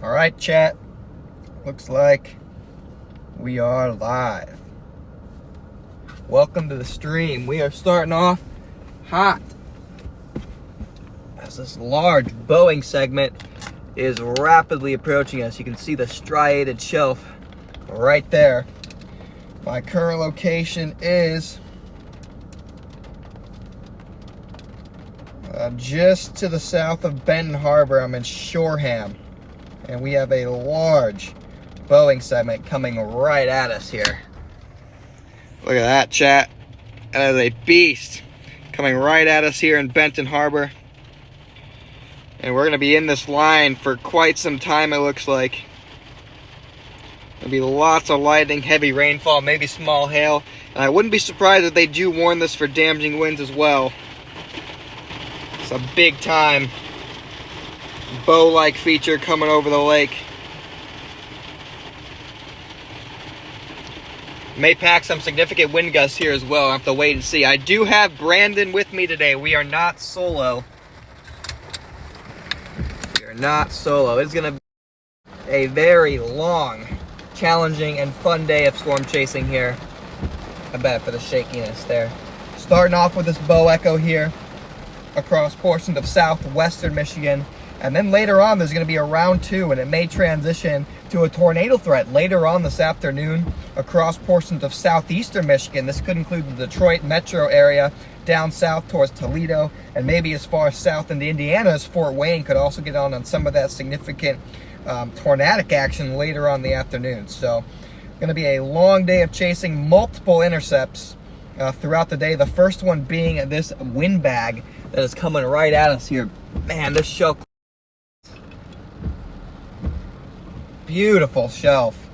All right, chat. Looks like we are live. Welcome to the stream. We are starting off hot as this large Boeing segment is rapidly approaching us. You can see the striated shelf right there. My current location is just to the south of Benton Harbor. I'm in Shoreham, and we have a large Boeing segment coming right at us here. Look at that, chat. That is a beast coming right at us here in Benton Harbor. And we're going to be in this line for quite some time, it looks like. There'll be lots of lightning, heavy rainfall, maybe small hail. And I wouldn't be surprised if they do warn this for damaging winds as well. It's a big time bow-like feature coming over the lake. May pack some significant wind gusts here as well. I have to wait and see. I do have Brandon with me today. We are not solo. Not solo. It's gonna be a very long, challenging, and fun day of storm chasing here. I bet for the shakiness there. Starting off with this bow echo here across portions of southwestern Michigan, and then later on there's going to be a round two, and it may transition to a tornado threat later on this afternoon across portions of southeastern Michigan. This could include the Detroit metro area, down south towards Toledo, and maybe as far south into Indiana as Fort Wayne could also get on some of that significant tornadic action later on in the afternoon. So going to be a long day of chasing multiple intercepts throughout the day. The first one being this windbag that is coming right at us here. Man, this shelf, beautiful shelf,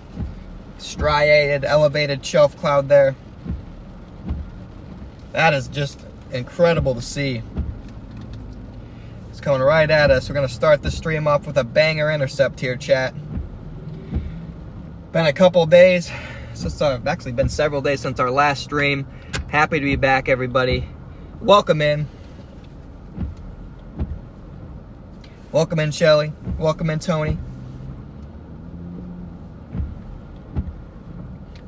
striated, elevated shelf cloud there. That is just incredible to see. It's coming right at us. We're going to start the stream off with a banger intercept here, chat. Been a couple days since actually been several days since our last stream. Happy to be back, everybody. Welcome in. Welcome in, Shelly. Welcome in, Tony.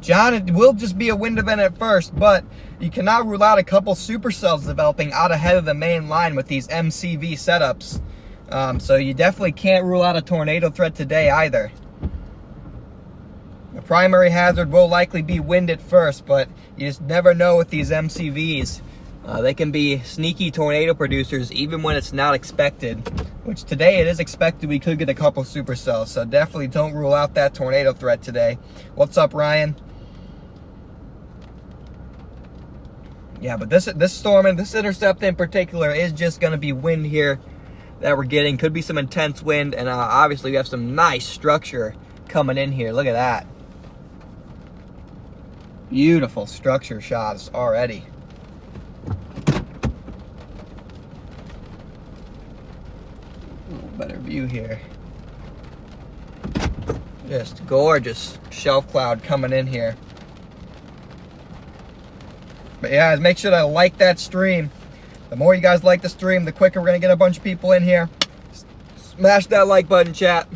John, it will just be a wind event at first, but you cannot rule out a couple supercells developing out ahead of the main line with these MCV setups. So you definitely can't rule out a tornado threat today either. The primary hazard will likely be wind at first, but you just never know with these MCVs. They can be sneaky tornado producers even when it's not expected, which today it is expected we could get a couple supercells. So definitely don't rule out that tornado threat today. What's up, Ryan? Yeah, but this storm and this intercept in particular is just going to be wind here that we're getting. Could be some intense wind, and obviously we have some nice structure coming in here. Look at that. Beautiful structure shots already. A little better view here. Just gorgeous shelf cloud coming in here. But yeah, make sure to like that stream. The more you guys like the stream, the quicker we're going to get a bunch of people in here. Smash that like button, chat.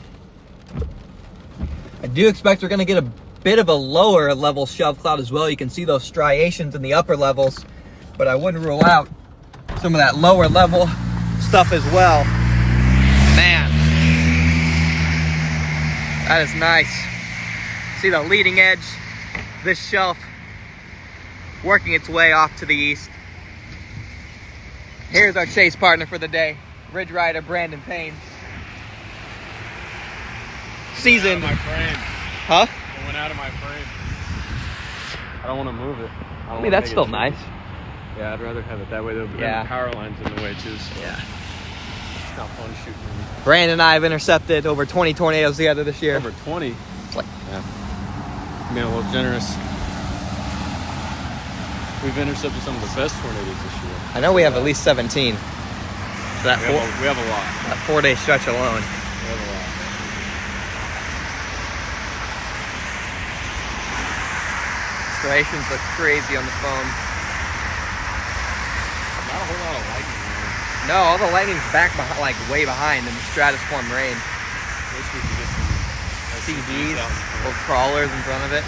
I do expect we're going to get a bit of a lower level shelf cloud as well. You can see those striations in the upper levels, but I wouldn't rule out some of that lower level stuff as well. Man, that is nice. See the leading edge, this shelf working its way off to the east. Here's our chase partner for the day, Ridge Rider Brandon Payne. Seasoned. My frame. Huh? It went out of my frame. I don't want to move it. I mean, that's still nice. Yeah, I'd rather have it that way though. But yeah. The power line's in the way too. So yeah. It's not fun shooting. Brandon and I have intercepted over 20 tornadoes together this year. Over 20? It's like, yeah. Being a little generous. We've intercepted some of the best tornadoes this year. I know we have at least 17. So that we have a lot. That 4-day stretch alone. We have a lot. Striations look crazy on the phone. Not a whole lot of lightning there. No, all the lightning's back behind, like way behind in the stratiform rain. Wish we could get some CGs, little crawlers in front of it.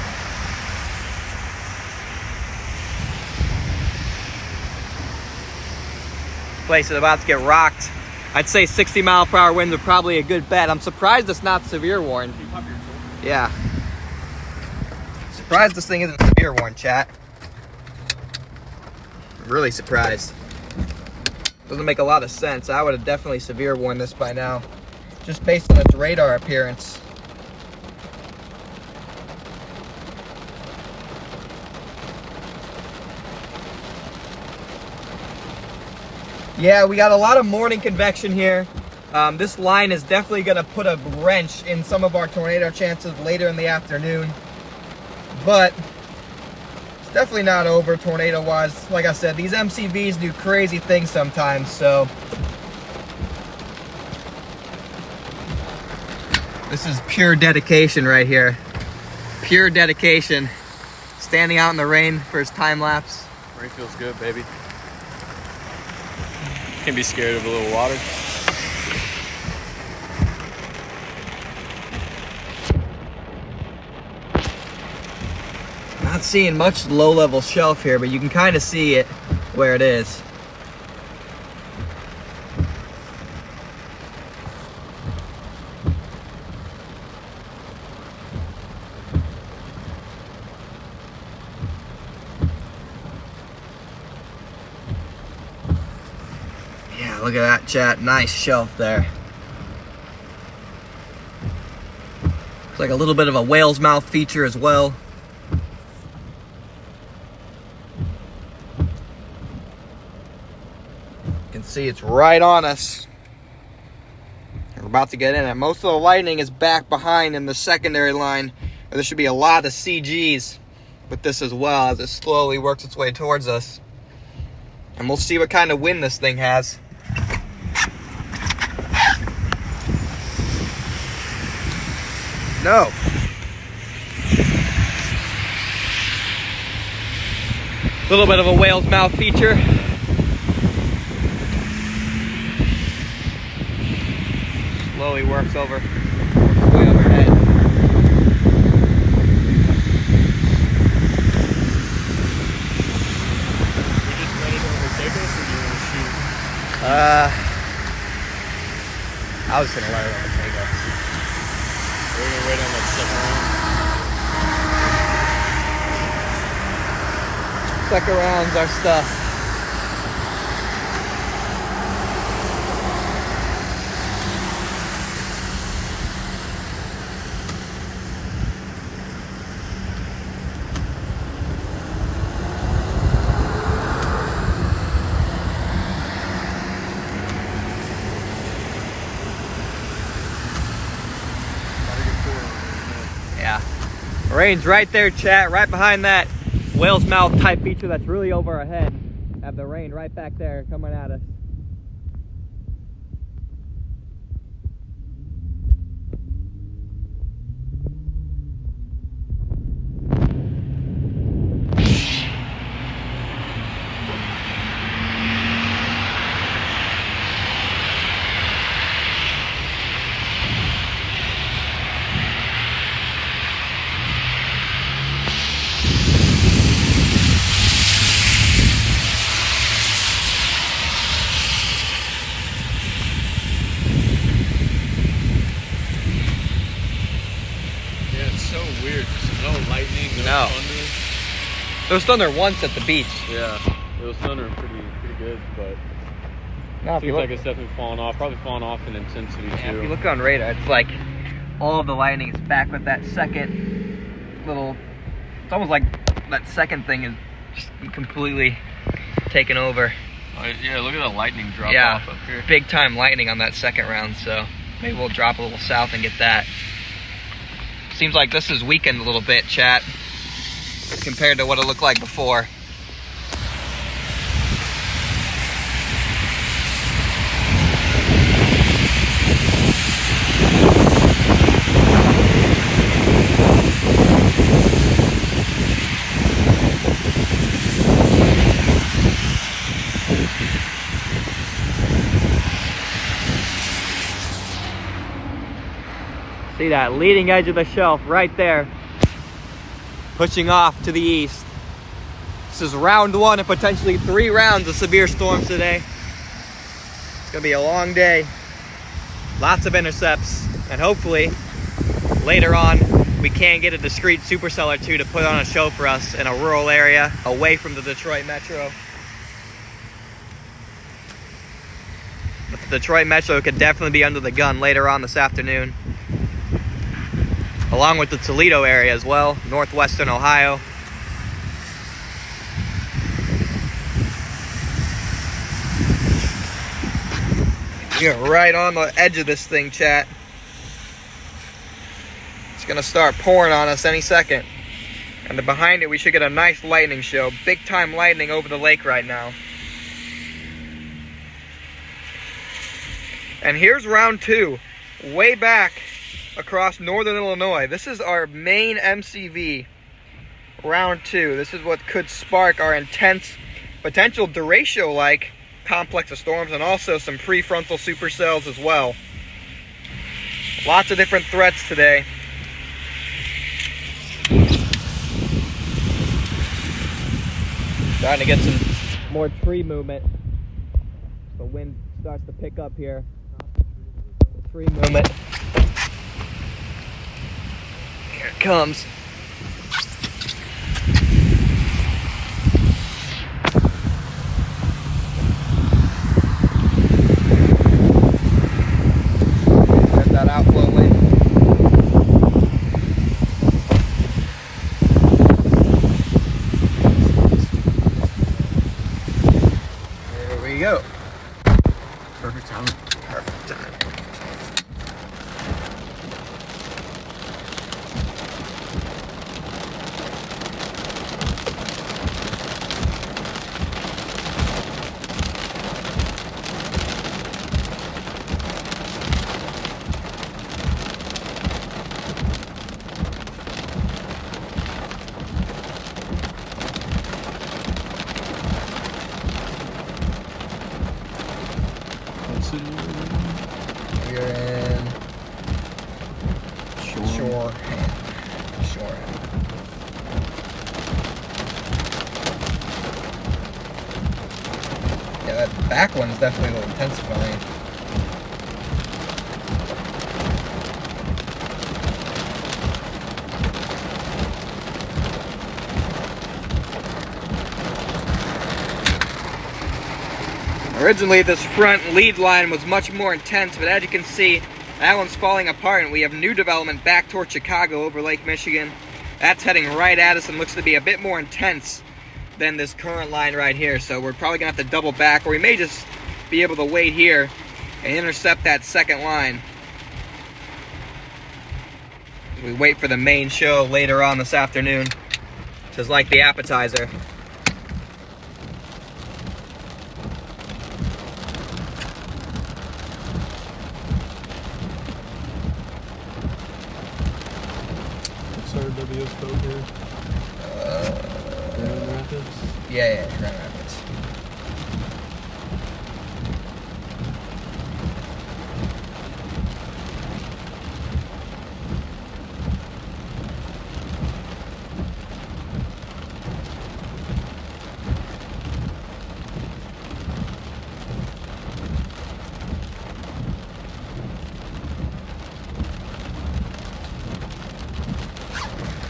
Place is about to get rocked. I'd say 60-mile-per-hour winds are probably a good bet. I'm surprised it's not severe warned. Yeah. Surprised this thing isn't severe warned, chat. I'm really surprised. Doesn't make a lot of sense. I would have definitely severe warned this by now, just based on its radar appearance. Yeah, we got a lot of morning convection here. This line is definitely going to put a wrench in some of our tornado chances later in the afternoon. But it's definitely not over tornado-wise. Like I said, these MCVs do crazy things sometimes, so this is pure dedication right here. Pure dedication. Standing out in the rain for his time lapse. Rain feels good, baby. Can't be scared of a little water. Not seeing much low-level shelf here, but you can kind of see it where it is. Yeah, look at that, chat. Nice shelf there. It's like a little bit of a whale's mouth feature as well. You can see it's right on us. We're about to get in it. Most of the lightning is back behind in the secondary line. There should be a lot of CGs with this as well as it slowly works its way towards us. And we'll see what kind of wind this thing has. No. A little bit of a whale's mouth feature. Slowly works over, way overhead. We just let it overtake us, or do you want to shoot? I was gonna let it overtake us. We're gonna wait on that second round. Second round's our stuff. Yeah. Rain's right there, chat, right behind that whale's mouth type feature that's really over our head. Have the rain right back there coming at us. So weird. Just no lightning, no thunder. There was thunder once at the beach. Yeah, it was thunder pretty good, but No, seems like it's definitely falling off. Probably falling off in intensity too. if you look on radar, it's like all of the lightning is back with that second little. It's almost like that second thing is just completely taken over. Yeah, look at the lightning drop off up here. Big time lightning on that second round, so maybe we'll drop a little south and get that. Seems like this is weakened a little bit, chat, compared to what it looked like before. See that leading edge of the shelf right there, pushing off to the east. This is round 1 of potentially 3 rounds of severe storms today. It's gonna be a long day, lots of intercepts, and hopefully later on we can get a discreet supercell or two to put on a show for us in a rural area away from the Detroit metro. But the Detroit metro could definitely be under the gun later on this afternoon, along with the Toledo area as well, northwestern Ohio. We are right on the edge of this thing, chat. It's gonna start pouring on us any second. And then behind it, we should get a nice lightning show. Big time lightning over the lake right now. And here's round 2, way back across northern Illinois. This is our main MCV, round 2. This is what could spark our intense potential derecho-like complex of storms, and also some prefrontal supercells as well. Lots of different threats today. Starting to get some more tree movement. The wind starts to pick up here. Tree movement. Here it comes. That outflow wind. There we go. Perfect time. Perfect time. We're in Shoreham. Yeah, that back one's definitely a little intensifying. Originally, this front lead line was much more intense, but as you can see, that one's falling apart, and we have new development back towards Chicago over Lake Michigan. That's heading right at us and looks to be a bit more intense than this current line right here, so we're probably going to have to double back, or we may just be able to wait here and intercept that second line. We wait for the main show later on this afternoon, just like the appetizer. WS code here. Grand Rapids? Yeah, Grand Rapids.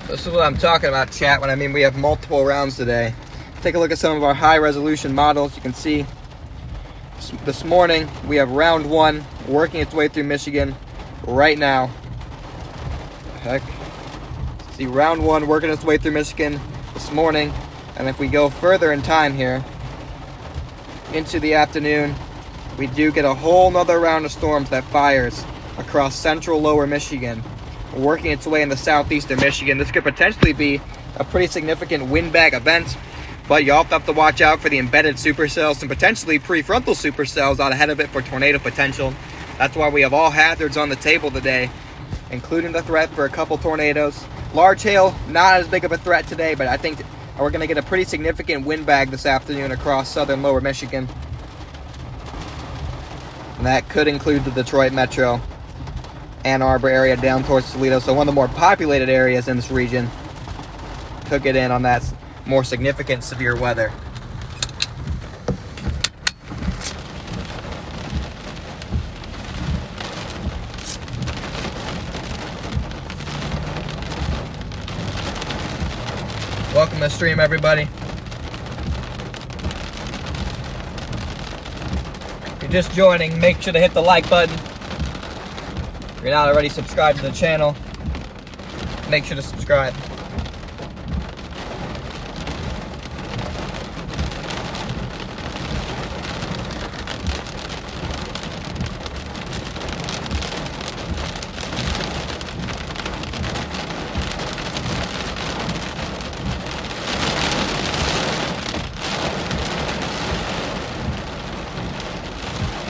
This is what I'm talking about, chat, when I mean we have multiple rounds today. Take a look at some of our high resolution models. You can see this morning we have round 1 working its way through Michigan right now. Heck. See round 1 working its way through Michigan this morning. And if we go further in time here into the afternoon, we do get a whole nother round of storms that fires across central lower Michigan, working its way into southeastern Michigan. This could potentially be a pretty significant windbag event, but you also have to watch out for the embedded supercells and potentially prefrontal supercells out ahead of it for tornado potential. That's why we have all hazards on the table today, including the threat for a couple tornadoes. Large hail, not as big of a threat today, but I think we're going to get a pretty significant windbag this afternoon across southern lower Michigan. And that could include the Detroit metro Ann Arbor area down towards Toledo. So one of the more populated areas in this region. Took it in on that more significant severe weather. Welcome to the stream, everybody. If you're just joining, make sure to hit the like button. If you're not already subscribed to the channel, make sure to subscribe.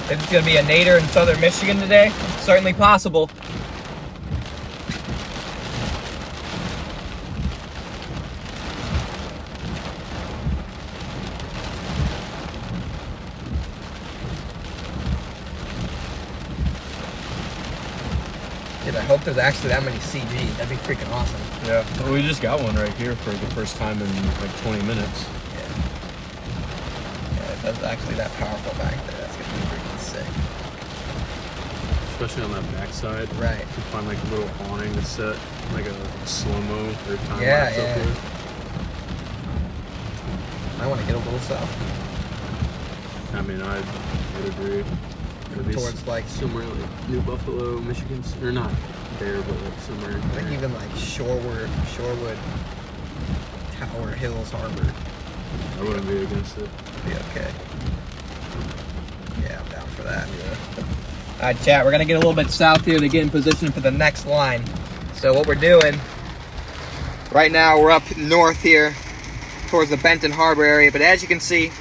If it's going to be a nadir in southern Michigan today, it's certainly possible. Dude, I hope there's actually that many CG. That'd be freaking awesome. Yeah. Well, we just got one right here for the first time in like 20 minutes. Yeah, if that's actually that powerful back there, that's going to be freaking sick. Especially on that backside. Right. You can find like a little awning to set, like a slow-mo or time Yeah, lapse yeah. up here. I want to get a little south. I mean, I would agree. Maybe Towards like, somewhere like New Buffalo, Michigan, or not there, but like somewhere. I think even like Shorewood, Tower Hills, Harbor. I wouldn't be against it. Be okay. Yeah, I'm down for that. Yeah. Alright, chat, we're going to get a little bit south here to get in position for the next line. So what we're doing, right now we're up north here towards the Benton Harbor area, but as you can see,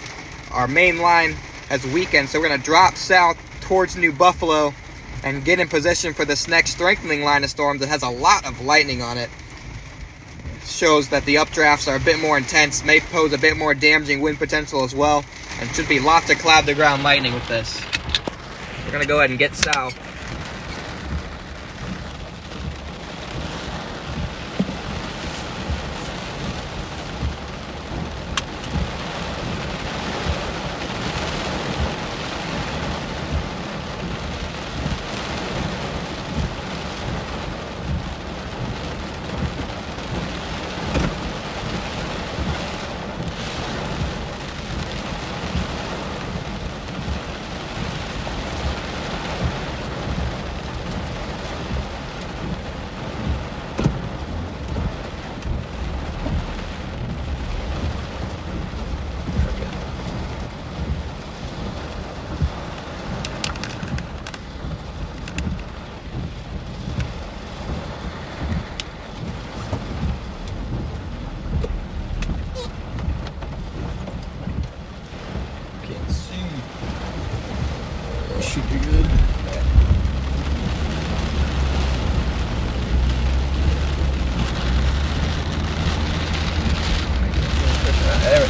our main line has weakened, so we're going to drop south towards New Buffalo and get in position for this next strengthening line of storms that has a lot of lightning on it. Shows that the updrafts are a bit more intense, may pose a bit more damaging wind potential as well, and should be lots of cloud-to-ground lightning with this. We're going to go ahead and get south. Should be good.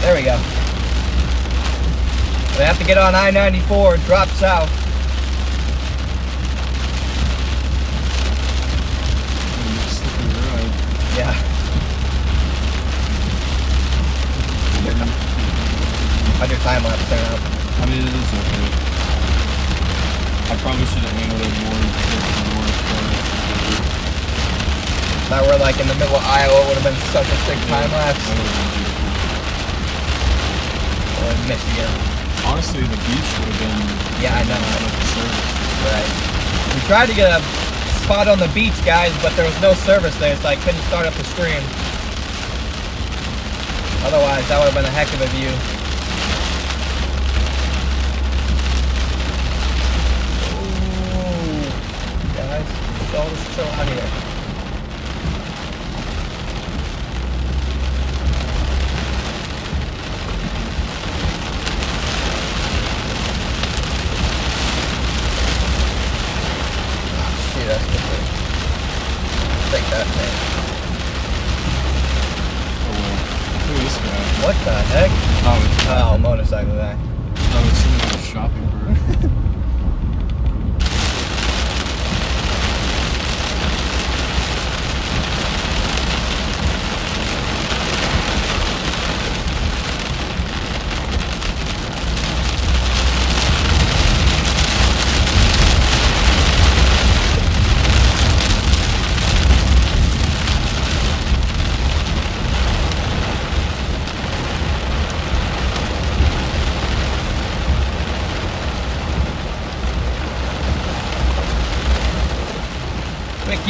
There we go. We have to get on I-94 and drop south. Yeah. How'd your time lapse turn out? I mean, it is okay. I probably should have angled it more towards the north. If that were like in the middle of Iowa, it would have been such a sick time lapse. That would have been beautiful. Or Michigan. Honestly, the beach would have been. Yeah, I know. Like the service. Right. We tried to get a spot on the beach, guys, but there was no service there, so I couldn't start up the stream. Otherwise, that would have been a heck of a view. Ooh, guys, so just chill out here. That's the thing. Take that thing. Oh well. Look at this guy. What the heck? Oh, Oh, motorcycle guy. that was something I was shopping for.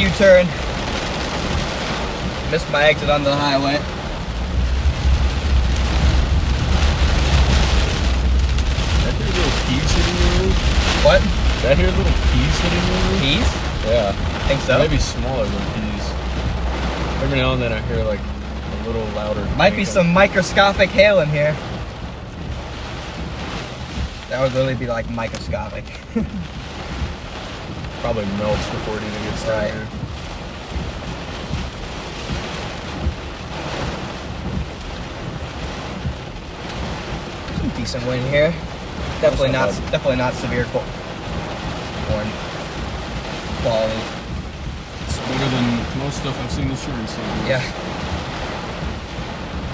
U-turn. Missed my exit onto the highway. That hear little peas hitting the road? What? Did I hear little peas hitting the road? Peas? Yeah. Think so? Maybe smaller than peas. Every now and then I hear like a little louder. Might be some microscopic hail in here. That would literally be like microscopic. Probably melts before it even gets down here. Some decent wind here. Definitely not severe corn quality. It's better than most stuff I've seen this year. So Yeah.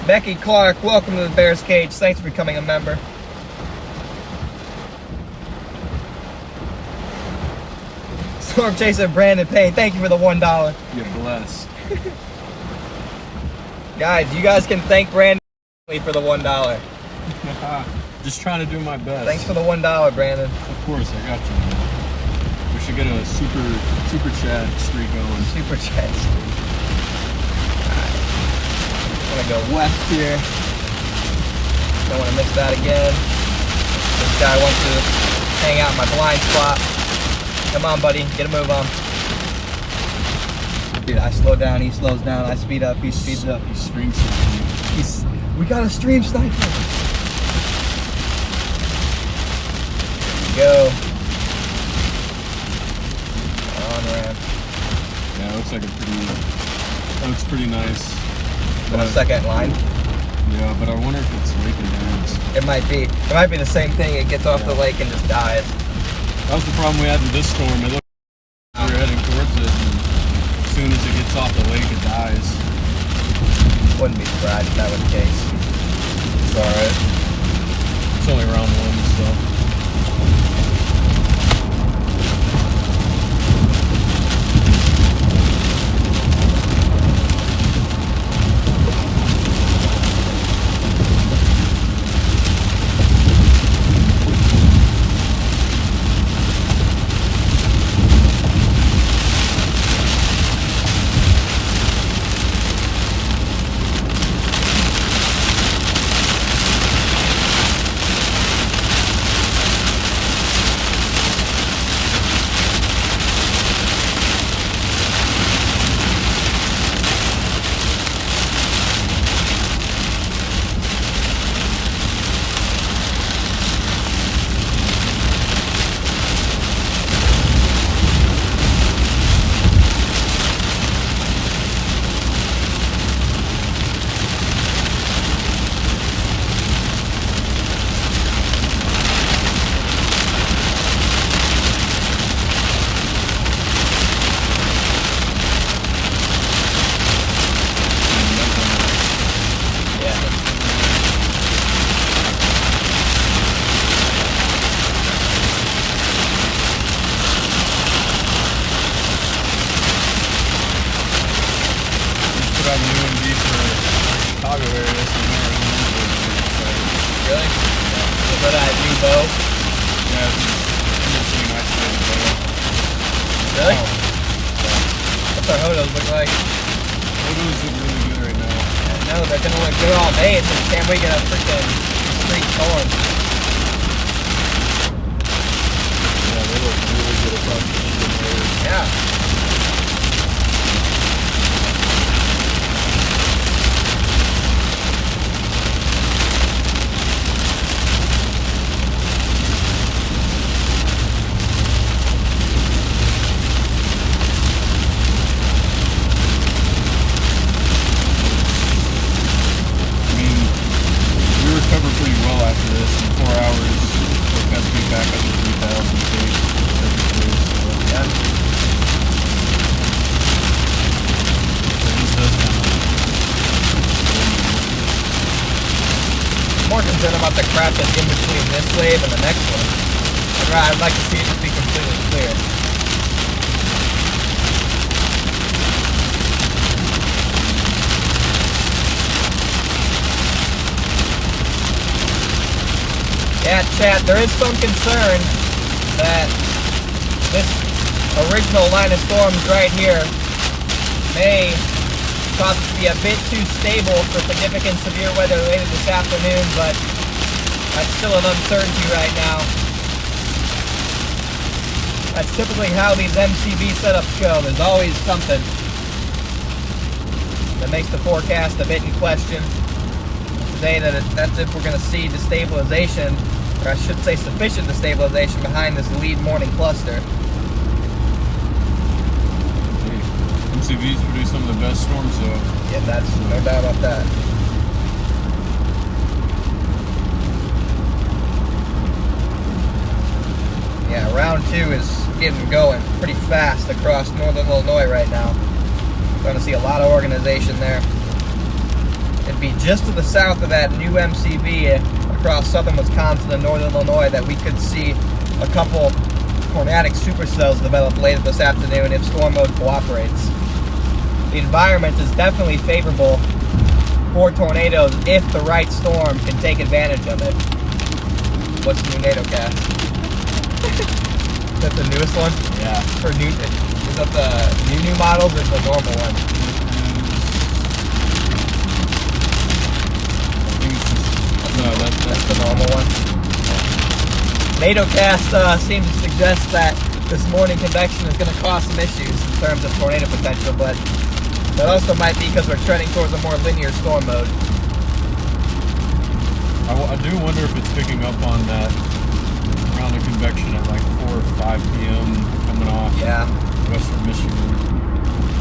Becky Clark, welcome to the Bears Cage. Thanks for becoming a member. Storm Chaser Brandon Payne, thank you for the $1. You're blessed. Guys, you guys can thank Brandon for the $1. Just trying to do my best. Thanks for the $1, Brandon. Of course, I got you, man. We should get a super chat streak going. Super chat streak. Alright. I'm gonna go west here. Don't want to miss that again. This guy wants to hang out in my blind spot. Come on, buddy. Get a move on. Dude, I slow down, he slows down. I speed up, he speeds up. He stream sniping. We got a stream sniper. Go. On ramp. Yeah, it looks like that looks pretty nice. On a second line. Yeah, but I wonder if it's lake and dams. It might be. It might be the same thing. It gets off the lake and just dies. That was the problem we had with this storm. It looked like we were heading towards it, and as soon as it gets off the lake, it dies. Wouldn't be surprised if that was the case. It's alright. It's only round one, so. I'd like to see it be completely clear. Yeah, chat, there is some concern that this original line of storms right here may cause it to be a bit too stable for significant severe weather later this afternoon, but that's still an uncertainty right now. That's typically how these MCV setups go. There's always something that makes the forecast a bit in question. Today, that's if we're going to see destabilization, or I should say sufficient destabilization behind this lead morning cluster. MCVs produce some of the best storms, though. Yeah, that's no doubt about that. Yeah, round 2 is getting going pretty fast across northern Illinois right now. Going to see a lot of organization there. It'd be just to the south of that new MCV across southern Wisconsin and northern Illinois that we could see a couple tornadic supercells develop later this afternoon if storm mode cooperates. The environment is definitely favorable for tornadoes if the right storm can take advantage of it. What's the new NATO cast? Is that the newest one? Yeah. For new, is that the new models or the normal one? No, that's the normal one. NATO cast seems to suggest that this morning convection is going to cause some issues in terms of tornado potential, but that also might be because we're trending towards a more linear storm mode. I do wonder if it's picking up on that round of convection at like 4 or 5 p.m. coming off western Michigan.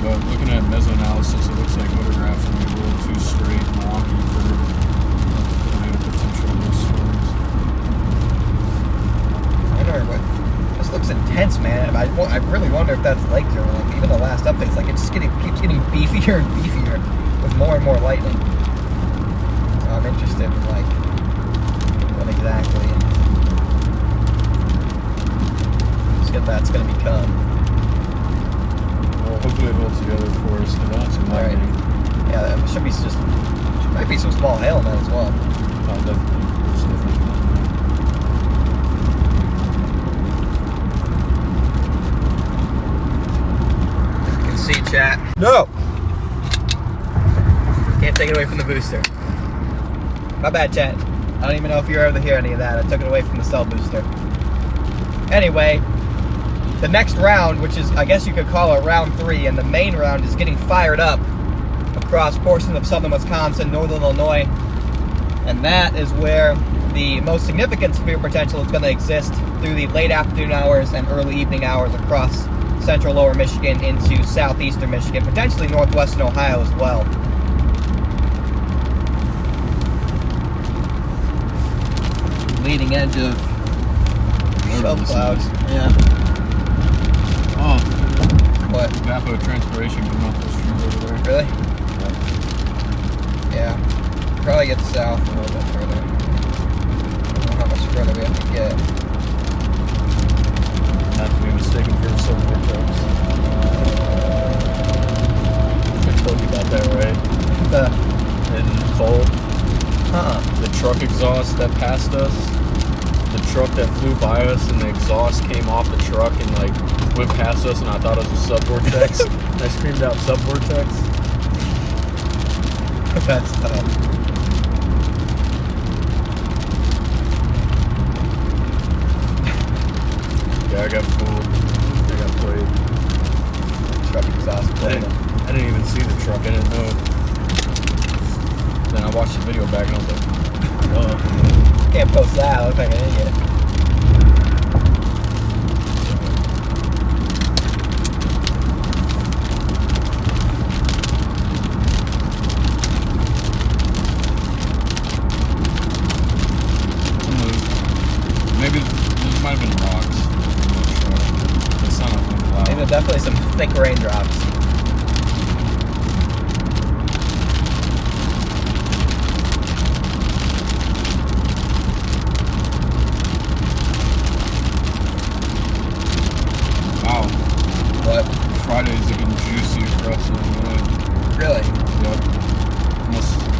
But looking at mesoanalysis, it looks like photographs are a little too straight and wonky for tornado potential in those storms. I wonder what. This looks intense, man. I really wonder if that's lake zero. Like, even the last updates, like it just keeps getting beefier and beefier with more and more lightning. So I'm interested in like what exactly that's going to become. Well, hopefully it holds together for us to not some lightning. Right. Yeah, there should be might be some small hail in that as well. Oh, definitely. There's definitely. You can see chat. No! Can't take it away from the booster. My bad, chat. I don't even know if you're able to hear any of that. I took it away from the cell booster. Anyway, the next round, which is, I guess you could call it round 3, and the main round is getting fired up across portions of southern Wisconsin, northern Illinois, and that is where the most significant severe potential is going to exist through the late afternoon hours and early evening hours across central lower Michigan into southeastern Michigan, potentially northwestern Ohio as well. Leading edge of show clouds. Yeah. Oh. What? Evapotranspiration coming off those trees over there. Really? Yeah. Probably get south a little bit further. I don't know how much further we have to get. Not to be mistaken for some vortex. I told you about that, right? In cold. The truck exhaust that passed us, the truck that flew by us, and the exhaust came off the truck and like went past us, and I thought it was a subvortex. I screamed out subvortex. That's tough. Yeah, I got fooled. I got played. Truck exhaust played. I didn't even see the truck. I didn't know. Then I watched the video back and I was like, oh. Can't post that. I look like an idiot. Maybe there might have been rocks. The sun went loud. Maybe definitely some thick raindrops. Fridays have been juicy across Illinois. Really? Yep.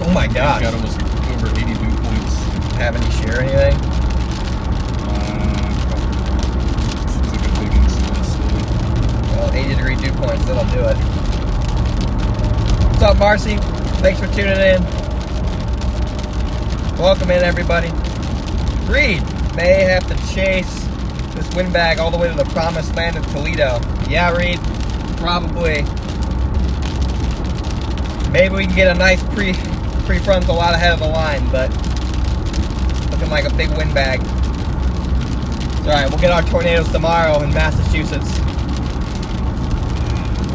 Oh my gosh. Got almost over 80 dew points. Have any shear or anything? Seems like a big incident still. Well, 80-degree dew points, that'll do it. up, Marcy? Thanks for tuning in. Welcome in, everybody. Reed may have to chase this windbag all the way to the promised land of Toledo. Yeah, Reed, probably. Maybe we can get a nice prefrontal out ahead of the line, but looking like a big windbag. It's alright, we'll get our tornadoes tomorrow in Massachusetts.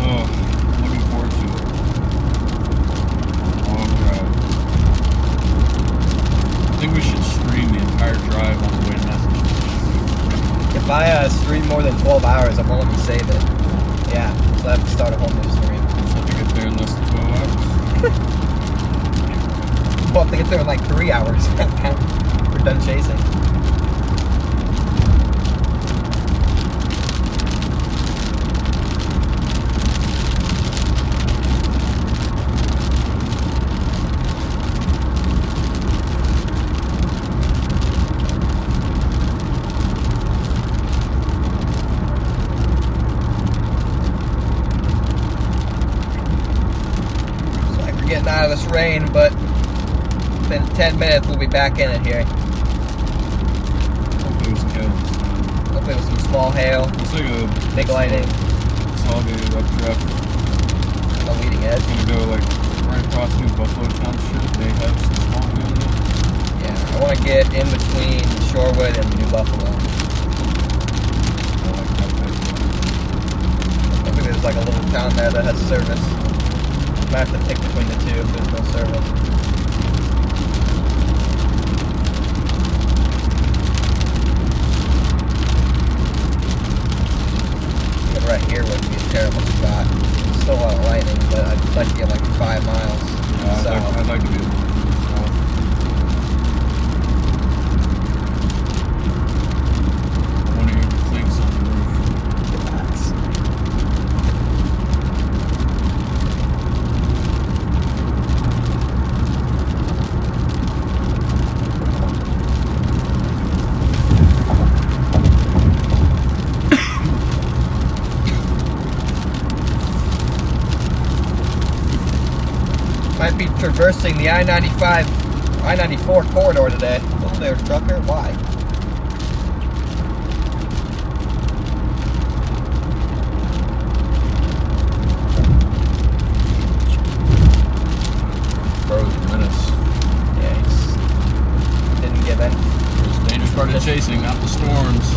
Oh, looking forward to it. Long drive. I think we should stream the entire drive on the way to Massachusetts. If I stream more than 12 hours, I won't let me save it. Yeah, so I have to start a whole new stream. So I think get there in less than 12 hours. We'll have to get there in like 3 hours. We're done chasing. Getting out of this rain, but within 10 minutes we'll be back in it here. Hopefully with some hail. Hopefully with some small hail. Looks like a big lightning. Consolidated updraft. The leading edge. It's gonna go like right across New Buffalo Township. They have some small hail there. Yeah, I want to get in between Shorewood and New Buffalo. I like that type. I think there's like a little town there that has service. Might have to pick between the two if there's no service. But right here wouldn't be a terrible spot. Still a lot of lightning, but I'd like to get like 5 miles south. I'd like to be able to south. I want to hear the clinks on the roof. Relax. Might be traversing the I-94 corridor today. Oh, there, trucker. Why? Bro's a menace. Yeah, he didn't give in. It's the dangerous part of chasing, not the storms.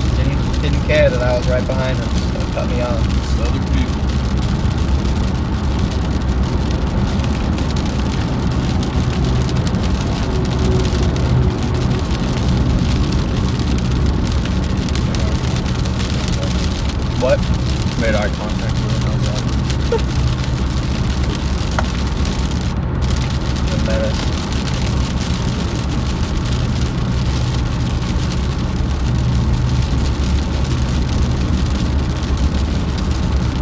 Didn't care that I was right behind him. Just gonna cut me off. It's the other people. What? Made eye contact with him. How's that? The menace.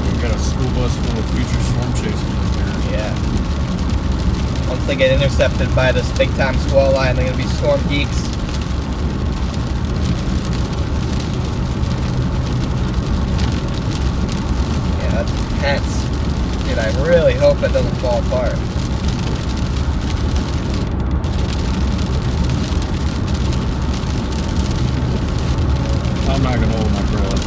We've got a school bus full of future storm chasers up here. Yeah. Once they get intercepted by this big time squall line, they're gonna be storm geeks. Yeah, that's intense. Dude, I really hope that doesn't fall apart. I'm not gonna hold my breath.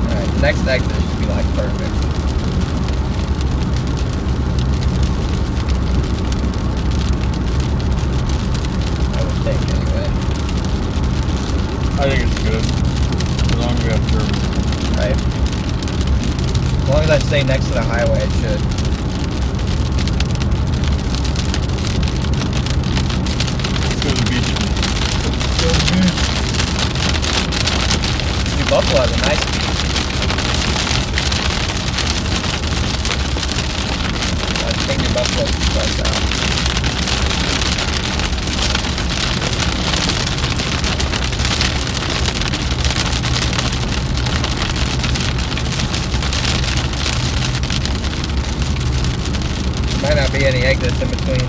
Alright, the next exit should be like perfect. I would think anyway. I think it's good. As long as we have service. Right? As long as I stay next to the highway, it should. Let's go to the beach. New Buffalo has a nice beach. I think New Buffalo's priced out. Might not be any exits in between.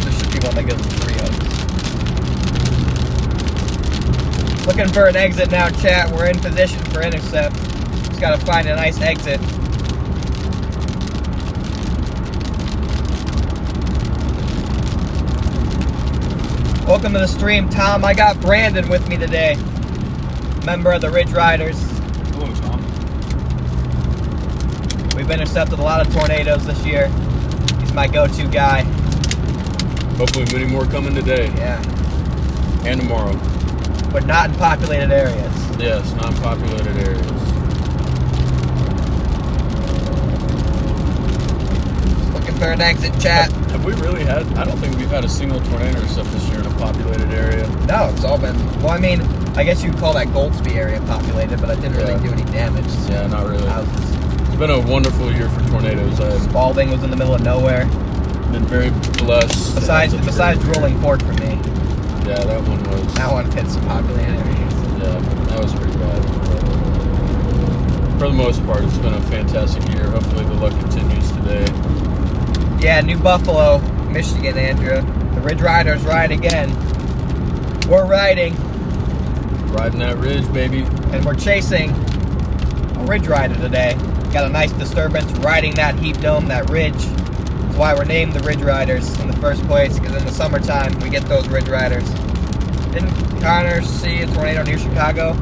There should be one that goes to 3 exits. Looking for an exit now, chat. We're in position for intercept. Just gotta find a nice exit. Welcome to the stream, Tom. I got Brandon with me today. Member of the Ridge Riders. Hello, Tom. We've intercepted a lot of tornadoes this year. He's my go-to guy. Hopefully many more coming today. Yeah. And tomorrow. But not in populated areas. Yes, non-populated areas. Just looking for an exit, chat. Have we really had, I don't think we've had a single tornado intercept this year in a populated area. No, it's all been, well, I mean, I guess you'd call that Goldsby area populated, but it didn't really do any damage. So Yeah, not really. houses. It's been a wonderful year for tornadoes. I've Spalding was in the middle of nowhere. been very blessed. Besides Rolling Fork for me. Yeah, that one was. That one hit some populated areas. Yeah, that was pretty bad. For the most part, it's been a fantastic year. Hopefully the luck continues today. Yeah, New Buffalo, Michigan, Andrew. The Ridge Riders ride again. We're riding, Riding that ridge, baby. and we're chasing a Ridge Rider today. Got a nice disturbance riding that heat dome, that ridge. That's why we're named the Ridge Riders in the first place, because in the summertime, we get those Ridge Riders. Didn't Connor see a tornado near Chicago?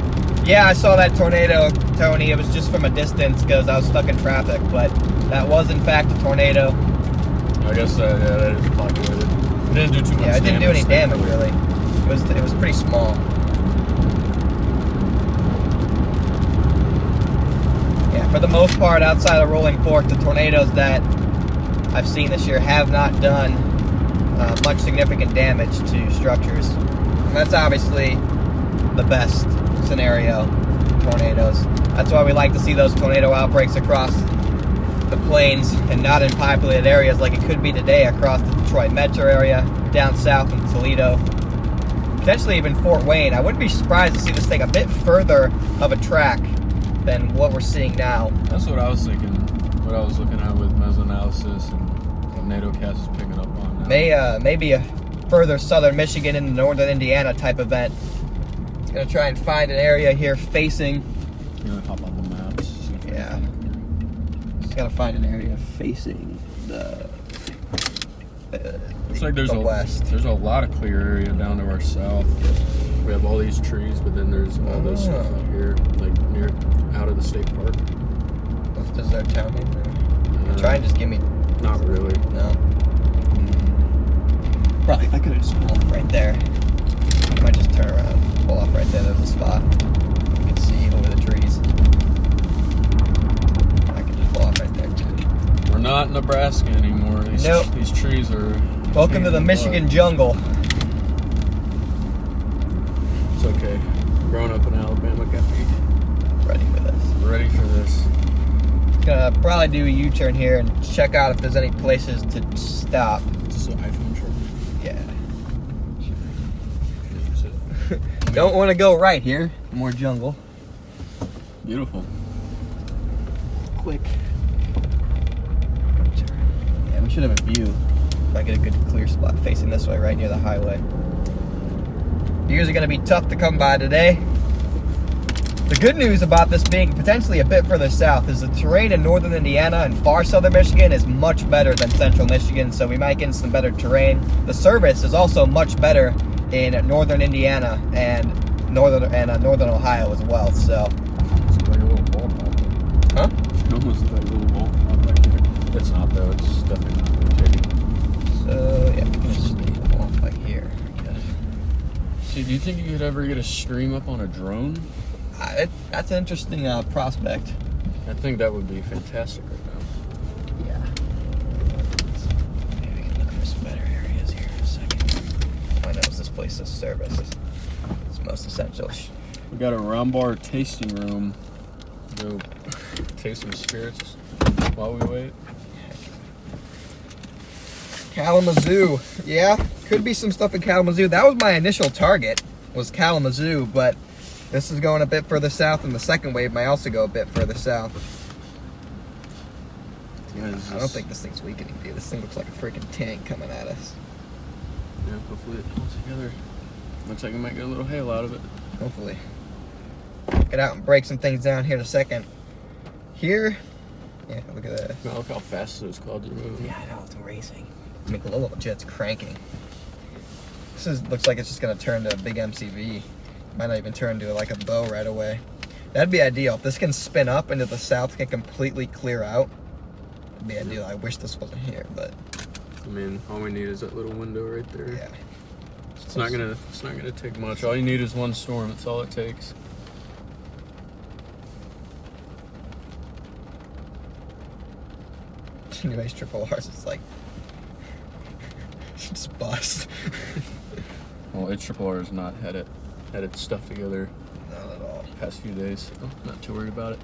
Yeah, I saw that tornado, Tony. It was just from a distance because I was stuck in traffic, but that was, in fact, a tornado. I guess that is populated. It didn't do too much damage. Yeah, it didn't do any damage, really. It was pretty small. Yeah, for the most part, outside of Rolling Fork, the tornadoes that I've seen this year have not done much significant damage to structures. And that's obviously the best scenario for tornadoes. That's why we like to see those tornado outbreaks across the plains and not in populated areas like it could be today across the Detroit metro area, down south in Toledo, potentially even Fort Wayne. I wouldn't be surprised to see this take a bit further of a track than what we're seeing now. That's what I was thinking. What I was looking at with mesoanalysis and NATOcast is picking up on now. Maybe a further southern Michigan into northern Indiana type event. It's gonna try and find an area here facing. You know, hop on the maps. Yeah. Just gotta find an area facing the Looks like there's west. There's a lot of clear area down to our south. We have all these trees, but then there's all this stuff out here, like near out of the state park. Is there a town name there? Try and just give me. Not really. No. Probably. I could have just pulled off right there. I might just turn around, pull off right there. There's a spot. You can see over the trees. I can just pull off right there too. We're not in Nebraska anymore. Nope. These trees are. Welcome to the Michigan jungle. It's okay. Growing up in Alabama got me Ready for this. ready for this. Gonna probably do a U-turn here and check out if there's any places to stop. Is this an iPhone truck? Yeah. Is it? Don't want to go right here. More jungle. Beautiful. Quick. Yeah, we should have a view. If I get a good clear spot facing this way, right near the highway. Views are going to be tough to come by today. The good news about this being potentially a bit further south is the terrain in northern Indiana and far southern Michigan is much better than central Michigan, so we might get some better terrain. The service is also much better in northern Indiana and northern Ohio as well. So, It's like a little ball pop. huh? It almost looks like a little ball pop back there. It's not though. It's definitely not rotating. So yeah, we can just pull off like here. I guess. See, do you think you could ever get a stream up on a drone? That's an interesting prospect. I think that would be fantastic right now. Yeah. Maybe we can look for some better areas here in a second. I know this place is service. It's most essential. We got a round bar tasting room. Go taste some spirits while we wait. Kalamazoo. Yeah, could be some stuff in Kalamazoo. That was my initial target, was Kalamazoo, but this is going a bit further south, and the second wave might also go a bit further south. Yeah, I don't think this thing's weakening, dude. This thing looks like a freaking tank coming at us. Yeah, hopefully it holds together. Looks like we might get a little hail out of it. hopefully. Get out and break some things down here in a second. Here, yeah, look at that. Now look how fast those clouds are moving. Yeah, I know, it's racing. Make a little jet's cranking. Looks like it's just gonna turn to a big MCV. Might not even turn to like a bow right away. That'd be ideal. If this can spin up into the south, can completely clear out. That'd be ideal. I wish this wasn't here, but I mean, all we need is that little window right there. yeah. It's not gonna take much. All you need is one storm. That's all it takes. Anyways, triple R's, it's like just bust. Well, HRR is not had its stuff together. Not at all. Past few days, so not too worried about it.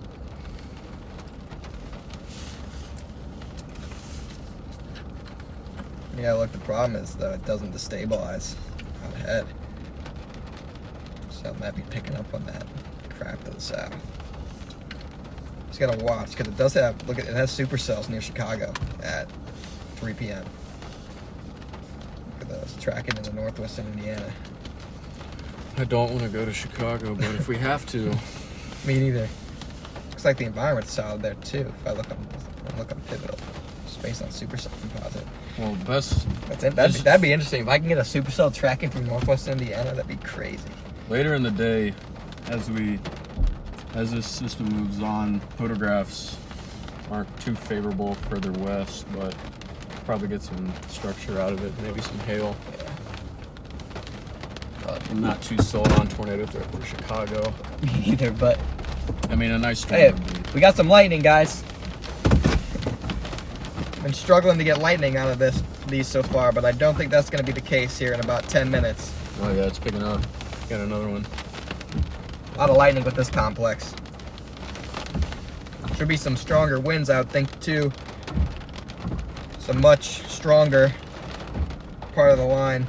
Yeah, look, the problem is though it doesn't destabilize out ahead. So it might be picking up on that crap to the south. Just gotta watch because it does have. Look, it has supercells near Chicago at 3 p.m. Look at those tracking into northwestern Indiana. I don't want to go to Chicago, but if we have to. Me neither. Looks like the environment's solid there too. If I look on Pivotal, just based on supercell composite. Well, That'd be interesting. If I can get a supercell tracking through northwest Indiana, that'd be crazy. Later in the day, as this system moves on, photographs aren't too favorable further west, but probably get some structure out of it, maybe some hail. Yeah. I'm not too sold on tornado threat for Chicago. Me neither, but I mean, a nice storm hey, would be. we got some lightning, guys. Been struggling to get lightning out of these so far, but I don't think that's going to be the case here in about 10 minutes. Oh yeah, it's picking up. Got another one. A lot of lightning with this complex. Should be some stronger winds, I would think, too. Some much stronger part of the line.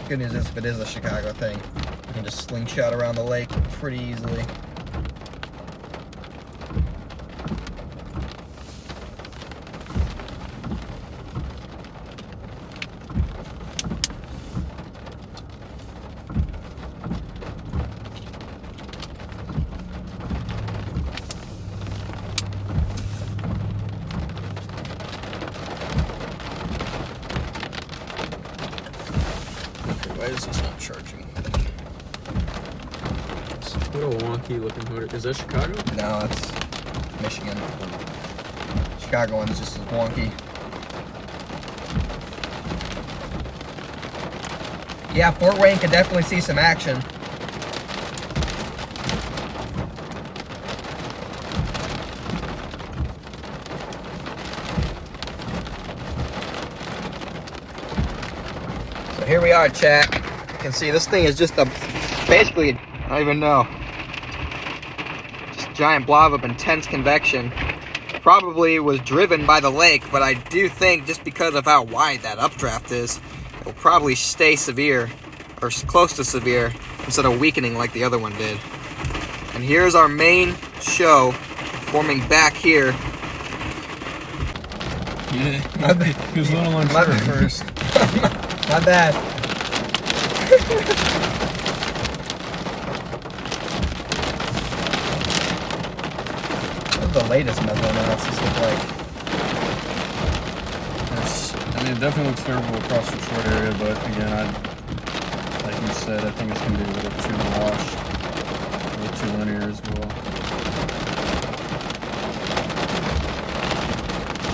Good news is if it is a Chicago thing, you can just slingshot around the lake pretty easily. Why is this not charging? What a wonky looking motor. Is that Chicago? No, it's Michigan. Chicago one's just as wonky. Yeah, Fort Wayne could definitely see some action. So here we are, chat. You can see this thing is just basically, I don't even know, just a giant blob of intense convection. Probably was driven by the lake, but I do think just because of how wide that updraft is, it will probably stay severe, or close to severe, instead of weakening like the other one did. And here's our main show, forming back here. Yeah, he was a little unsure at first. Not bad. What's the latest meso analysis look like? I mean, it definitely looks favorable across the short area, but again, like you said, I think it's going to be a little too washed, a little too linear as well.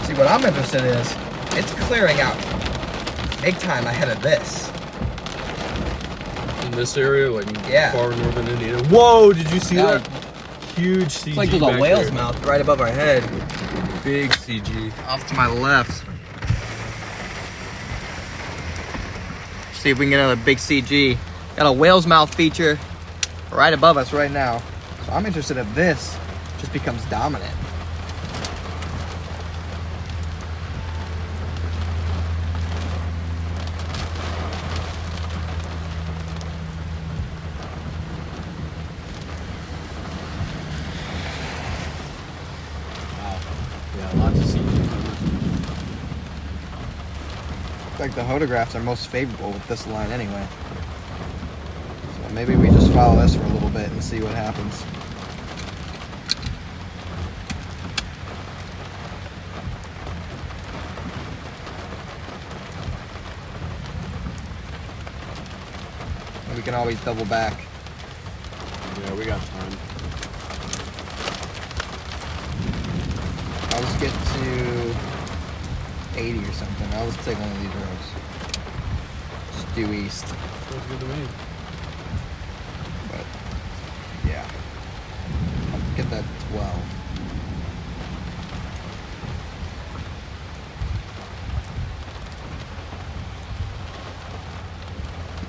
See, what I'm interested in is, it's clearing out big time ahead of this. In this area, like Yeah. far northern Indiana. Whoa, did you see Yeah. that? Huge CG. It's like there's a back whale's there. mouth right above our head. Big CG. Off to my left. See if we can get another big CG. Got a whale's mouth feature right above us right now. So I'm interested if this just becomes dominant. Yeah, lots of CG. like the photographs are most favorable with this line anyway. So maybe we just follow this for a little bit and see what happens. We can always double back. Yeah, we got time. I'll just get to 80 or something. I'll just take one of these roads. Just due east. Sounds good to me. But yeah, I'll get that 12.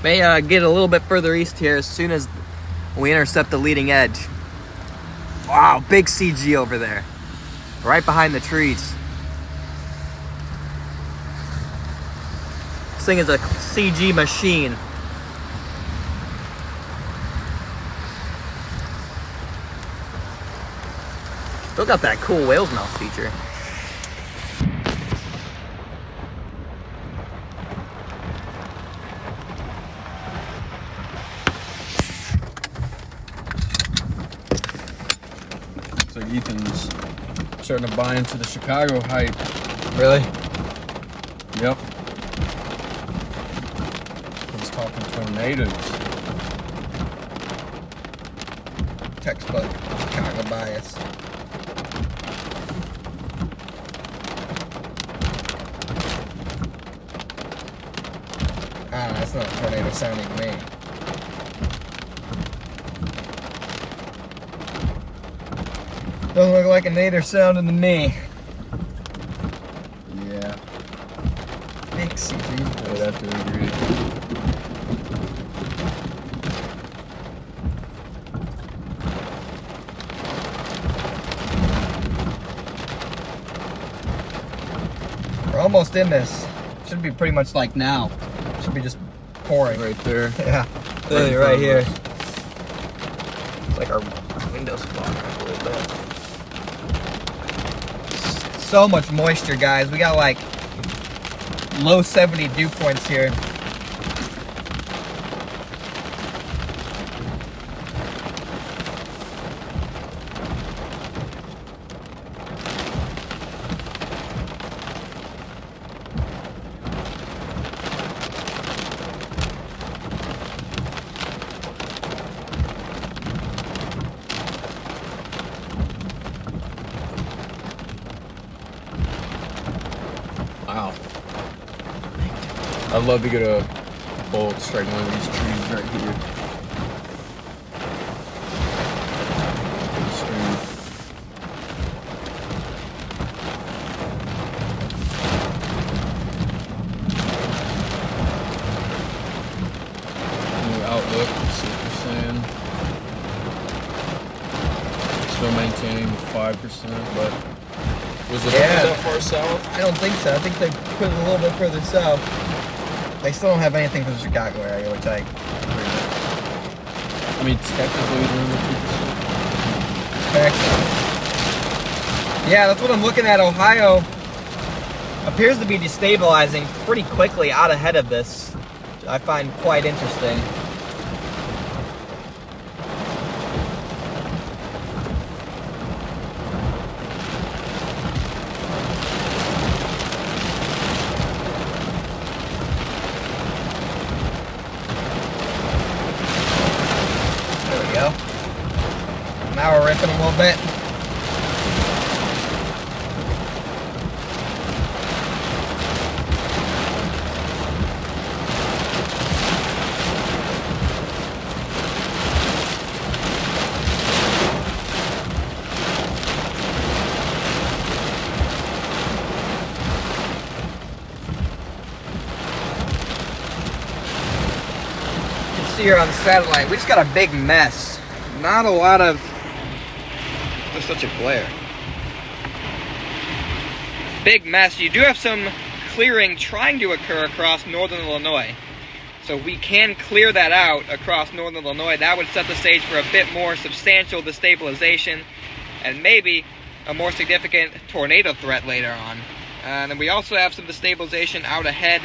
May get a little bit further east here as soon as we intercept the leading edge. Wow, big CG over there. Right behind the trees. This thing is a CG machine. Still got that cool whale's mouth feature. Looks like Ethan's starting to buy into the Chicago hype. Really? Yep. He's talking tornadoes. Textbook Chicago bias. Ah, that's not a tornado sounding to me. Doesn't look like a nader sounding to me. Yeah, Big CG. I'd have to agree. We're almost in this. Should be pretty much like now. Should be just pouring. Right there. Yeah, literally right here. It's like our window spot a little bit. So much moisture, guys. We got like low 70 dew points here. Wow. I'd love to get a bolt strike one of these trees right here. For the stream. New outlook, let's see what you're saying. Still maintaining 5%, but was it that far south? I don't think so. I think they put it a little bit further south. They still don't have anything for the Chicago area, which I agree with. I mean, technically they're in the 2%. Yeah, that's what I'm looking at. Ohio appears to be destabilizing pretty quickly out ahead of this. I find quite interesting. There we go. Now we're ripping a little bit. Here on the satellite, we just got a big mess. Not a lot of. There's such a glare. Big mess. You do have some clearing trying to occur across northern Illinois. So we can clear that out across northern Illinois. That would set the stage for a bit more substantial destabilization and maybe a more significant tornado threat later on. And then we also have some destabilization out ahead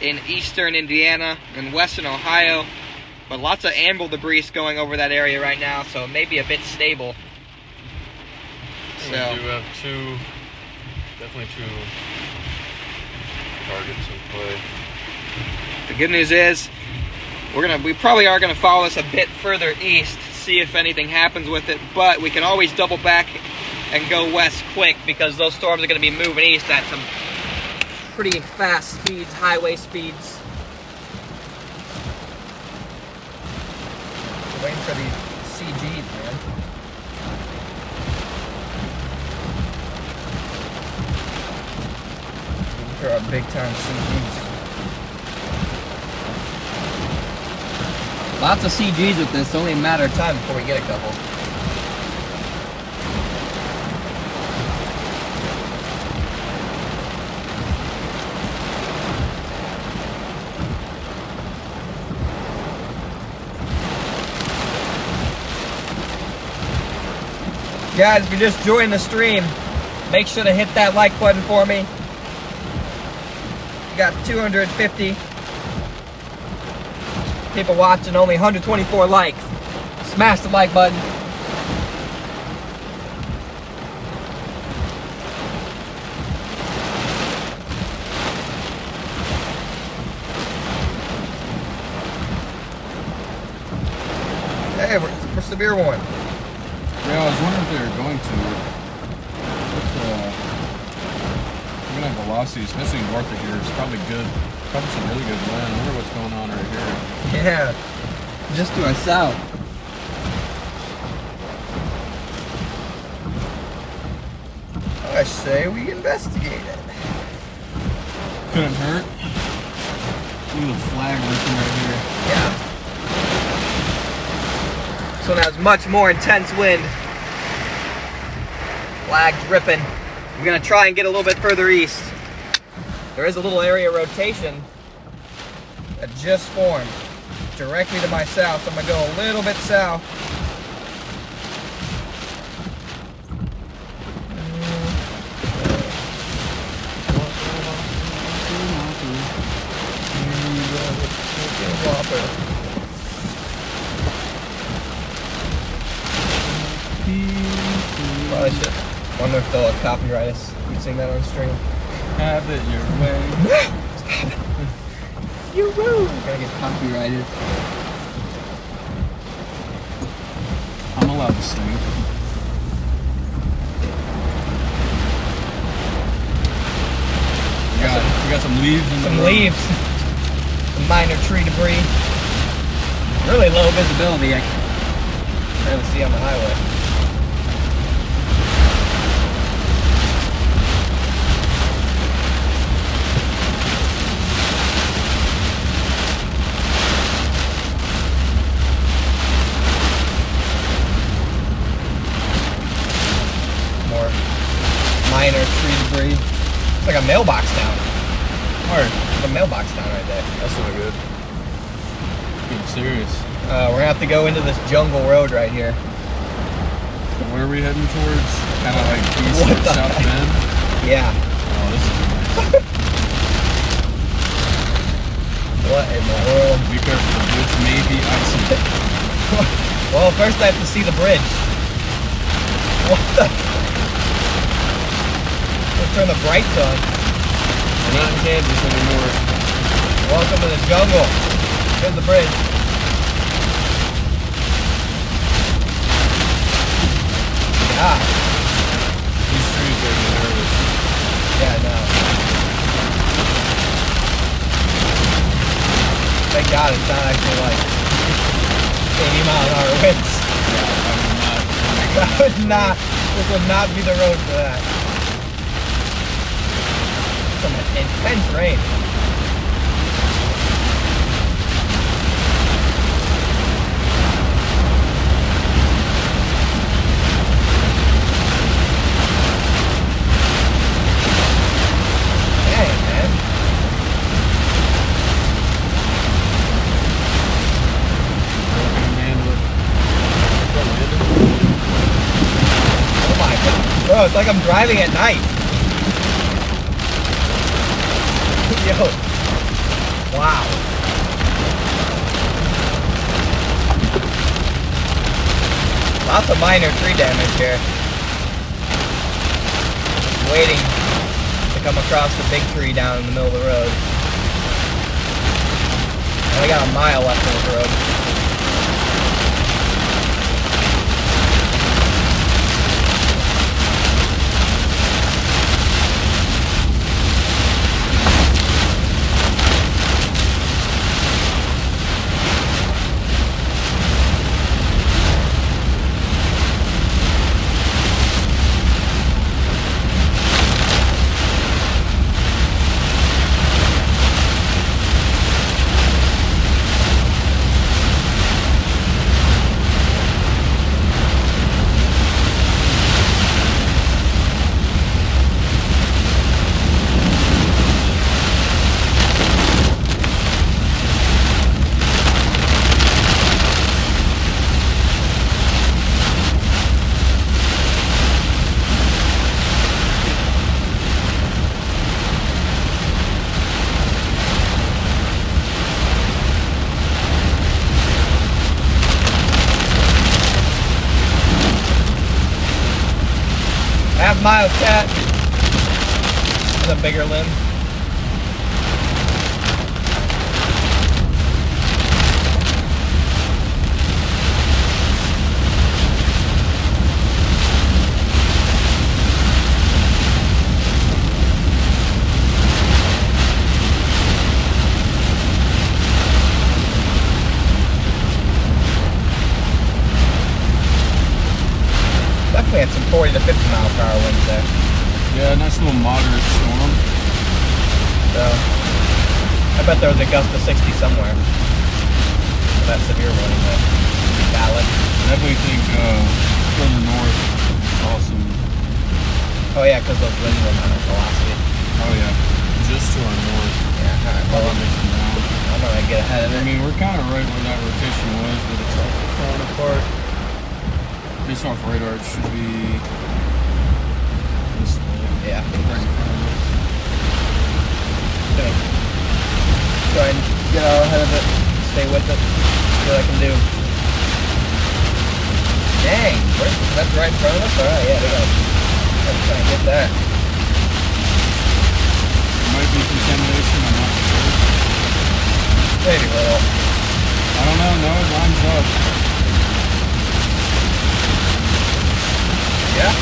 in eastern Indiana and western Ohio. But lots of anvil debris going over that area right now, so it may be a bit stable. We do have definitely two targets in play. The good news is, we probably are gonna follow this a bit further east, see if anything happens with it, but we can always double back and go west quick because those storms are gonna be moving east at some pretty fast speeds, highway speeds. Waiting for these CGs, man. Looking for our big time CGs. Lots of CGs with this, only a matter of time before we get a couple. Guys, if you just joined the stream, make sure to hit that like button for me. We got 250 people watching, only 124 likes. Smash the like button. Hey, we're severe one. Yeah, I was wondering if they were going to. We're gonna have velocity, especially north of here. It's probably good. Probably some really good wind. I wonder what's going on right here. Yeah, just to our south. I say we investigate it. Couldn't hurt. Little flag looking right here. Yeah. This one has much more intense wind. Flag's ripping. We're gonna try and get a little bit further east. There is a little area rotation that just formed directly to my south, so I'm gonna go a little bit south. Probably should. Wonder if they'll copyright us if we sing that on stream. Have it your way. You're rude. Gotta get copyrighted. I'm allowed to sing. We got some leaves in the road. Leaves. Some minor tree debris. Really low visibility. I can barely see on the highway. Minor tree debris. It's like a mailbox town. Or like a mailbox town right there. That's not good. Getting serious. We're gonna have to go into this jungle road right here. Where are we heading towards? Kind of like east or south bend? Yeah. Oh, this is What in the world? Be careful, the bridge may be icy. Well, first I have to see the bridge. What the? Let's turn the brights on. We're not in Kansas anymore. Welcome to the jungle. Here's the bridge. Yeah. These trees make me nervous. Yeah, I know. Thank God it's not actually like 80-mile-an-hour winds. Yeah, This would not be the road for that. Some intense rain. Dang, man. Oh my God. Bro, it's like I'm driving at night. Yo. Wow. Lots of minor tree damage here. Waiting to come across the big tree down in the middle of the road. And we got a mile left of the road. Half-mile cat with a bigger limb. Definitely had some 40 to 50 mile per hour winds there. Yeah, nice little moderate storm. So, I bet there was a gust of 60 somewhere. So that severe warning there. Valid. Definitely think further north saw some. Oh yeah, because those winds were on velocity. Oh yeah, just to our north. Yeah, alright, well, Down. I'm gonna get ahead of it. I mean, we're kind of right where that rotation was, but it's also falling apart. Based off radar, it should be this way. Yeah. Right in front of us. Gonna try and get out ahead of it, stay with it, see what I can do. Dang, that's right in front of us? Alright, yeah, we gotta try and get that. It might be contamination, I'm not sure. Maybe a little. I don't know, no, it lines up. Yeah?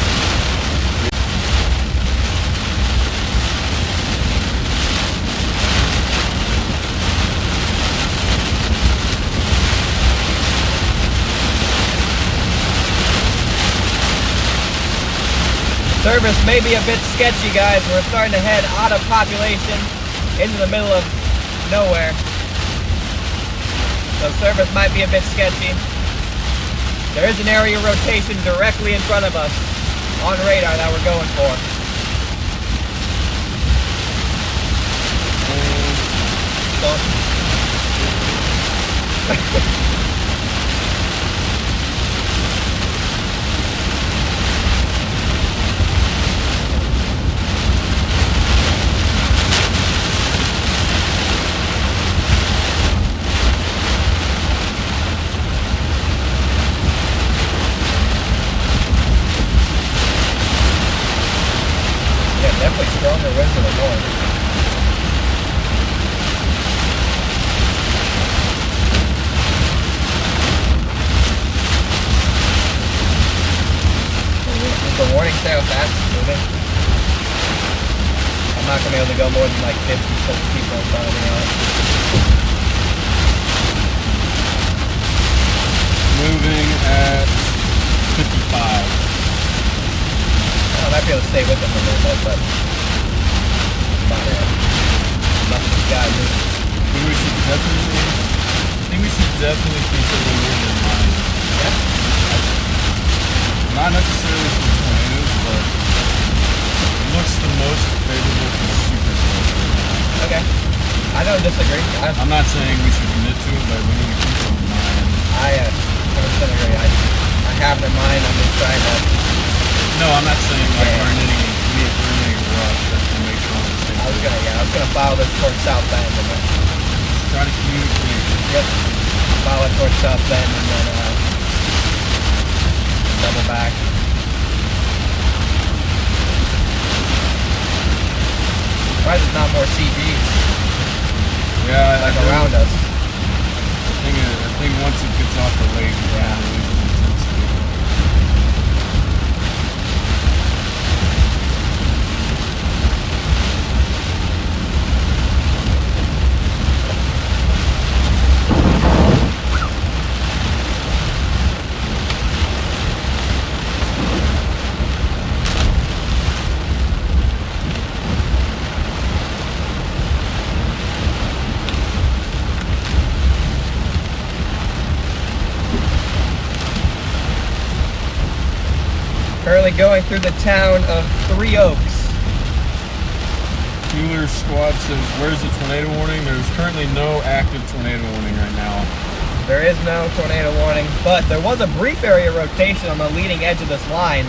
Service may be a bit sketchy, guys. We're starting to head out of population into the middle of nowhere. So service might be a bit sketchy. There is an area rotation directly in front of us on radar that we're going for. Definitely stronger winds in the north. The warning say how fast it's moving? I'm not going to be able to go more than like 50 people in front of me on it. Moving at 55. I might be able to stay with them a little bit, but nothing's got me. I think we should definitely keep it in mind. Yeah. Not necessarily for tornadoes, but it looks the most favorable for super storms right now. Okay. I don't disagree. I'm not saying we should commit to it, but we need to keep it in mind. I 100% agree. I have it in mind. I'm just trying to. No, I'm not saying like we're in any rush to make sure we're safe. I was gonna follow this towards South Bend and then to communicate. Yep. Follow towards South Bend and then double back. Why there's not more CGs? Yeah, like around us. I think once it gets off the lake, yeah, it loses intensity. Currently going through the town of Three Oaks. Mueller's squad says, where's the tornado warning? There's currently no active tornado warning right now. There is no tornado warning, but there was a brief area rotation on the leading edge of this line.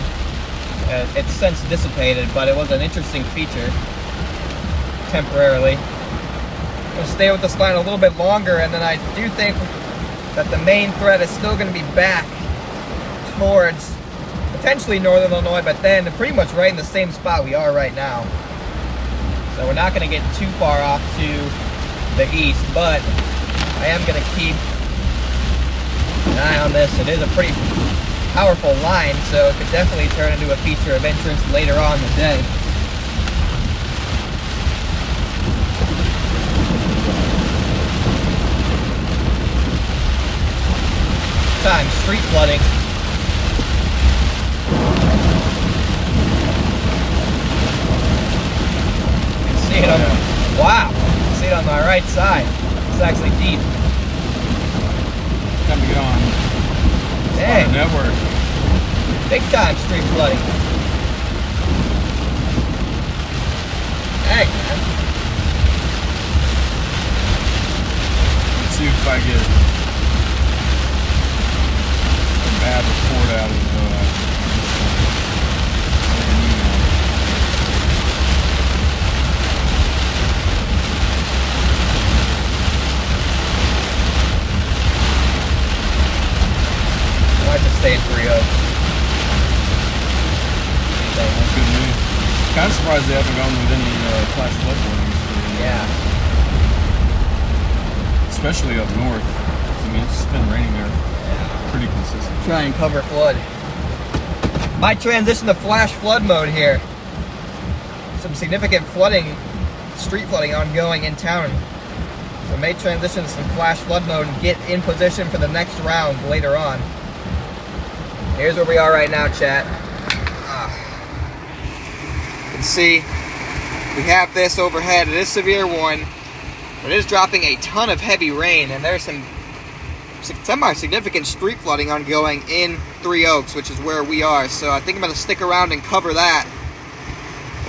It's since dissipated, but it was an interesting feature temporarily. I'm going to stay with this line a little bit longer, and then I do think that the main threat is still going to be back towards potentially northern Illinois, but then pretty much right in the same spot we are right now. So we're not going to get too far off to the east, but I am going to keep an eye on this. It is a pretty powerful line, so it could definitely turn into a feature of interest later on in the day. Time, street flooding. See it on, wow, see it on my right side. It's actually deep. Time to get on. Dang. Network. Big time street flooding. Dang, man. Let's see if I get a bad report out of I might just stay in Three Oaks. That's good news. Kind of surprised they haven't gone with any flash flood warnings. Yeah. Especially up north. I mean, it's been raining there pretty consistent. Try and cover flood. Might transition to flash flood mode here. Some significant flooding, street flooding ongoing in town. So may transition to some flash flood mode and get in position for the next round later on. Here's where we are right now, chat. You can see we have this overhead. It is a severe one, but it is dropping a ton of heavy rain, and there's some semi-significant street flooding ongoing in Three Oaks, which is where we are. So I think I'm going to stick around and cover that.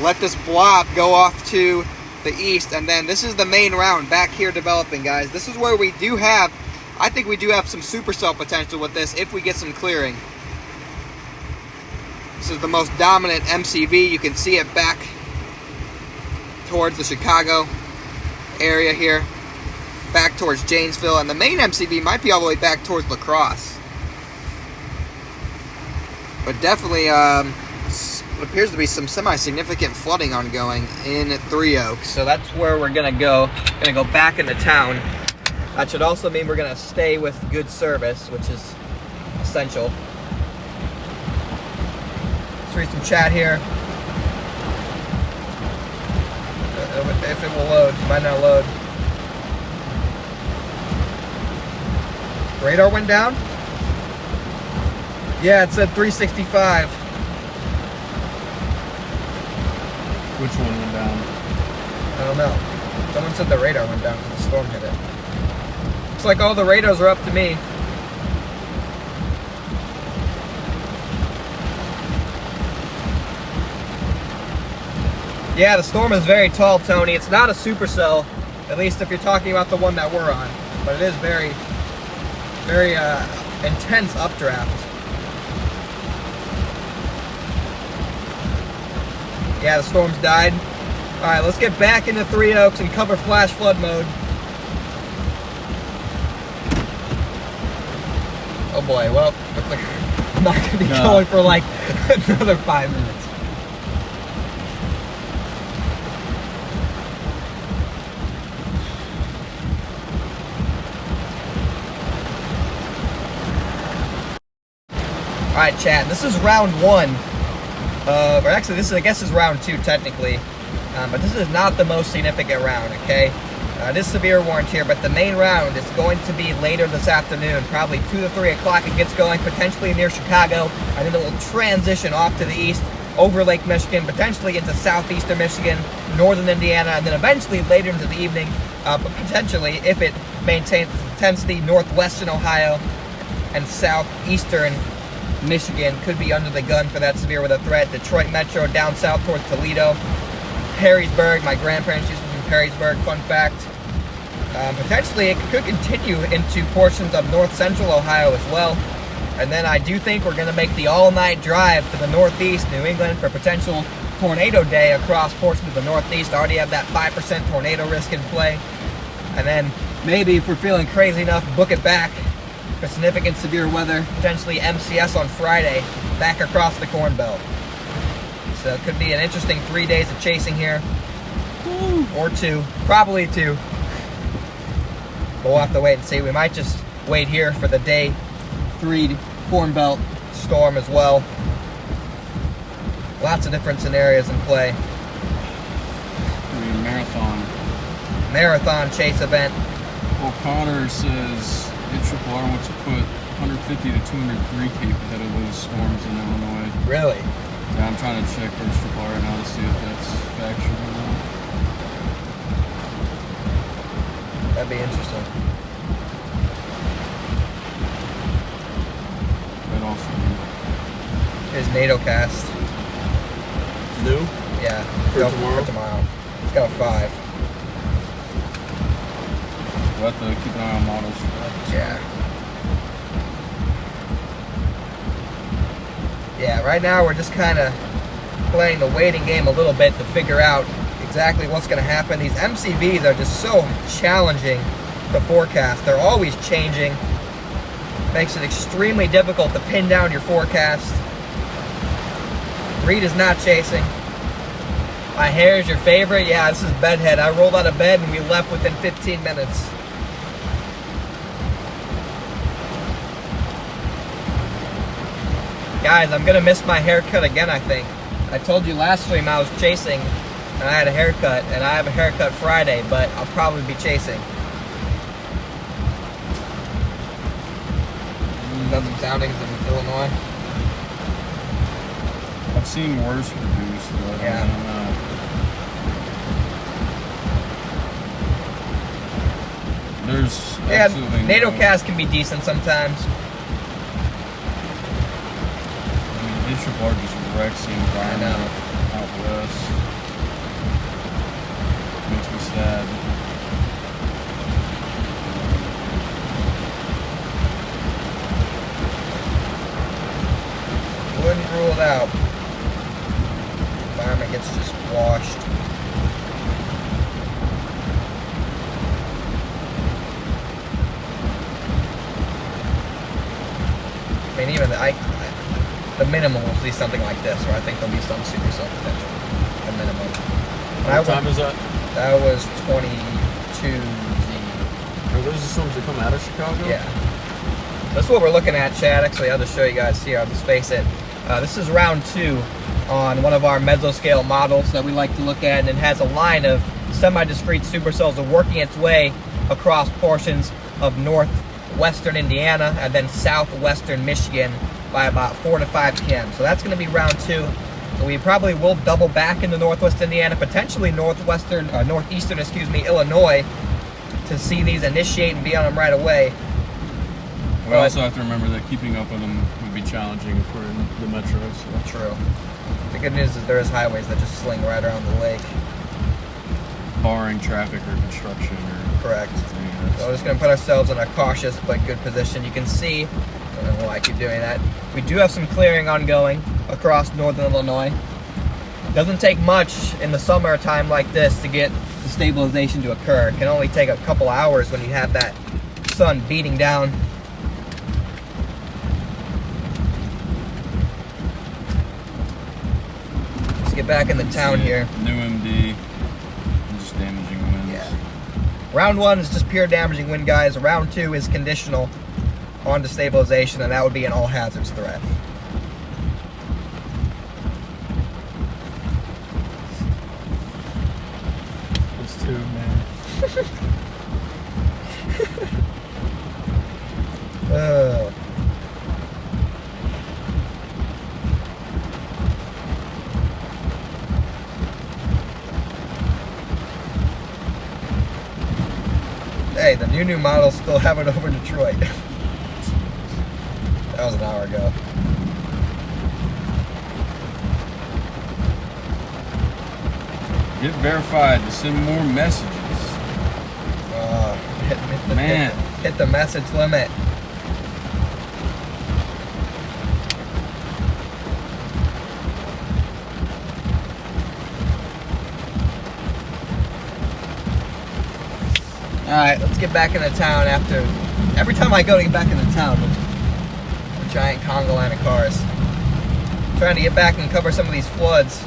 Let this blob go off to the east, and then this is the main round back here developing, guys. This is where we do have, I think we do have some supercell potential with this if we get some clearing. This is the most dominant MCV. You can see it back towards the Chicago area here, back towards Janesville, and the main MCV might be all the way back towards La Crosse. But definitely, it appears to be some semi-significant flooding ongoing in Three Oaks. So that's where we're gonna go. Gonna go back into town. That should also mean we're gonna stay with good service, which is essential. Let's read some chat here. If it will load, it might not load. Radar went down? Yeah, it said 365. Which one went down? I don't know. Someone said the radar went down because the storm hit it. Looks like all the radars are up to me. Yeah, the storm is very tall, Tony. It's not a supercell, at least if you're talking about the one that we're on. But it is very, very intense updraft. Yeah, the storm's died. Alright, let's get back into Three Oaks and cover flash flood mode. boy. Well, looks like I'm not going to be going for like another 5 minutes. All right, chat. This is round 1. Or actually, I guess this is round 2 technically. But this is not the most significant round, okay? It is severe warned here, but the main round is going to be later this afternoon, probably 2 to 3 o'clock. It gets going, potentially near Chicago, and then it will transition off to the east, over Lake Michigan, potentially into southeastern Michigan, northern Indiana, and then eventually later into the evening, but potentially, if it maintains intensity, northwestern Ohio and southeastern Michigan could be under the gun for that severe weather threat. Detroit Metro down south towards Toledo. Perrysburg, my grandparents used to live in Perrysburg, fun fact. Potentially it could continue into portions of north central Ohio as well. And then I do think we're going to make the all-night drive to the northeast New England for potential tornado day across portions of the northeast. I already have that 5% tornado risk in play. And then maybe if we're feeling crazy enough, book it back for significant severe weather, potentially MCS on Friday, back across the Corn Belt. So it could be an interesting 3 days of chasing here. Or 2, probably 2. But we'll have to wait and see. We might just wait here for the day 3 Corn Belt storm as well. Lots of different scenarios in play. Marathon chase event. Well, Connor says R wants to put 150 to 203 cape ahead of those storms in Illinois. Really? Yeah, I'm trying to check R right now to see if that's factual or not. That'd be interesting. That also. Here's NATO cast. New? Yeah. For tomorrow? For tomorrow. It's got a 5. We'll have to keep an eye on models for that. Yeah. Yeah, right now we're just kind of playing the waiting game a little bit to figure out exactly what's going to happen. These MCVs are just so challenging to forecast. They're always changing. Makes it extremely difficult to pin down your forecast. Reed is not chasing. My hair is your favorite? Yeah, this is bedhead. I rolled out of bed and we left within 15 minutes. Guys, I'm gonna miss my haircut again, I think. I told you last stream I was chasing and I had a haircut, and I have a haircut Friday, but I'll probably be chasing. Done some soundings in Illinois. I've seen worse produced, but yeah. I don't know. There's absolutely NATO no... cast can be decent sometimes. I mean, Intrabar just wrecks the environment out west. Makes me sad. Wouldn't rule it out. Environment gets just washed. I mean, even the minimum will be something like this, where I think there'll be some super cell potential. The minimum. What time is that? That was 22Z. Are those the storms that come out of Chicago? Yeah. That's what we're looking at, Chad. Actually, I'll just show you guys here. I'll just face it. This is round 2 on one of our mesoscale models that we like to look at, and it has a line of semi-discrete supercells that are working its way across portions of northwestern Indiana and then southwestern Michigan by about 4 to 5 p.m. So that's going to be round 2. So we probably will double back into northwest Indiana, potentially northeastern Illinois, to see these initiate and be on them right away. We also have to remember that keeping up with them would be challenging if we're in the metros. So. True. The good news is there is highways that just sling right around the lake. Barring traffic or construction or... Correct. So we're just going to put ourselves in a cautious but good position. You can see, I don't know why I keep doing that, we do have some clearing ongoing across northern Illinois. It doesn't take much in the summertime like this to get the stabilization to occur. It can only take a couple hours when you have that sun beating down get back in the town here. New MD. Just damaging winds. Yeah. Round 1 is just pure damaging wind, guys. Round 2 is conditional on destabilization, and that would be an all hazards threat. It's 2, man. Hey, the new models still have it over in Detroit. That was an hour ago. Get verified to send more messages. Hit the message limit. Alright, let's get back into town after... Every time I go to get back into town, a giant conga line of cars. Trying to get back and cover some of these floods.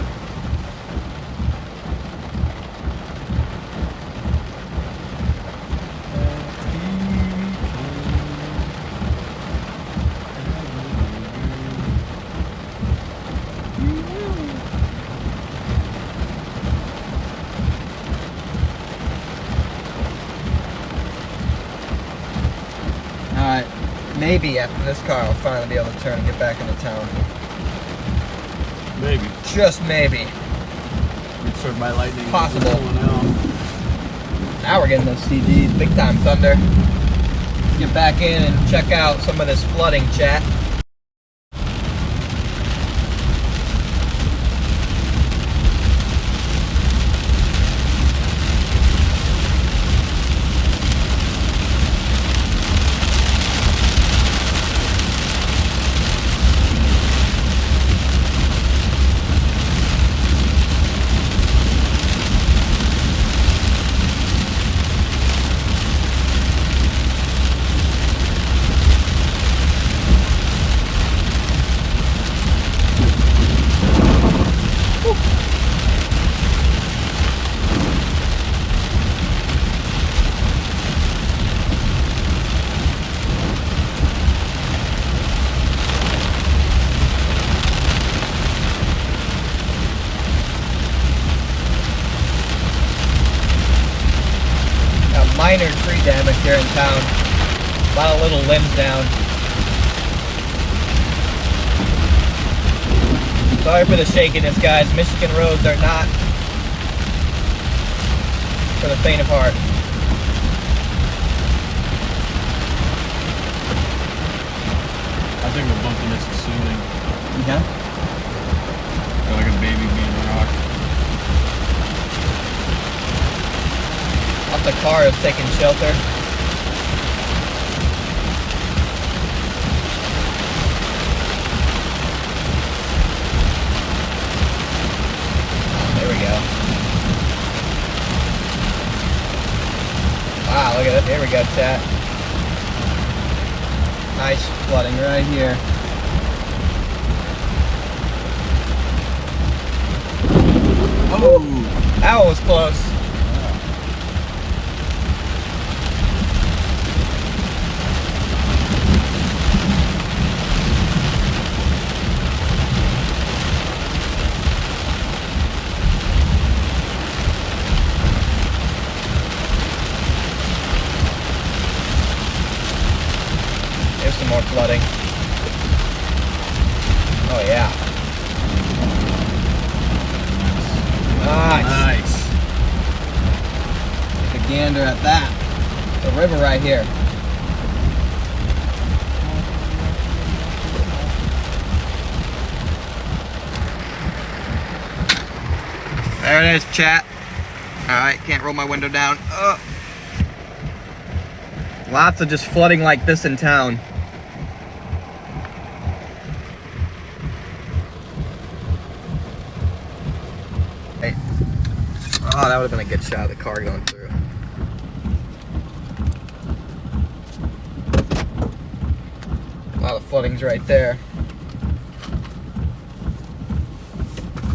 Alright, maybe after this car I'll finally be able to turn and get back into town. Maybe. Just maybe. Served by lightning. Possible. Now. Now we're getting those CDs, big time thunder. Get back in and check out some of this flooding, chat. Minor tree damage here in town. A lot of little limbs down. Sorry for the shakiness, guys. Michigan roads are not for the faint of heart. I think we're bumping into the ceiling. Yeah? Feel like a baby being rocked. The car is taking shelter. There we go. Wow, look at it. There we go, chat. Nice flooding right here. Oh, that one was close. There's some more flooding. Oh yeah. Nice. Take a gander at that. The river right here. There it is, chat. Alright, can't roll my window down. Lots of just flooding like this in town. Hey. Oh, that would have been a good shot of the car going through. A lot of floodings right there.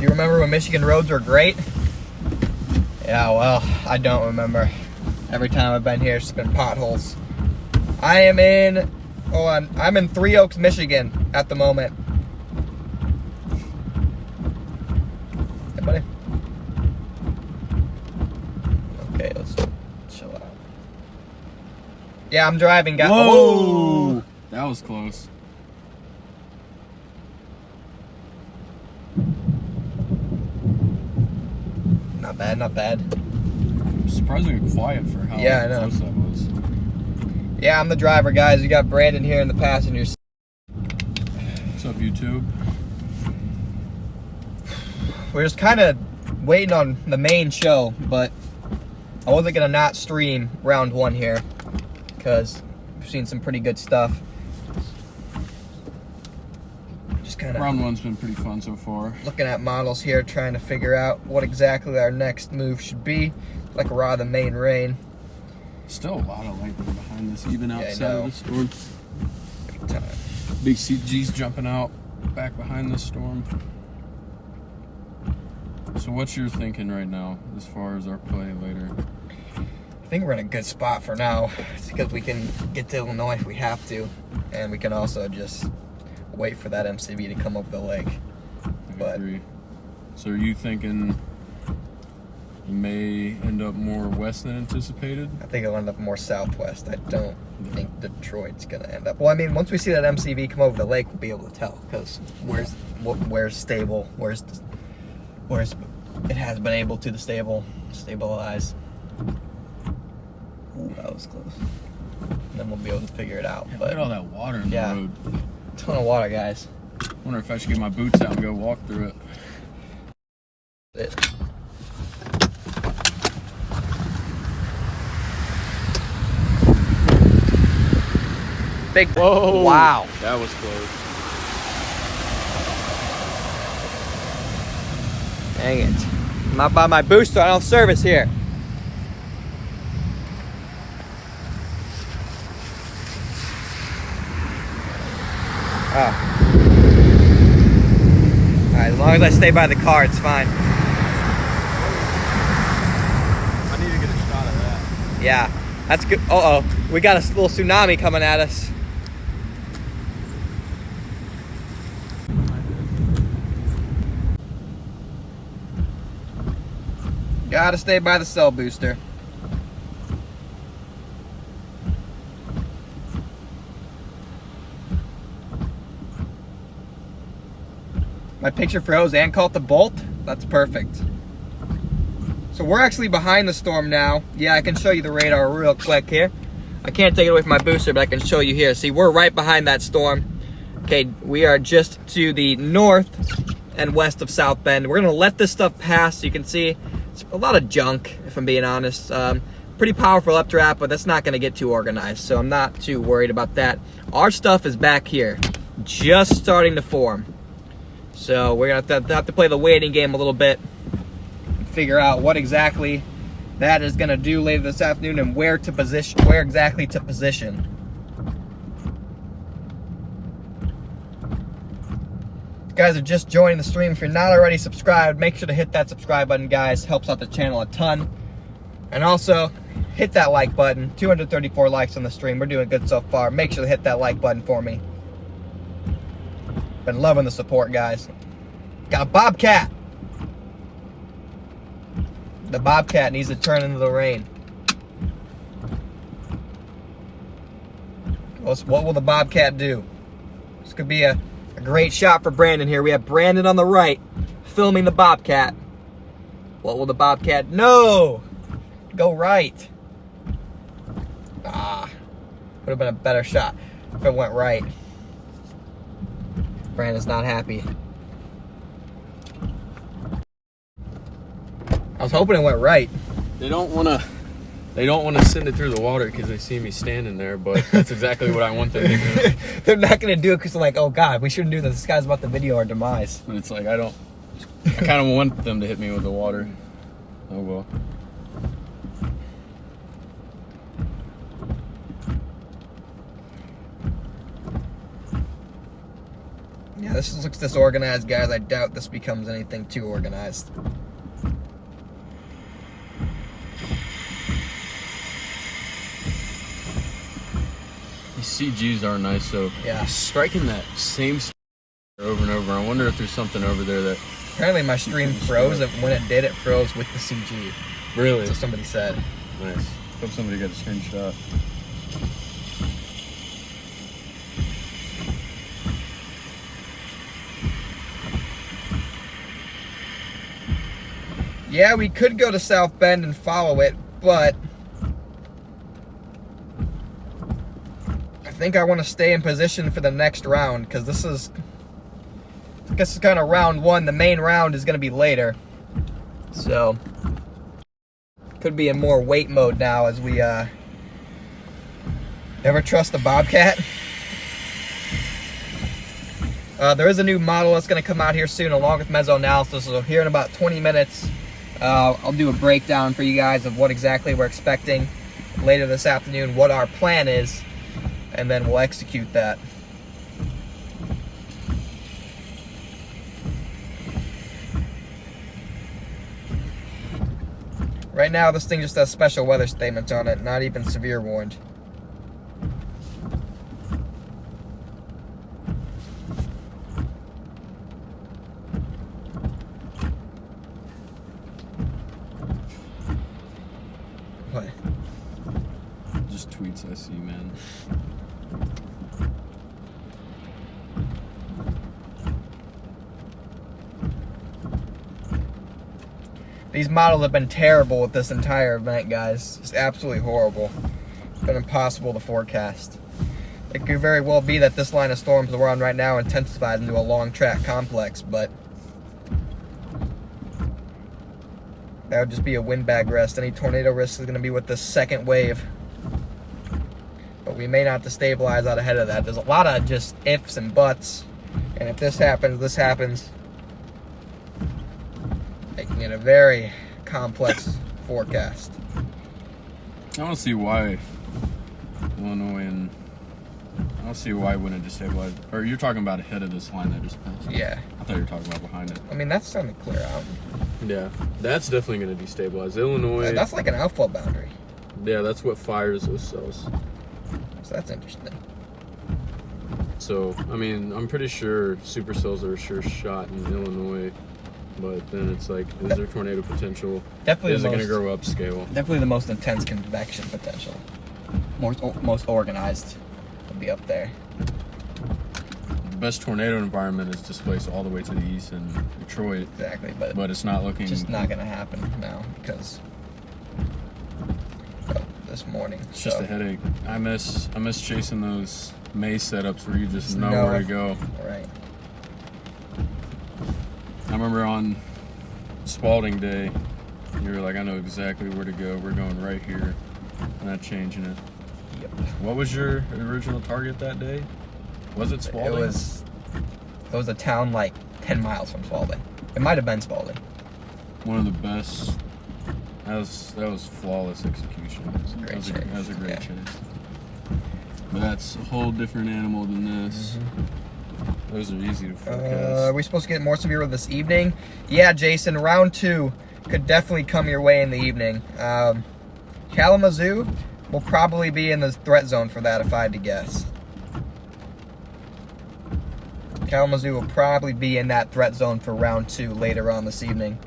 You remember remember when Michigan roads were great? Yeah, well, I don't remember. Every time I've been here, it's just been potholes. I am in, I'm in Three Oaks, Michigan at the moment. Hey, buddy. Okay, let's chill out. Yeah, I'm driving, guys. Whoa! Oh! That was close. Not bad, not bad. Surprisingly quiet for how Yeah, I know. close that was. Yeah, I'm the driver, guys. You got Brandon here in the passenger seat. What's up, YouTube? We're just kind of waiting on the main show, but I wasn't going to not stream round one here because we've seen some pretty good stuff. Just kind of Round one's been pretty fun so far. looking at models here, trying to figure out what exactly our next move should be. Like raw the main rain. Still a lot of lightning behind this, even Yeah, I outside know. of the storm. Big time. Big CG's jumping out back behind this storm. So what's your thinking right now as far as our play later? I think we're in a good spot for now. It's because we can get to Illinois if we have to, and we can also just wait for that MCV to come over the lake. I But agree. So are you thinking you may end up more west than anticipated? I think it'll end up more southwest. I don't think Detroit's gonna end up. Well, I mean, once we see that MCV come over the lake, we'll be able to tell because where's stable, where's it has been able to stabilize. Ooh, that was close. And then we'll be able to figure it out. Look But at all that water in yeah. the road. Ton of water, guys. Wonder if I should get my boots out and go walk through it. Big. Whoa! Wow. That was close. Dang it. I'm not by my booster. I don't have service here. Oh. Alright, as long as I stay by the car, it's fine. I need to get a shot of that. Yeah, that's good. Uh-oh. We got a little tsunami coming at us. Gotta stay by the cell booster. My picture froze and caught the bolt? That's perfect. So we're actually behind the storm now. Yeah, I can show you the radar real quick here. I can't take it away from my booster, but I can show you here. See, we're right behind that storm. Okay, we are just to the north and west of South Bend. We're gonna let this stuff pass so you can see it's a lot of junk, if I'm being honest. Pretty powerful updraft, but that's not gonna get too organized, so I'm not too worried about that. Our stuff is back here, just starting to form. So we're gonna have to play the waiting game a little bit and figure out what exactly that is gonna do later this afternoon and where exactly to position. If you guys are just joining the stream, if you're not already subscribed, make sure to hit that subscribe button, guys. Helps out the channel a ton. And also, hit that like button. 234 likes on the stream. We're doing good so far. Make sure to hit that like button for me. Been loving the support, guys. Got a Bobcat. The Bobcat needs to turn into the rain. What will the Bobcat do? This could be a great shot for Brandon here. We have Brandon on the right, filming the Bobcat. What will the Bobcat? No! Go right. Ah. Would have been a better shot if it went right. Brandon's not happy. I was hoping it went right. They don't want to send it through the water because they see me standing there, but that's exactly what I want them to do. They're not going to do it because they're like, oh God, we shouldn't do this. This guy's about to video our demise. But it's like, I kind of want them to hit me with the water. Oh well. Yeah, this looks disorganized, guys. I doubt this becomes anything too organized. These CGs are nice, so Yeah. striking that same over and over. I wonder if there's something over there that... Apparently my stream froze, and when it did, it froze with the CG. Really? So somebody said. Nice. Hope somebody got a screenshot. Yeah, we could go to South Bend and follow it, but I think I want to stay in position for the next round, because this is kind of round one. The main round is going to be later, so could be in more wait mode now as we ever trust the Bobcat. There is a new model that's going to come out here soon along with mesoanalysis, so here in about 20 minutes I'll do a breakdown for you guys of what exactly we're expecting later this afternoon, what our plan is, and then we'll execute that. Right now, this thing just has special weather statements on it, not even severe warned. What? Just tweets I see, man. These models have been terrible with this entire event, guys. Just absolutely horrible. It's been impossible to forecast. It could very well be that this line of storms we're on right now intensifies into a long track complex, but that would just be a windbag rest. Any tornado risk is going to be with this second wave. But we may not destabilize out ahead of that. There's a lot of just ifs and buts. And if this happens, this happens. Making it a very complex forecast. I don't see why Illinois and... I don't see why it wouldn't destabilize. Or you're talking about ahead of this line that just passed? Yeah. I thought you were talking about behind it. I mean, that's starting to clear out. Yeah, that's definitely going to destabilize. Illinois... That's like an outflow boundary. Yeah, that's what fires those cells. So that's interesting. So, I mean, I'm pretty sure supercells are a sure shot in Illinois, but then it's like, is there tornado potential? Definitely is it going to grow upscale? Definitely the most intense convection potential. Most organized would be up there. The best tornado environment is displaced all the way to the east in Detroit. Exactly, but it's not looking... just not going to happen now because of this morning. It's just a headache. I miss chasing those maze setups where you just know where to go. Right. I remember on Spalding Day, you were like, I know exactly where to go. We're going right here. I'm not changing it. Yep. What was your original target that day? Was it Spalding? It was a town like 10 miles from Spalding. It might have been Spalding. One of the best. That was flawless execution. That was a great chase. But that's a whole different animal than this. Mm-hmm. Those are easy to forecast. Are we supposed to get more severe this evening? Yeah, Jason, round 2 could definitely come your way in the evening. Kalamazoo will probably be in the threat zone for that if I had to guess. Kalamazoo will probably be in that threat zone for round 2 later on this evening.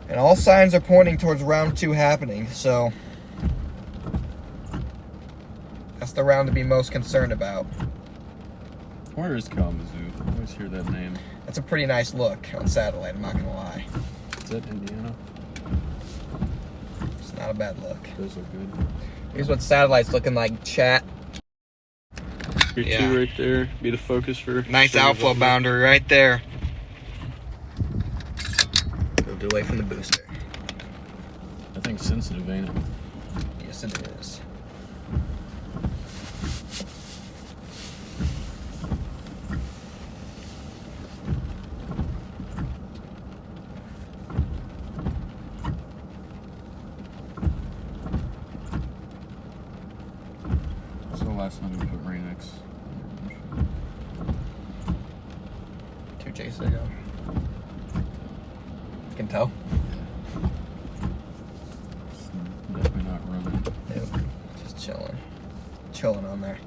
And all signs are pointing towards round 2 happening, so that's the round to be most concerned about. Where is Kalamazoo? I always hear that name. That's a pretty nice look on satellite, I'm not going to lie. Is that Indiana? It's not a bad look. Those look good. Here's what satellite's looking like, chat. Your 2 right there. Be the focus for... Nice outflow boundary right there. Moved away from the booster. I think sensitive, ain't it? Yes, it is. What's the last time we put Rain-X? chaser go? You can tell. Definitely not running. Nope. Just chilling on there.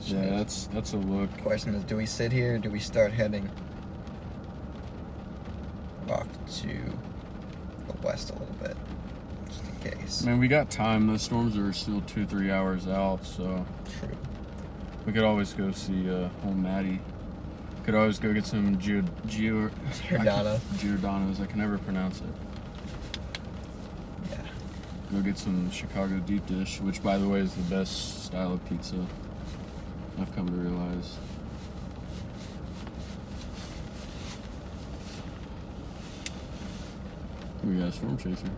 Yeah, that's a look. Question is, do we sit here or do we start heading off to the west a little bit, just in case? I mean, we got time. The storms are still 2-3 hours out, so True. we could always go see old Maddie. Could always go get some Giordano's. I can never pronounce it. Yeah. Go get some Chicago deep dish, which, by the way, is the best style of pizza I've come to realize. We got a storm chaser.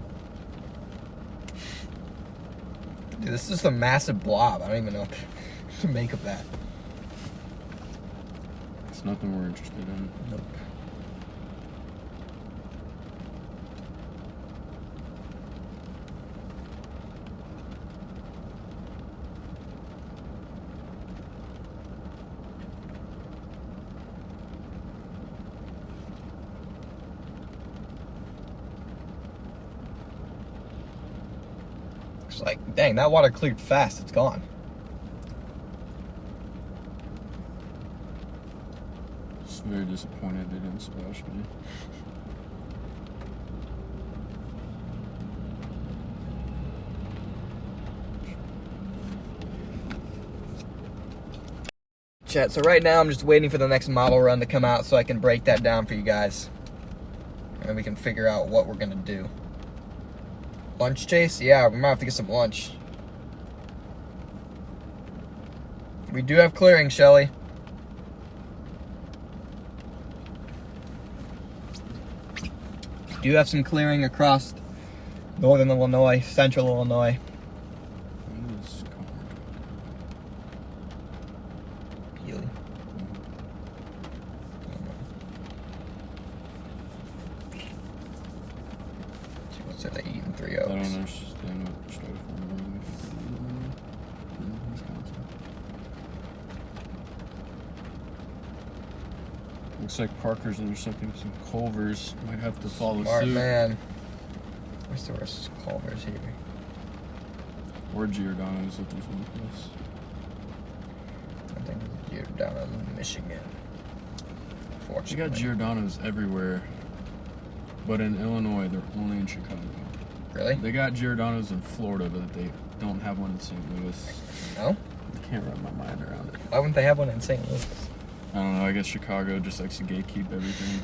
Dude, this is just a massive blob. I don't even know what to make of that. It's nothing we're interested in. Nope. It's like, dang, that water cleared fast. It's gone. Just very disappointed they didn't splash me. Chat, so right now I'm just waiting for the next model run to come out so I can break that down for you guys. And we can figure out what we're gonna do. Lunch chase? Yeah, we might have to get some lunch. We do have clearing, Shelly. We do have some clearing across northern Illinois, central Illinois. What is Healy. What's it, they eating 3 I don't Oaks? understand what state from Wisconsin. Looks like Parker's intercepting some Culvers. Might have to follow Smart suit. man. Where's the rest of Culvers here? Or Giordano's if there's one place. I think it's Giordano's in Michigan. You Fortunately. got Giordano's everywhere. But in Illinois, they're only in Chicago. Really? They got Giordano's in Florida, but they don't have one in St. Louis. No? I can't wrap my mind around it. Why wouldn't they have one in St. Louis? I don't know. I guess Chicago just likes to gatekeep everything.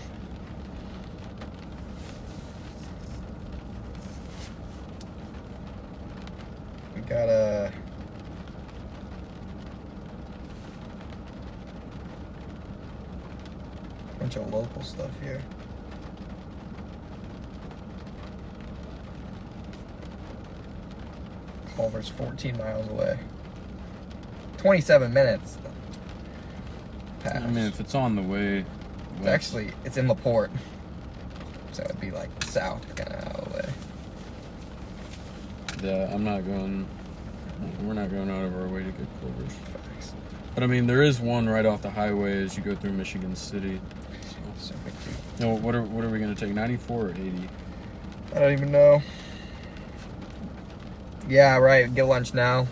We got a bunch of local stuff here. Culver's 14 miles away. 27 minutes. Pass. I mean, if it's on the way, It's actually, it's in LaPorte. So it'd be like south, kind of out of the way. yeah, I'm not going. We're not going out of our way to get Culvers. Facts. But I mean, there is one right off the highway as you go through Michigan City. So big too. No, what are we gonna take? 94 or 80? I don't even know. Yeah, right. Get lunch now.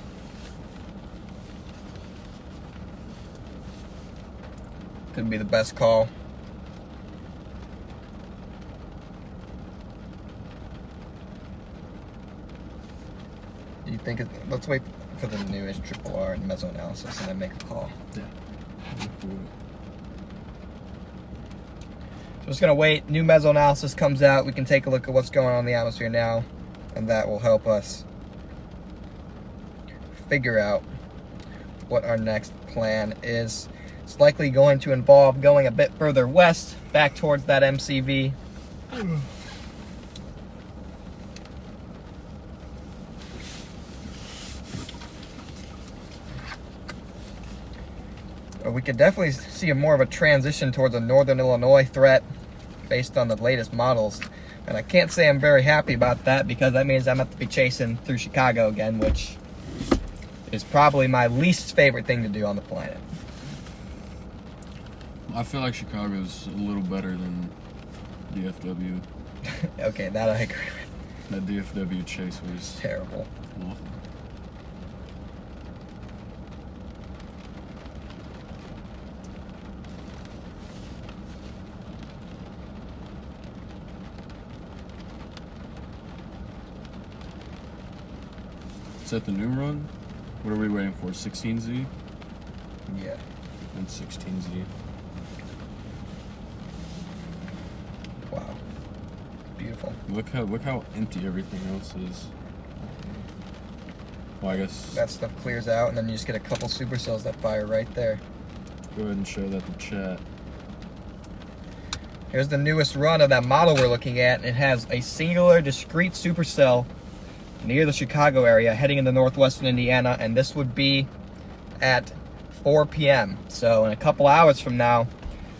Could be the best call. Do you think let's wait for the newest triple R and meso analysis and then make a call. Yeah. So we're just gonna wait. New meso analysis comes out. We can take a look at what's going on in the atmosphere now, and that will help us figure out what our next plan is. It's likely going to involve going a bit further west, back towards that MCV. We could definitely see more of a transition towards a northern Illinois threat based on the latest models. And I can't say I'm very happy about that because that means I'm going to have to be chasing through Chicago again, which is probably my least favorite thing to do on the planet. I feel like Chicago's a little better than DFW. Okay, that I agree with. That DFW chase was Terrible. awful. Is that the new run? What are we waiting for? 16Z? Yeah. And 16Z. Wow. Beautiful. Look how empty everything else is. Well, I guess That stuff clears out, and then you just get a couple supercells that fire right there. go ahead and show that to chat. Here's the newest run of that model we're looking at. It has a singular discrete supercell near the Chicago area heading into northwestern Indiana, and this would be at 4 p.m. So in a couple hours from now,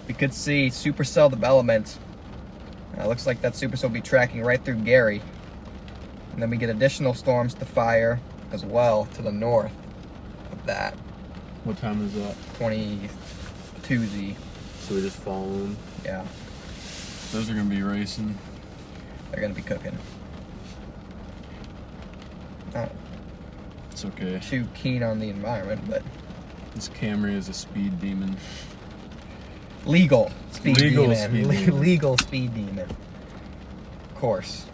we could see supercell development. Looks like that supercell will be tracking right through Gary. And then we get additional storms to fire as well to the north of that. What time is that? 22Z. So we just follow them. Yeah, Those are gonna be racing. they're gonna be cooking. Not It's okay. too keen on the environment, but This Camry is a speed demon. legal speed Legal demon. speed demon. Legal speed demon. Of course.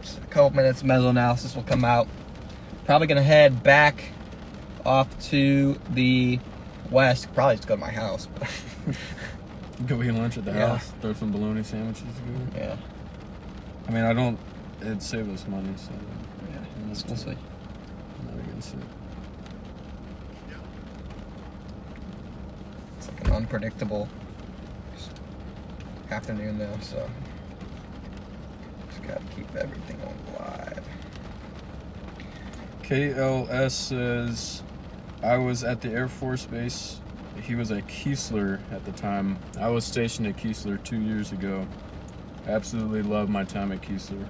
Just a couple minutes, meso analysis will come out. Probably gonna head back off to the west. Probably just go to my house. But Go eat lunch at the Yeah. house. Throw some bologna sandwiches. Together. yeah, I mean, I don't. It'd save us money, so yeah. We'll see. I'm not against it. It's like an unpredictable afternoon though, so just gotta keep everything alive. KLS says, I was at the Air Force Base. He was at Keesler at the time. I was stationed at Keesler 2 years ago. Absolutely love my time at Keesler.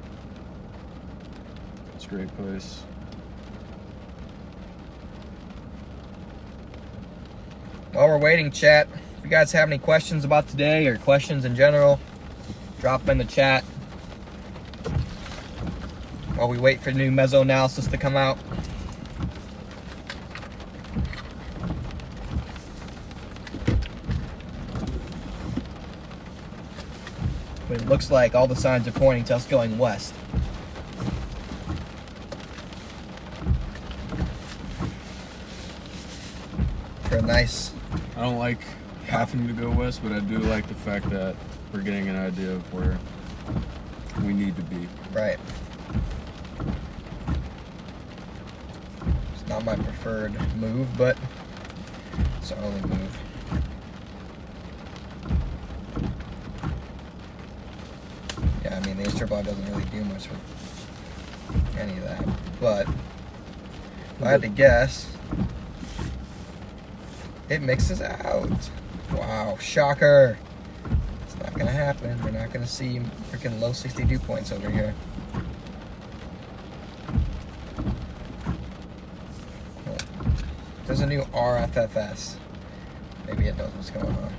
It's a great place. While we're waiting, chat, if you guys have any questions about today or questions in general, drop them in the chat while we wait for new meso analysis to come out. But it looks like all the signs are pointing to us going west. For a nice... I don't like having to go west, but I do like the fact that we're getting an idea of where we need to be. Right. It's not my preferred move, but it's our only move. Yeah, I mean, the H-triple doesn't really do much for any of that. But if I had to guess, it mixes out. Wow, shocker. It's not going to happen. We're not going to see freaking low 60 dew points over here. Oh. There's a new RFFS. Maybe it knows what's going on.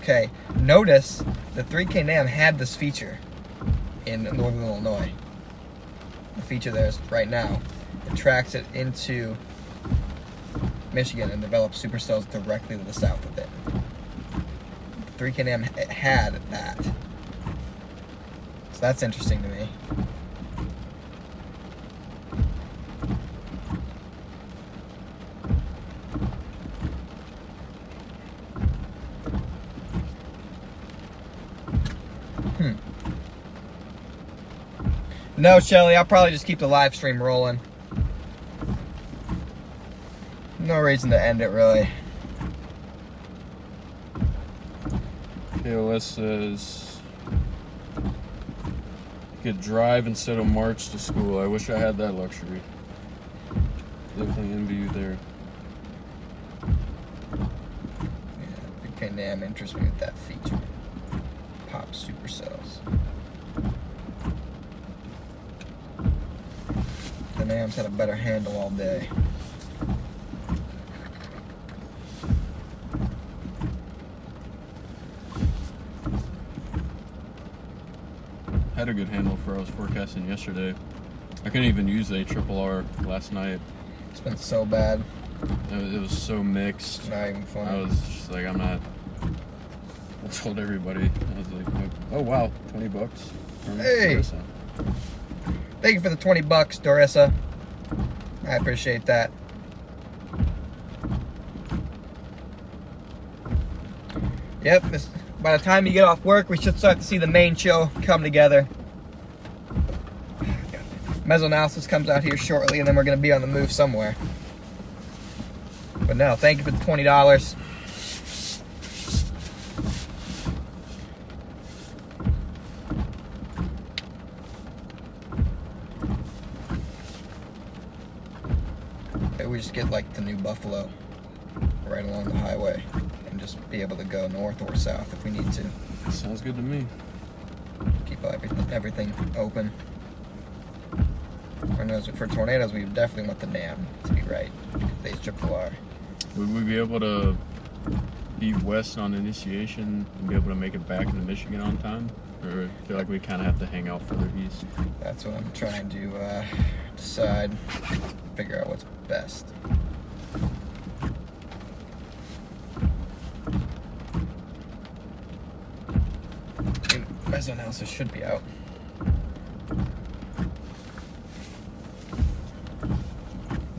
Okay, notice the 3K NAM had this feature in northern Illinois. The feature there is right now. It tracks it into Michigan and develops supercells directly to the south of it. The 3K NAM had that. So that's interesting to me. No, Shelly, I'll probably just keep the live stream rolling. No reason to end it, really. KLS says, you could drive instead of march to school. I wish I had that luxury. Definitely envy you there. Yeah, 3K NAM interests me with that feature. Pop supercells. Am's had a better handle all day. Had a good handle for what I was forecasting yesterday. I couldn't even use the ARRR last night. It's been so bad. It was so mixed. Not even funny. I was just like, I'm not. I told everybody. I was like, oh wow, $20 from Hey! Larissa. Thank you for the $20, Dorissa. I appreciate that. Yep, by the time you get off work, we should start to see the main show come together. Mesoanalysis comes out here shortly, and then we're going to be on the move somewhere. But no, thank you for the $20. Maybe we just get like the New Buffalo right along the highway and just be able to go north or south if we need to. Sounds good to me. Keep everything open. I know for tornadoes, we definitely want the NAM to be right. They RRR. Would we be able to be west on initiation and be able to make it back into Michigan on time? Or I feel like we kind of have to hang out further east? That's what I'm trying to decide, figure out what's best. Mesoanalysis should be out.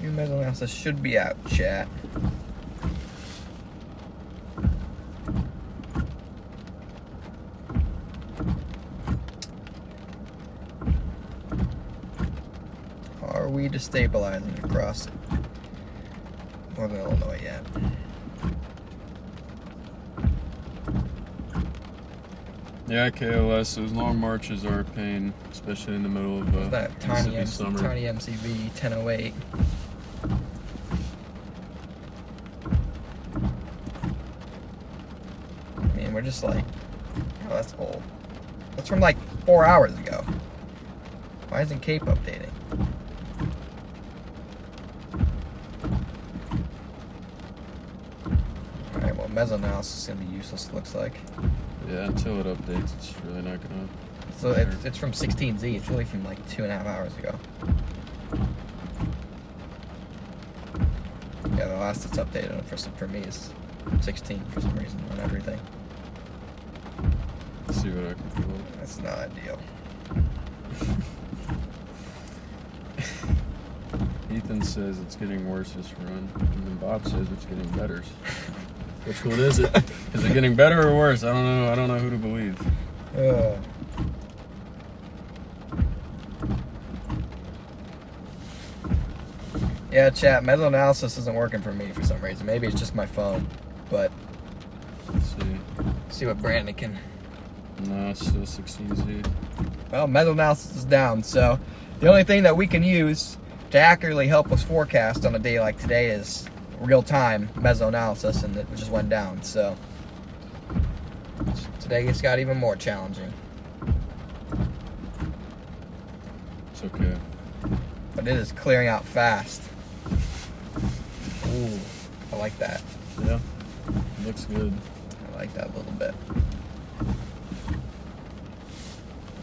Your mesoanalysis should be out, chat. Are we destabilizing across northern Illinois yet? Yeah, KLS, those long marches are a pain, especially in the middle of That tiny, Mississippi summer. tiny MCV 1008. I mean, we're just like, oh, that's old. That's from like 4 hours ago. Why isn't Cape updating? Alright, well, mesoanalysis is going to be useless, it looks like. Yeah, until it updates, it's really not gonna. So it's from 16Z. It's really from like 2.5 hours ago. Yeah, the last it's updated for me is 16 for some reason on everything. Let's see what I can pull up. That's not ideal. Ethan says it's getting worse this run, and then Bob says it's getting better. Which one is it? Is it getting better or worse? I don't know. I don't know who to believe. Yeah, chat. Mesoanalysis isn't working for me for some reason. Maybe it's just my phone, but Let's see what Brandon can. No, it's still 16Z. Well, mesoanalysis is down, so the only thing that we can use to accurately help us forecast on a day like today is real-time mesoanalysis, and it just went down. So today it's got even more challenging. It's okay. But it is clearing out fast. Ooh, I like that. Yeah, looks good. I like that a little bit.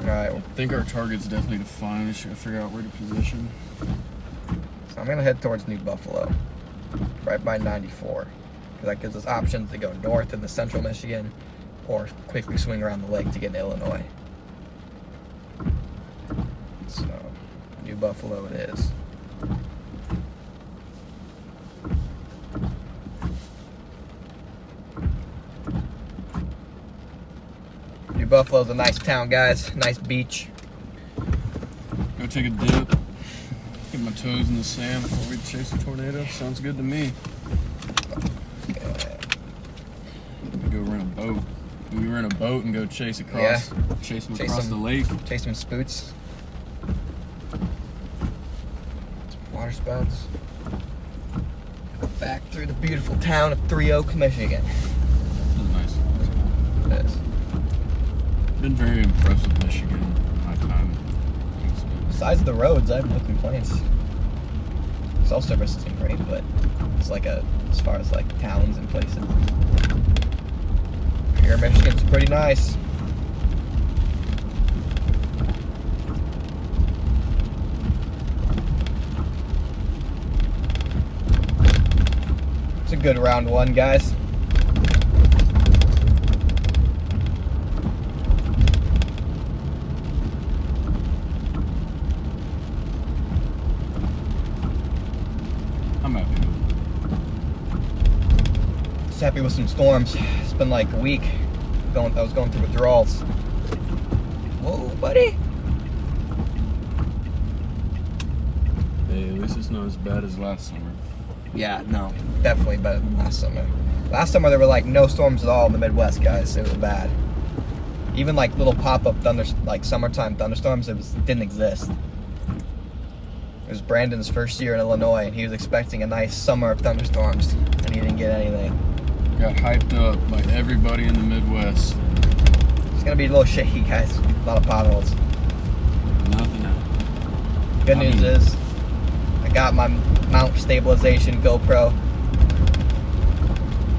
Alright, I think our target's definitely defined. We should figure out where to position. so I'm going to head towards New Buffalo, right by 94. Because that gives us options to go north into central Michigan or quickly swing around the lake to get to Illinois. So, New Buffalo it is. New Buffalo's a nice town, guys. Nice beach. Go take a dip. Get my toes in the sand before we chase a tornado. Sounds good to me. We go rent a boat. We rent a boat and go chase across. Yeah. Chase them Chase across them. the lake. Chase some spoots. Water spouts. Back through the beautiful town of Three Oaks, Michigan. This is nice. It is. Been very impressed with Michigan in my time. Besides the roads, I have no complaints. Cell service isn't great, but it's like as far as like towns and places. Here, Michigan's pretty nice. It's a good round one, guys. I'm happy with it. Just happy with some storms. It's been like a week. I was going through withdrawals. Whoa, buddy. Hey, at least it's not as bad as last summer. Yeah, no, definitely better than last summer. Last summer there were like no storms at all in the Midwest, guys. It was bad. Even like little pop-up like summertime thunderstorms, didn't exist. It was Brandon's first year in Illinois, and he was expecting a nice summer of thunderstorms, and he didn't get anything. Got hyped up by everybody in the Midwest. It's gonna be a little shaky, guys. A lot of potholes. Nothing else. Good news is, I got my mount stabilization GoPro,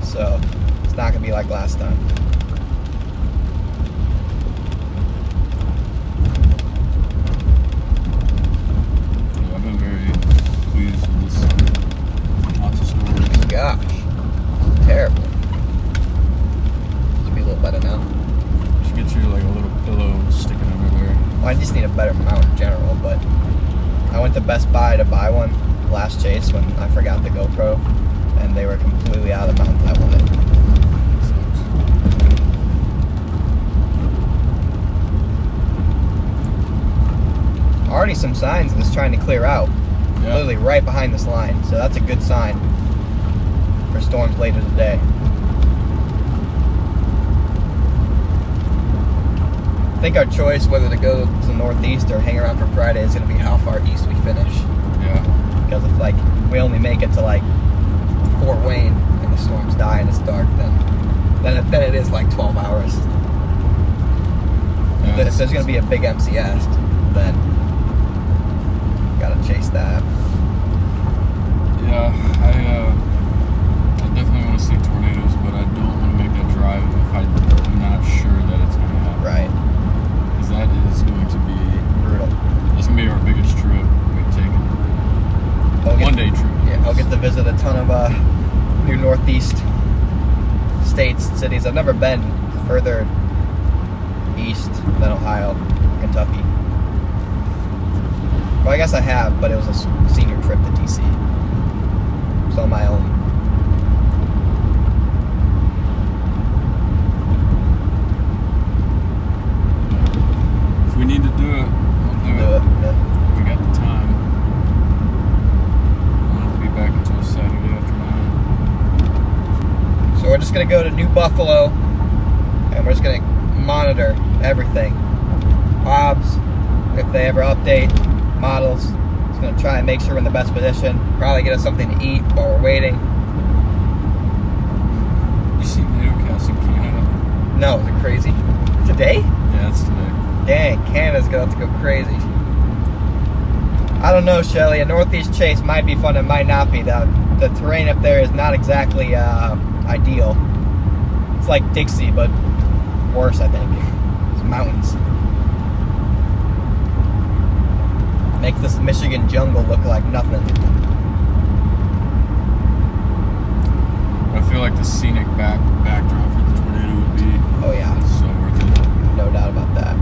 so it's not gonna be like last time. Yeah, I've been very pleased with this summer. Lots of storms. Gosh, terrible. Should be a little better now. Should get you like a little pillow sticking under there. Well, I just need a better mount in general, but I went to Best Buy to buy one last chase when I forgot the GoPro, and they were completely out of the mount I wanted. Already some signs of this trying to clear out. Yeah. Literally right behind this line, so that's a good sign for storms later today. I think our choice whether to go to the northeast or hang around for Friday is going to be how far east we finish. Yeah. Because if like we only make it to like Fort Wayne and the storms die and it's dark, then it is like 12 hours. Yeah, If there's going to be a big MCS, then gotta chase that. Yeah, I definitely want to see tornadoes, but I don't want to make that drive if I'm not sure that it's going to happen. Right. Because that is going to be Brutal. That's going to be our biggest trip we've taken. One day trip. Yeah, I'll get to visit a ton of new northeast states, cities. I've never been further east than Ohio, Kentucky. Well, I guess I have, but it was a senior trip to DC. So on my own. If we need to do it, we'll do it. Yeah. We got the time. I won't have to be back until Saturday afternoon. So we're just gonna go to New Buffalo, and we're just gonna monitor everything. Hobbs, if they ever update, models. Just gonna try and make sure we're in the best position. Probably get us something to eat while we're waiting. You see Newcastle in Canada? No, is it crazy? Today? Yeah, it's today. Dang, Canada's gonna have to go crazy. I don't know, Shelly. A northeast chase might be fun, it might not be. The terrain up there is not exactly ideal. It's like Dixie, but worse, I think. It's mountains. Make this Michigan jungle look like nothing. I feel like the scenic backdrop for the tornado would be Oh yeah, so worth it. no doubt about that.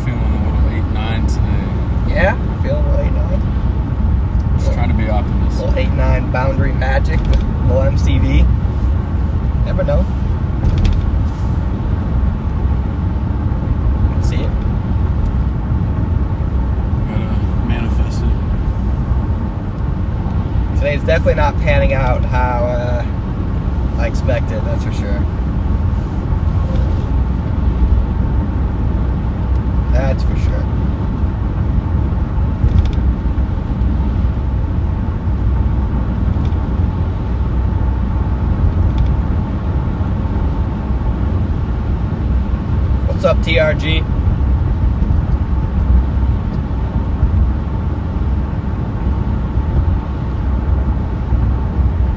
Feeling a little 8-9 today. Yeah, feeling a little 8-9. Just trying to be optimistic. Little 8-9 boundary magic with little MCV. Never know. You can see it. Gotta manifest it. Today's definitely not panning out how I expected, that's for sure. That's for sure. TRG.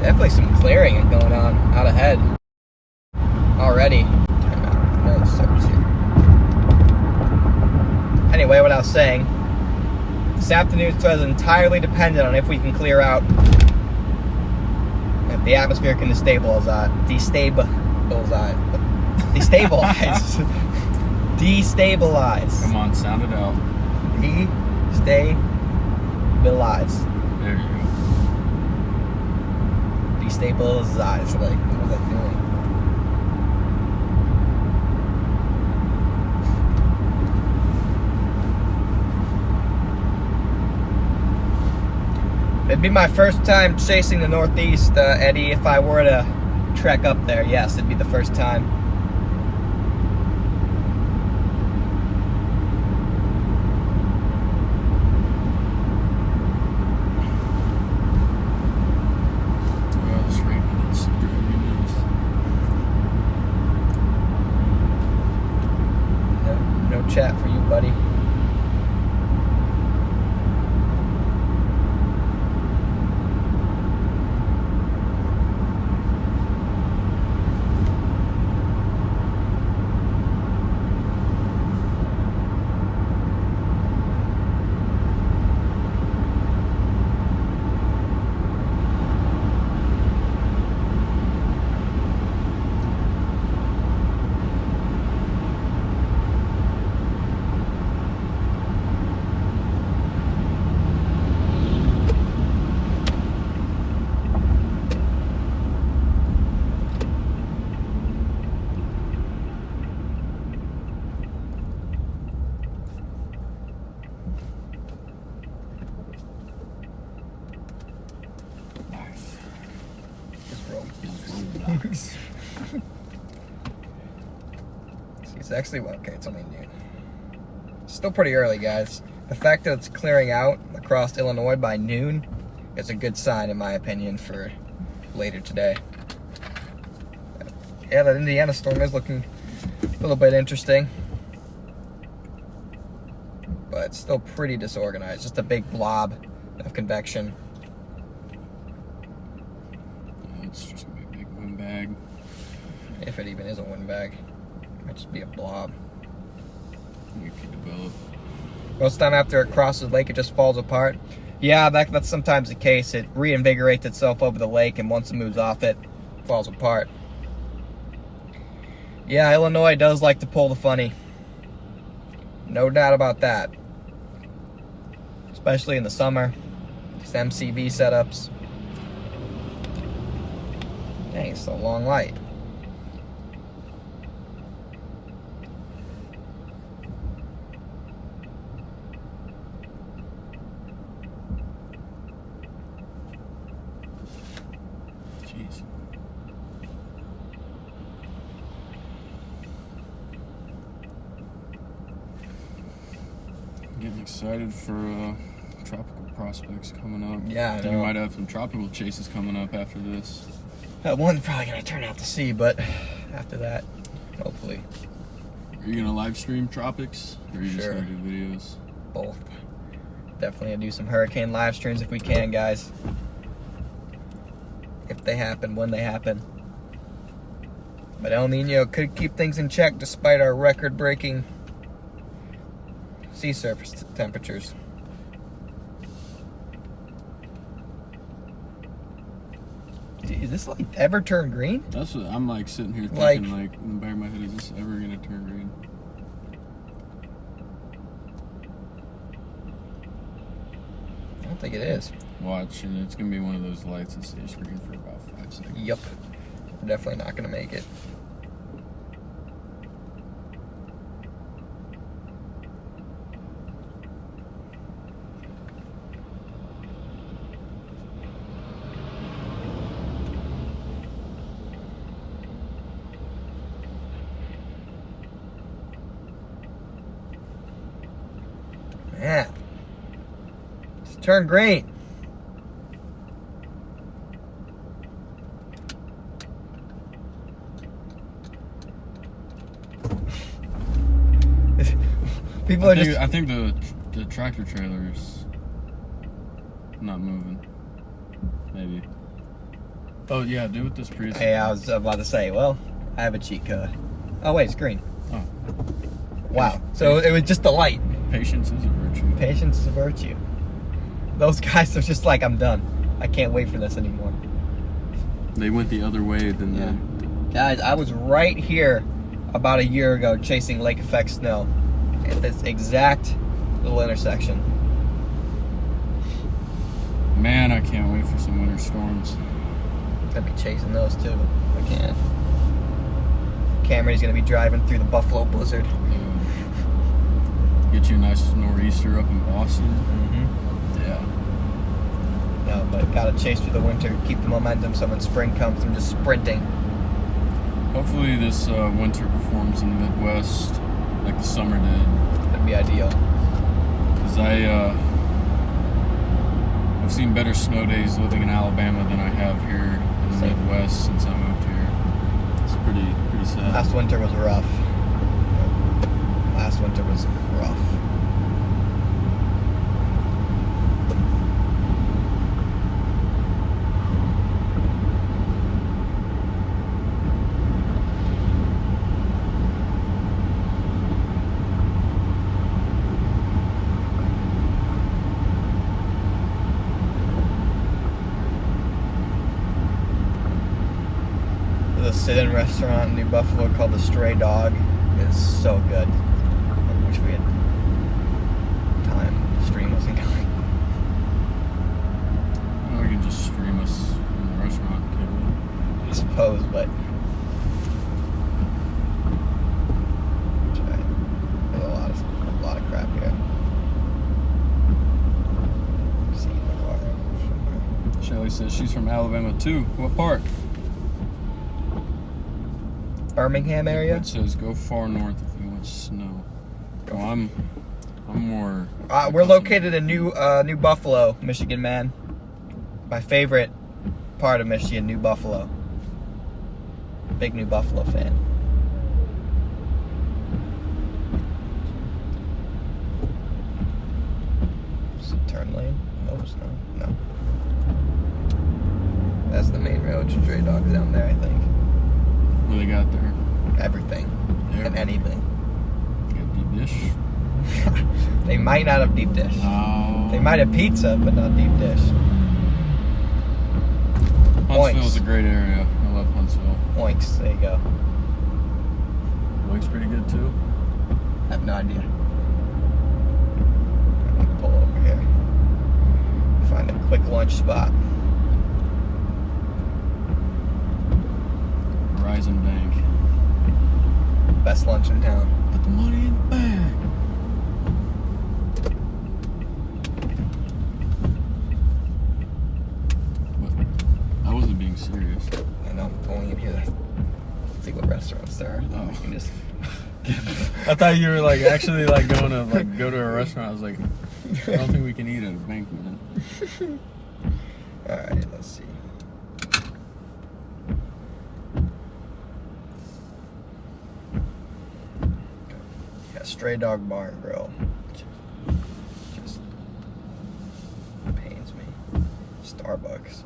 Definitely some clearing going on out ahead already. Time out. No service here. Anyway, what I was saying, this afternoon's is entirely dependent on if we can clear out, if the atmosphere can destabilize. Destabilize. Come on, sound it out. Destabilize. There you go. Destabilize. Like, what was I doing? It'd be my first time chasing the Northeast, Eddie. If I were to trek up there, yes, it'd be the first time. Well, it's raining. It's driving me nuts. No chat for you, buddy. It's actually, okay, it's only noon. Still pretty early, guys. The fact that it's clearing out across Illinois by noon is a good sign, in my opinion, for later today. Yeah, that Indiana storm is looking a little bit interesting, but it's still pretty disorganized. Just a big blob of convection. It's just gonna be a big windbag. If it even is a windbag. Might just be a blob. It could develop. Most of the time after it crosses the lake, it just falls apart. Yeah, that's sometimes the case. It reinvigorates itself over the lake, and once it moves off it falls apart. Yeah, Illinois does like to pull the funny. No doubt about that. Especially in the summer. These MCV setups. Dang, it's a long light. Jeez. Getting excited for tropical prospects coming up. Yeah, I I think we know. might have some tropical chases coming up after this. That one's probably going to turn out to sea, but after that, hopefully, Are you gonna live stream tropics, or are you just Sure. gonna do videos? both. Definitely going to do some hurricane live streams if we can, guys. If they happen, when they happen. But El Nino could keep things in check despite our record-breaking sea surface temperatures. Is this like ever turn green? That's what I'm like sitting here thinking, Like- like in the back of my head, is this ever gonna turn green? I don't think it is. Watch, and it's gonna be one of those lights that stays green for about 5 seconds. Yep. We're definitely not going to make it. Man. It's turned green. People are just. I think the tractor trailer's not moving. Maybe. Oh yeah, do with this Prius. Hey, I was about to say. Well, I have a cheat code. Oh wait, it's green. Oh. Wow. So it was just the light. Patience is a virtue. Patience is a virtue. Those guys are just like, I'm done. I can't wait for this anymore. They went the other way than the... Guys, I was right here about a year ago chasing lake effect snow at this exact little intersection. Man, I can't wait for some winter storms. I'll be chasing those too. I can't. Cameron's gonna be driving through the Buffalo blizzard. Get you a nice nor'easter up in Boston. Mm-hmm. Yeah. No, but gotta chase through the winter, keep the momentum so when spring comes, I'm just sprinting. Hopefully this winter performs in the Midwest like the summer did. That'd be ideal. Because I've seen better snow days living in Alabama than I have here in the Midwest since I moved here. It's pretty sad. Last winter was rough. Last winter was rough. There's a sit-in restaurant in New Buffalo called the Stray Dog. It's so good. I wish we had time. The stream wasn't going. Well, we can just stream us in the restaurant, can't we? I suppose, but there's a lot of crap here. See in the car. Shelly says she's from Alabama too. What part? Birmingham area? It says go far north if you want snow. Oh, I'm more. We're located in New Buffalo, Michigan, man. My favorite part of Michigan, New Buffalo. Big New Buffalo fan. Is it turn lane? Oh, it's no. No. That's the main road. Stray Dog's down there, I think. What they got there? Everything. And anything. Got deep dish. They might not have deep dish. Oh. They might have pizza, but not deep dish. Huntsville's a great area. I love Huntsville. Oinks, there you go. Looks pretty good too. I have no idea. I'm gonna pull over here. Find a quick lunch spot. Horizon Bank. Best lunch in town. Put the money in the bag. What? I wasn't being serious. I know, I'm pulling in here to see what restaurants there are. Oh. We can just... I thought you were like actually like going to like go to a restaurant. I was like, I don't think we can eat at a bank, man. Alright, let's see. Yeah, Stray Dog Bar and Grill. Just pains me. Starbucks.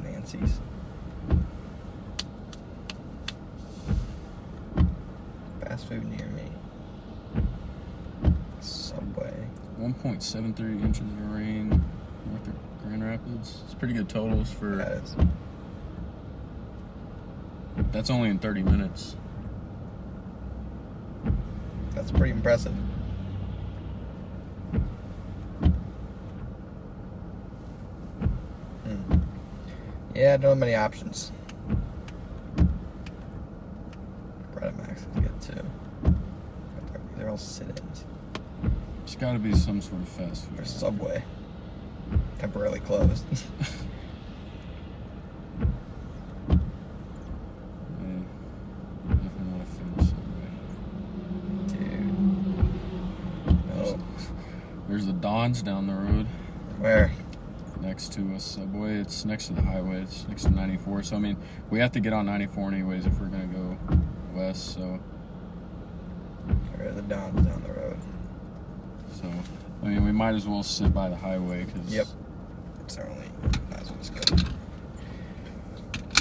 Nancy's. Fast food near me. Subway. 1.73 inches of rain north of Grand Rapids. It's pretty good totals for. That is. That's only in 30 minutes. That's pretty impressive. Yeah, I don't have many options. Max is good too. They're all sit-ins. There's got to be some sort of fast food. There's Subway. Temporarily closed. Definitely not a fan of Subway. Dude. No. There's the Don's down the road. Where? Next to a Subway. It's next to the highway. It's next to 94. So, I mean, we have to get on 94 anyways if we're going to go west, so. Where are the Dons down the road? So, I mean, we might as well sit by the highway because. Yep. Certainly. Might as well just go.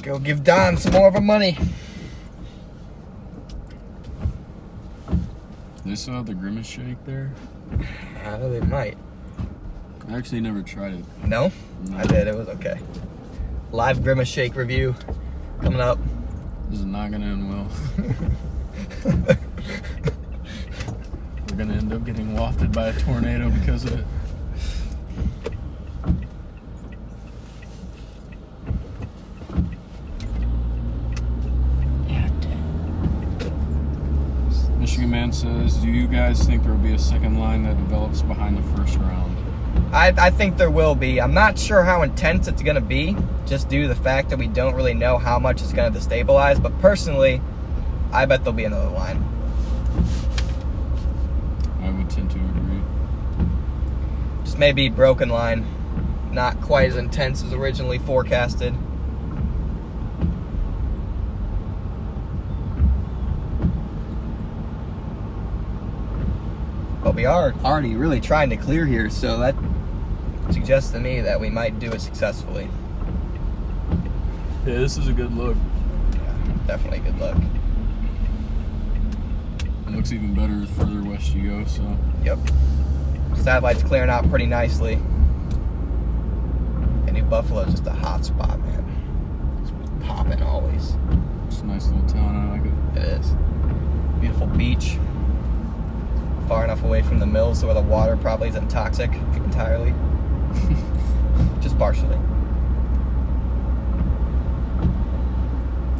Go give Don some more of our money. They still have the Grimace Shake there? They might. I actually never tried it. No? No. I did. It was okay. Live Grimace Shake review coming up. This is not going to end well. We're going to end up getting wafted by a tornado because of it. Michigan Man says, do you guys think there will be a second line that develops behind the first round? I think there will be. I'm not sure how intense it's going to be, just due to the fact that we don't really know how much it's going to destabilize. But personally, I bet there'll be another line. I would tend to agree. Just maybe broken line. Not quite as intense as originally forecasted. But we are already really trying to clear here, so that suggests to me that we might do it successfully. Yeah, this is a good look. Yeah, definitely good luck. It looks even better the further west you go, so. Yep. Satellite's clearing out pretty nicely. And New Buffalo is just a hot spot, man. It's popping always. It's a nice little town, I like it. It is. Beautiful beach. Far enough away from the mills so where the water probably isn't toxic entirely. Just partially.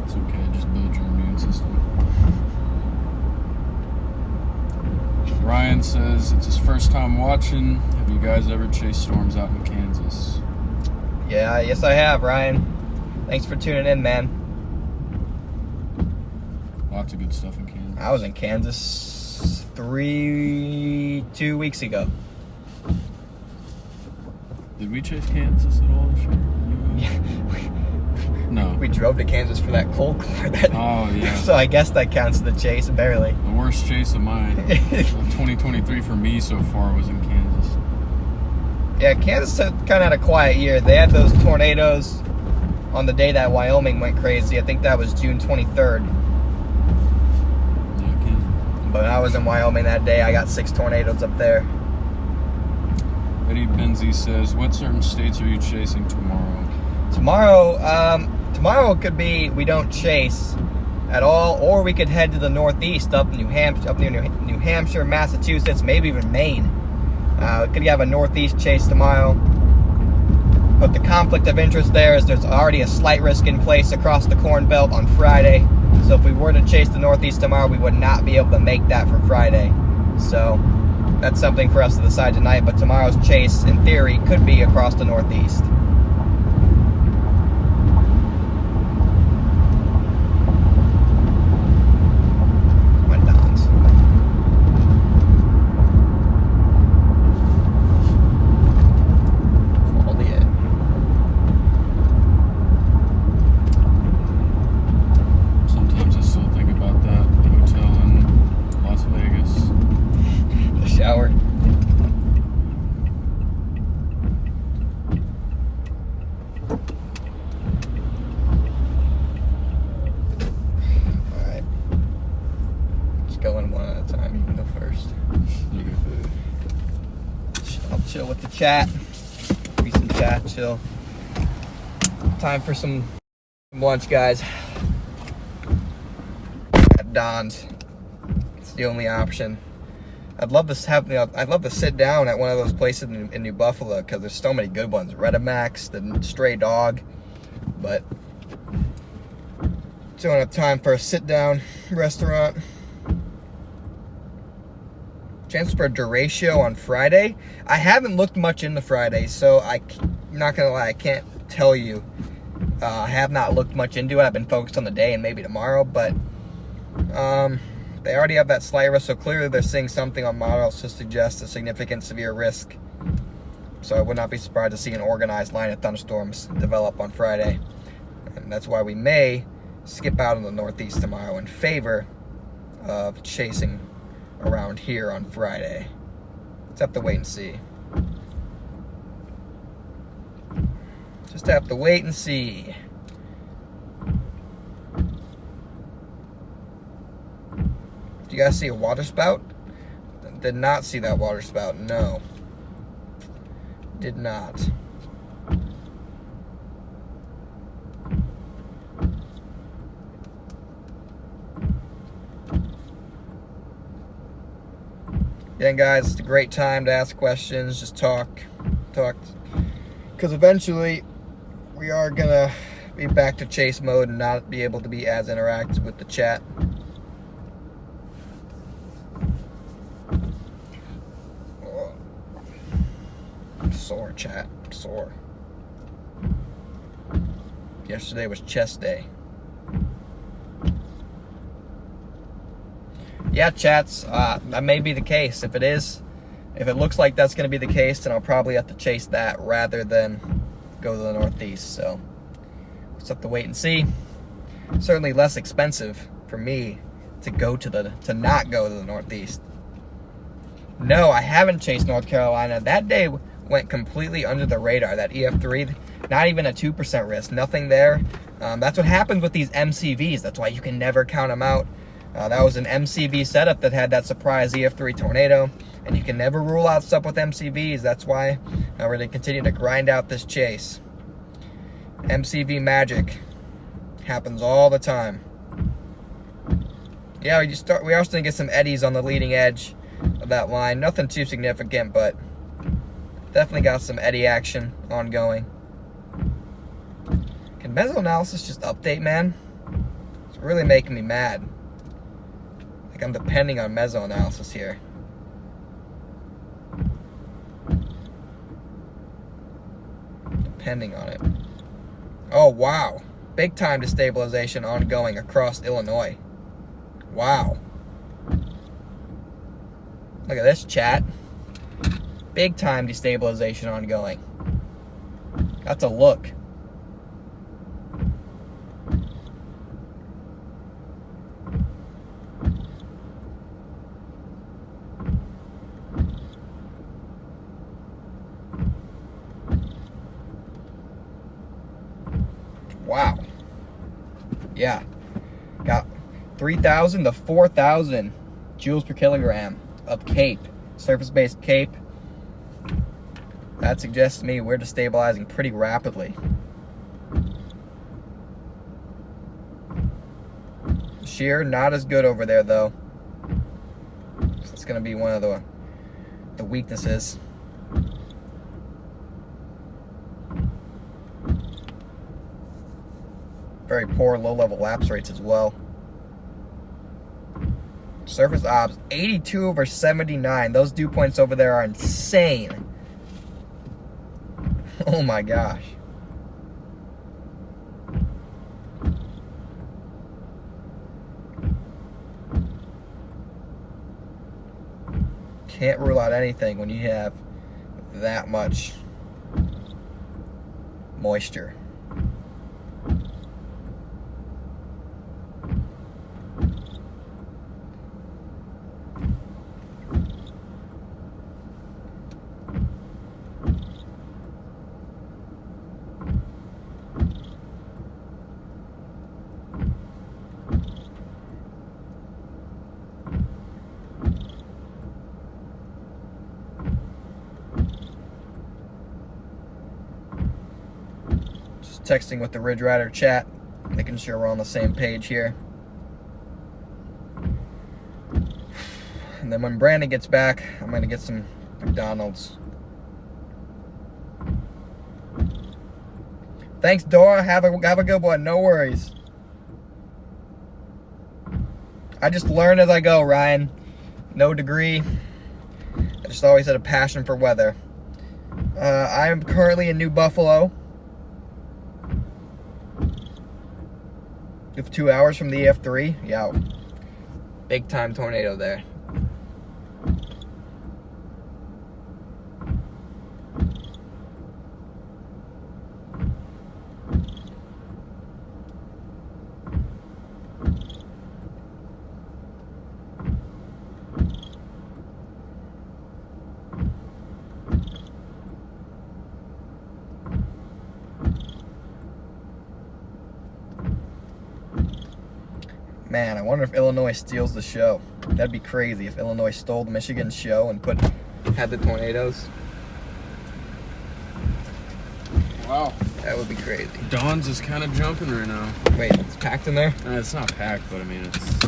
It's okay, just build your immune system. Ryan says it's his first time watching. Have you guys ever chased storms out in Kansas? Yeah, yes I have, Ryan. Thanks for tuning in, man. Lots of good stuff in Kansas. I was in Kansas 2 weeks ago. Did we chase Kansas at all this year? No. We drove to Kansas for that cold core. Oh, yeah. So I guess that counts the chase, barely. The worst chase of mine, 2023 for me so far, was in Kansas. Yeah, Kansas kind of had a quiet year. They had those tornadoes on the day that Wyoming went crazy. I think that was June 23rd. Yeah, Kansas. But when I was in Wyoming that day, I got 6 tornadoes up there. Eddie Benzie says, what certain states are you chasing tomorrow? Tomorrow could be we don't chase at all, or we could head to the northeast up near New Hampshire, Massachusetts, maybe even Maine. We could have a northeast chase tomorrow. But the conflict of interest there is there's already a slight risk in place across the Corn Belt on Friday. So if we were to chase the northeast tomorrow, we would not be able to make that for Friday. So that's something for us to decide tonight. But tomorrow's chase, in theory, could be across the northeast. Going one at a time. You can go first. I'll chill with the chat. Recent chat, chill. Time for some lunch, guys. At Don's. It's the only option. I'd love to sit down at one of those places in New Buffalo because there's so many good ones. Redemax, the Stray Dog, but don't have time for a sit-down restaurant. Chance for a Duratio on Friday. I haven't looked much into Friday, so I'm not gonna lie, I can't tell you. I have not looked much into it. I've been focused on the day and maybe tomorrow, but they already have that slight risk, so clearly they're seeing something on models to suggest a significant severe risk. So I would not be surprised to see an organized line of thunderstorms develop on Friday. And that's why we may skip out in the northeast tomorrow in favor of chasing around here on Friday. Just have to wait and see. Just have to wait and see. Do you guys see a water spout? Did not see that water spout, no. Did not. Again, guys, it's a great time to ask questions, just talk. Because eventually, we are gonna be back to chase mode and not be able to be as interactive with the chat. I'm sore, chat. I'm sore. Yesterday was chest day. Yeah, chats, that may be the case. If it looks like that's going to be the case, then I'll probably have to chase that rather than go to the northeast. So, we'll just have to wait and see. Certainly less expensive for me to not go to the northeast. No, I haven't chased North Carolina. That day went completely under the radar. That EF3, not even a 2% risk, nothing there. That's what happens with these MCVs. That's why you can never count them out. That was an MCV setup that had that surprise EF3 tornado, and you can never rule out stuff with MCVs. That's why we're going to continue to grind out this chase. MCV magic happens all the time. Yeah, we are starting to get some eddies on the leading edge of that line. Nothing too significant, but definitely got some eddy action ongoing. Can mesoanalysis just update, man? It's really making me mad. Like I'm depending on mesoanalysis here. Depending on it. Oh, wow. Big time destabilization ongoing across Illinois. Wow. Look at this, chat. Big time destabilization ongoing. That's a look. Wow. Yeah. Got 3,000 to 4,000 joules per kilogram of CAPE. Surface-based CAPE. That suggests to me we're destabilizing pretty rapidly. Shear, not as good over there, though. So it's going to be one of the weaknesses. Very poor low-level lapse rates as well. Surface ops, 82 over 79. Those dew points over there are insane. Oh my gosh. Can't rule out anything when you have that much moisture. Texting with the Ridge Rider chat, making sure we're on the same page here. And then when Brandon gets back, I'm gonna get some McDonald's. Thanks, Dora. Have a good one. No worries. I just learn as I go, Ryan. No degree. I just always had a passion for weather. I am currently in New Buffalo. With 2 hours from the EF3, yeah, big time tornado there. Man, I wonder if Illinois steals the show. That'd be crazy if Illinois stole the Michigan show and had the tornadoes. Wow. That would be crazy. Dawn's is kind of jumping right now. Wait, it's packed in there? It's not packed, but I mean, it's...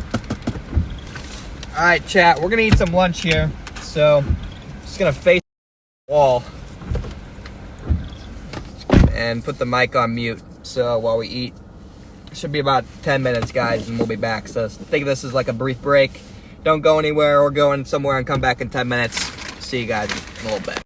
Alright, chat, we're gonna eat some lunch here. So, just gonna face the wall and put the mic on mute. So, while we eat, it should be about 10 minutes, guys, and we'll be back. So, think of this as like a brief break. Don't go anywhere. We're going somewhere and come back in 10 minutes. See you guys in a little bit.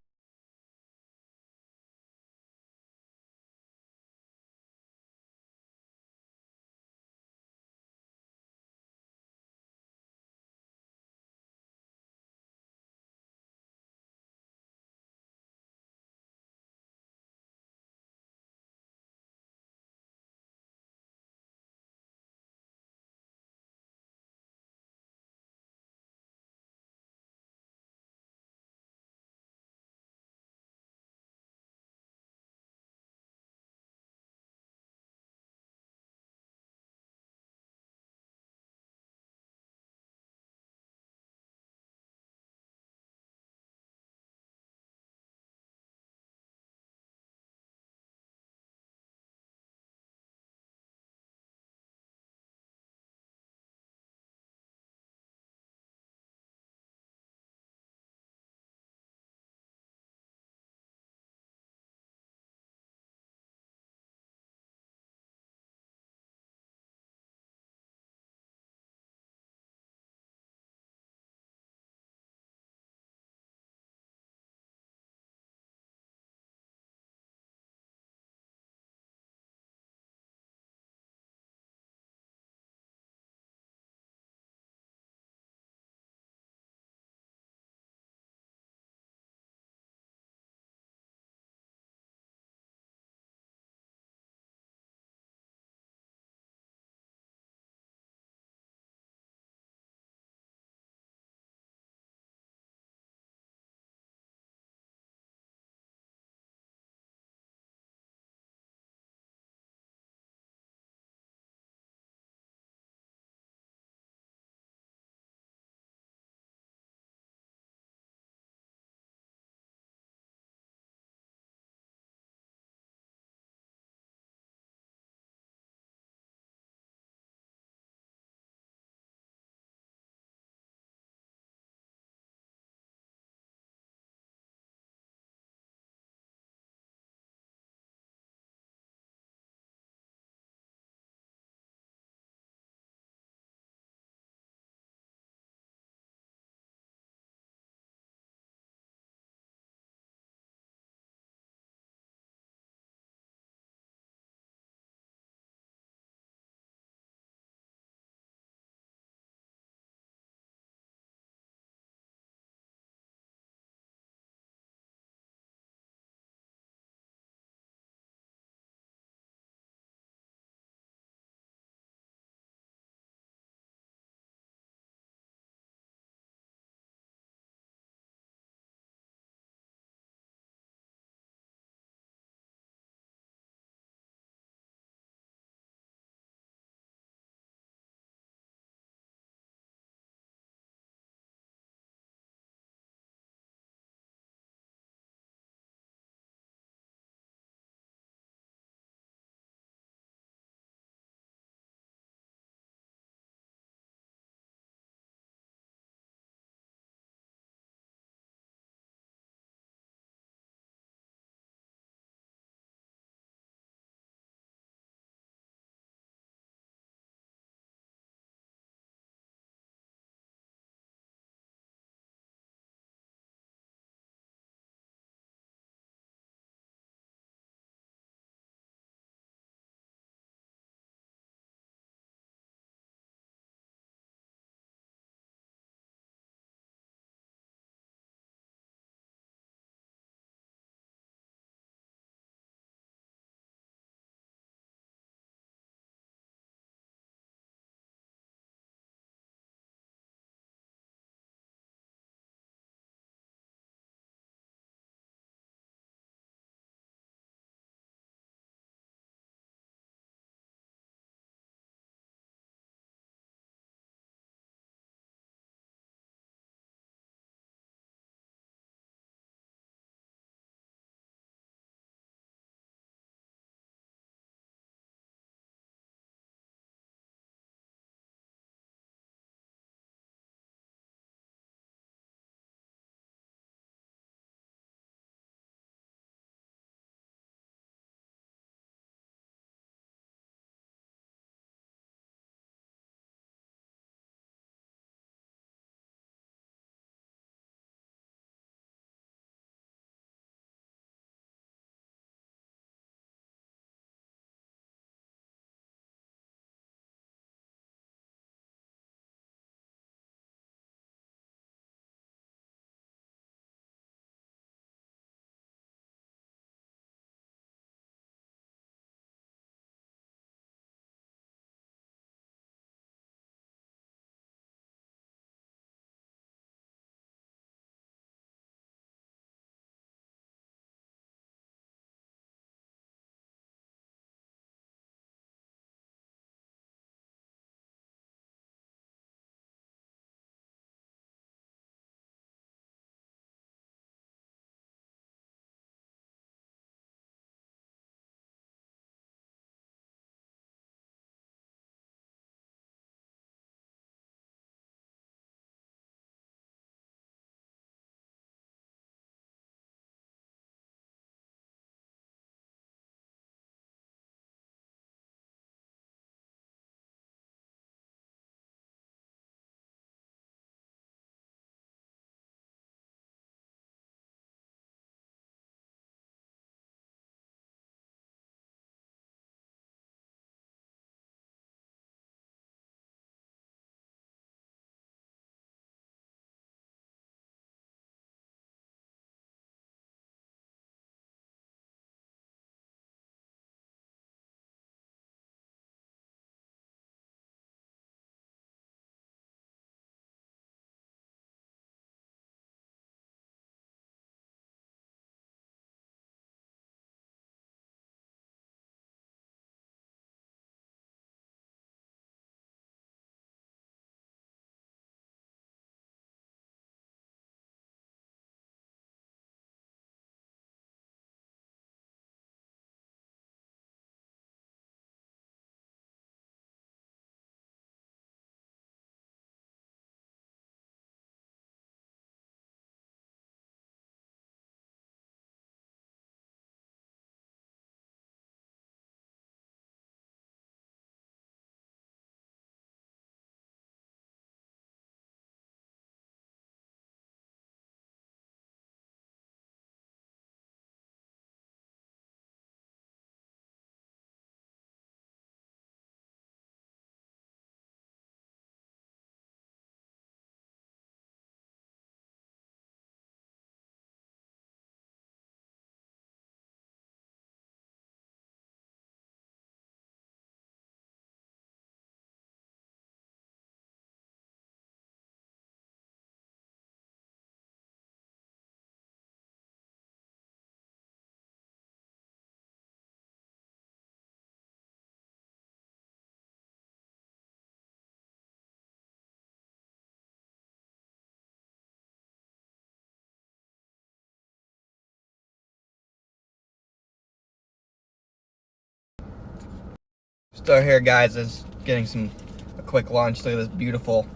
Still here, guys, is getting a quick lunch. Look at this beautiful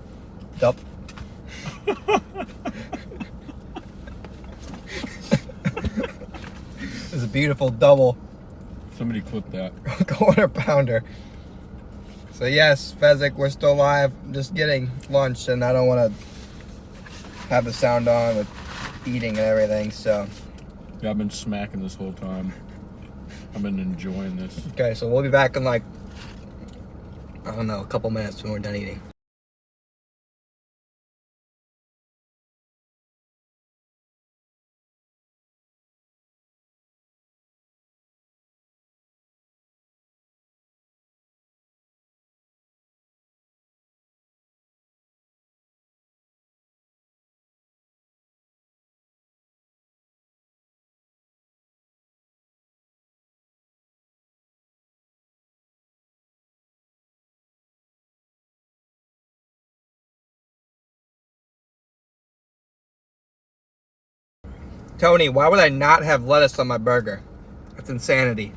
dup. This is a beautiful double. Somebody clip that. Quarter pounder. So yes, Fezzik, we're still live. I'm just getting lunch, and I don't want to have the sound on with eating and everything. So Yeah, I've been smacking this whole time. I've been enjoying this. okay, so we'll be back in like, I don't know, a couple minutes when we're done eating. Tony, why would I not have lettuce on my burger? That's insanity.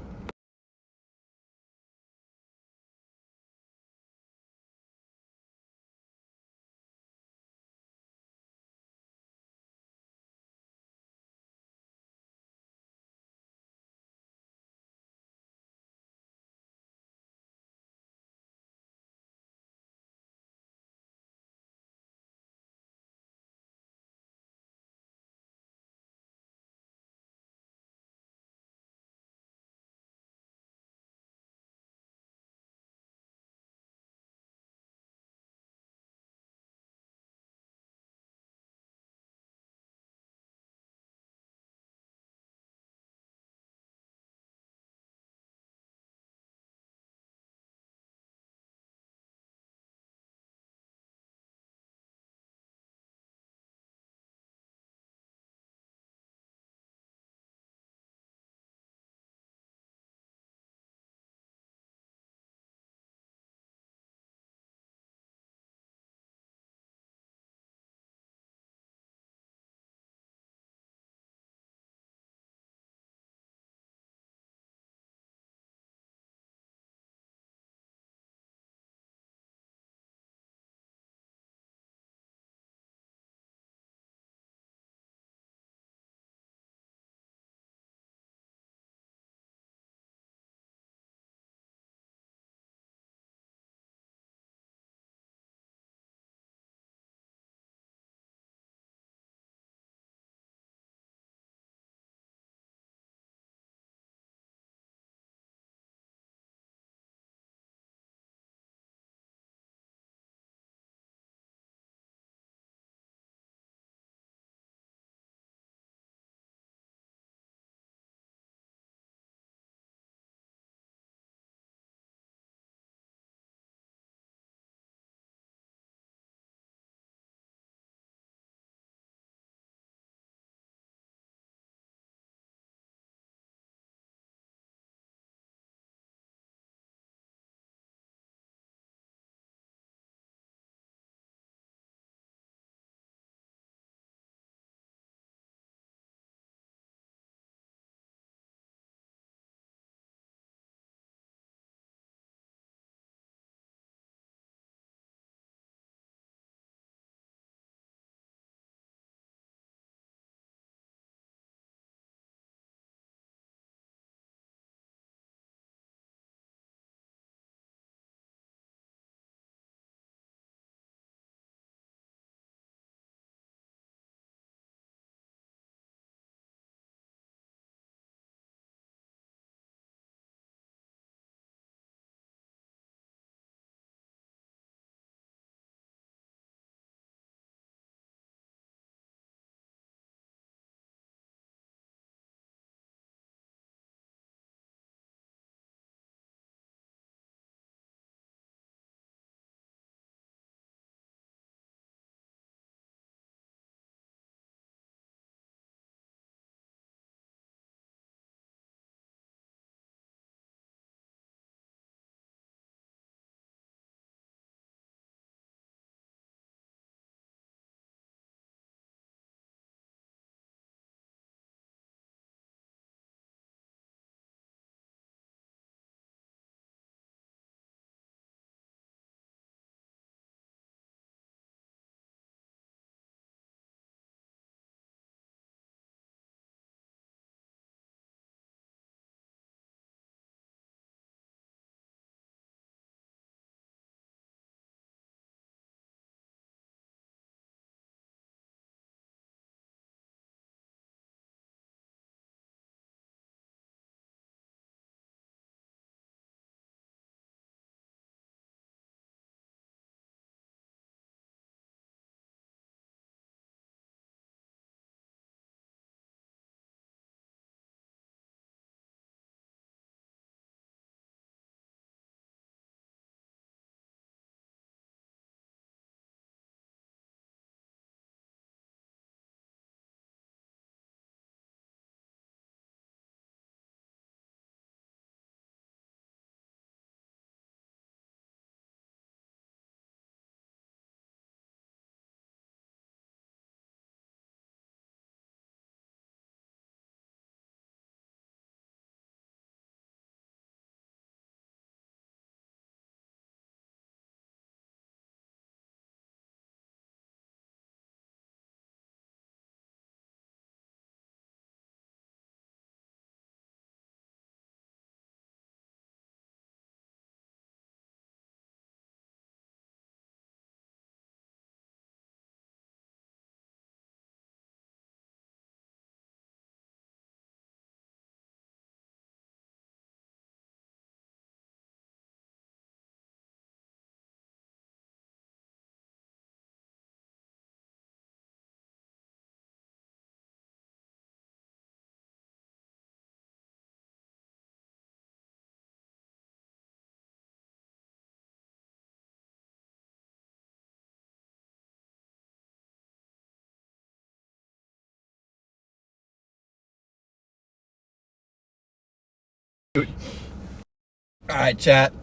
Alright, chat.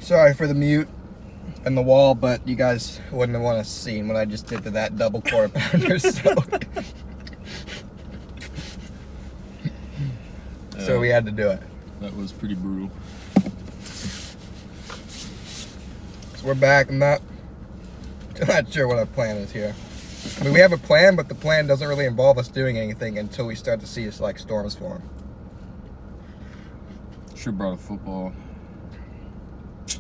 Sorry for the mute and the wall, but you guys wouldn't have want to see what I just did to that double quarter pounder. So we had to do it. That was pretty brutal. So we're back. I'm not sure what our plan is here. I mean, we have a plan, but the plan doesn't really involve us doing anything until we start to see like storms form. Should've brought a football. I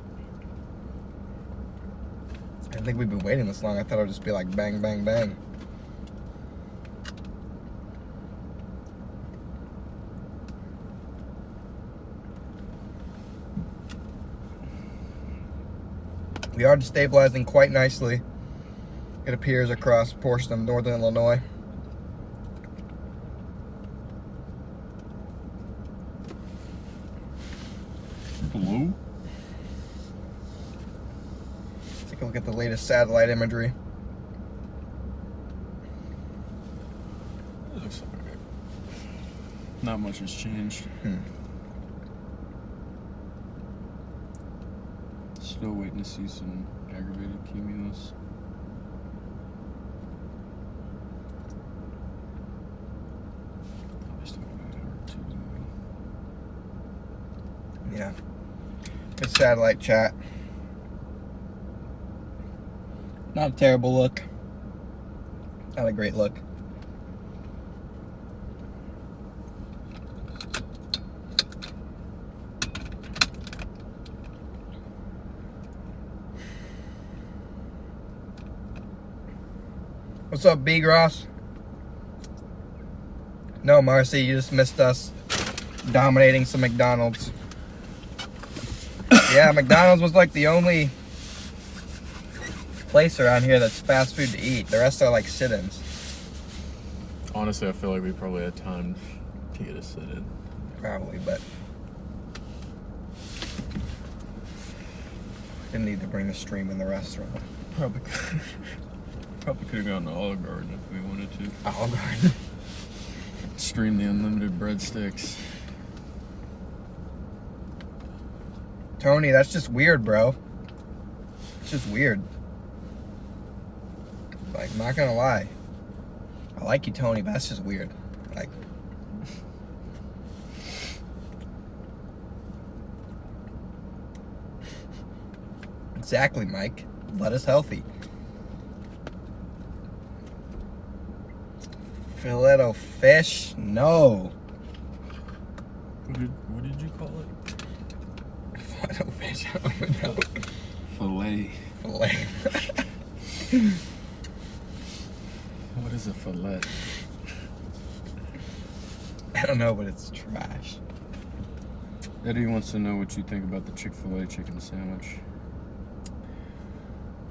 didn't think we'd been waiting this long. I thought it would just be like bang, bang, bang. We are destabilizing quite nicely, it appears, across a portion of northern Illinois. Hello? Let's take a look at the latest satellite imagery. It looks alright. Not much has changed. Still waiting to see some aggravated cumulus. Yeah. Good satellite chat. Not a terrible look. Not a great look. What's up, B Gross? No, Marcy, you just missed us dominating some McDonald's. Yeah, McDonald's was like the only place around here that's fast food to eat. The rest are like sit-ins. Honestly, I feel like we probably had time to get a sit-in. Probably, but didn't need to bring the stream in the restaurant. Probably could have gone to Olive Garden if we wanted to. Olive Garden. Stream the unlimited breadsticks. Tony, that's just weird, bro. It's just weird. Like, I'm not gonna lie. I like you, Tony, but that's just weird. Like, exactly, Mike. Let us healthy. Filet fish? No. What did you call it? Filet fish? I don't even know. Filet. Filet. What is a fillet? I don't know, but it's trash. Eddie wants to know what you think about the Chick-fil-A chicken sandwich.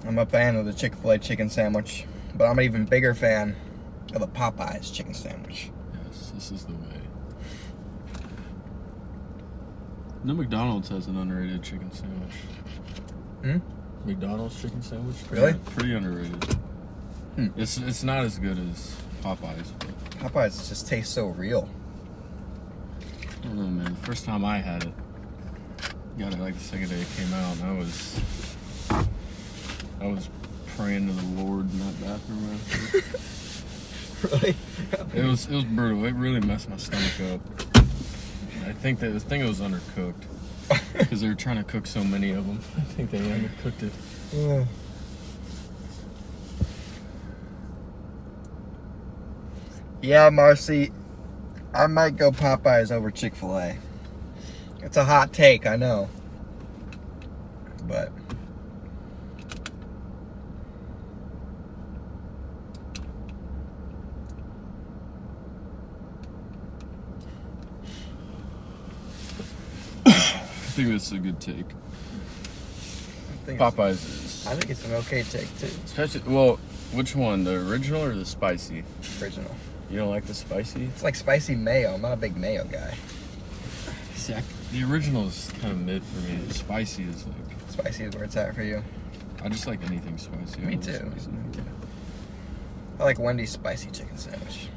I'm a fan of the Chick-fil-A chicken sandwich, but I'm an even bigger fan of the Popeyes chicken sandwich. Yes, this is the way. No, McDonald's has an underrated chicken sandwich. McDonald's chicken sandwich? Really? Pretty underrated. It's not as good as Popeyes. But Popeyes just tastes so real. I don't know, man. The first time I had it, got it like the second day it came out, and I was praying to the Lord in that bathroom after. Really? It was brutal. It really messed my stomach up. I think it was undercooked because they were trying to cook so many of them. I think they undercooked it. Yeah, Marcy, I might go Popeyes over Chick-fil-A. It's a hot take, I know. But I think that's a good take. Popeyes is. I think it's an okay take too. Especially, well, which one? The original or the spicy? Original. You don't like the spicy? It's like spicy mayo. I'm not a big mayo guy. See, the original is kind of mid for me. The spicy is like. Spicy is where it's at for you. I just like anything spicy. Me too. I like Wendy's spicy chicken sandwich.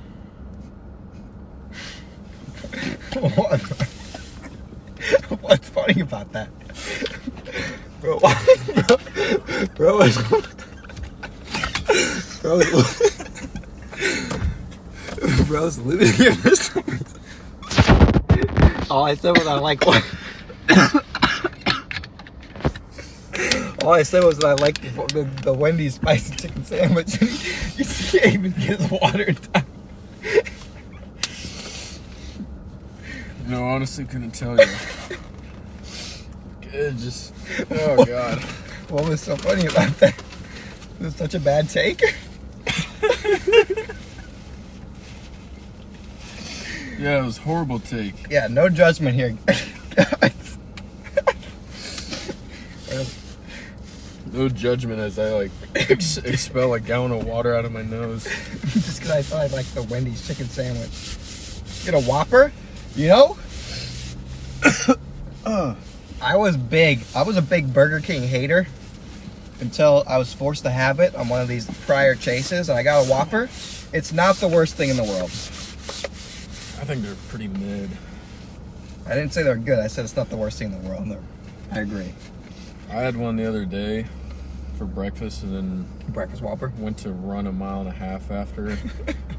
What? What's funny about that? Bro, why? Bro bro's living here for some reason. All I said was I like what? All I said was that I like the Wendy's spicy chicken sandwich. You can't even get his water in time. No, honestly, couldn't tell you. It just, oh god. What was so funny about that? It was such a bad take. Yeah, it was a horrible take. Yeah, no judgment here, guys. No judgment as I like expel a gallon of water out of my nose. Just because I thought I liked the Wendy's chicken sandwich. Get a Whopper? You know? I was a big Burger King hater until I was forced to have it on one of these prior chases, and I got a Whopper. It's not the worst thing in the world. I think they're pretty mid. I didn't say they're good. I said it's not the worst thing in the world. I agree. I had one the other day for breakfast, and then Breakfast Whopper. went to run 1.5 miles after,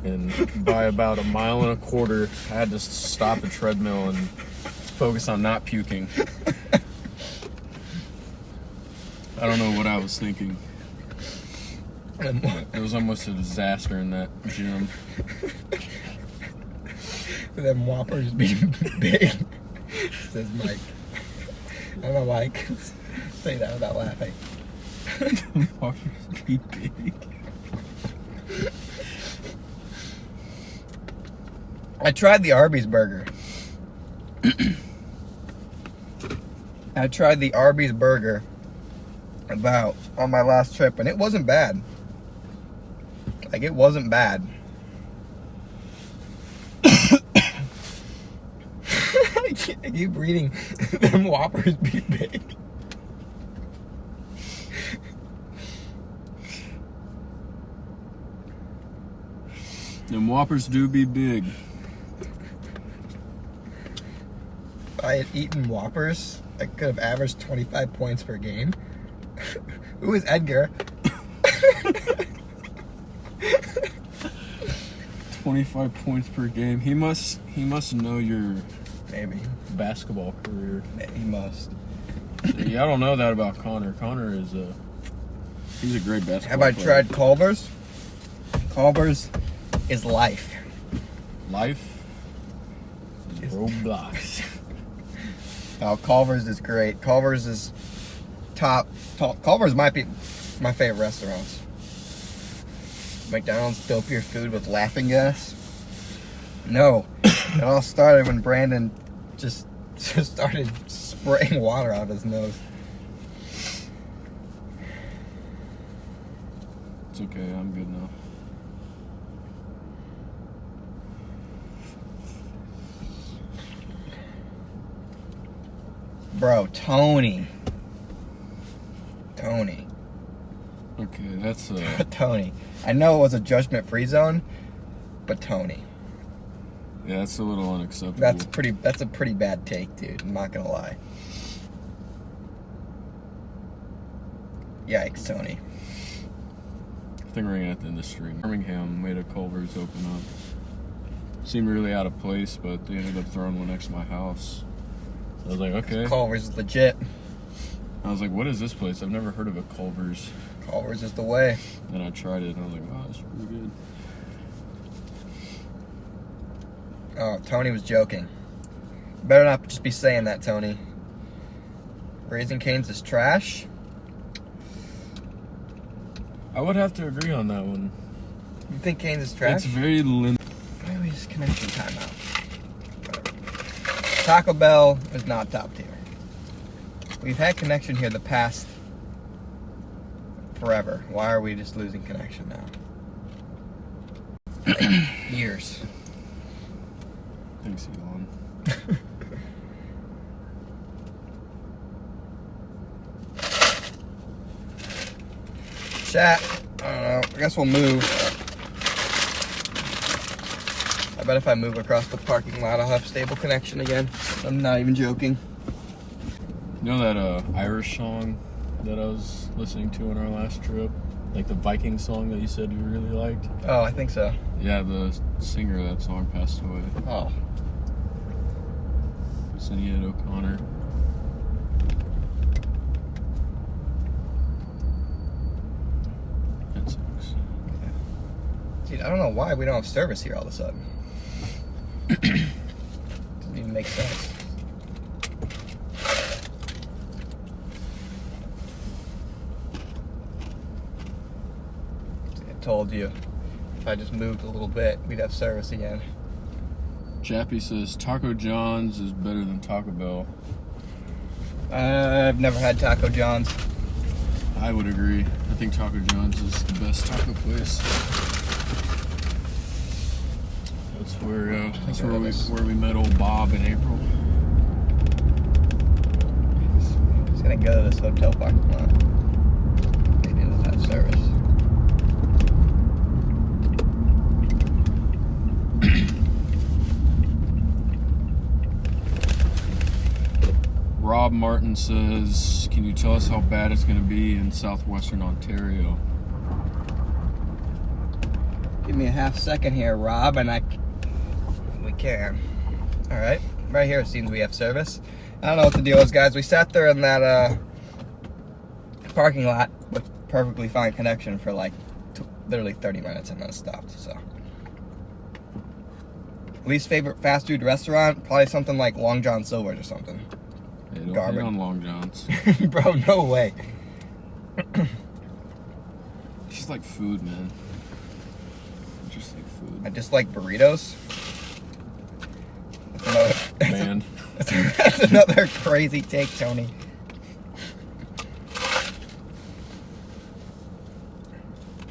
and by about 1.25 miles, I had to stop the treadmill and focus on not puking. I don't know what I was thinking. It was almost a disaster in that gym. Them Whoppers being big, says Mike. I don't know why I could say that without laughing. Whoppers be big. I tried the Arby's burger. I tried the Arby's burger on my last trip, and it wasn't bad. Like, it wasn't bad. I keep reading them Whoppers be big. Them Whoppers do be big. If I had eaten Whoppers, I could have averaged 25 points per game. Who is Edgar? 25 points per game. He must know your Maybe. basketball career. He must. Yeah, I don't know that about Connor. Connor is he's a great basketball Have I player. tried Culver's? Culver's is life. Life? Roblox. Oh, Culver's is great. Culver's is top. Culver's might be my favorite restaurants. McDonald's dope your food with laughing gas. No, it all started when Brandon just started spraying water out of his nose. It's okay, I'm good now. Bro, Tony. Okay, that's Tony. I know it was a judgment-free zone, but Tony. yeah, that's a little unacceptable. That's a pretty bad take, dude. I'm not gonna lie. Yikes, Tony. I think we're gonna have to end the stream. Birmingham made a Culver's open up. Seemed really out of place, but they ended up throwing one next to my house. So I was like, okay. Culver's is legit. I was like, what is this place? I've never heard of a Culver's. Culver's is the way. Then I tried it and I was like, wow, this is pretty good. Oh, Tony was joking. Better not just be saying that, Tony. Raising Cane's is trash. I would have to agree on that one. You think Cane's is trash? It's very limited. Why are we just connection timeout? Taco Bell is not top tier. We've had connection here the past forever. Why are we just losing connection now? Like, years. Thanks, Elon. Chat, I don't know. I guess we'll move. I bet if I move across the parking lot, I'll have stable connection again. I'm not even joking. You know that Irish song that I was listening to on our last trip? Like the Viking song that you said you really liked? Oh, I think so. Yeah, the singer of that song passed away. Oh. Sinead O'Connor. That sucks. Dude, I don't know why we don't have service here all of a sudden. Doesn't even make sense. I told you, if I just moved a little bit, we'd have service again. Chappie says Taco John's is better than Taco Bell. I've never had Taco John's. I would agree. I think Taco John's is the best taco place. That's where we met old Bob in April. Just gonna go to this hotel parking lot. They didn't have service. Rob Martin says, can you tell us how bad it's going to be in southwestern Ontario? Give me a half second here, Rob, and we can. All right, right here it seems we have service. I don't know what the deal is, guys. We sat there in that parking lot with perfectly fine connection for like literally 30 minutes and then it stopped. So, least favorite fast food restaurant, probably something like Long John Silver's or something. Hey, don't Garbage. hate on Long John's. Bro, no way. It's just like food, man. Just like food. I just like burritos. Man. That's another crazy take, Tony.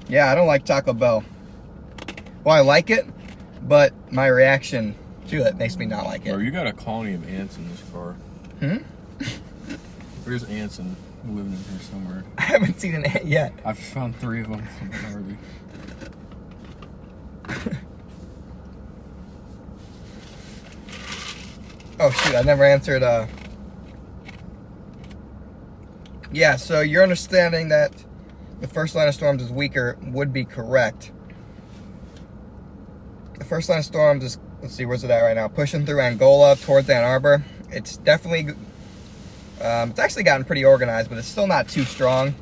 Yeah, I don't like Taco Bell. Well, I like it, but my reaction to it makes me not like it. Bro, you got a colony of ants in this car. There's ants living in here somewhere. I haven't seen an ant yet. I've found 3 of them already. Oh shoot, I never answered. Yeah, so your understanding that the first line of storms is weaker would be correct. The first line of storms is, let's see, where's it at right now? Pushing through Angola towards Ann Arbor. It's definitely, it's actually gotten pretty organized, but it's still not too strong.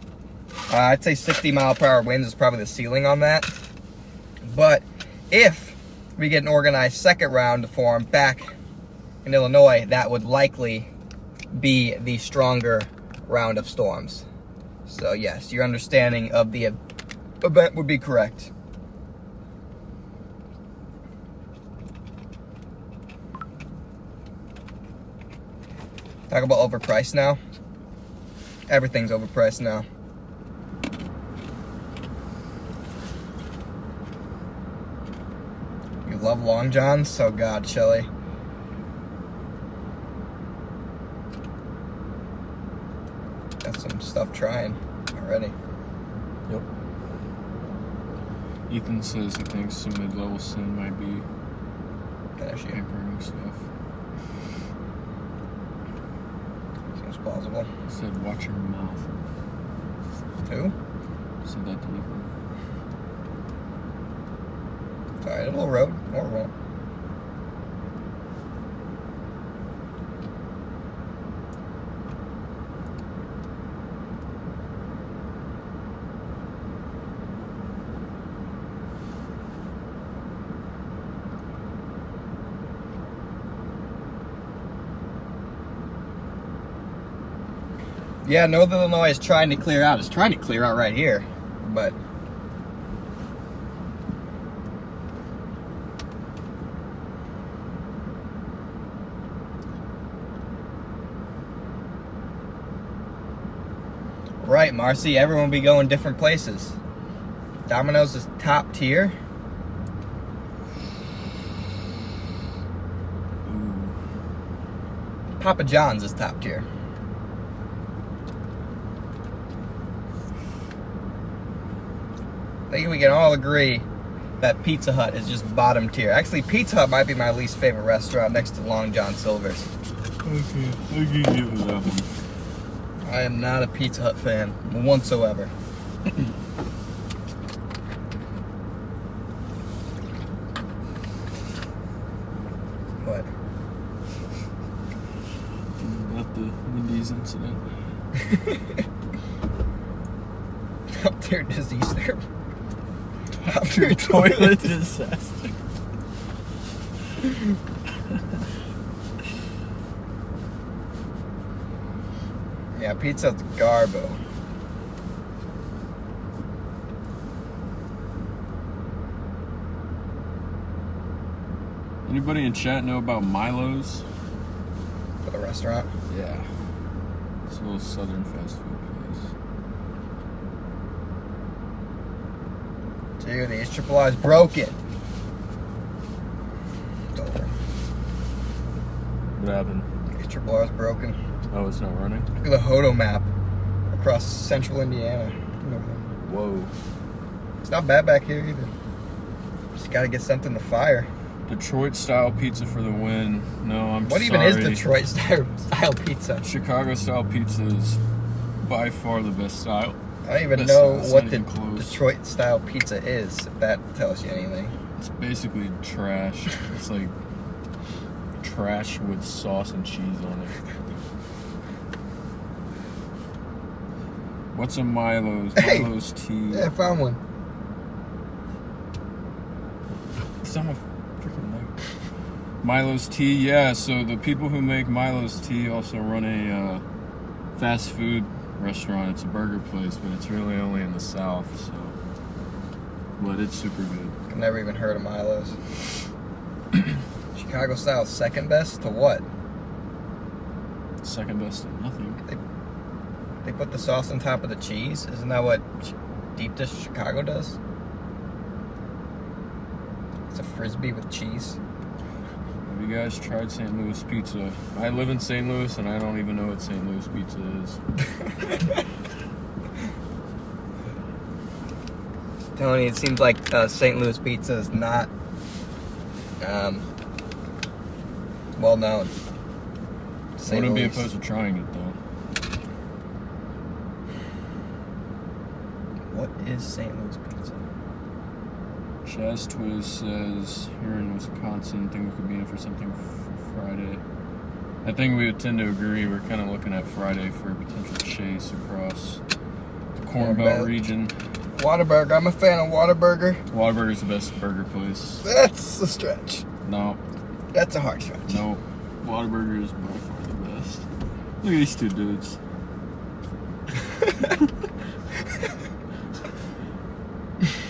I'd say 60-mile-per-hour winds is probably the ceiling on that. But if we get an organized second round to form back in Illinois, that would likely be the stronger round of storms. So yes, your understanding of the event would be correct. Talk about overpriced now. Everything's overpriced now. You love Long Johns? Oh God, Shelly. Got some stuff trying already. Yep. Ethan says he thinks some mid-level sin might be hampering stuff. Seems plausible. He said, watch your mouth. Who? Said that to Ethan. Sorry, a little road, or won't. Yeah, Northern Illinois is trying to clear out. It's trying to clear out right here, but right, Marcy, everyone will be going different places. Domino's is top tier. Papa John's is top tier. I think we can all agree that Pizza Hut is just bottom tier. Actually, Pizza Hut might be my least favorite restaurant next to Long John Silver's. Okay, I can get with that one. I am not a Pizza Hut fan whatsoever. What? About the Wendy's incident. Top tier disease there. Top tier toilet disaster. Yeah, Pizza Hut's garbo. Anybody in chat know about Milo's? For the restaurant? Yeah. It's a little southern fast food place. Dude, the HIII is broken. It's over. What happened? The HIII is broken. Oh, it's not running? Look at the Hodo map across central Indiana. Whoa. It's not bad back here either. Just gotta get something to fire. Detroit style pizza for the win. No, I'm What sorry. even is Detroit style pizza? Chicago style pizza is by far the best style. I don't even Best know style. It's what not the even close. Detroit style pizza is, if that tells you anything. It's basically trash. It's like trash with sauce and cheese on it. What's a Milo's? Hey! Milo's tea. Yeah, I found one. It's on my freaking leg. Milo's tea, yeah. So the people who make Milo's tea also run a fast food restaurant. It's a burger place, but it's really only in the South. So, but it's super good. I've never even heard of Milo's. Chicago style second best to what? Second best to nothing. They put the sauce on top of the cheese. Isn't that what deep dish Chicago does? It's a frisbee with cheese. Have you guys tried St. Louis pizza? I live in St. Louis and I don't even know what St. Louis pizza is. Tony, it seems like St. Louis pizza is not well known. I wouldn't be opposed to trying it though. What is St. Louis pizza? Chaz Twist says, here in Wisconsin, think we could be in for something for Friday. I think we would tend to agree. We're kind of looking at Friday for a potential chase across the Corn Belt region. Whataburger. I'm a fan of Whataburger. Whataburger's the best burger place. That's a stretch. No. That's a hard stretch. No. Whataburger is by far the best. Look at these two dudes.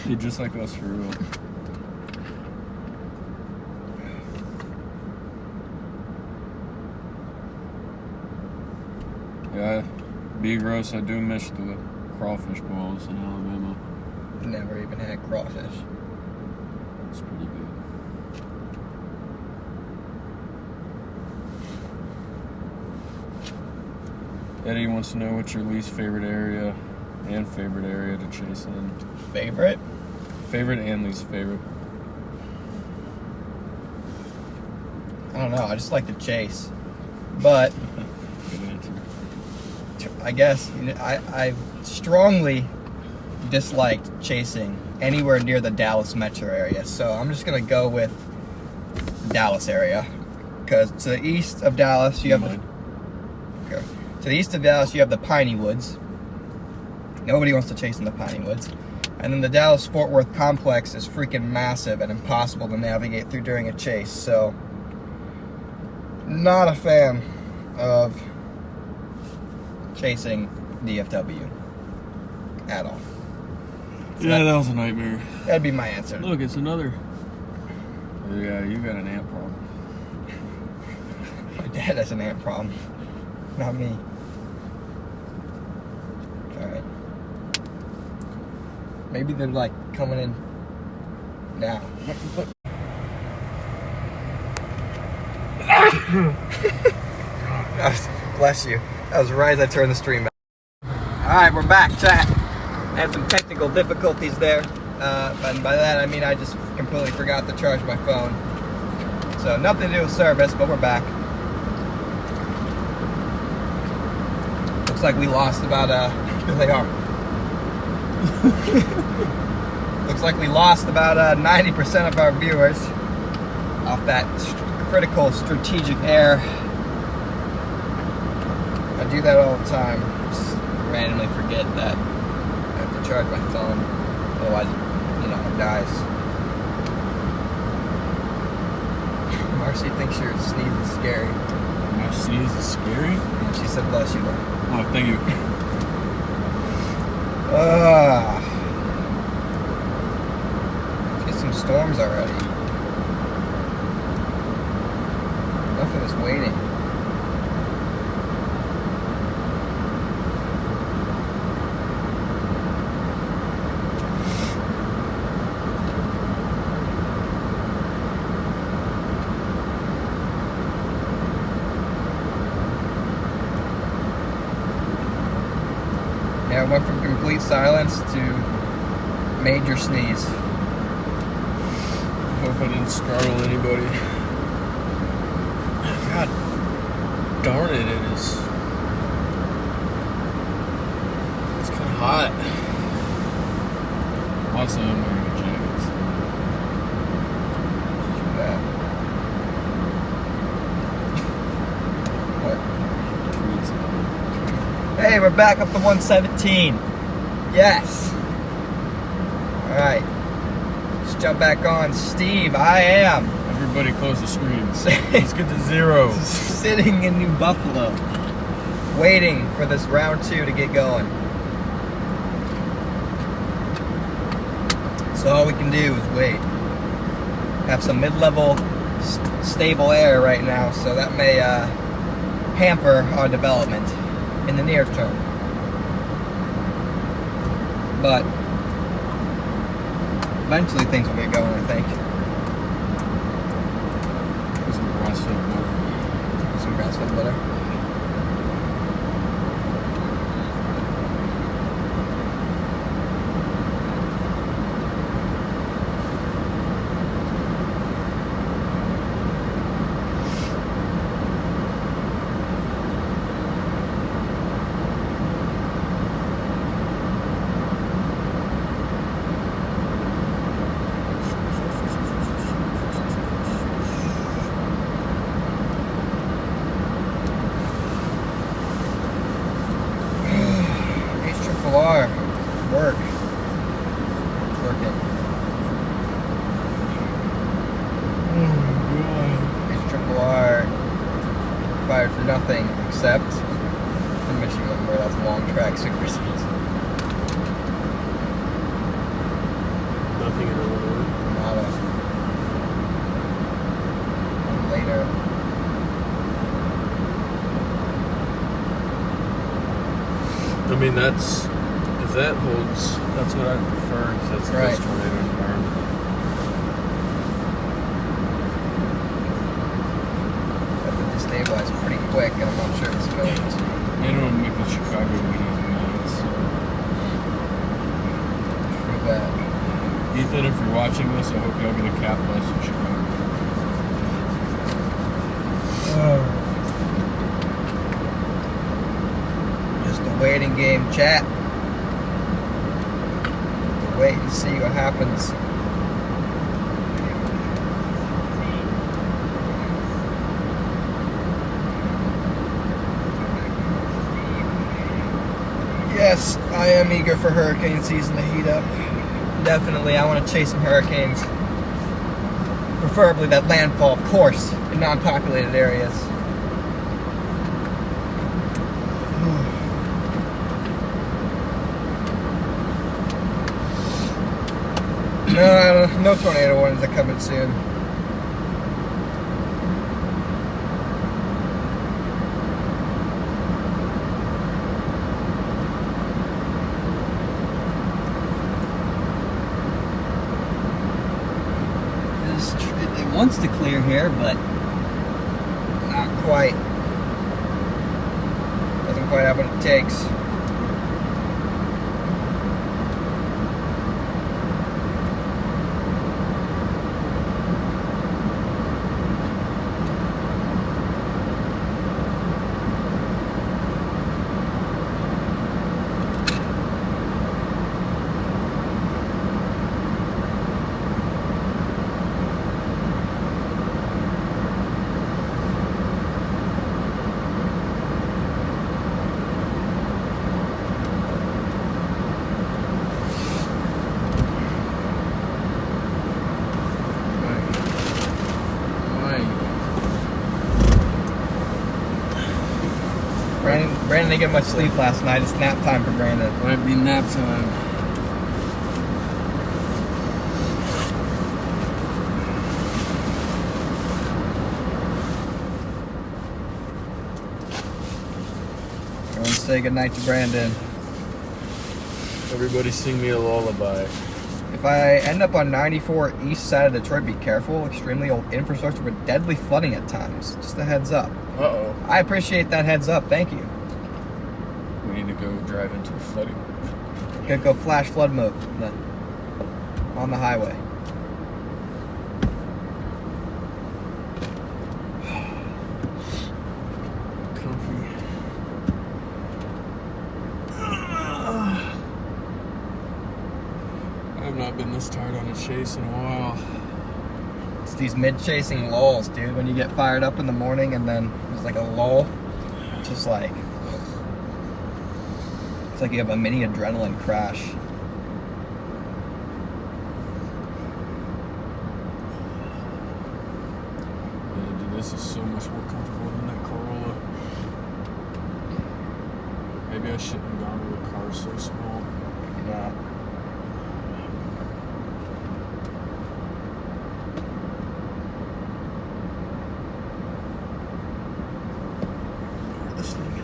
They're just like us for real. Yeah, be gross. I do miss the crawfish balls in Alabama. Never even had crawfish. It's pretty good. Eddie wants to know what's your least favorite area and favorite area to chase in. Favorite? Favorite and least favorite. I don't know. I just like to chase. But Good answer. I guess I strongly disliked chasing anywhere near the Dallas metro area. So I'm just going to go with the Dallas area. Because to the east of Dallas, you have okay. To the east of Dallas, you have the Piney Woods. Nobody wants to chase in the Piney Woods. And then the Dallas-Fort Worth complex is freaking massive and impossible to navigate through during a chase. So, not a fan of chasing DFW at all. So Yeah, that was a nightmare. that'd be my answer. Look, it's another. Yeah, you got an ant problem. My dad has an ant problem, not me. Alright. Maybe they're like coming in now. Bless you. That was right as I turned the stream back. Alright, we're back, chat. I had some technical difficulties there. And by that I mean I just completely forgot to charge my phone. So nothing to do with service, but we're back. Looks Looks like we lost about here they are. Looks like we lost about 90% of our viewers off that critical strategic error. I do that all the time. Just randomly forget that I have to charge my phone. Otherwise, you know, it dies. Marcy thinks your sneeze is scary. My sneeze is scary? And she said bless you. Oh, thank you. Let's get some storms already. Enough of this waiting. Yeah, it went from complete silence to major sneeze. Hope I didn't startle anybody. God darn it, it's kind of hot. Also, I'm wearing a jacket. Too bad. What? Hey, we're back up to 117. Yes. All right. Let's jump back on. Steve, I am. Everybody close the screen. Let's get to 0. Sitting in New Buffalo, waiting for this round 2 to get going. So all we can do is wait. Have some mid-level stable air right now, so that may hamper our development in the near term. But eventually things will get going, I think. Some grass-fed butter. Some grass-fed butter. R. Work. It's working. HRRR fires nothing except in Michigan, where that's long track supersedes. Nothing in Illinois. Nada. Later. I mean, that's, if that holds, that's what I prefer, because that's the Right. best tornado environment. Have to destabilize pretty quick, and I'm not sure it's going to. They don't make the Chicago videos nuts. True that. Ethan, if you're watching this, I hope y'all get a cat bless in Chicago. Just a waiting game, chat. To wait and see what happens. Yes, I am eager for hurricane season to heat up. Definitely, I want to chase some hurricanes. Preferably that landfall, of course, in non-populated areas. No tornado warnings are coming soon. It wants to clear here, but not quite. Doesn't quite have what it takes. didn't get much sleep last night. It's nap time for Brandon. Might be nap time. Everyone say goodnight to Brandon. Everybody sing me a lullaby. If I end up on 94 east side of Detroit, be careful. Extremely old infrastructure with deadly flooding at times. Just a heads up. Uh-oh. I appreciate that heads up. Thank you. We need to go drive into flooding. Gotta go flash flood mode on the highway. Comfy. I have not been this tired on a chase in a while. It's these mid-chasing lulls, dude. When you get fired up in the morning and then there's like a lull. Just like... It's like you have a mini adrenaline crash. Yeah, dude, this is so much more comfortable than that Corolla. Maybe I shouldn't have gone with a car so small. Maybe not. This thing.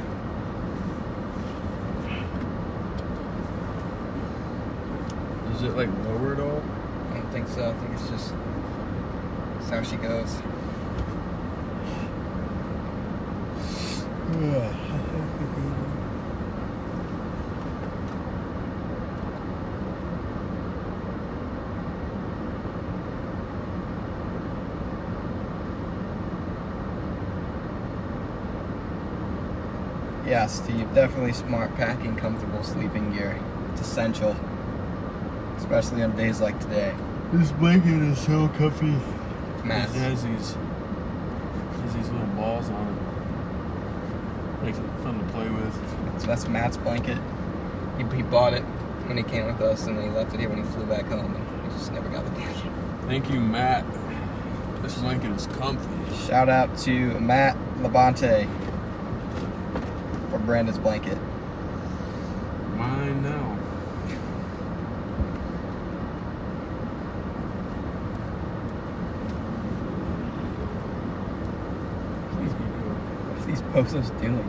Is it like lower at all? I don't think so. I think it's just... That's how she goes. Yeah, Steve, definitely smart packing comfortable sleeping gear. It's essential, especially on days like today. This blanket is so comfy. Matt, It has these little balls on it. Makes it fun to play with. so that's Matt's blanket. He bought it when he came with us, and then he left it here when he flew back home, and he just never got the blanket. Thank you, Matt. This blanket is comfy. Shout out to Matt Labonte for Brandon's blanket. Mine now. What are these postos doing?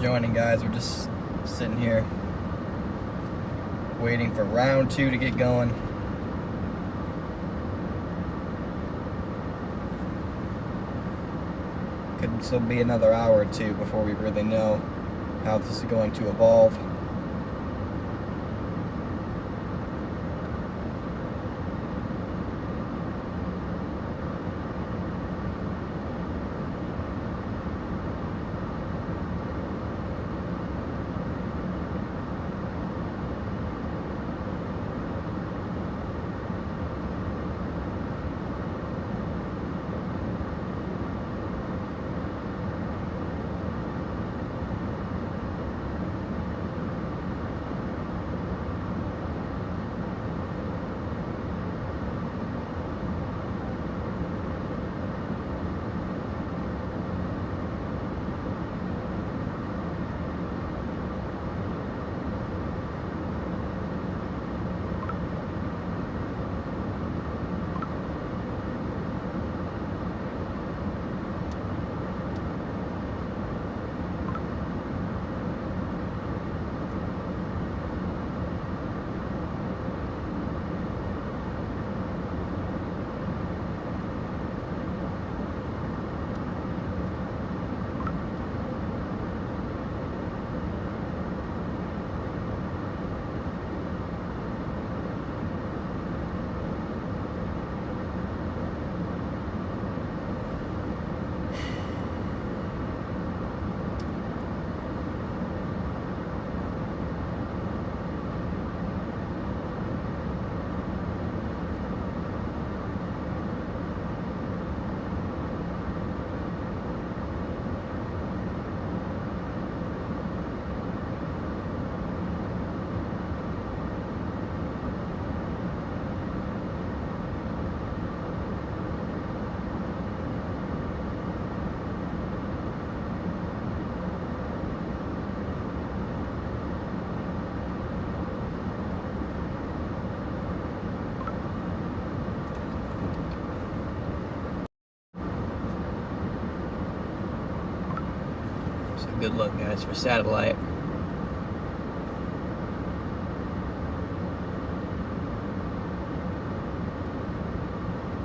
joining, guys. We're just sitting here waiting for round 2 to get going. Could still be another hour or two before we really know how this is going to evolve. So good luck, guys, for satellite.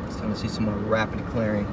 It's time to see some more rapid clearing.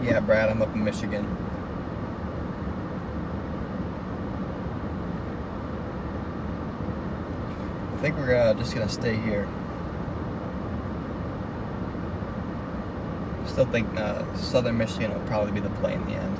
Yeah, Brad, I'm up in Michigan. I think we're just gonna stay here. Still think Southern Michigan will probably be the play in the end.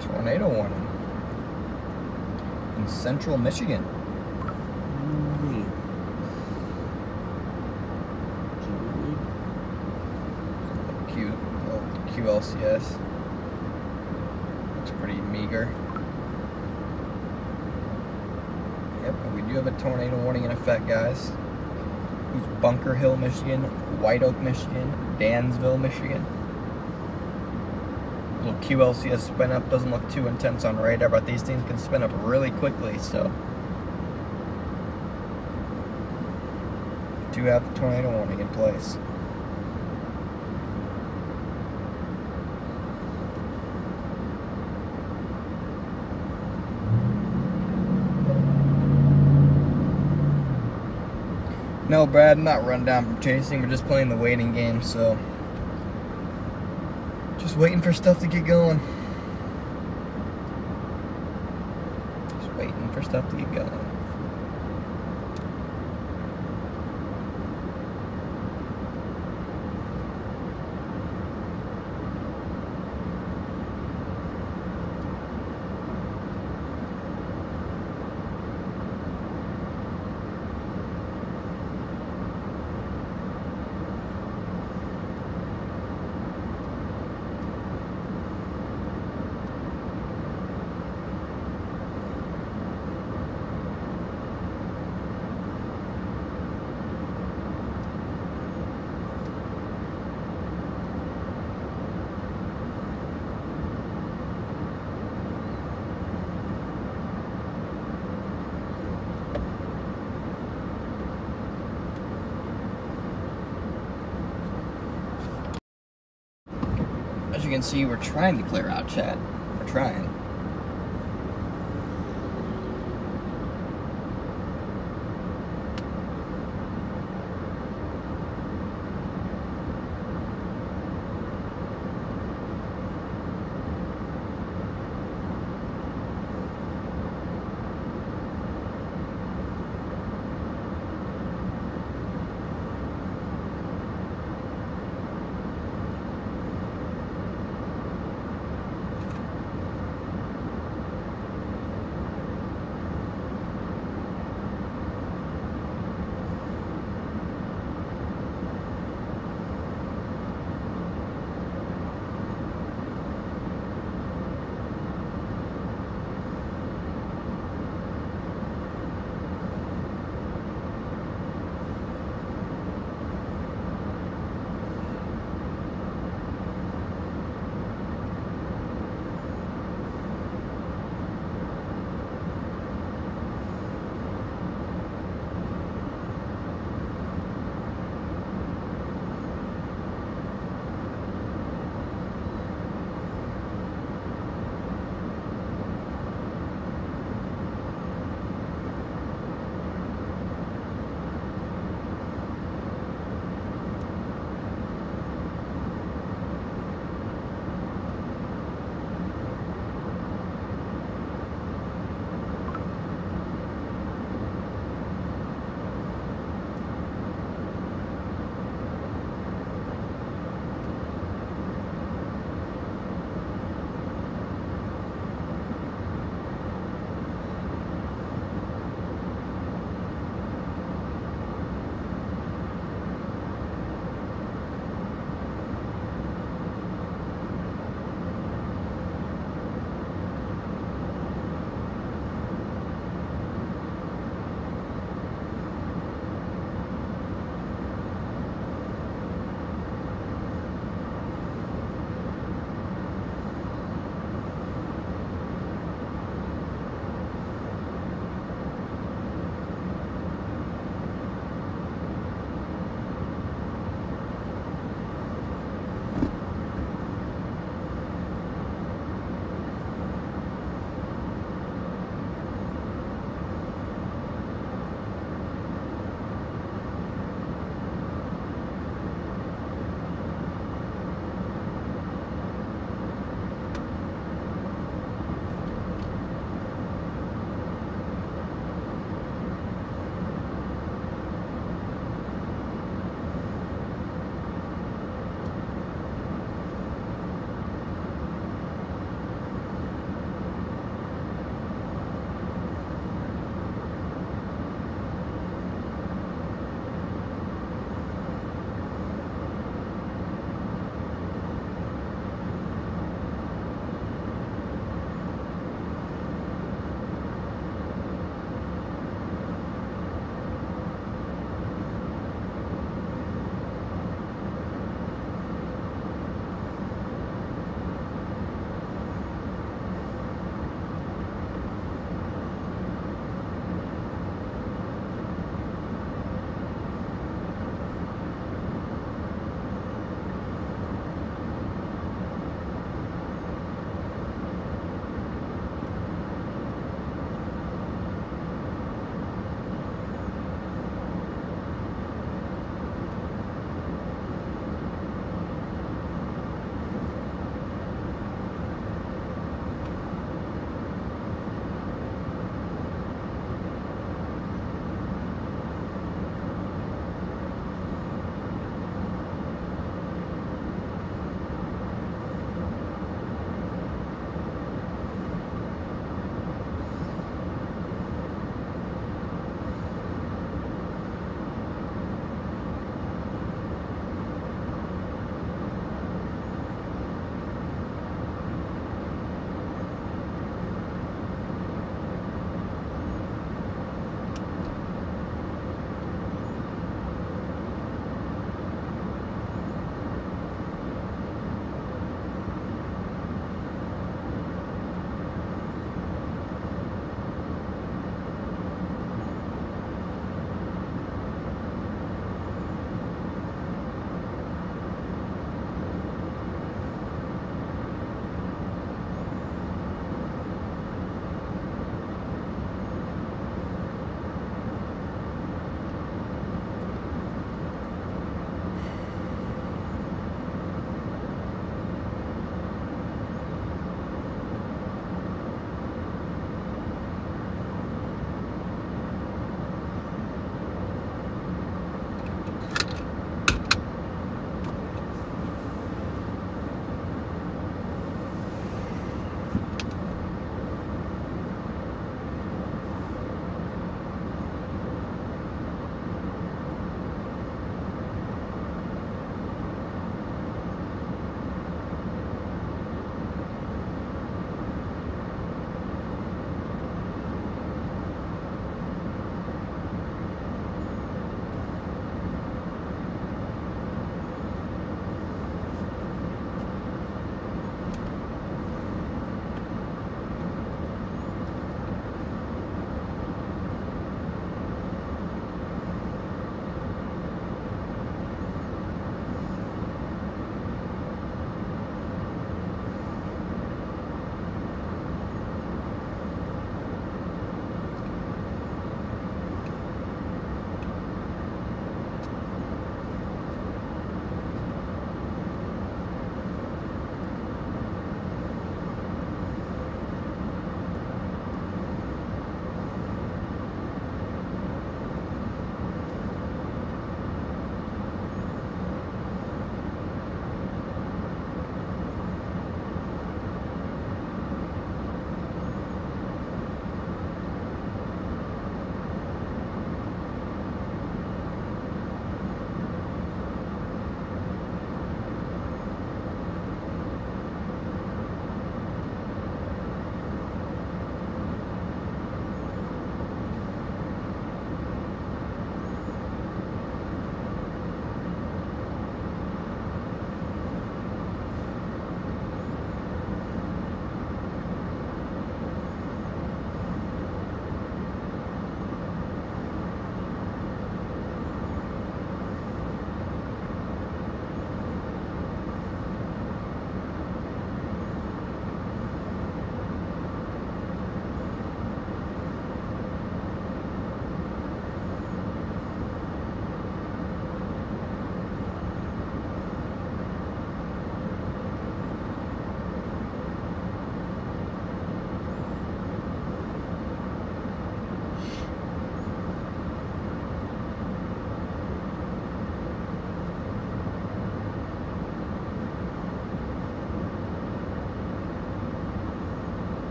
Tornado warning in central Michigan. Cute little QLCS. Looks pretty meager. Yep, and we do have a tornado warning in effect, guys. Who's Bunker Hill, Michigan, White Oak, Michigan, Dansville, Michigan. Little QLCS spin up doesn't look too intense on radar, but these things can spin up really quickly, so do have the tornado warning in place. No, Brad, I'm not run down from chasing. We're just playing the waiting game, so just waiting for stuff to get going. Just waiting for stuff to get going. As you can see, we're trying to clear out chat. We're trying.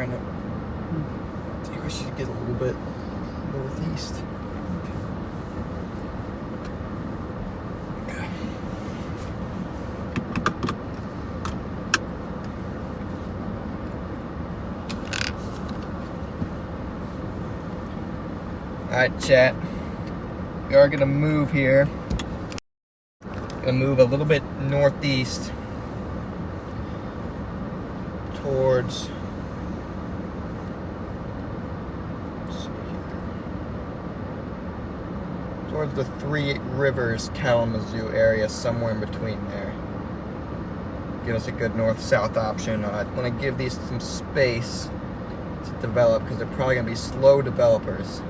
trying to think I should get a little bit northeast. Okay. Alright, chat. We are gonna move here. Gonna move a little bit northeast towards the Three Rivers Kalamazoo area, somewhere in between there. Give us a good north-south option. I want to give these some space to develop because they're probably going to be slow developers.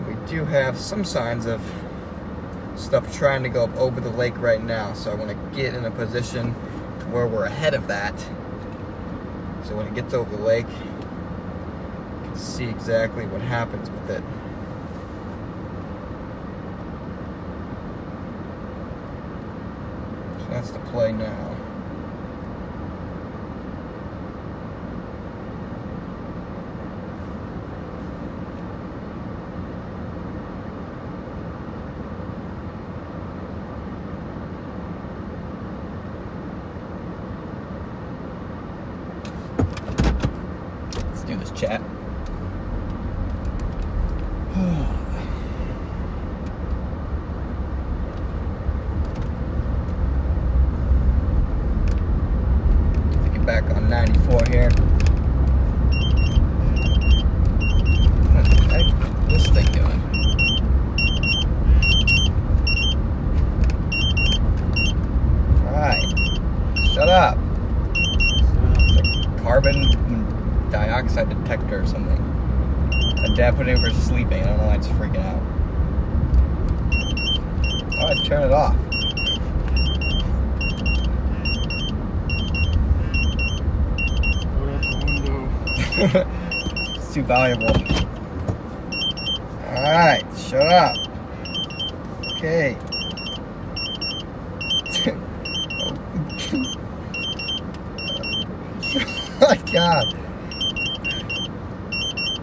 We do have some signs of stuff trying to go up over the lake right now, so I want to get in a position to where we're ahead of that. So when it gets over the lake, you can see exactly what happens with it. So that's the play now. Do this, chat. Get back on 94 here. What the heck is this thing doing? Alright. Shut up. It's like carbon dioxide detector or something. My dad put it over sleeping. I don't know why it's freaking out. Oh, I'd turn it off. Put out the window. It's too valuable. Alright, shut up. Okay. Oh my god.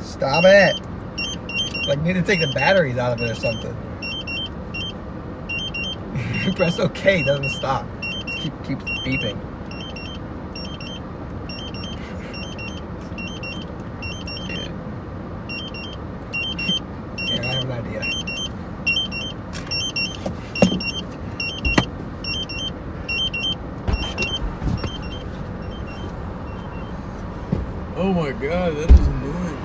Stop it! Like, need to take the batteries out of it or something. Press OK, it doesn't stop. It keeps beeping. Dude. Yeah, I have an idea. Oh my god, that is annoying.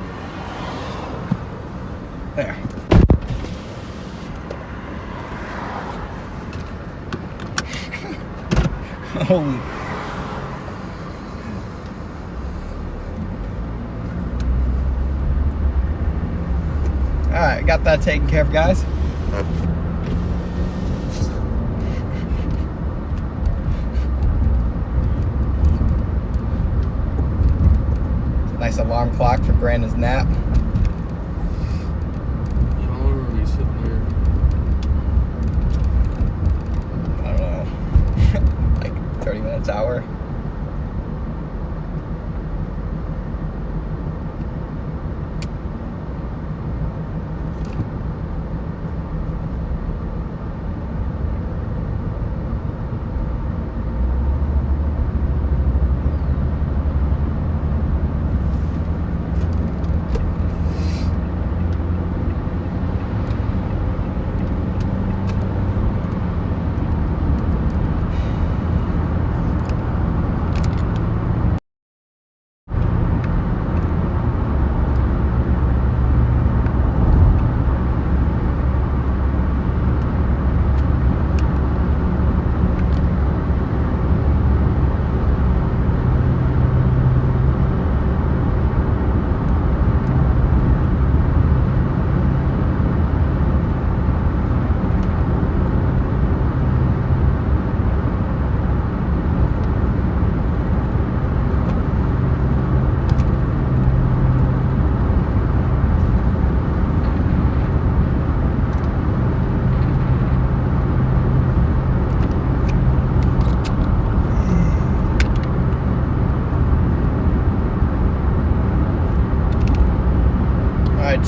There. Holy. Alright, got that taken care of, guys. It's a nice alarm clock for Brandon's nap. How long are we sitting there? I don't know. Like 30 minutes, hour.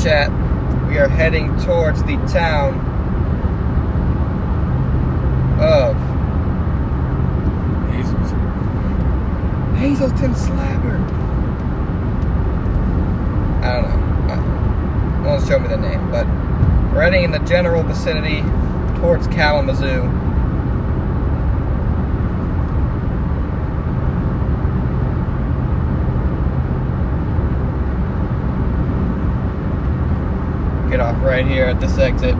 chat. We are heading towards the town of Hazelton Slabber. I don't know. No one's showed me the name, but we're heading in the general vicinity towards Kalamazoo. Get off right here at this exit.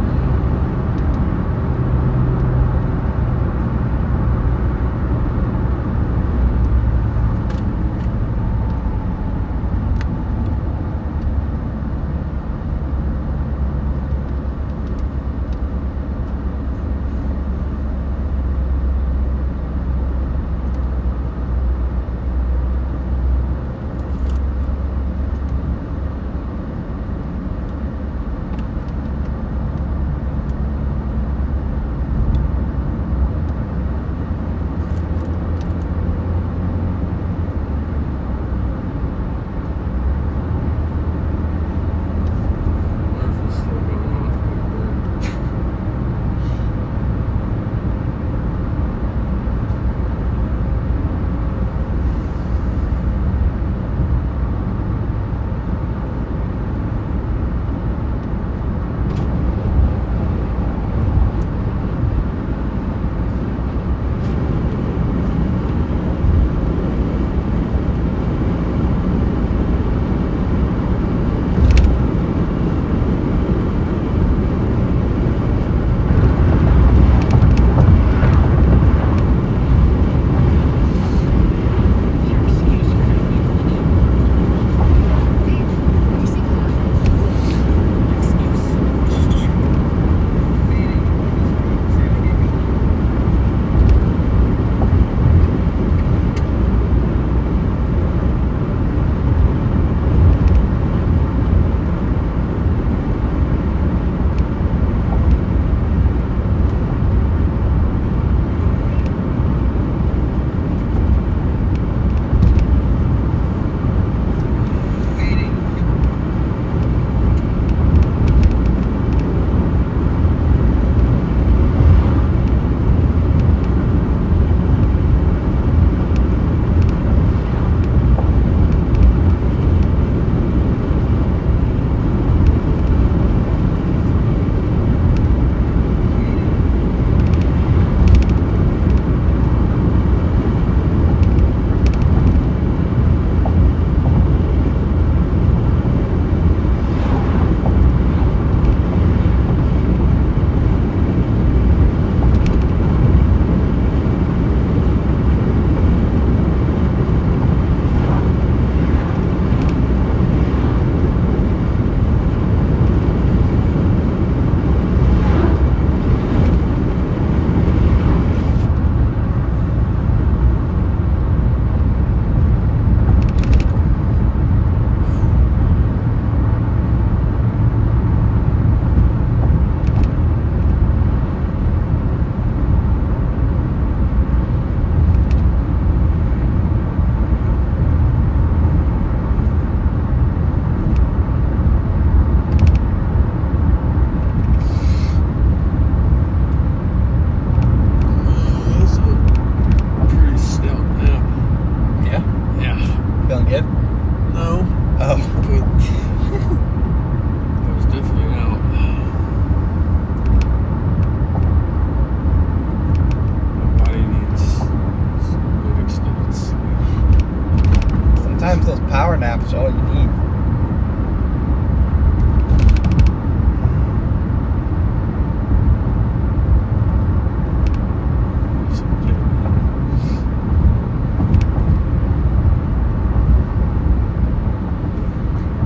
That's all you need.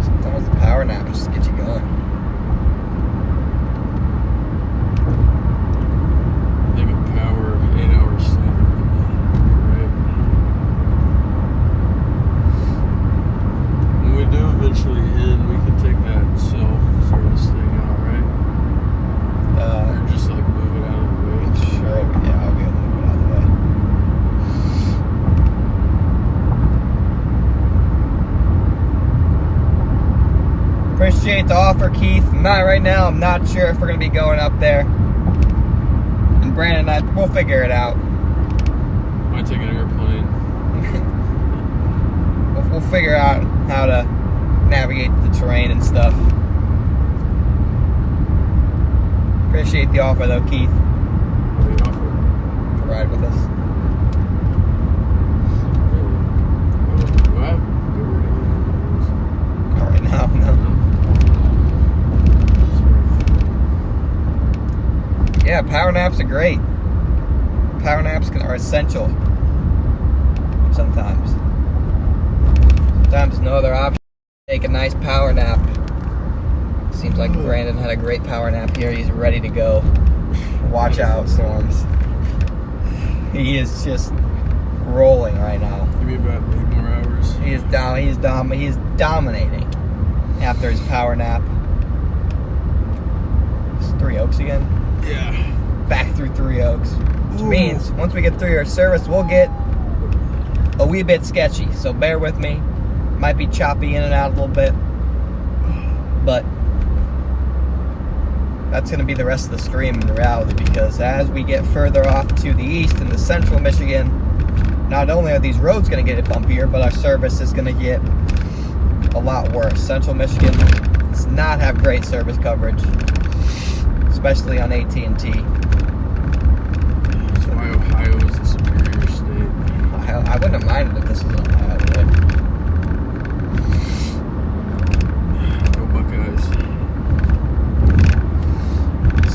Sometimes the power nap just gets you going. I think a power of 8 hours sleep would be right. When we do to offer, Keith. Not right now. I'm not sure if we're going to be going up there. And Brandon and I, we'll figure it out. Might take an airplane. We'll figure out how to navigate the terrain and stuff. Appreciate the offer though, Keith. What do you offer? To ride with us. Well, Not right now, no. Yeah, power naps are great. Power naps are essential. Sometimes. Sometimes no other option. Take a nice power nap. Seems like Brandon had a great power nap here. He's ready to go. Watch out, Storms. He is just rolling right now. Give me about 8 more hours. He is dominating after his power nap. It's 3 Oaks again. Yeah. Back through 3 Oaks. Which means once we get through your service, we'll get a wee bit sketchy. So bear with me. Might be choppy in and out a little bit. But that's going to be the rest of the stream in reality, because as we get further off to the east into central Michigan, not only are these roads going to get bumpier, but our service is going to get a lot worse. Central Michigan does not have great service coverage, especially on AT&T. That's why Ohio is a superior state. I wouldn't have minded if this was Ohio. Go Buckeyes.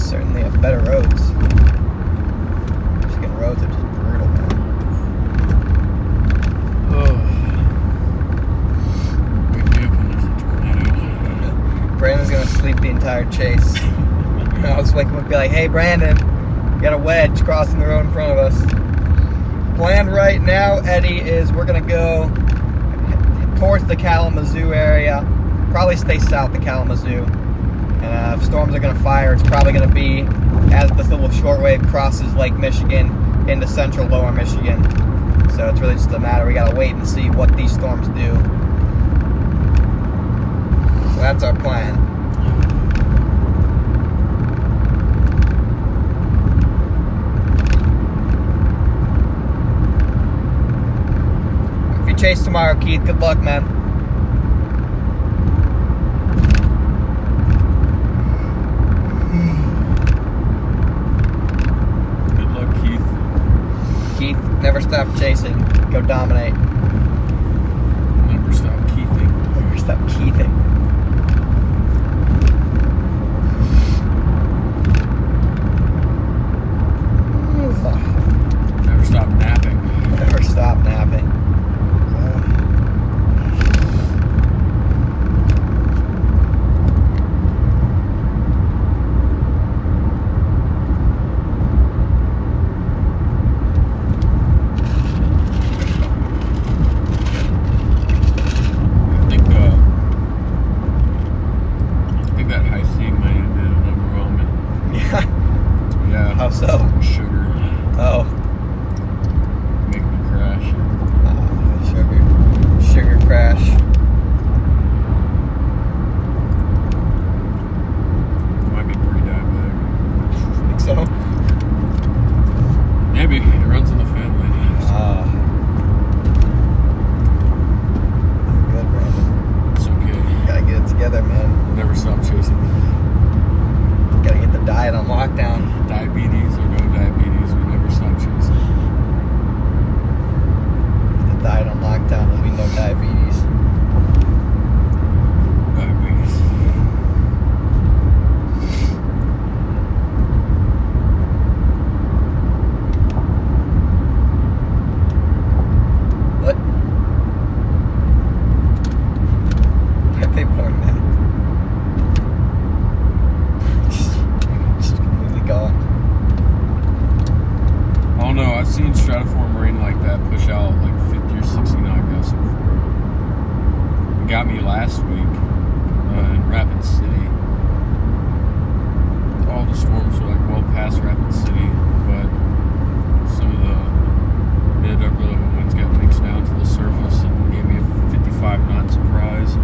Certainly have better roads. Michigan roads are just brutal, man. Wake me up when there's a tornado. Brandon's gonna sleep the entire chase. I'll just wake him up and be like, hey Brandon, you got a wedge crossing the road in front of us. Plan right now, Eddie, is we're gonna go towards the Kalamazoo area. Probably stay south of Kalamazoo. And if storms are gonna fire, it's probably gonna be as this little shortwave crosses Lake Michigan into central lower Michigan. So it's really just a matter, we gotta wait and see what these storms do. So that's our plan. If you chase tomorrow, Keith, good luck, man. Never stop chasing. Go dominate. Never stop keithing. Never stop keithing. Never stop napping. Never stop napping. How so? Sugar. Oh. Make me crash. Sugar crash. Might be pre-diabetic. Think so? Maybe. It runs in the family. Good, Brandon. It's okay. Gotta get it together, man. Never stop chasing. Gotta get the diet on lockdown. Diabetes or no diabetes, we never stop chasing. The diet on lockdown will be no diabetes. Diabetes. What? Why are they pouring that? Just completely gone. I don't know, I've seen stratiform rain like that push out like 50 or 60 knot gusts before. It got me last week in Rapid City. All the storms were like well past Rapid City, but some of the mid-upper level winds got mixed down to the surface and gave me a 55 knot surprise.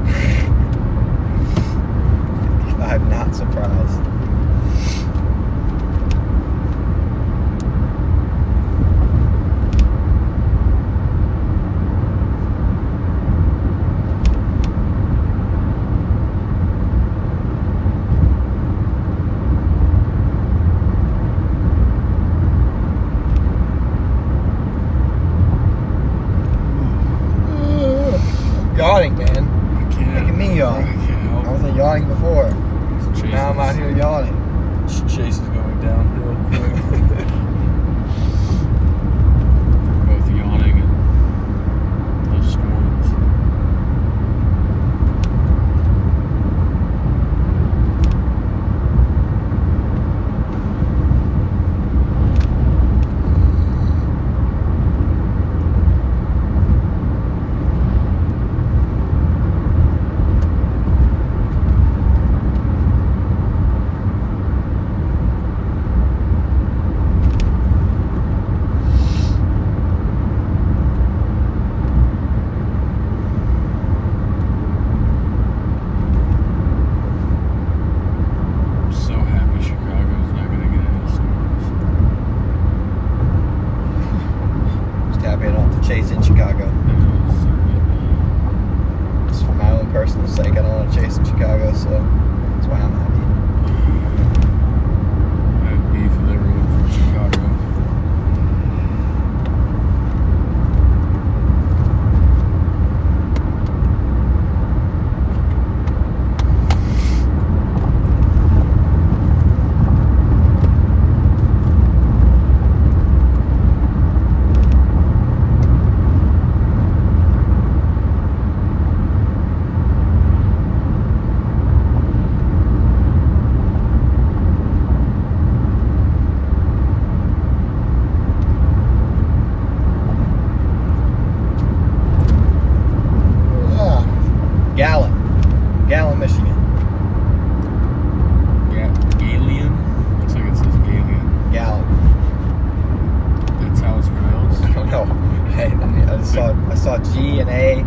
A,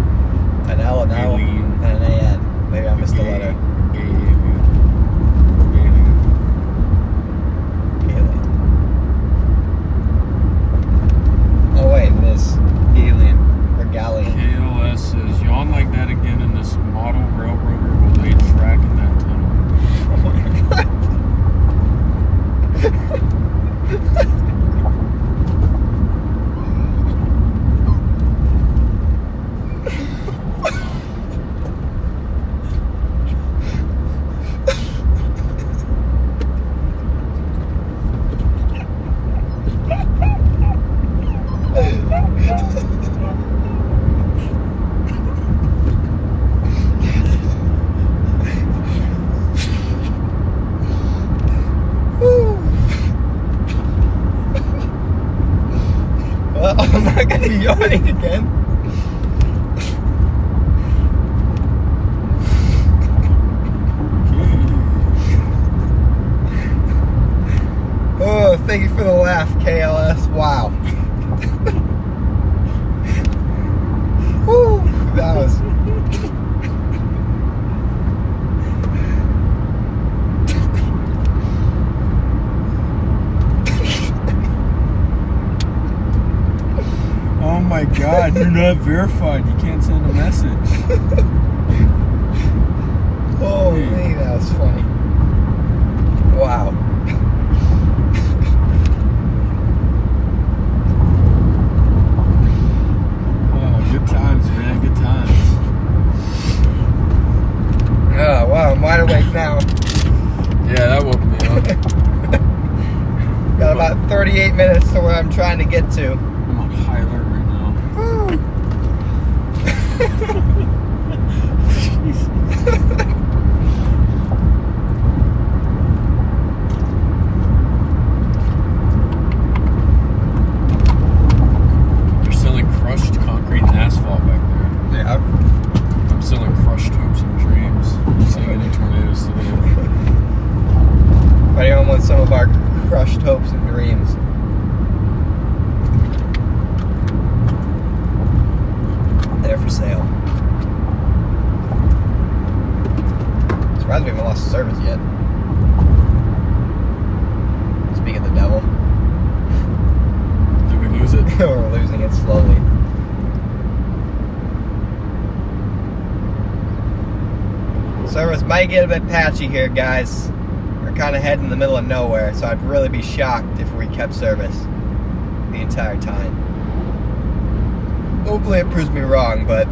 an L, an L, and an A-N. Maybe I missed a letter. Oh wait, it is Alien or Galleon. KLS says, yawn like that again and this model railroader will lay track in that tunnel. Oh my god. Well, I'm not gonna be yawning again. Oh, thank you for the laugh, KLS. Wow. Woo, that was. Oh my god, you're not verified. You can't send a message. Oh, man, that was funny. Wow. Oh, good times, man. Good times. Oh, wow, I'm wide awake now. Yeah, that woke me up. Got about 38 minutes to where I'm trying to get to. I'm on high alert right now. Jeez. They're selling crushed concrete and asphalt back there. Yeah. I'm selling crushed hopes and dreams. I'm seeing any tornadoes today. If anyone wants some of our crushed hopes and dreams. They're for sale. Surprised we haven't lost service yet. Speaking of the devil. Did we lose it? We're losing it slowly. Service might get a bit patchy here, guys. We're kind of heading in the middle of nowhere, so I'd really be shocked if we kept service the entire time. Hopefully it proves me wrong, but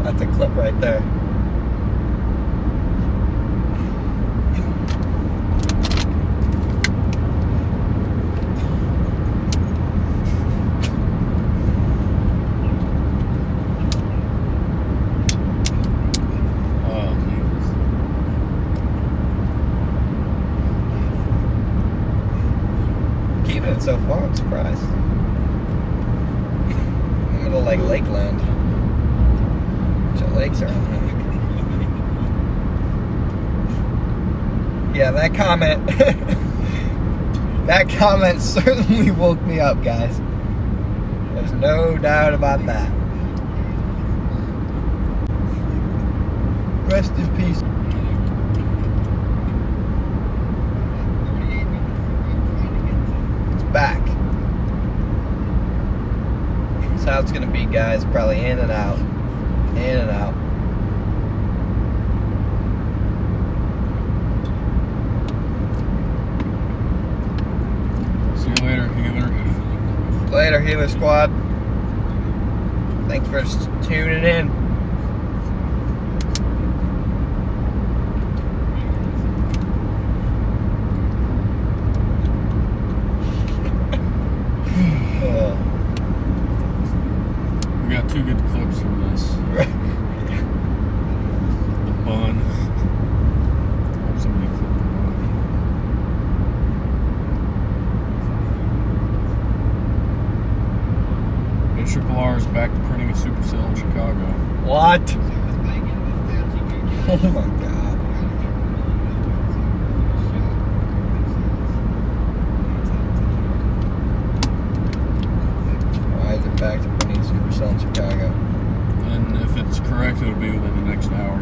that's a clip right there. So far, I'm surprised. In the middle of like Lakeland. Which lakes are on here. Yeah, that comment that comment certainly woke me up, guys. There's no doubt about that. Rest in peace. Back. That's how it's gonna be, guys. Probably in and out. In and out. See you later, healer. Later, healer squad. Thanks for tuning in. We got two good clips from this. The bun. Hope somebody clipped the bun. The Triple R is back to printing a supercell in Chicago. What? Oh my god. back to Queen Supercell in Chicago. And if it's correct, it'll be within the next hour.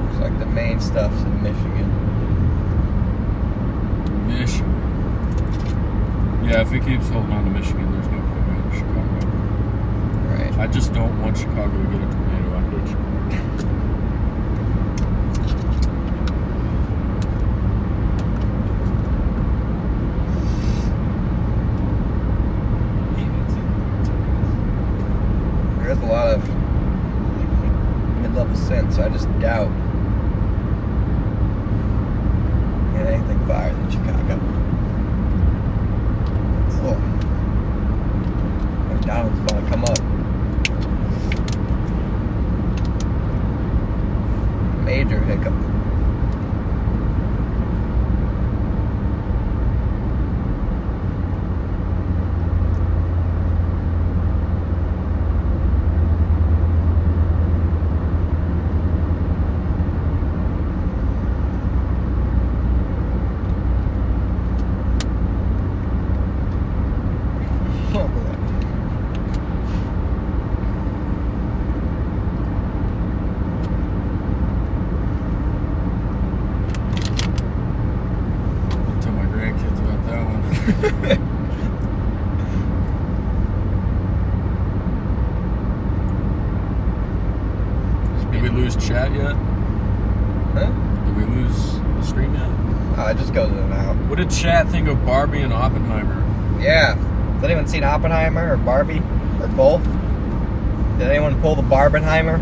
Looks like the main stuff's in Michigan. Michigan. Yeah, if he keeps holding on to Michigan, there's no point going to Chicago. Right. I just don't want Chicago to get a tornado. I hate Chicago. There's a lot of mid-level synths, so I just doubt anything fires in Chicago. Oh. McDonald's about to come up. Major hiccup. Did we lose chat yet? Huh? Did we lose the stream yet? It just goes in and out. What did chat think of Barbie and Oppenheimer? Yeah. Has anyone seen Oppenheimer or Barbie? Or both? Did anyone pull the Barbenheimer?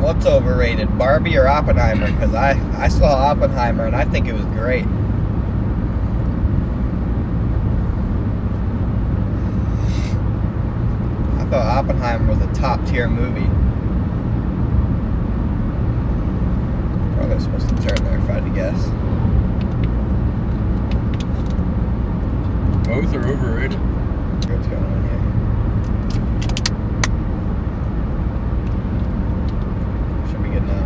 What's overrated, Barbie or Oppenheimer? Because I saw Oppenheimer and I think it was great. I thought Oppenheimer was a top tier movie. Probably supposed to turn there if I had to guess. Both are overrated. What's going on here? Should be good now.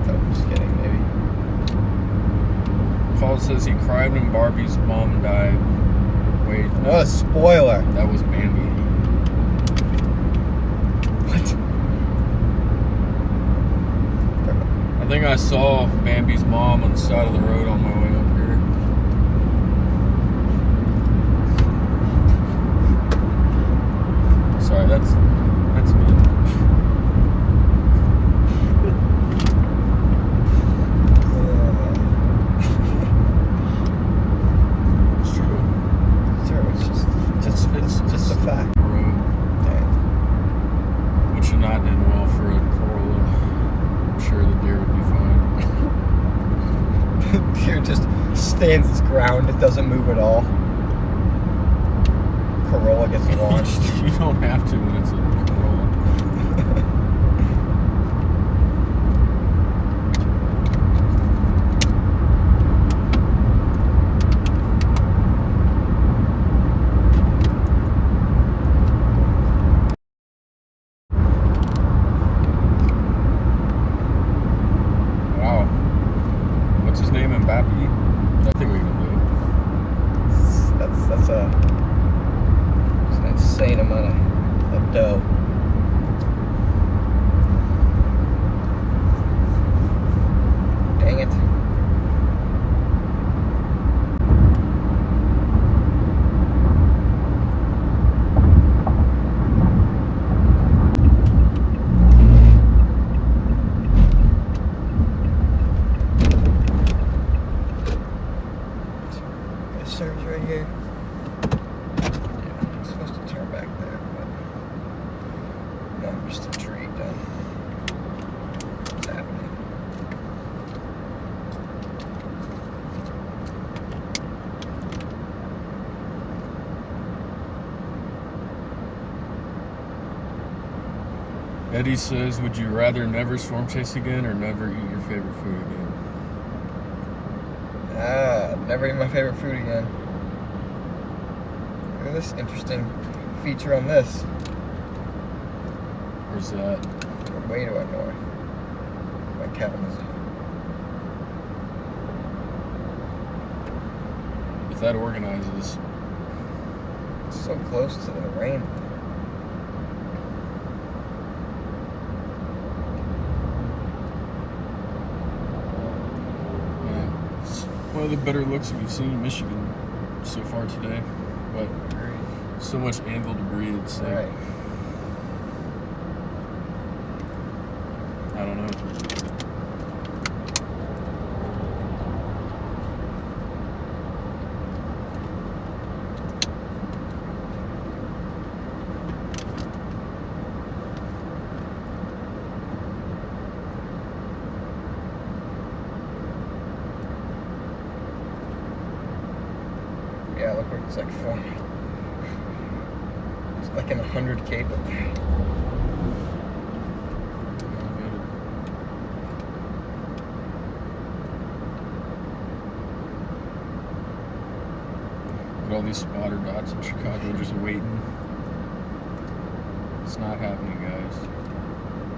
I'm just kidding, maybe. Paul says he cried when Barbie's mom died. Wait, no, What a spoiler! that was Bambi. What? I think I saw Bambi's mom on the side of the road on my way up here. Sorry, that's me. It's true. Sure, it's just a fact. Road, which should not end well for a Corolla. I'm sure the deer would be fine. Deer just stands its ground. It doesn't move at all. Corolla gets launched. You don't have to when it's a Corolla. Wow. What's his name? Mbappe? I think we can do it. That's an insane amount of dough. Dang it. Surge right here. Yeah, I'm supposed to turn back there, but no, I'm just a tree done. What's happening? Eddie says, would you rather never storm chase again or never eat your favorite food again? Never eat my favorite food again. Look at this interesting feature on this. Where's that? We're way to our north. By Kalamazoo. If that organizes, It's so close to the rain. man, it's one of the better looks we've seen in Michigan so far today. But so much anvil debris, it's like, Right. I don't know. Yeah, look where it's like forming. It's like in 100 cape up there. But all these spotter dots in Chicago just waiting. It's not happening, guys.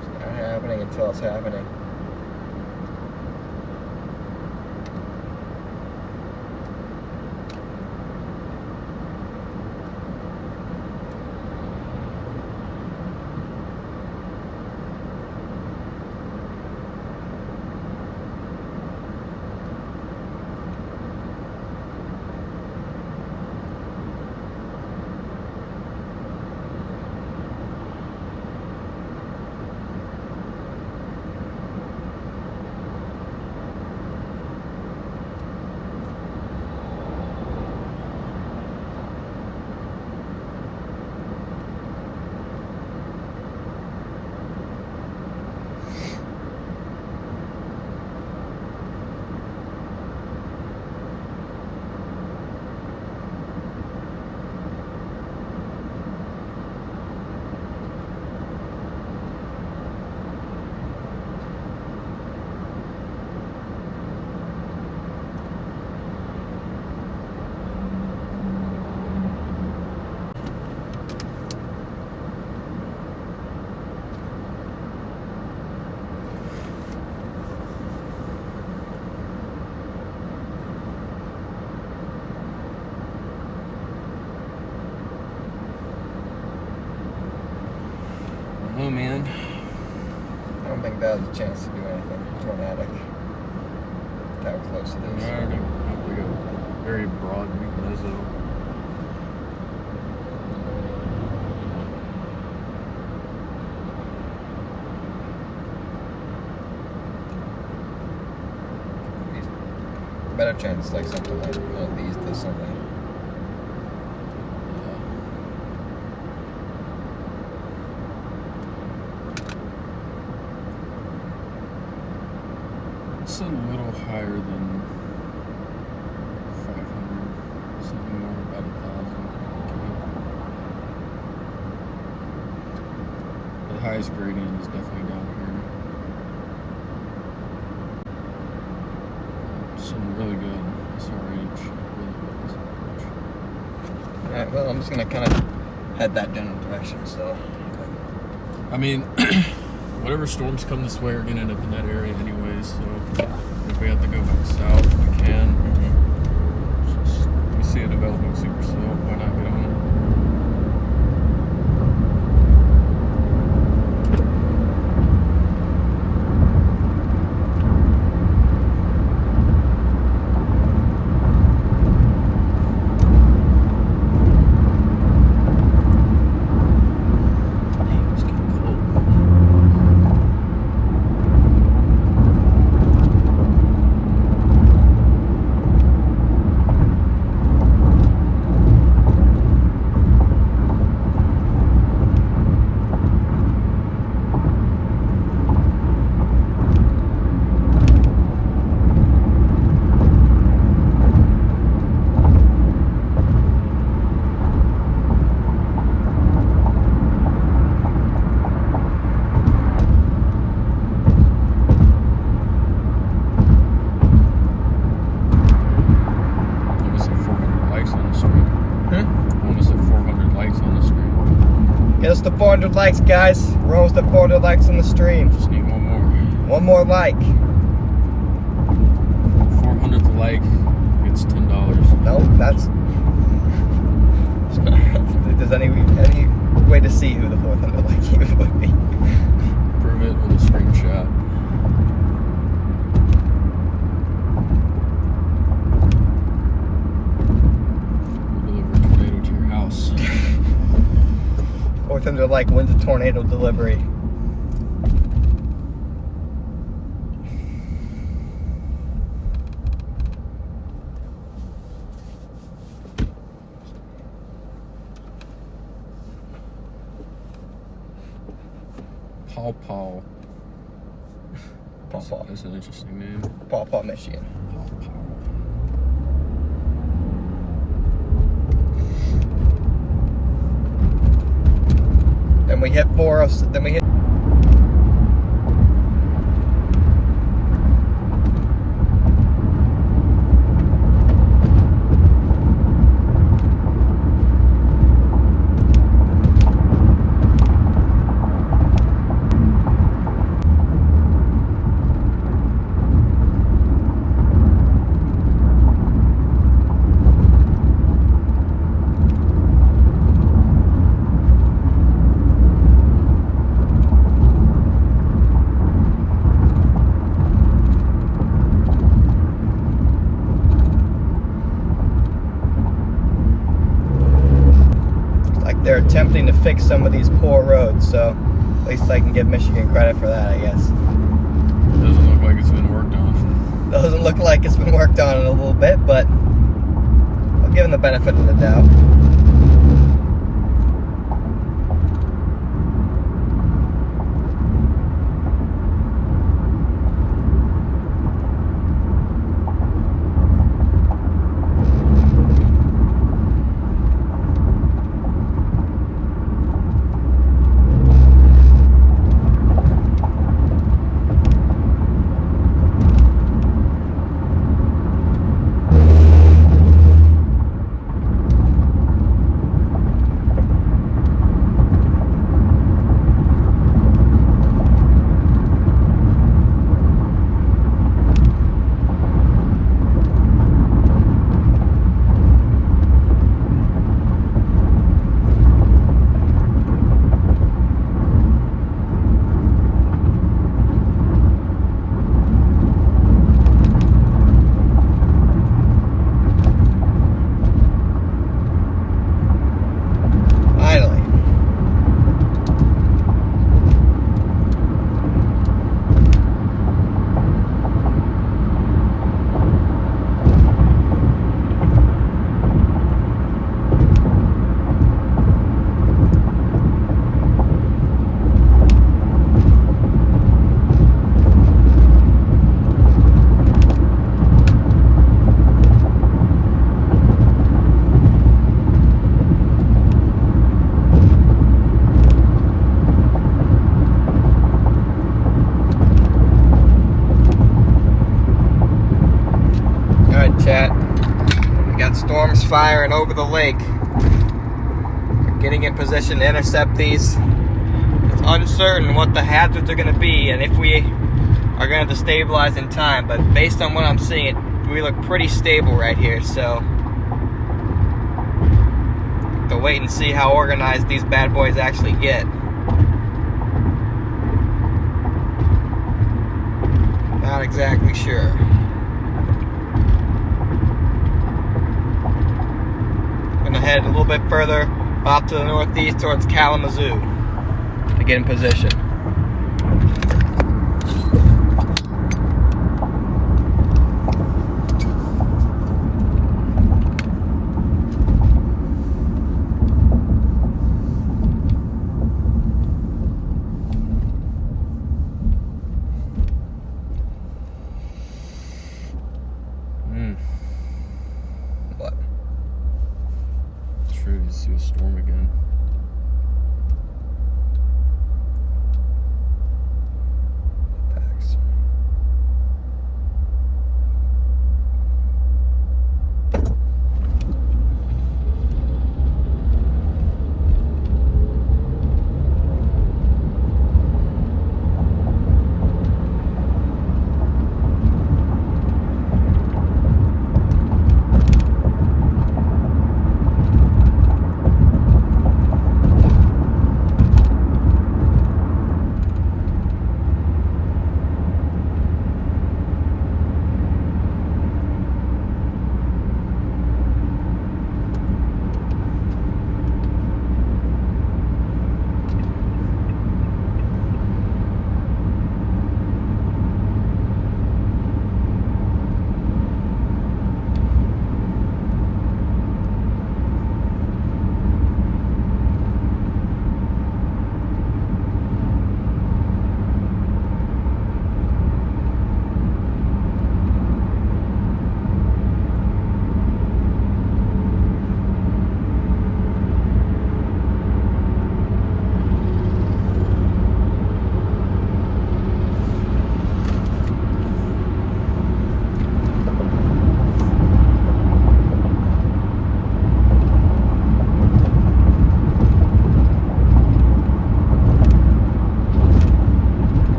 It's not happening until it's happening. Oh man. I don't think that has a chance to do anything. Tornadic. How close it is. Alright, we got a very broad weak mezzo. Better chance like something like one of these does something. It's a little higher than 500, something more about 1,000. The highest gradient is definitely down here. Some really good SRH, really good SRH. Alright, well, I'm just gonna kind of head that general direction, so. I mean, whatever storms come this way are gonna end up in that area anyways, so if we have to go back south, we can. Just, we see it developing super slow, why not get on it? Get us to 400 likes, guys. We're almost at 400 likes on the stream. Just need one more. One more like. 400th like gets $10. No, that's... If there's any way to see who the 400 like would be. Prove it with a screenshot. We'll deliver a tornado to your house. 400 like wins a tornado delivery. Paw Paw. Paw Paw. That's an interesting name. Paw Paw, Michigan. Paw Paw. Then we hit 406. Then we hit. They're attempting to fix some of these poor roads, so at least I can give Michigan credit for that, I guess. Doesn't look like it's been worked on. Doesn't look like it's been worked on in a little bit, but I'll give them the benefit of the doubt. Chat. We got storms firing over the lake. We're getting in position to intercept these. It's uncertain what the hazards are going to be and if we are going to stabilize in time, but based on what I'm seeing, we look pretty stable right here, so to wait and see how organized these bad boys actually get. Not exactly sure. Gonna head a little bit further off to the northeast towards Kalamazoo to get in position. What? It's ready to see a storm again. Facts.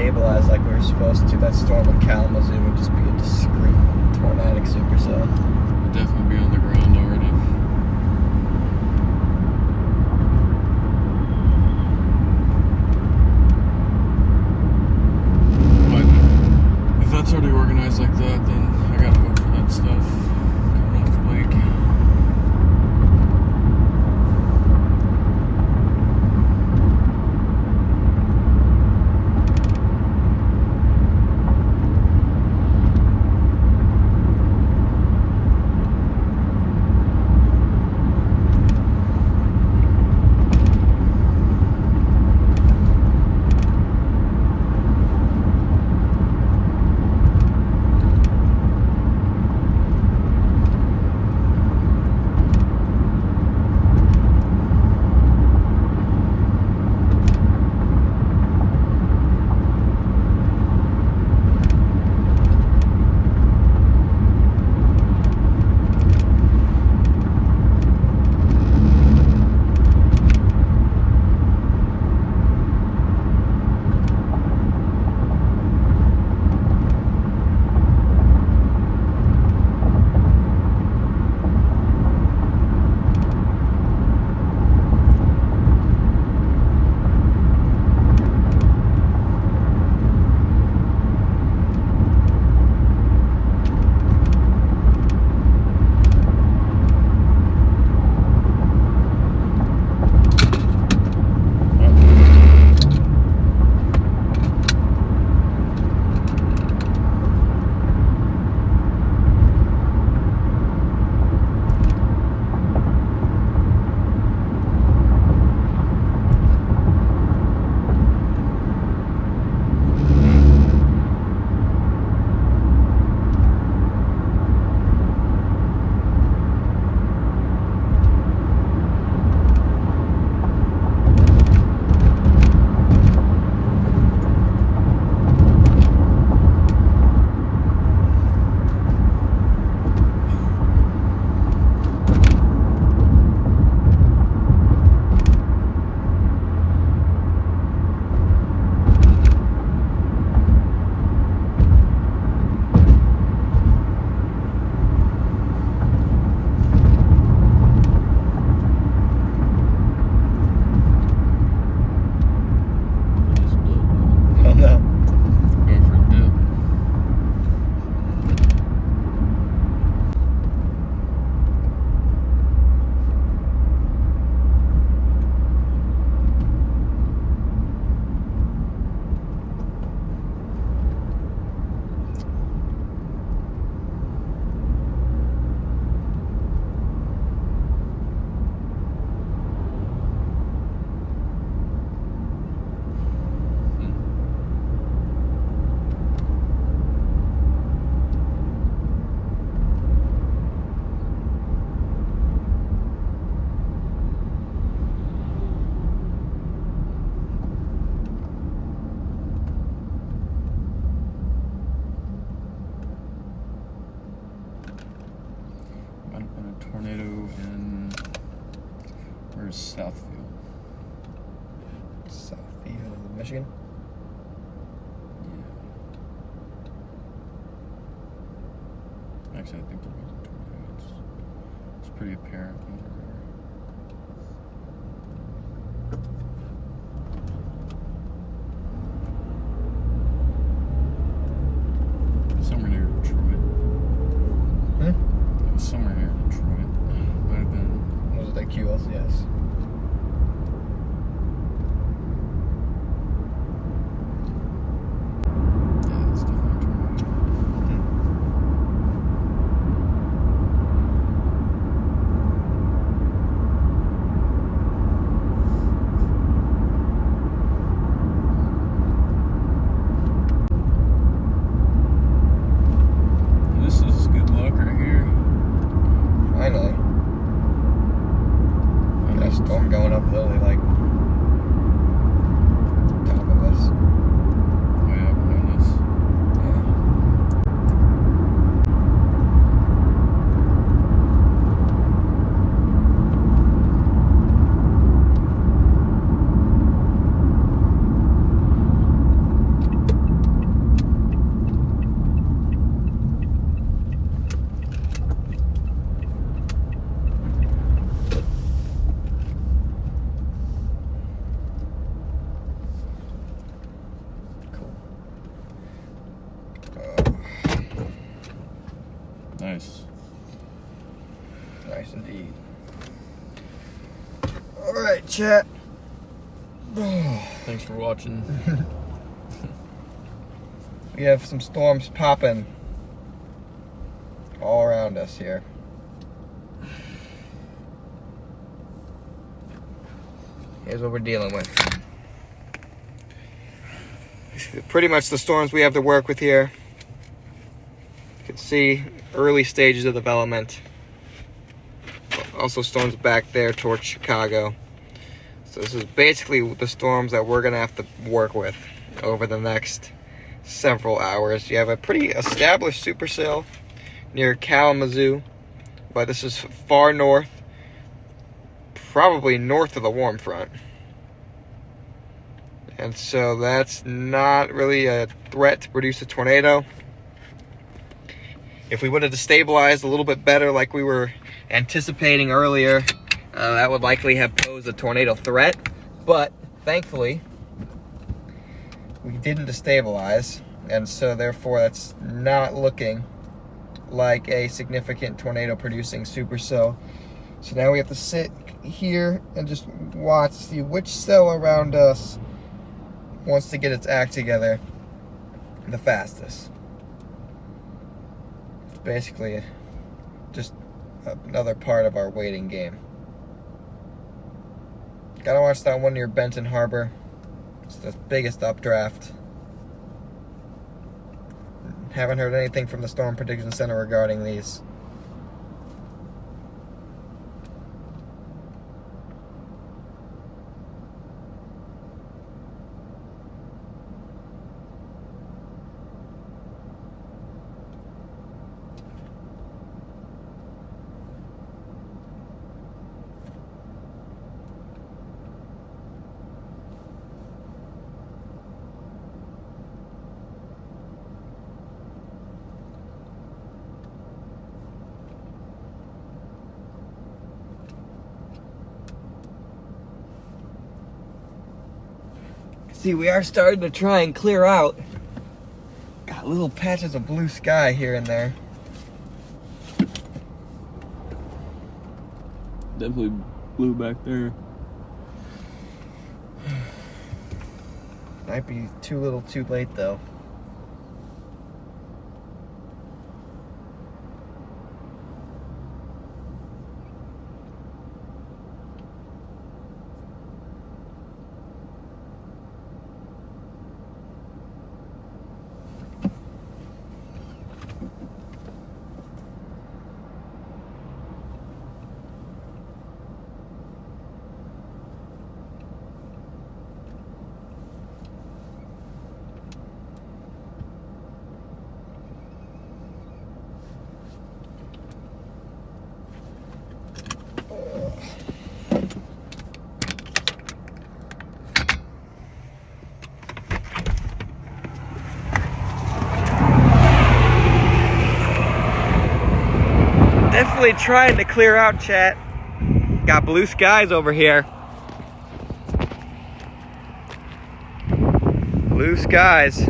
stabilize like we were supposed to, that storm in Kalamazoo would just be a discreet tornadic supercell. It'd definitely be on the ground already. But if that's already organized like that, then I gotta hope for that stuff coming off the lake. Tornado in, where's Southfield? Southfield, Michigan? Yeah. Actually, I think there was a tornado. It's pretty apparent over there. Somewhere near Detroit. It was somewhere near Detroit. Might have been. Was it the QLCS? Yeah, it's definitely a tornado. This is good luck right here. Finally. I That mean, storm Nice. Nice indeed. All right, chat. Thanks for watching. We have some storms popping all around us here. Here's what we're dealing with. Pretty much the storms we have to work with here. You can see early stages of development. Also storms back there towards Chicago. So this is basically the storms that we're gonna have to work with over the next several hours. You have a pretty established supercell near Kalamazoo, but this is far north, probably north of the warm front. And so that's not really a threat to produce a tornado. If we would have destabilized a little bit better like we were anticipating earlier, that would likely have posed a tornado threat. But thankfully, we didn't destabilize. And so therefore, that's not looking like a significant tornado producing supercell. So now we have to sit here and just watch, see which cell around us wants to get its act together the fastest. It's basically just another part of our waiting game. Gotta watch that one near Benton Harbor. It's the biggest updraft. Haven't heard anything from the Storm Prediction Center regarding these. See, we are starting to try and clear out. Got little patches of blue sky here and there. Definitely blue back there. Might be too little too late though. Definitely trying to clear out, chat. Got blue skies over here. Blue skies.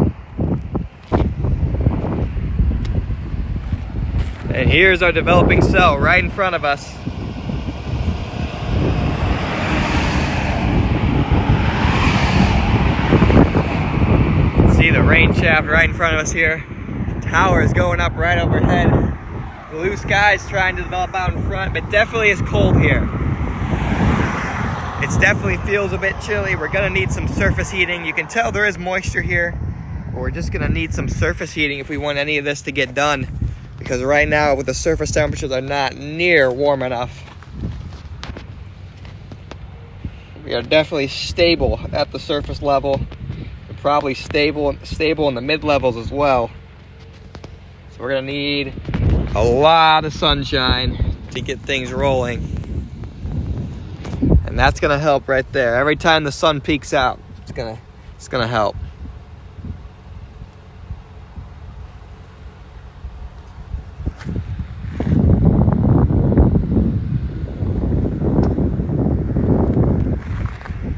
And here's our developing cell right in front of us. See the rain shaft right in front of us here. Tower is going up right overhead. Blue skies trying to develop out in front, but definitely is cold here. It definitely feels a bit chilly. We're gonna need some surface heating. You can tell there is moisture here, but we're just gonna need some surface heating if we want any of this to get done, because right now with the surface temperatures are not near warm enough. We are definitely stable at the surface level. We're probably stable in the mid levels as well. So we're gonna need a lot of sunshine to get things rolling. And that's gonna help right there. Every time the sun peeks out, it's gonna help.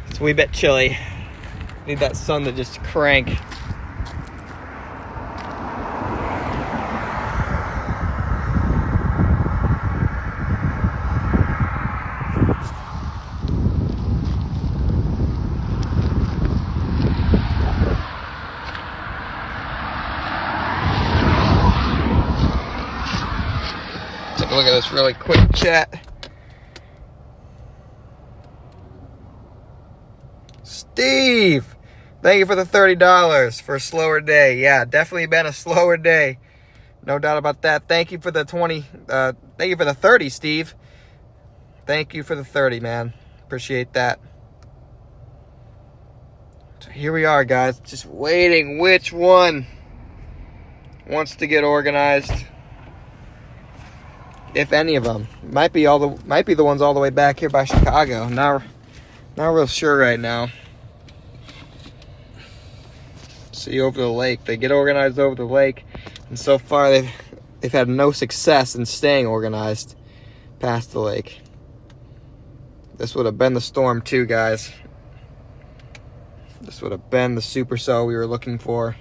It's a wee bit chilly. Need that sun to just crank. look at this really quick, chat. Steve, thank you for the $30 for a slower day. Yeah, definitely been a slower day. No doubt about that. Thank you for the 20. Thank you for the 30, Steve. Thank you for the 30, man. Appreciate that. So here we are, guys. Just waiting. Which one wants to get organized? If any of them. Might be the ones all the way back here by Chicago. Not real sure right now. See, over the lake. They get organized over the lake, and so far they've had no success in staying organized past the lake. This would have been the storm too, guys. This would have been the supercell we were looking for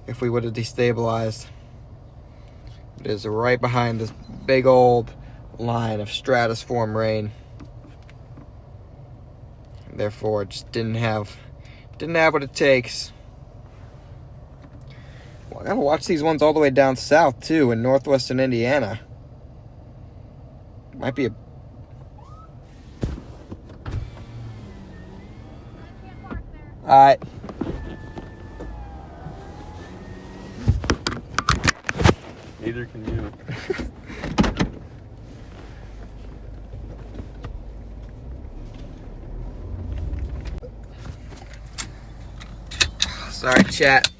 if we would have destabilized. It is right behind this big old line of stratoform rain. Therefore, it just didn't have what it takes. Well, I gotta watch these ones all the way down south too, in northwestern Indiana. Might be a alright. Neither can you. Sorry, chat.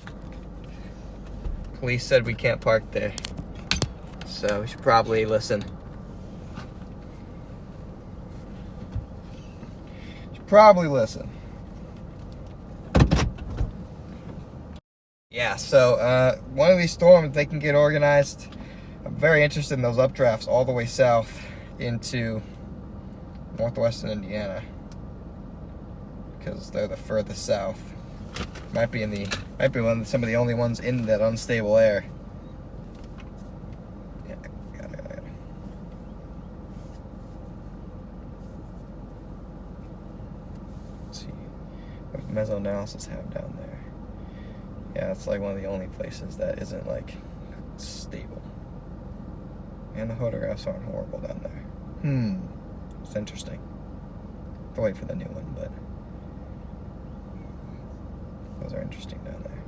Police said we can't park there. So we should probably listen. Yeah, so one of these storms, they can get organized. I'm very interested in those updrafts all the way south into northwestern Indiana, because they're the furthest south. Might be some of the only ones in that unstable air. Yeah, got it. Let's see what mesoanalysis have down there. Yeah, it's like one of the only places that isn't like stable. And the photographs aren't horrible down there. It's interesting. I'll wait for the new one, but those are interesting down there.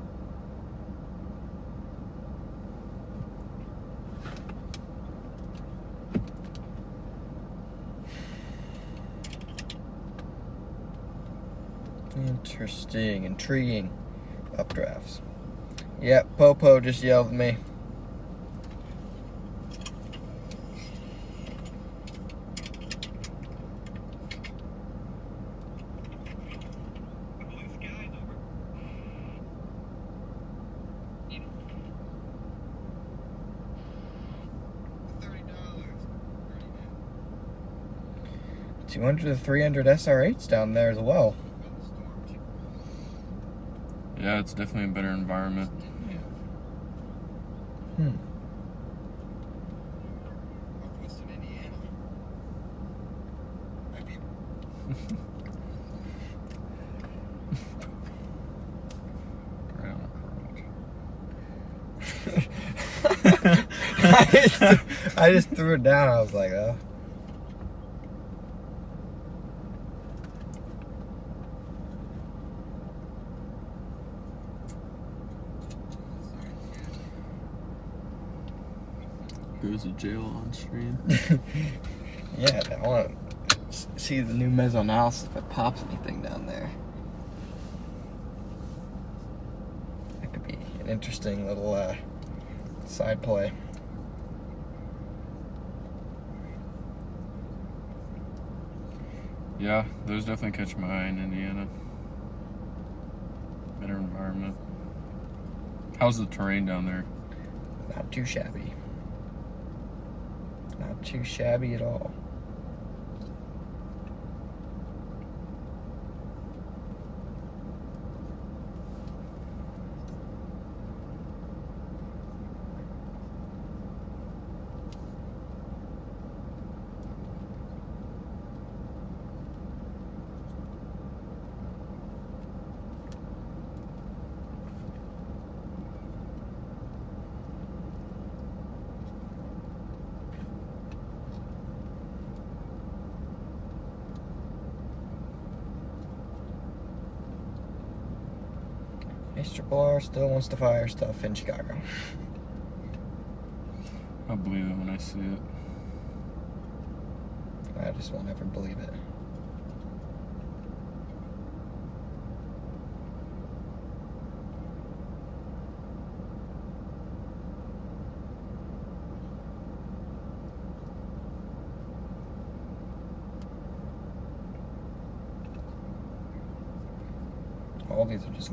Interesting, intriguing updrafts. Yep, Popo just yelled at me. $200 to $300 SR8s down there as well. Yeah, it's definitely a better environment. Northwestern Indiana. I just threw it down. I was like, oh. Goes to jail on stream. Yeah, I want to see the new mesoanalysis if it pops anything down there. That could be an interesting little side play. Yeah, those definitely catch my eye in Indiana. Better environment. How's the terrain down there? Not too shabby. Not too shabby at all. R still wants to fire stuff in Chicago. I'll believe it when I see it. I just won't ever believe it. All these are just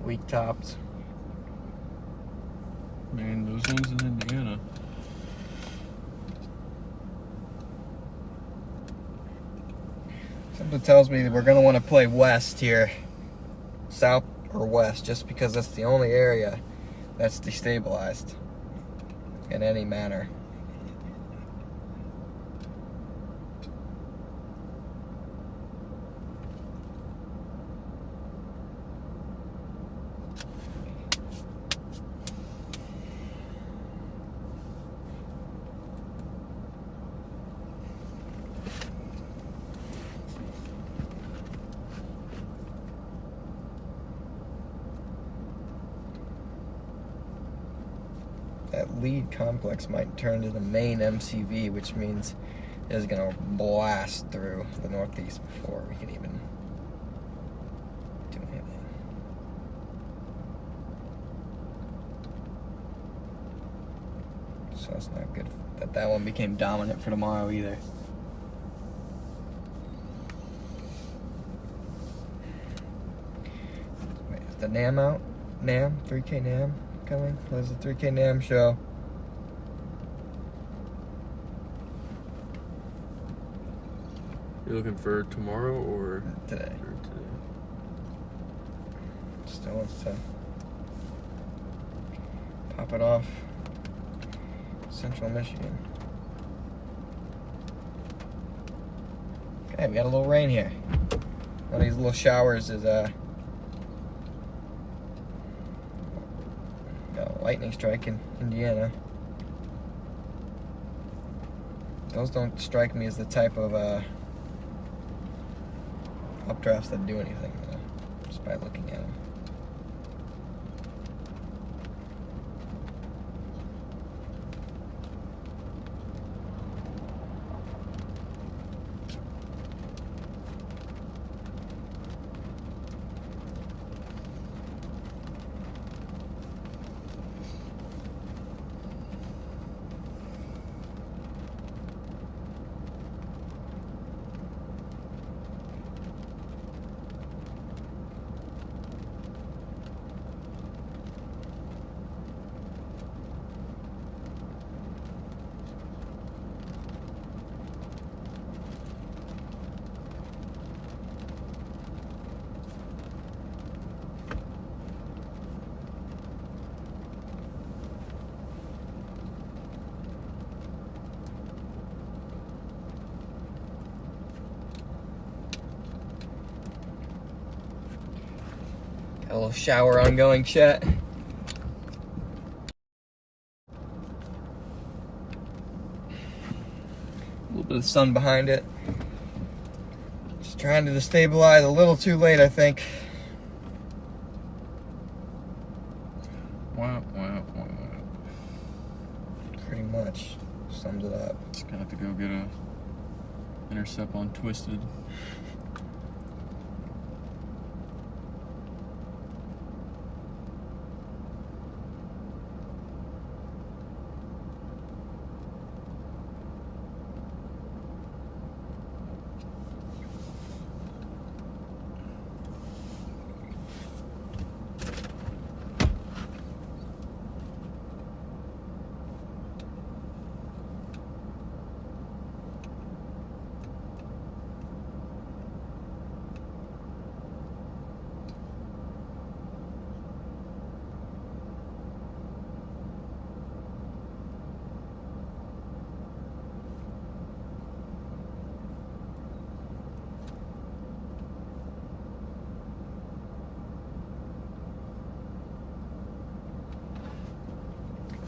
weak tops. Man, those ones in Indiana. Something tells me that we're going to want to play west here. South or west, just because that's the only area that's destabilized in any manner. That lead complex might turn to the main MCV, which means it's going to blast through the northeast before we can even do anything. So it's not good that one became dominant for tomorrow either. Wait, is the NAM out? NAM? 3K NAM? Coming? There's the 3K NAM show. You looking for tomorrow or Today. Still wants to pop it off. Central Michigan. Okay, we got a little rain here. One of these little showers is got a lightning strike in Indiana. Those don't strike me as the type of updrafts that do anything, though, just by looking at them. A little shower ongoing, chat. A little bit of sun behind it. Just trying to destabilize a little too late, I think. Wow. Pretty much sums it up. Just gonna have to go get a intercept on Twisted.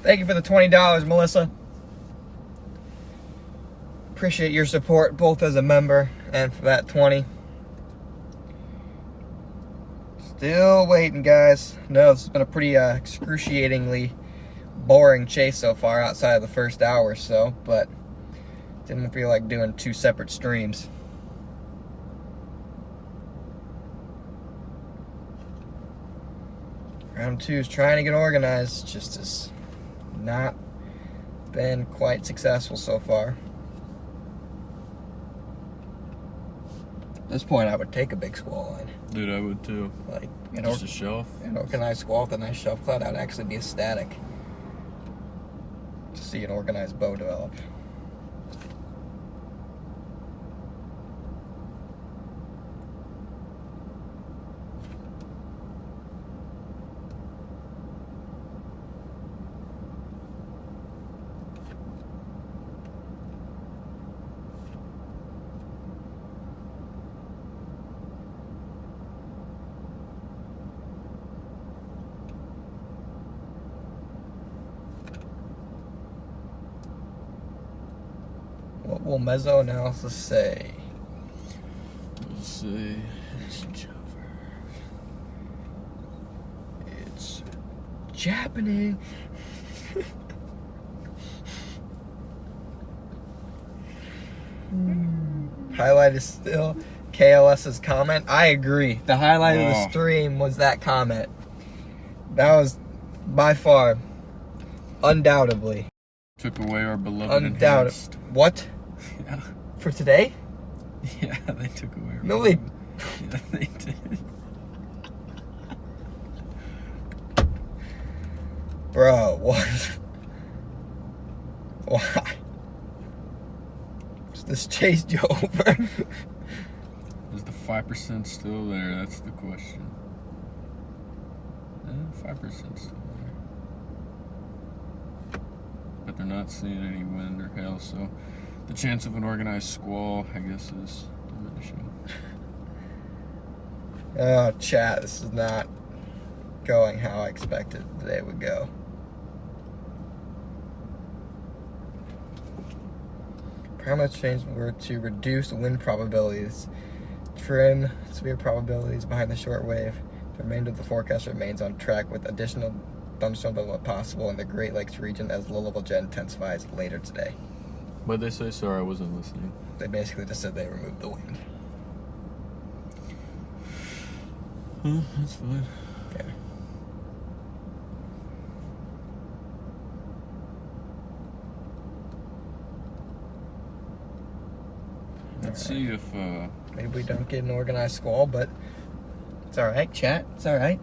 Thank you for the $20, Melissa. Appreciate your support, both as a member and for that 20. Still waiting, guys. No, this has been a pretty excruciatingly boring chase so far outside of the first hour or so, but didn't feel like doing 2 separate streams. Round 2 is trying to get organized, just has not been quite successful so far. At this point, I would take a big squall line. Dude, I would too. Like just a shelf. An organized squall with a nice shelf cloud, I would actually be ecstatic to see an organized bow develop. What will meso analysis say? We'll see. It's Jover. It's Japanese. Highlight is still KLS's comment. I agree. The highlight of the stream was that comment. That was by far, undoubtedly. Took away our beloved Undoubted. enhanced. What? Yeah. For today? Yeah, they took away our No, they. Yeah, they did. Bro, what? Why? Is this chase over? Is the 5% still there? That's the question. 5% still there. But they're not seeing any wind or hail, so the chance of an organized squall, I guess, is diminishing. Oh, chat, this is not going how I expected today would go. Parameters change were to reduce wind probabilities, trim severe probabilities behind the short wave. The remainder of the forecast remains on track with additional thunderstorm development possible in the Great Lakes region as low-level jet intensifies later today. What'd they say? Sorry, I wasn't listening. They basically just said they removed the wind. That's fine. Okay. Let's see if Maybe we don't get an organized squall, but it's alright, chat. It's alright.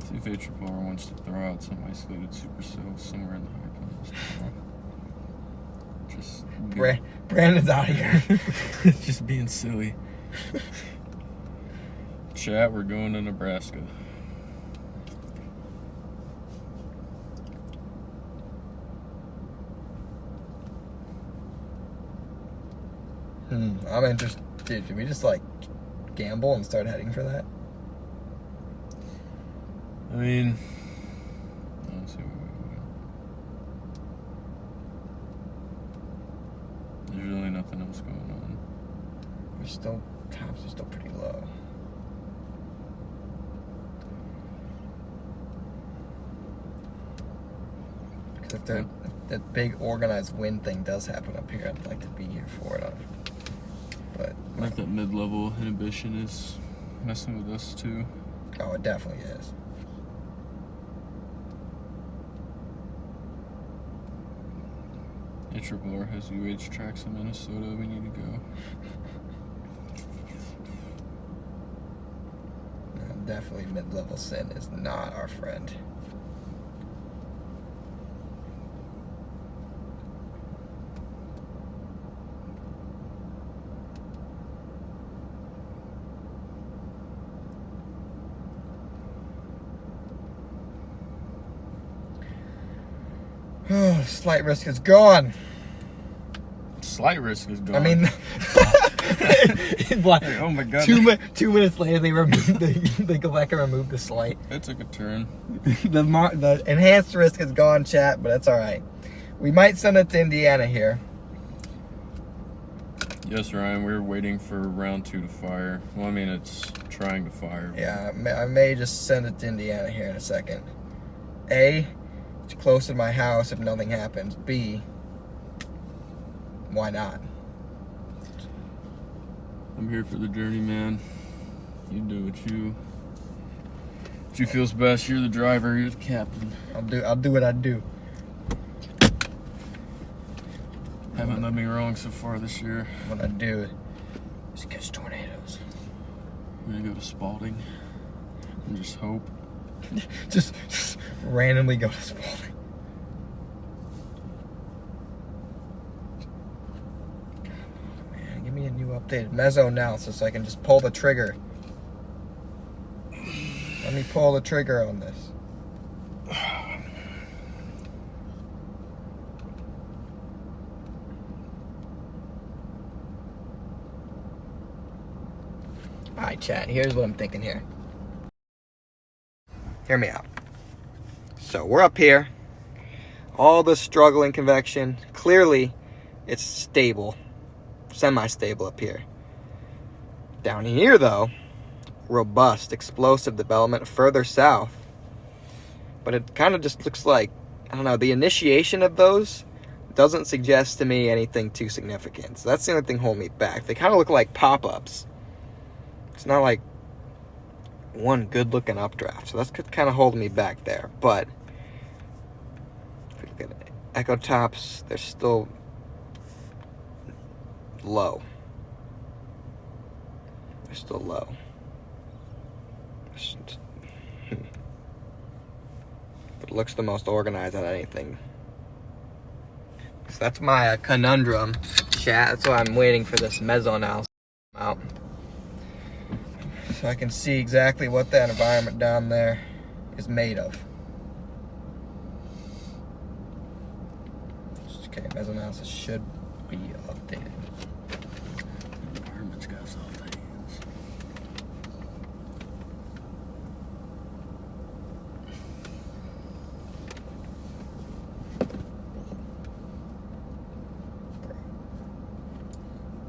see if ARRR wants to throw out some isolated supercells somewhere in the high plains. Just Brandon's out of here. just being silly. Chat, we're going to Nebraska. I'm interested. Dude, should we just like gamble and start heading for that? I mean, let's see. There's really nothing else going on. We're still, tops are still pretty low. Because if that big organized wind thing does happen up here, I'd like to be here for it. But I think that mid-level inhibition is messing with us too. oh, it definitely is. ARRR has UH tracks in Minnesota. We need to go. Definitely mid-level sin is not our friend. Oh, slight risk is gone. Slight risk is gone. I mean, what? Oh my god. 2 minutes later, they go back and remove the slight. That took a turn. The enhanced risk is gone, chat, but that's all right. We might send it to Indiana here. Yes, Ryan, we're waiting for round 2 to fire. Well, I mean, it's trying to fire. Yeah, I may just send it to Indiana here in a second. A, it's close to my house if nothing happens. B, why not? I'm here for the journey, man. You do what you feels best. You're the driver. You're the captain. I'll do what I do. Haven't done me wrong so far this year. What I do is catch tornadoes. I'm gonna go to Spalding and just hope. just randomly go to Spalding. Man, give me a new updated meso analysis so I can just pull the trigger. Let me pull the trigger on this. Alright, chat, here's what I'm thinking here. Hear me out. So we're up here. All the struggling convection. Clearly, it's stable. Semi-stable up here. Down here, though, robust, explosive development further south. But it kind of just looks like, I don't know, the initiation of those doesn't suggest to me anything too significant. So that's the only thing holding me back. They kind of look like pop-ups. It's not like one good-looking updraft. So that's kind of holding me back there. But if we look at echo tops, they're still low. They're still low. It looks the most organized out of anything. So that's my conundrum, chat. That's why I'm waiting for this meso analysis to come out. So I can see exactly what that environment down there is made of. Okay, meso analysis should be updated. Environment's got some things.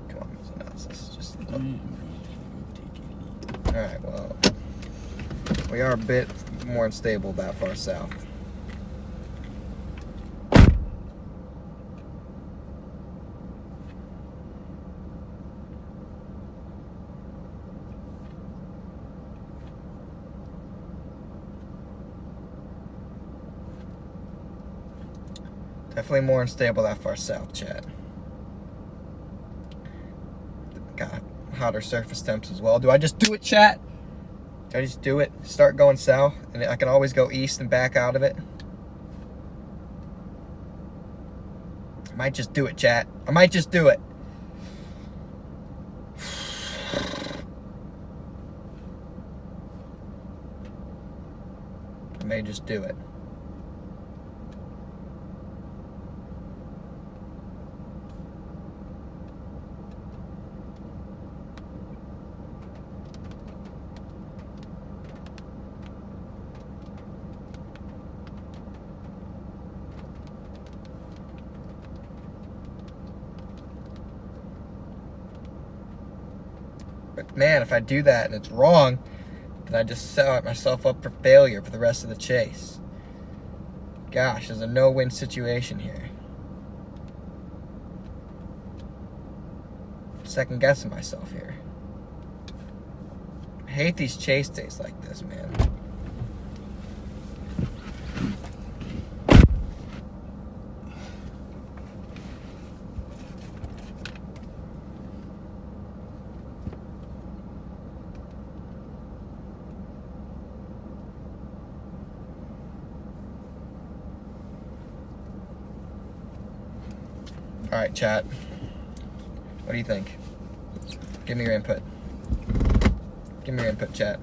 Come on, meso analysis. Just look. Alright, well, we are a bit more unstable that far south. Definitely more unstable that far south, chat. Got hotter surface temps as well. Do I just do it, chat? Do I just do it? Start going south, and I can always go east and back out of it? I might just do it, chat. I might just do it. I may just do it. But man, if I do that and it's wrong, then I just set myself up for failure for the rest of the chase. Gosh, there's a no-win situation here. Second guessing myself here. I hate these chase days like this, man. All right, chat. What do you think? Give me your input. Give me your input, chat.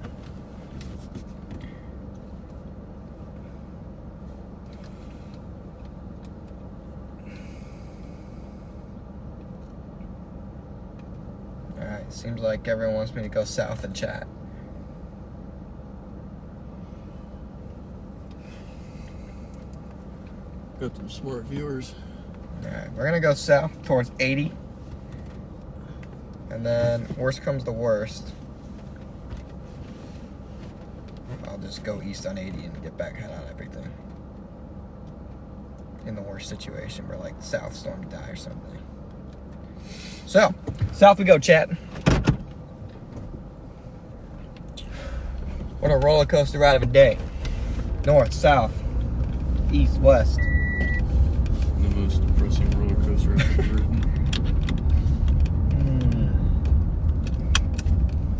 All right, seems like everyone wants me to go south in chat. Got some smart viewers. All right, we're gonna go south towards 80. And then, worst comes to worst, I'll just go east on 80 and get back head on everything. In the worst situation where like south storm die or something. So, south we go, chat. What a roller coaster ride of a day. North, south, east, west. The most depressing roller coaster I've ever ridden.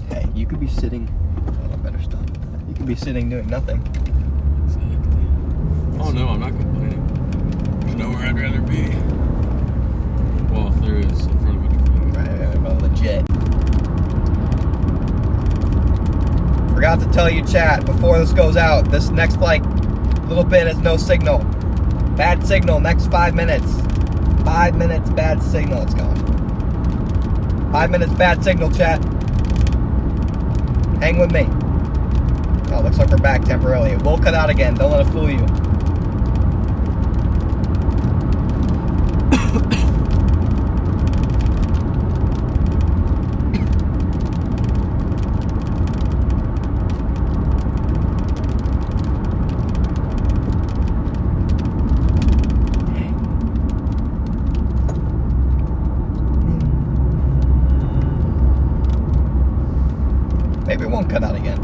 Hey, you could be sitting. Oh, I better stop. You could be sitting doing nothing. Exactly. Oh no, I'm not complaining. There's nowhere I'd rather be. Well, there is in front of it. Right, well, legit. Forgot to tell you, chat, before this goes out, this next like little bit is no signal. Bad signal, next 5 minutes. 5 minutes, bad signal, it's gone. 5 minutes, bad signal, chat. Hang with me. Oh, looks like we're back temporarily. It will cut out again, don't let it fool you. Maybe it won't cut out again.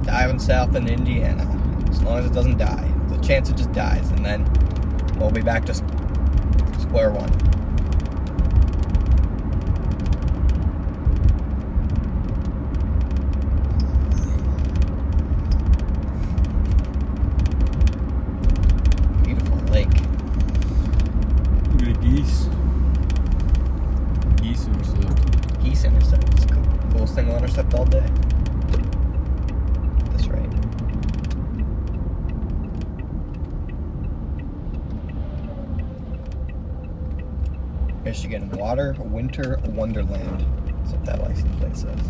Diving south in Indiana, as long as it doesn't die. There's a chance it just dies, and then we'll be back to square one. Beautiful lake. Look at the geese. Geese intercept. Geese intercept. It's the coolest thing we'll intercept all day. That's right. Michigan Water Winter Wonderland. That's what that license plate says.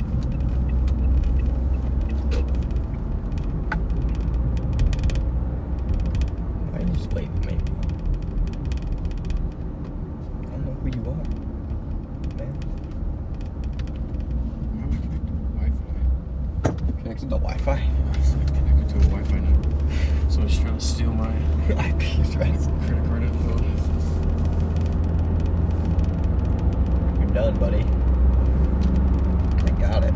Why are you just waving at me? I don't know who you are, man. How do we connect to Wi-Fi? Connected to Wi-Fi? It's like connected to a Wi-Fi network. Someone's trying to steal my IP address. credit card info. You're done, buddy. I got it.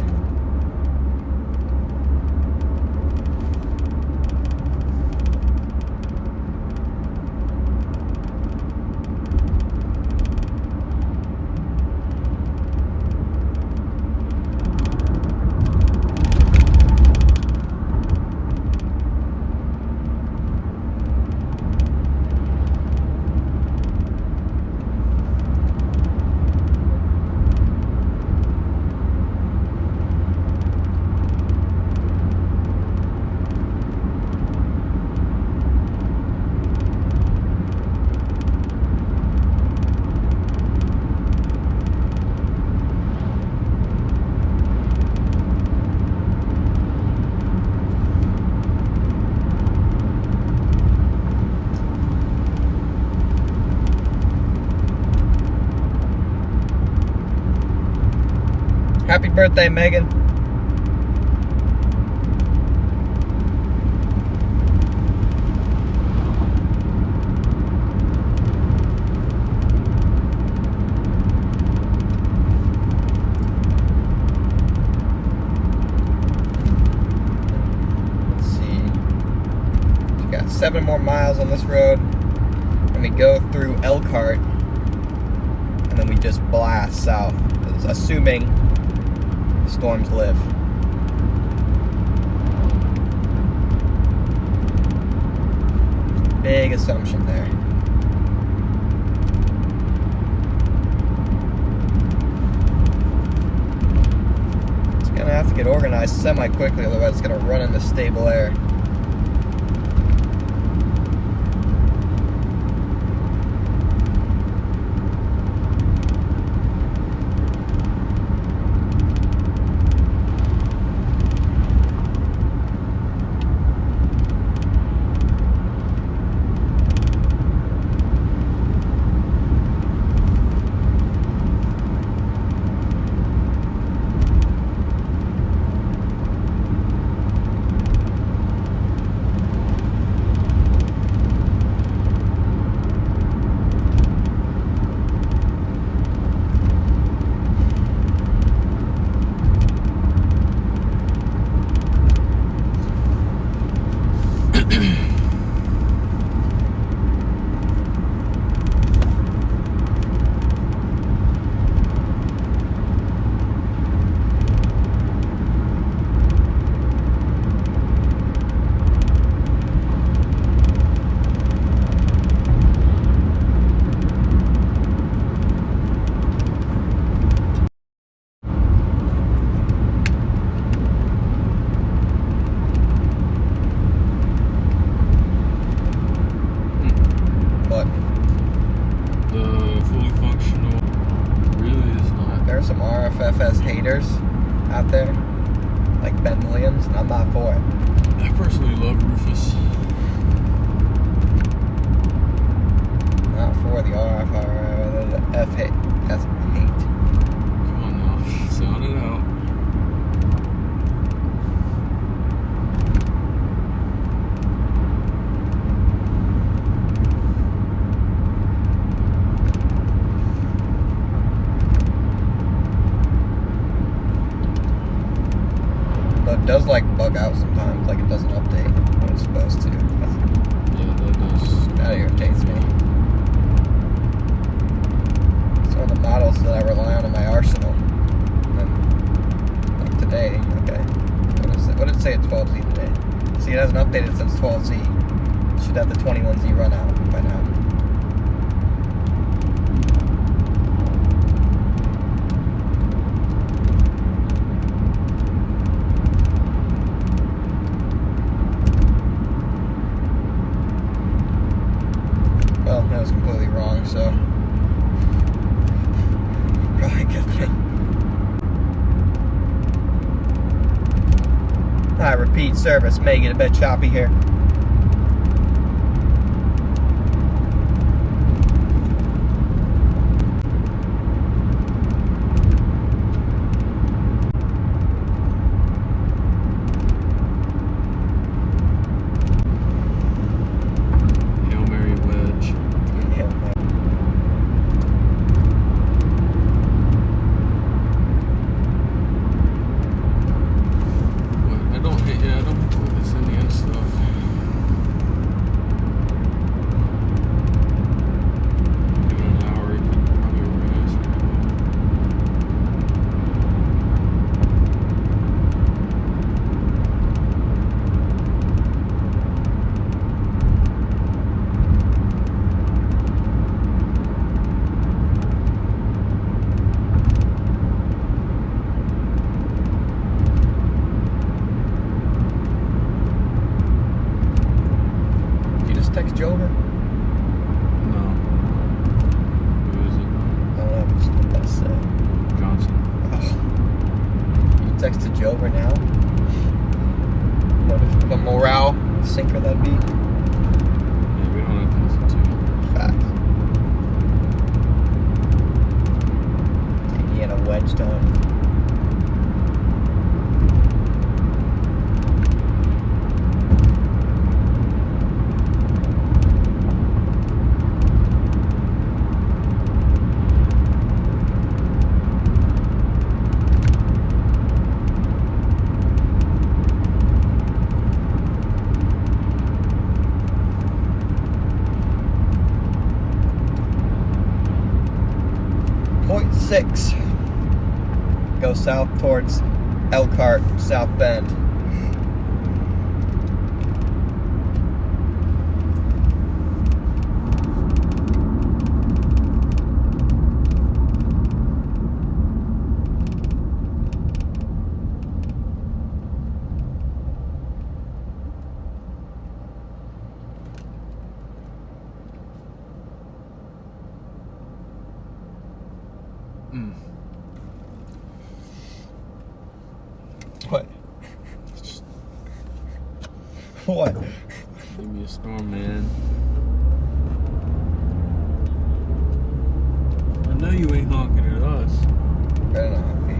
Happy birthday, Megan. 7 more miles on this road, and we go through Elkhart, and then we just blast south, assuming the storms live. Big assumption there. It's gonna have to get organized semi-quickly, otherwise it's gonna run into stable air. Some RFFS haters out there, like Ben Williams, and I'm not for it. I personally love Rufus. Not for the RFFS hate. Come on now, sound it out. But it does like bug out sometimes, like it doesn't update when it's supposed to. Yeah, that does. That irritates me. It's one of the models that I rely on in my arsenal. And like today, okay. What did it say at 12Z today? See, it hasn't updated since 12Z. It should have the 21Z run out by now. Well, that was completely wrong, so probably a good thing. Repeat service may get a bit choppy here. Text Jover? No. Who is it? I don't know, just what that said. Johnson. Oh. You texted Jover now? What if the morale sinker that'd be? Yeah, we don't have to listen to it. Facts. Indiana wedge done. 6. Go south towards Elkhart, South Bend. What? What? Give me a storm, man. I know you ain't honking at us. Better not be.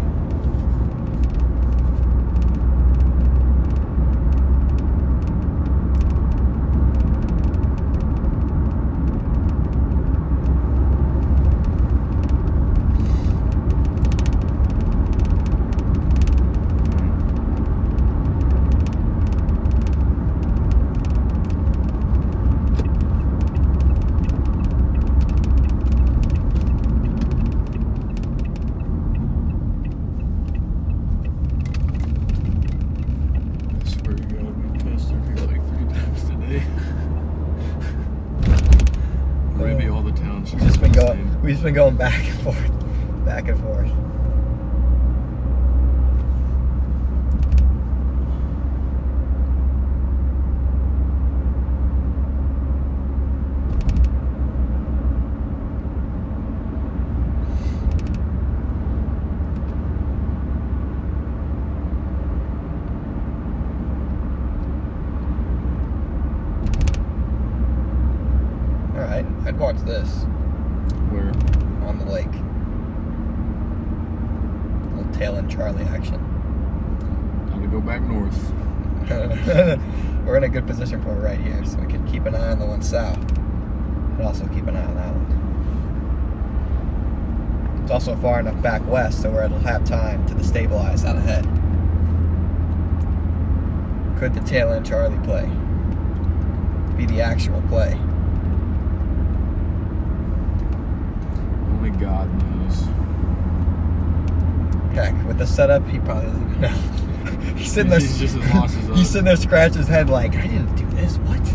Maybe all the towns. We've just been going back and forth, back and forth. I'd watch this. Where? On the lake. A little tail and Charlie action. Time to go back north. We're in a good position for it right here, so we can keep an eye on the one south. And also keep an eye on that one. It's also far enough back west so where it'll have time to destabilize out ahead. Could the tail end Charlie play be the actual play? Only God knows. Heck, with the setup, he probably doesn't even know. He's sitting there. He's just as lost as us. He's sitting there scratching his head like, I didn't do this. What? This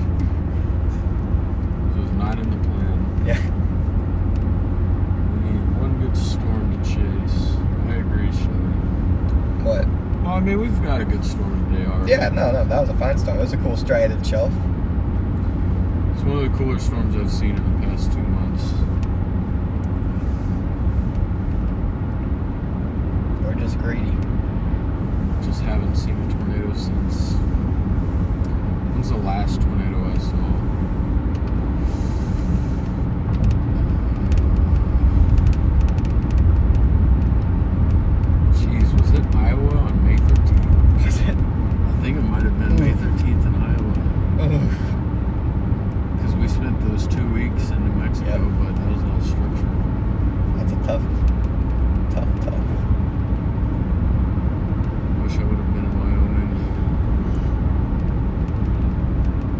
was not in the plan. Yeah. We need one good storm to chase. I agree, Shelly. What? Well, I mean, we've got a good storm today already. Yeah, no, that was a fine storm. It was a cool striated shelf. It's one of the cooler storms I've seen in the past 2 months. We're just greedy. Just haven't seen a tornado since. When's the last tornado I saw? Jeez, was it Iowa on May 13th? Was it? I think it might have been May 13th in Iowa. Because we spent those 2 weeks in New Mexico, Yep. but that was all structured. That's a tough. Wish I would have been in Wyoming.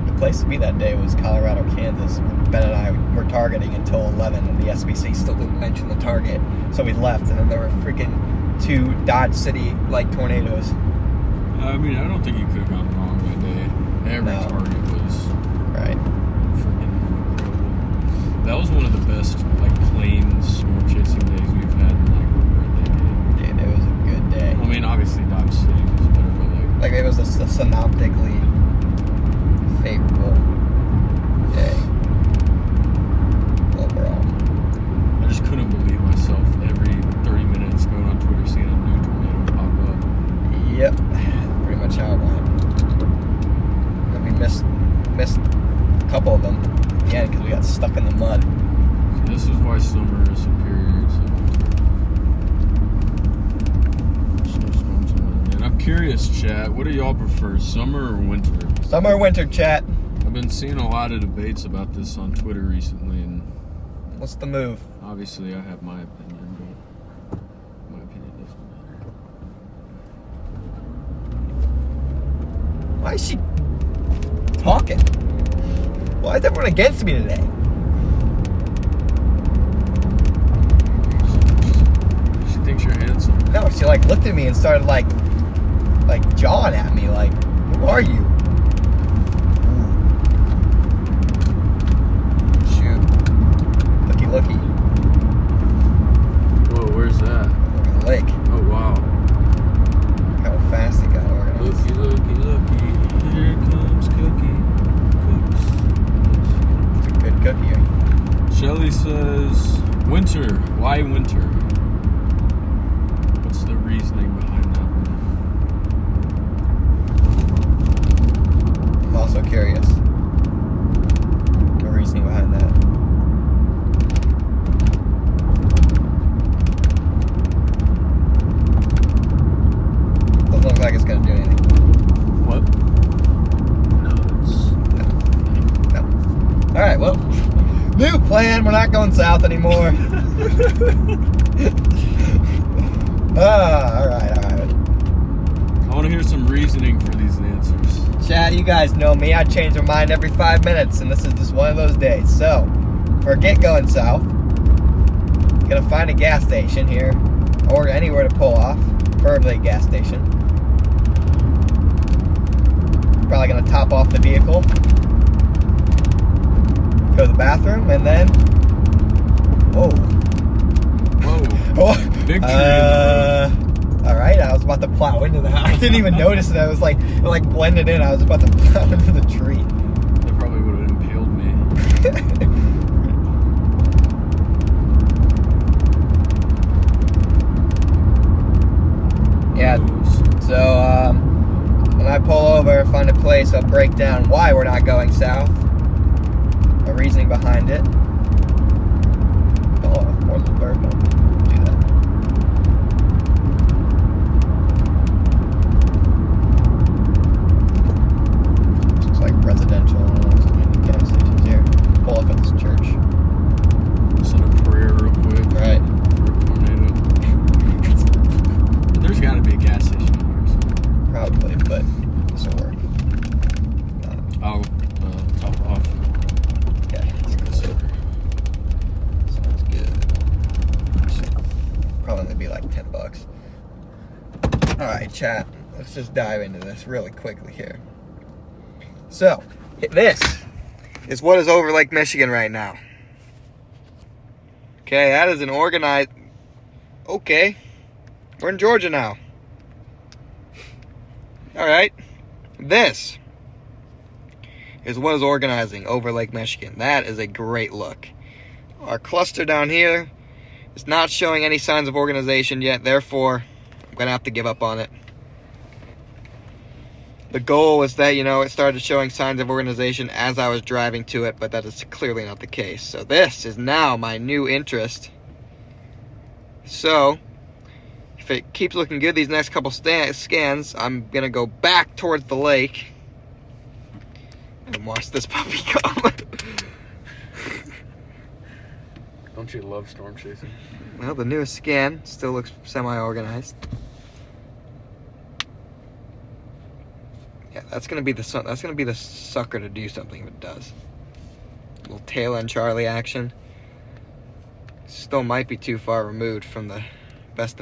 The place to be that day was Colorado, Kansas. Ben and I were targeting until 11, and the SBC still didn't mention the target. So we left, and then there were freaking 2 Dodge City-like tornadoes. I mean, I don't think you could have gone wrong that day. Every No. target was Right. freaking incredible. That was one of the best, like, plane storm chasing days we've had in, like, over a decade. Dude, it was a good day. I mean, obviously Dodge City was better, but, Like, it was a synoptically favorable day overall. I just couldn't believe myself every 30 minutes going on Twitter seeing a new tornado pop up. Yep, pretty much how it went. And we missed a couple of them at the end because we got stuck in the mud. So this is why summer is superior to snowstorms and weather. And I'm curious, chat, what do y'all prefer, summer or winter? Summer, winter, chat. I've been seeing a lot of debates about this on Twitter recently, and What's the move? obviously I have my opinion, but my opinion doesn't matter. Why is she talking? Why is everyone against me today? thinks you're handsome. No, she like looked at me and started like jawing at me like, who are you? Shoot. Looky. Whoa, where's that? Look at the lake. Oh, wow. Look how fast it got organized. Looky. Here comes Cookie. It's a good cookie. Shelly says, winter. Why winter? What's the reasoning behind that? I'm also curious. The reasoning behind that. Doesn't look like it's gonna do anything. What? No, No. Alright, well. New plan, we're not going south anymore. Alright. I want to hear some reasoning for these answers. Chat, you guys know me. I change my mind every 5 minutes, and this is just one of those days. So, forget going south. Gonna find a gas station here, or anywhere to pull off. Preferably a gas station. Probably gonna top off the vehicle. Go to the bathroom, and then... Whoa. Big tree in the road. Alright, I was about to plow into that. I didn't even notice it. I was like blended in. I was about to plow into the tree. That probably would have impaled me. Yeah, so when I pull over, find a place, I'll break down why we're not going south. The reasoning behind it. Oh, poor little bird. Don't do that. Looks like residential. Gas stations here. Pull up at this church. Send a prayer real quick. Right. For a tornado. There's got to be a gas station in here. So. Probably, but this will work. I'll top off. Yeah, sounds good. Probably gonna be like $10. Alright, chat. Let's just dive into this really quickly here. So, this is what is over Lake Michigan right now. Okay, that is an organized... Okay. We're in Georgia now. Alright. This is what is organizing over Lake Michigan. That is a great look. Our cluster down here is not showing any signs of organization yet, therefore I'm gonna have to give up on it. The goal was that, it started showing signs of organization as I was driving to it, but that is clearly not the case. So this is now my new interest. So if it keeps looking good these next couple scans, I'm gonna go back towards the lake and watch this puppy come. Don't you love storm chasing? Well, the newest scan still looks semi-organized. Yeah, that's gonna be the sucker to do something if it does. A little tail end Charlie action. Still might be too far removed from the best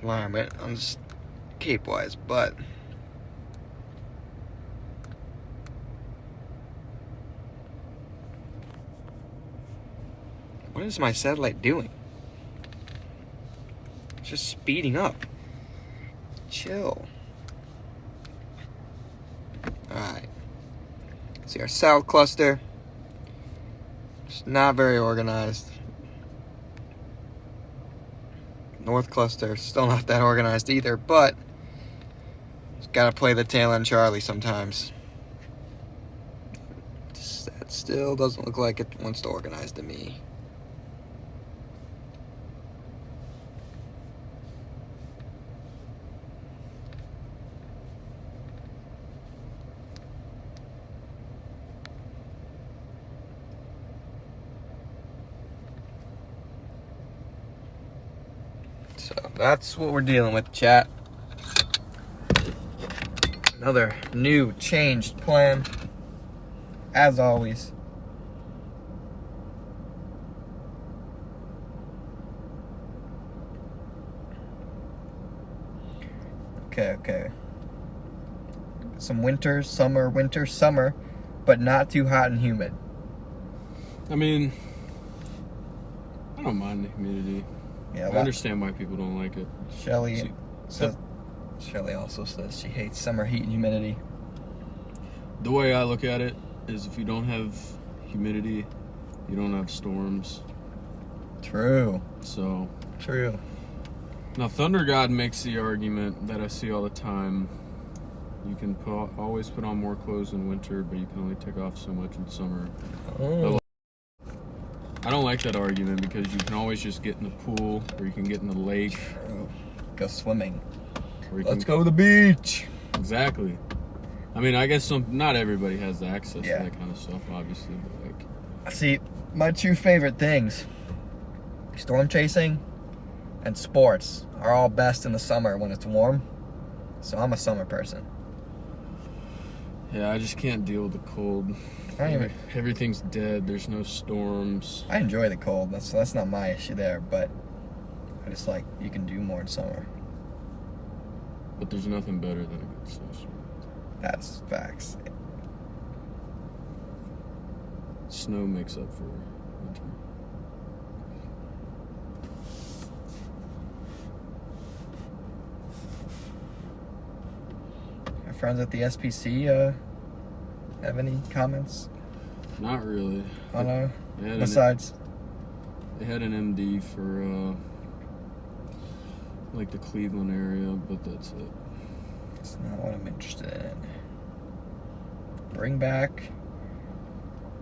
environment on Cape-wise, but what is my satellite doing? It's just speeding up. Chill. Alright. See our south cluster. It's not very organized. North cluster, still not that organized either, but just gotta play the tail end Charlie sometimes. That still doesn't look like it wants to organize to me. So that's what we're dealing with, chat. Another new changed plan, as always. Okay. Some winter, summer, but not too hot and humid. I mean, I don't mind the humidity. Yeah, I understand why people don't like it. Shelly also says she hates summer heat and humidity. The way I look at it is if you don't have humidity, you don't have storms. True. So. True. Now, Thunder God makes the argument that I see all the time. You can always put on more clothes in winter, but you can only take off so much in summer. Oh. I don't like that argument because you can always just get in the pool, or you can get in the lake. True. Go swimming. Let's go to the beach. Exactly. I mean, I guess not everybody has the access to Yeah. that kind of stuff, obviously. But like, See, my two favorite things, storm chasing and sports, are all best in the summer when it's warm. So I'm a summer person. yeah, I just can't deal with the cold. Everything's dead. There's no storms. I enjoy the cold. That's not my issue there, but I just like you can do more in summer. But there's nothing better than a good snowstorm. That's facts. Snow makes up for winter. Your friends at the SPC have any comments Not really. on They had besides? They had an MD for like the Cleveland area, but that's it. That's not what I'm interested in. Bring back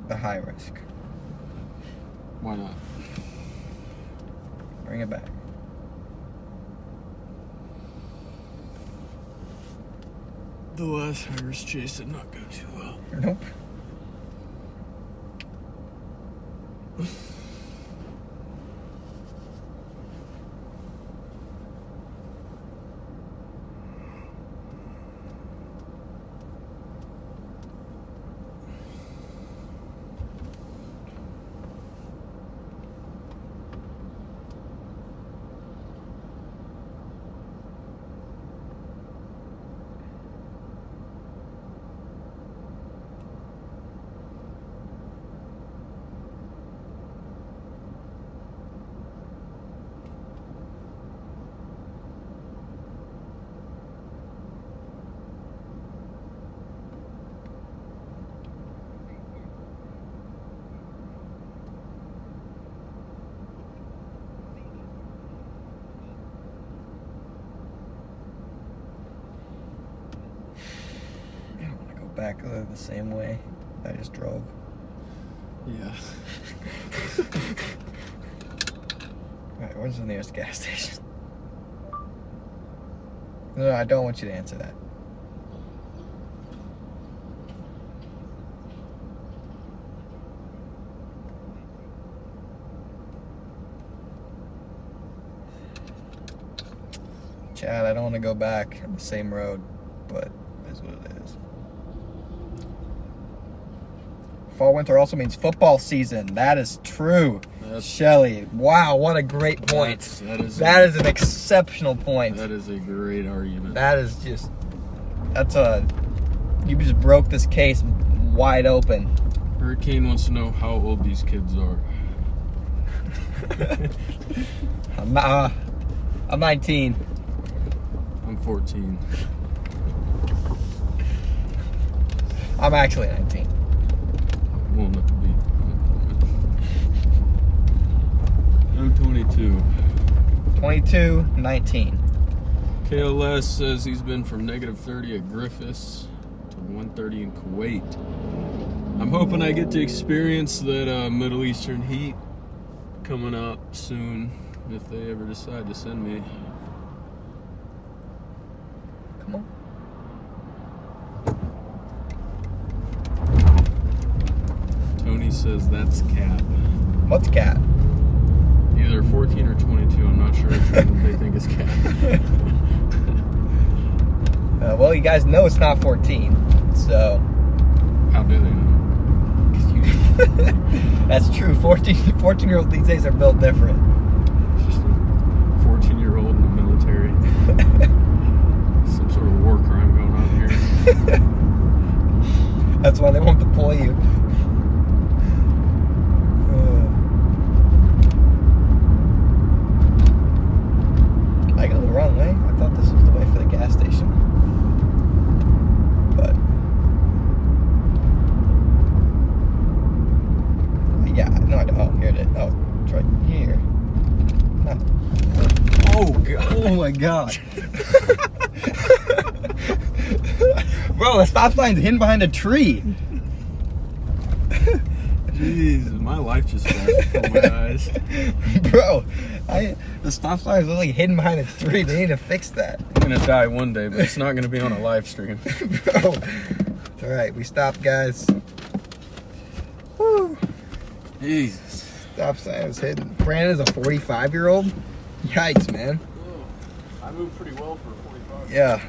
the high risk. Why not? Bring it back. The last high-risk chase did not go too well. Nope. Back the same way I just drove. Yeah. Alright, where's the nearest gas station? No, I don't want you to answer that. Chad, I don't want to go back on the same road, but it is what it is. Fall winter also means football season. That is true. Shelly, wow, what a great point. That is an exceptional point. That is a great argument. That is just, you just broke this case wide open. Hurricane wants to know how old these kids are. I'm 19. I'm 14. I'm actually 19. Well, not to be. I'm 22. 22, 19. KLS says he's been from -30 at Griffiths to 130 in Kuwait. I'm hoping I get to experience that Middle Eastern heat coming up soon if they ever decide to send me. Come on. Tony says that's cat. What's cat? Either 14 or 22. I'm not sure which one they think is cat. Well, you guys know it's not 14, so. How do they know? That's true. 14-year-olds these days are built different. Just a 14-year-old in the military. Some That's why they won't deploy you. I go the wrong way. I thought this was the way for the gas station. But yeah, no, I don't. Oh, here it is. Oh, it's right here. No. Oh god! Oh my god! Bro, the stop sign's hidden behind a tree. Jeez, my life just flashed before my eyes. Bro, the stop sign is literally hidden behind a tree. They need to fix that. I'm gonna die one day, but it's not gonna be on a live stream. Bro, it's alright. We stopped, guys. Woo. Jesus. Stop sign is hidden. Brandon is a 45-year-old? Yikes, man. I moved pretty well for a 45. Yeah.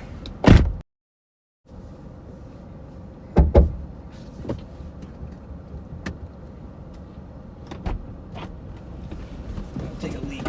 Take a leak.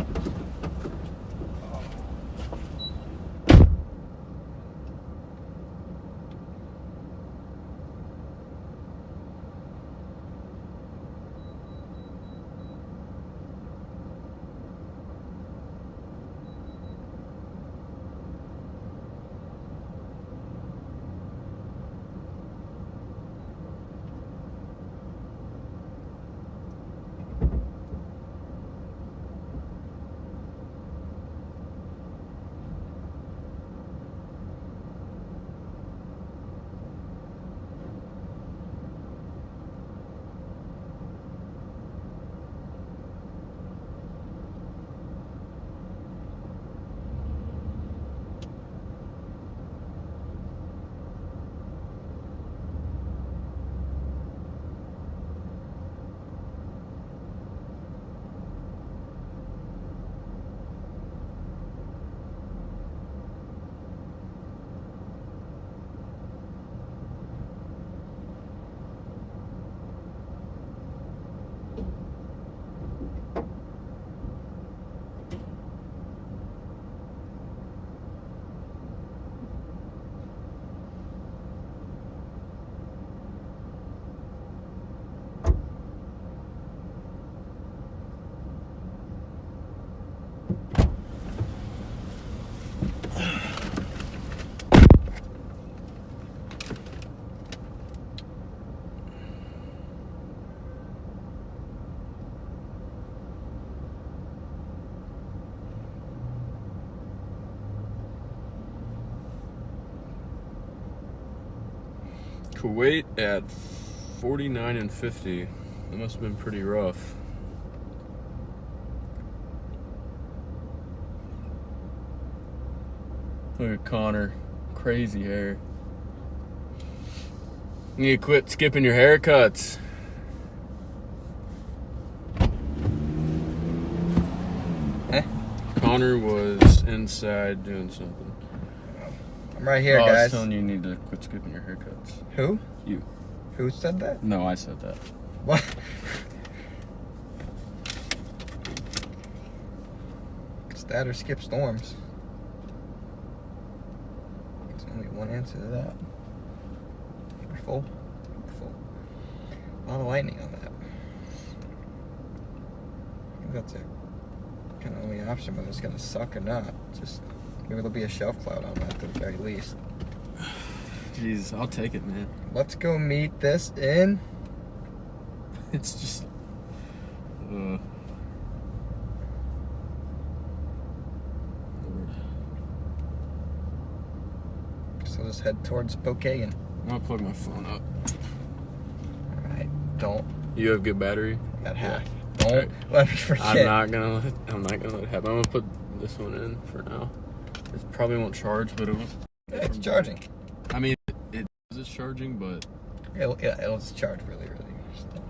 Kuwait at 49 and 50. That must have been pretty rough. Look at Connor. Crazy hair. You need to quit skipping your haircuts. Connor was inside doing something. I'm right here, I guys. was telling you need to quit skipping your haircuts. Who? You. Who said that? No, I said that. What? It's that or skip storms. There's only one answer to that. We're full. We're full. A lot of lightning on that. I think that's it. Kind of only option, whether it's gonna suck or not. Just maybe there'll be a shelf cloud on that at the very least. Jeez, I'll take it, man. Let's go meet this in. It's just. Lord. So just head towards Spokane. I'll plug my phone up. Alright, don't. You have good battery? Got half. Don't let me forget. I'm not gonna let it happen. I'm gonna put this one in for now. It probably won't charge, but it will. It's charging. I mean, it is charging, but It'll just charge really, really slow.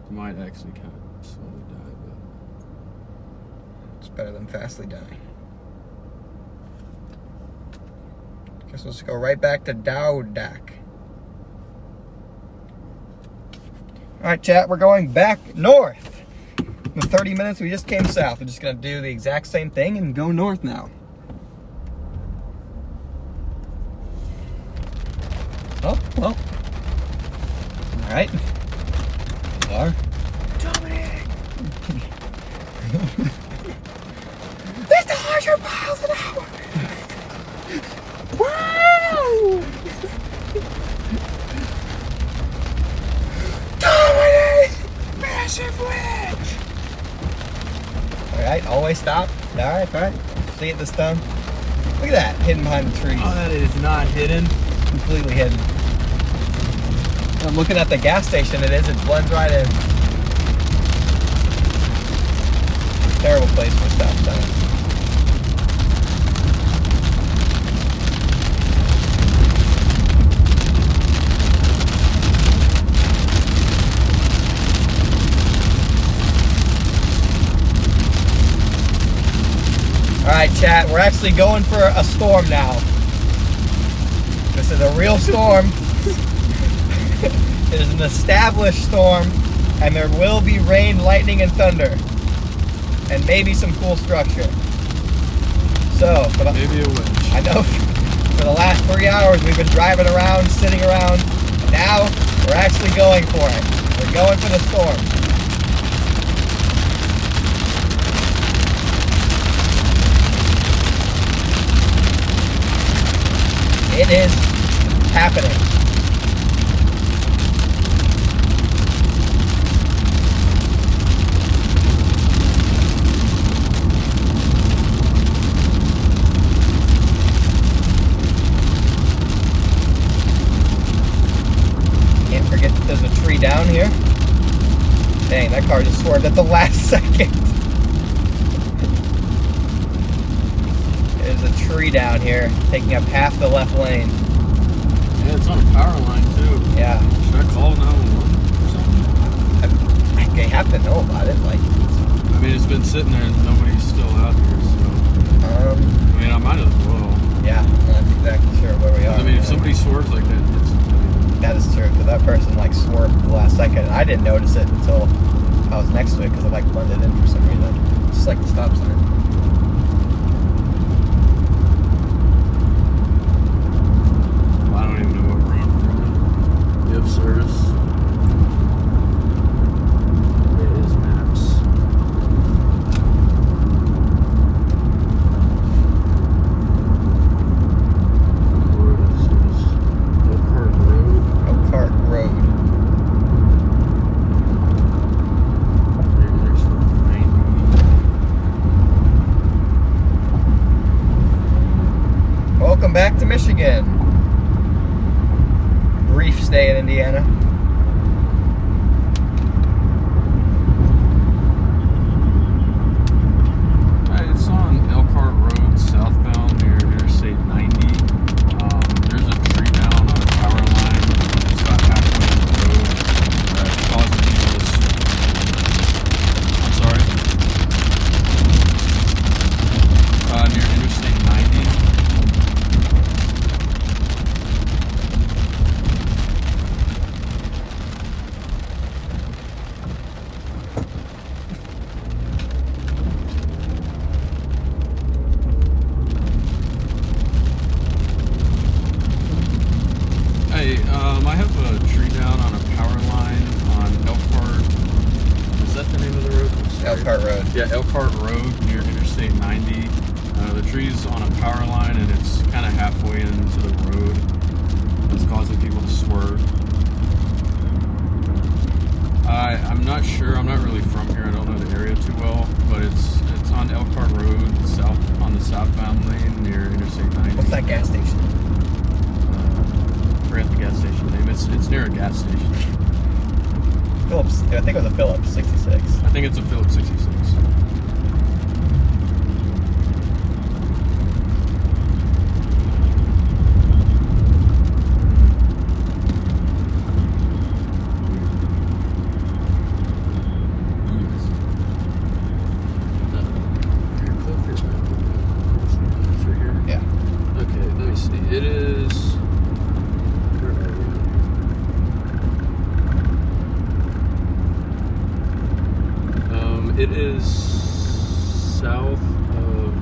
it might actually kind of slowly die. But It's better than fastly dying. Guess we'll just go right back to Dowdak. Alright, chat, we're going back north. In the 30 minutes we just came south. We're just gonna do the exact same thing and go north now. Oh, well. All right. Are. Dominic! That's 100 miles an hour! Wow! Dominic! Massive wedge! Alright, always stop. Alright. See it this time. Look at that, hidden behind the trees. Oh, that is not hidden. Completely hidden. I'm looking at the gas station, it blends right in. Terrible place for stop sign. Alright, chat, we're actually going for a storm now. This is a real storm. It is an established storm, and there will be rain, lightning, and thunder. And maybe some cool structure. So, Maybe a winch. I know for the last 3 hours we've been driving around, sitting around. Now, we're actually going for it. We're going for the storm. It is happening. Can't forget that there's a tree down here. Dang, that car just swerved at the last second. There's a tree down here taking up half the left lane. Yeah, it's on a power line too. Yeah. Should I call 911 or something? They have to know about it. Like, I mean, it's been sitting there and nobody's still out here, so. I mean, I might as well. Yeah, I'm not exactly sure where we are. I mean, if somebody swerves like that, That is true, because that person like swerved at the last second, and I didn't notice it until I was next to it because it like blended in for some reason, just like the stop sign. I don't even know what road we're on. You have service. It is maps. Where is this? Elkhart Road. Elkhart Road. Maybe there's 90. Welcome back to Michigan. Brief stay in Indiana. It's on Elkhart Road, southbound near Interstate 90. There's a tree down on a power line. It's about halfway up the road. It's causing people to... I'm sorry? Near Interstate 90. Hey, I have a tree down on a power line on Elkhart. Is that the name of the road? I'm sorry. Elkhart Road. Yeah, Elkhart Road near Interstate 90. The tree's on a power line and it's kind of halfway into the road. It's causing people to swerve. I'm not sure. I'm not really from here. I don't know the area too well, but it's on Elkhart Road, south on the southbound lane near Interstate 90. What's that gas station? Forget the gas station name. It's near a gas station. Phillips. I think it was a Phillips 66. I think it's a Phillips 66. Yeah. Okay, let me see. It is. Where are we? It is south of.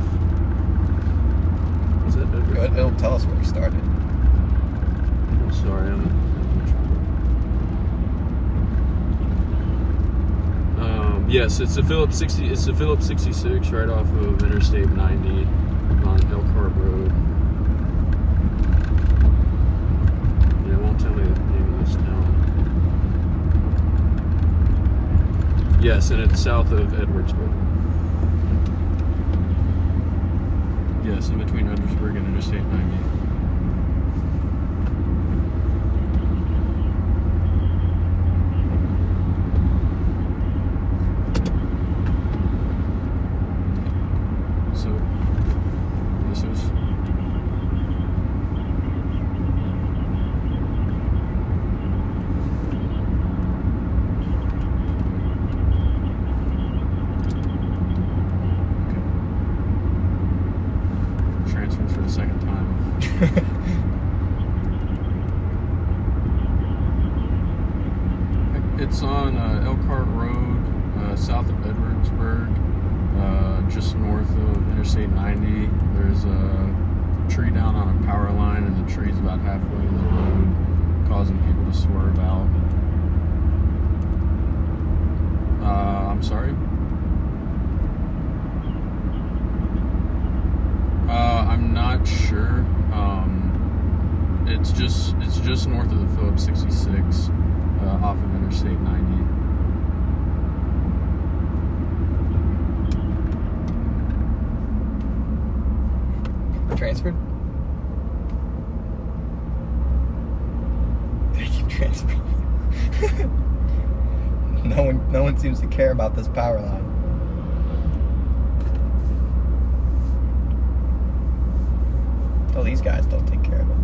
Is that Bedford? It'll tell us where we started. I'm sorry, yes, it's the Phillips 60. It's the Phillips 66 right off of Interstate 90 on Elkhart Road. Yeah, it won't tell me the name of this town. Yes, and it's south of Edwardsburg. Yes, in between Edwardsburg and Interstate 90. So, this is transfer for the second time. It's on Elkhart Road, south of Edwardsburg. Just north of Interstate 90, there's a tree down on a power line, and the tree's about halfway in the road, causing people to swerve out. I'm sorry? I'm not sure. It's just north of the Phillips 66, off of Interstate 90. Transferred? They keep transferring. No one seems to care about this power line. Oh, these guys don't take care of it.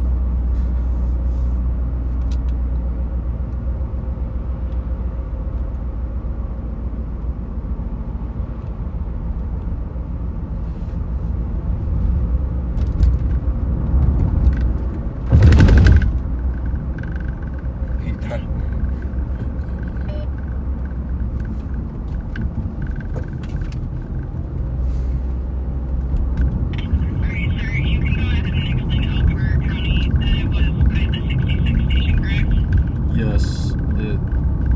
Yes, it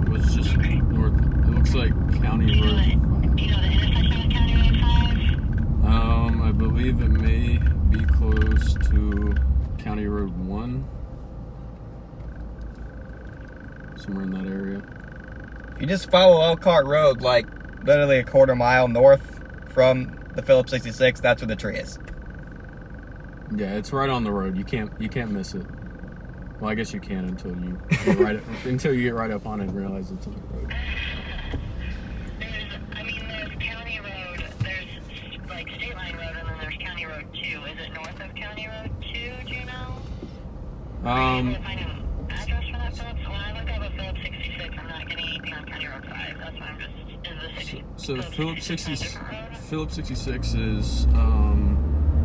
was just north. It looks like County Road 5. Do you know the intersection with County Road 5? I believe it may be close to County Road 1. Somewhere in that area. If you just follow Elkhart Road, like literally a quarter mile north from the Phillips 66, that's where the tree is. Yeah, it's right on the road. You can't miss it. Well, I guess you can until you get until you get right up on it and realize it's on the road. There's County Road, there's like State Line Road, and then there's County Road 2. Is it north of County Road 2, do you know? Are you able to find an address for that, Phillips? When I look up a Phillips 66, I'm not getting anything on County Road 5. That's why I'm just, is the 60, So Phillips 66 is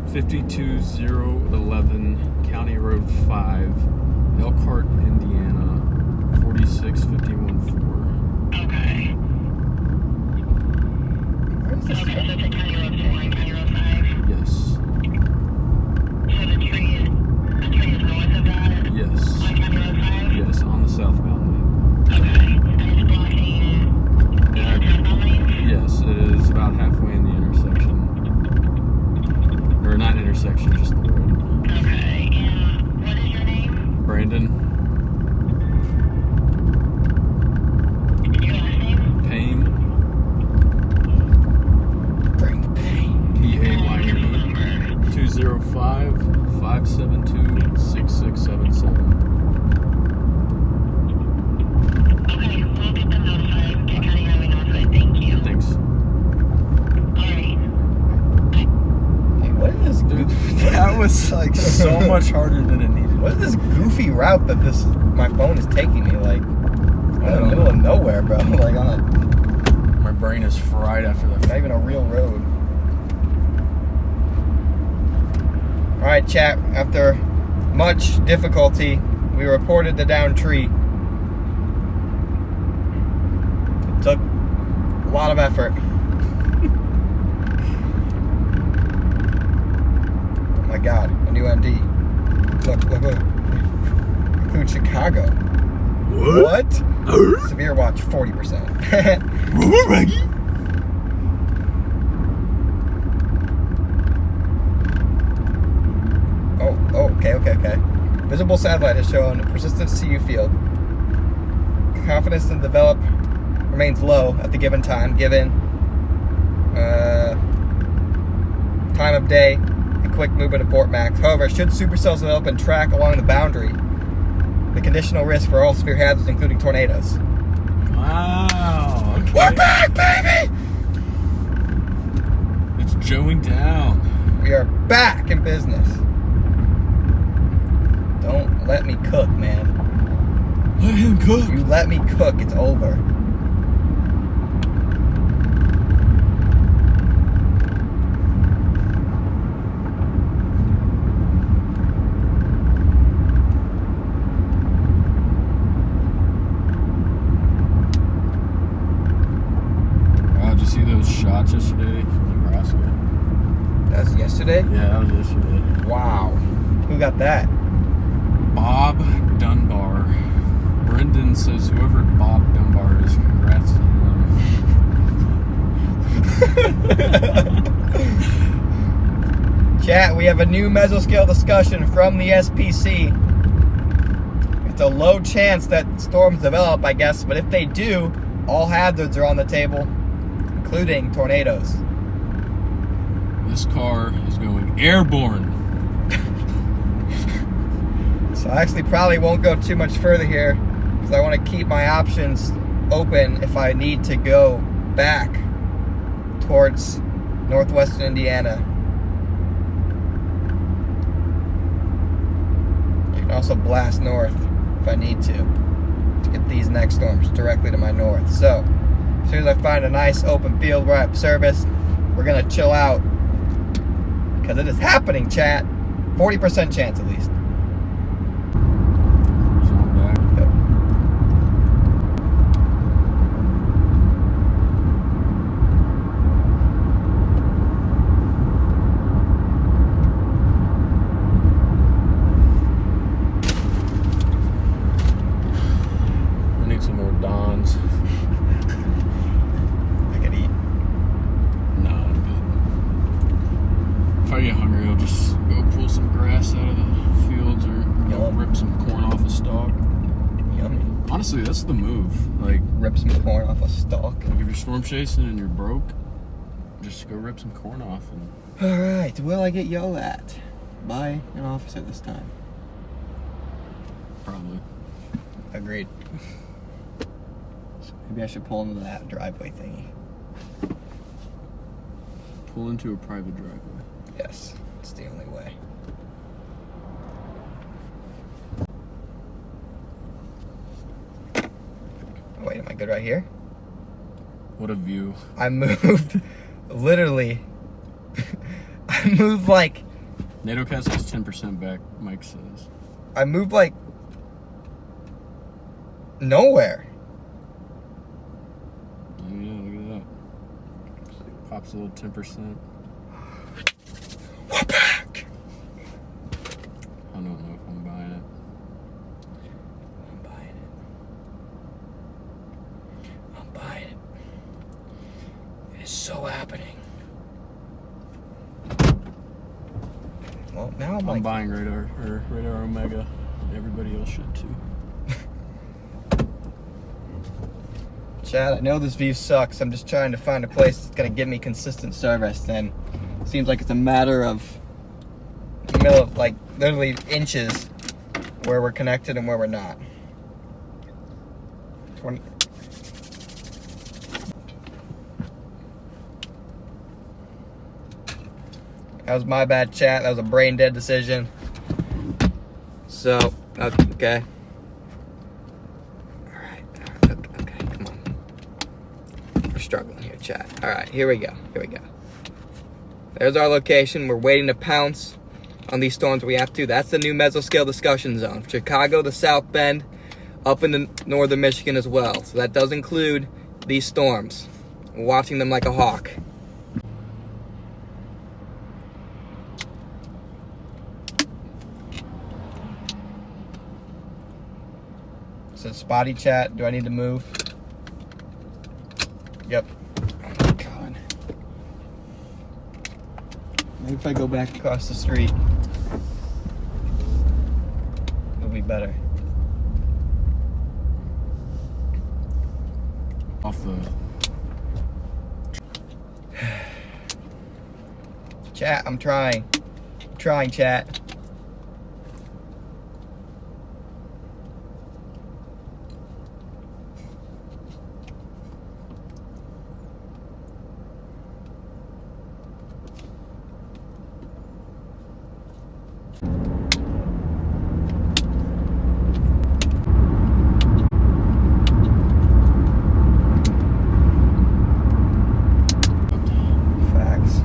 52011 County Road 5, Elkhart, Indiana 46514. Okay. Where is this? Okay, so it's at County Road 4 and County Road 5? Yes. So the tree is north of that? Yes. On County Road 5? Yes, on the southbound lane. Okay. And it's blocking the southbound lanes? Yes, it is about halfway in the intersection. Or not intersection, just the road. Okay, and what is your name? Brandon Your last name? Payne, Bring the pain. P-A-Y-N-E, 205-572-6677. Okay, we'll get them notified. Get County Highway notified. Thank you. Thanks. Alright. Hey, what is this? Dude, that was like so much harder than it needed. What is this goofy route that my phone is taking me? Like, in the middle of nowhere, bro. Like on a, My brain is fried after that. not even a real road. All right, chat. After much difficulty, we reported the downed tree. It took a lot of effort. Oh my God, a new MD. Look. include Chicago. What? Severe watch 40%. Okay. Visible satellite has shown a persistent CU field. Confidence in develop remains low at the given time, given time of day and quick movement of port max. However, should supercells develop and track along the boundary, the conditional risk for all severe hazards, including tornadoes. Wow. Okay. We're back, baby! It's joing down. We are back in business. Don't let me cook, man. Let him cook. You let me cook, it's over. Wow, did you see those shots yesterday from Nebraska? That was yesterday? Yeah, that was yesterday. Wow. Who got that? Bob Dunbar. Brendan says whoever Bob Dunbar is, congrats to him. Chat, we have a new mesoscale discussion from the SPC. It's a low chance that storms develop, I guess, but if they do, all hazards are on the table, including tornadoes. This car is going airborne. So I actually probably won't go too much further here because I want to keep my options open if I need to go back towards northwestern Indiana. You can also blast north if I need to get these next storms directly to my north. So as soon as I find a nice open field where I have service, we're going to chill out because it is happening, chat. 40% chance at least. Honestly, that's the move. Like, rip some corn off a stalk. Like if you're storm chasing and you're broke, just go rip some corn off. And... Alright, will I get yelled at by an officer this time? Probably. Agreed. So maybe I should pull into that driveway thingy. Pull into a private driveway. Yes, it's the only way. Wait, am I good right here? What a view. I moved, literally, I moved like... NATOcast is 10% back, Mike says. I moved like... nowhere. Oh yeah, look at that. Pops a little 10%. We're back! I don't know if I'm buying it. It's so happening. Well, now I'm buying Radar Omega. Everybody else should too. Chad, I know this view sucks. I'm just trying to find a place that's gonna give me consistent service, and it seems like it's a matter of like literally inches where we're connected and where we're not. That was my bad, chat. That was a brain dead decision. So, okay. Alright. Okay, come on. We're struggling here, chat. Alright, here we go. There's our location. We're waiting to pounce on these storms we have to. That's the new mesoscale discussion zone. Chicago, the South Bend, up into northern Michigan as well. So that does include these storms. We're watching them like a hawk. Says spotty chat. Do I need to move? Yep. Oh, God. Maybe if I go back across the street, it'll be better. Off the Chat, I'm trying. I'm trying, chat. Facts.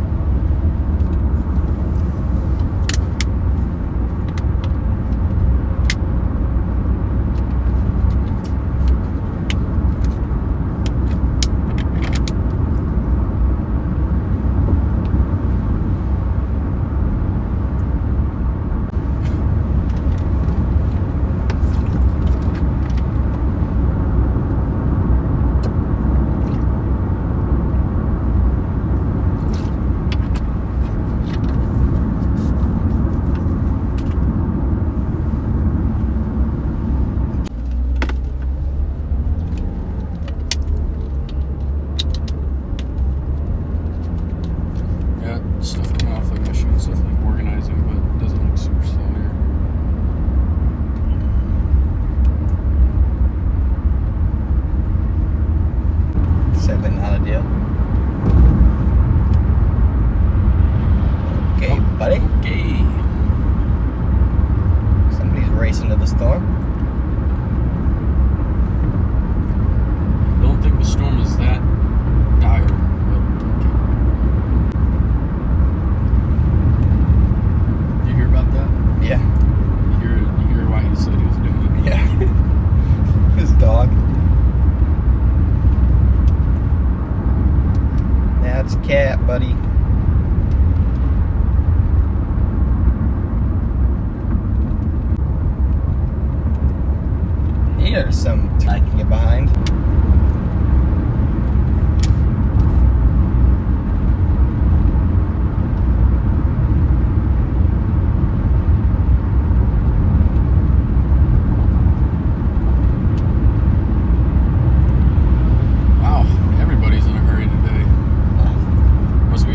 stuff coming off the mission, stuff like organizing, but it doesn't look super slow here. Simply not a deal. Okay, buddy. Okay. Somebody's racing to the storm. I don't think the storm is that dire, but okay. You hear about that? Yeah. You hear why he said he was doing it? Yeah. His dog. That's cat, buddy. Here's some I can get behind. Wow, everybody's in a hurry today. Must be.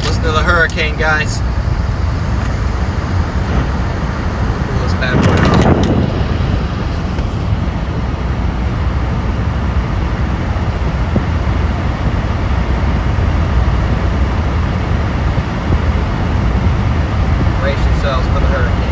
Listen to the hurricane, guys. Pull this bad boy off. Brace yourselves for the hurricane.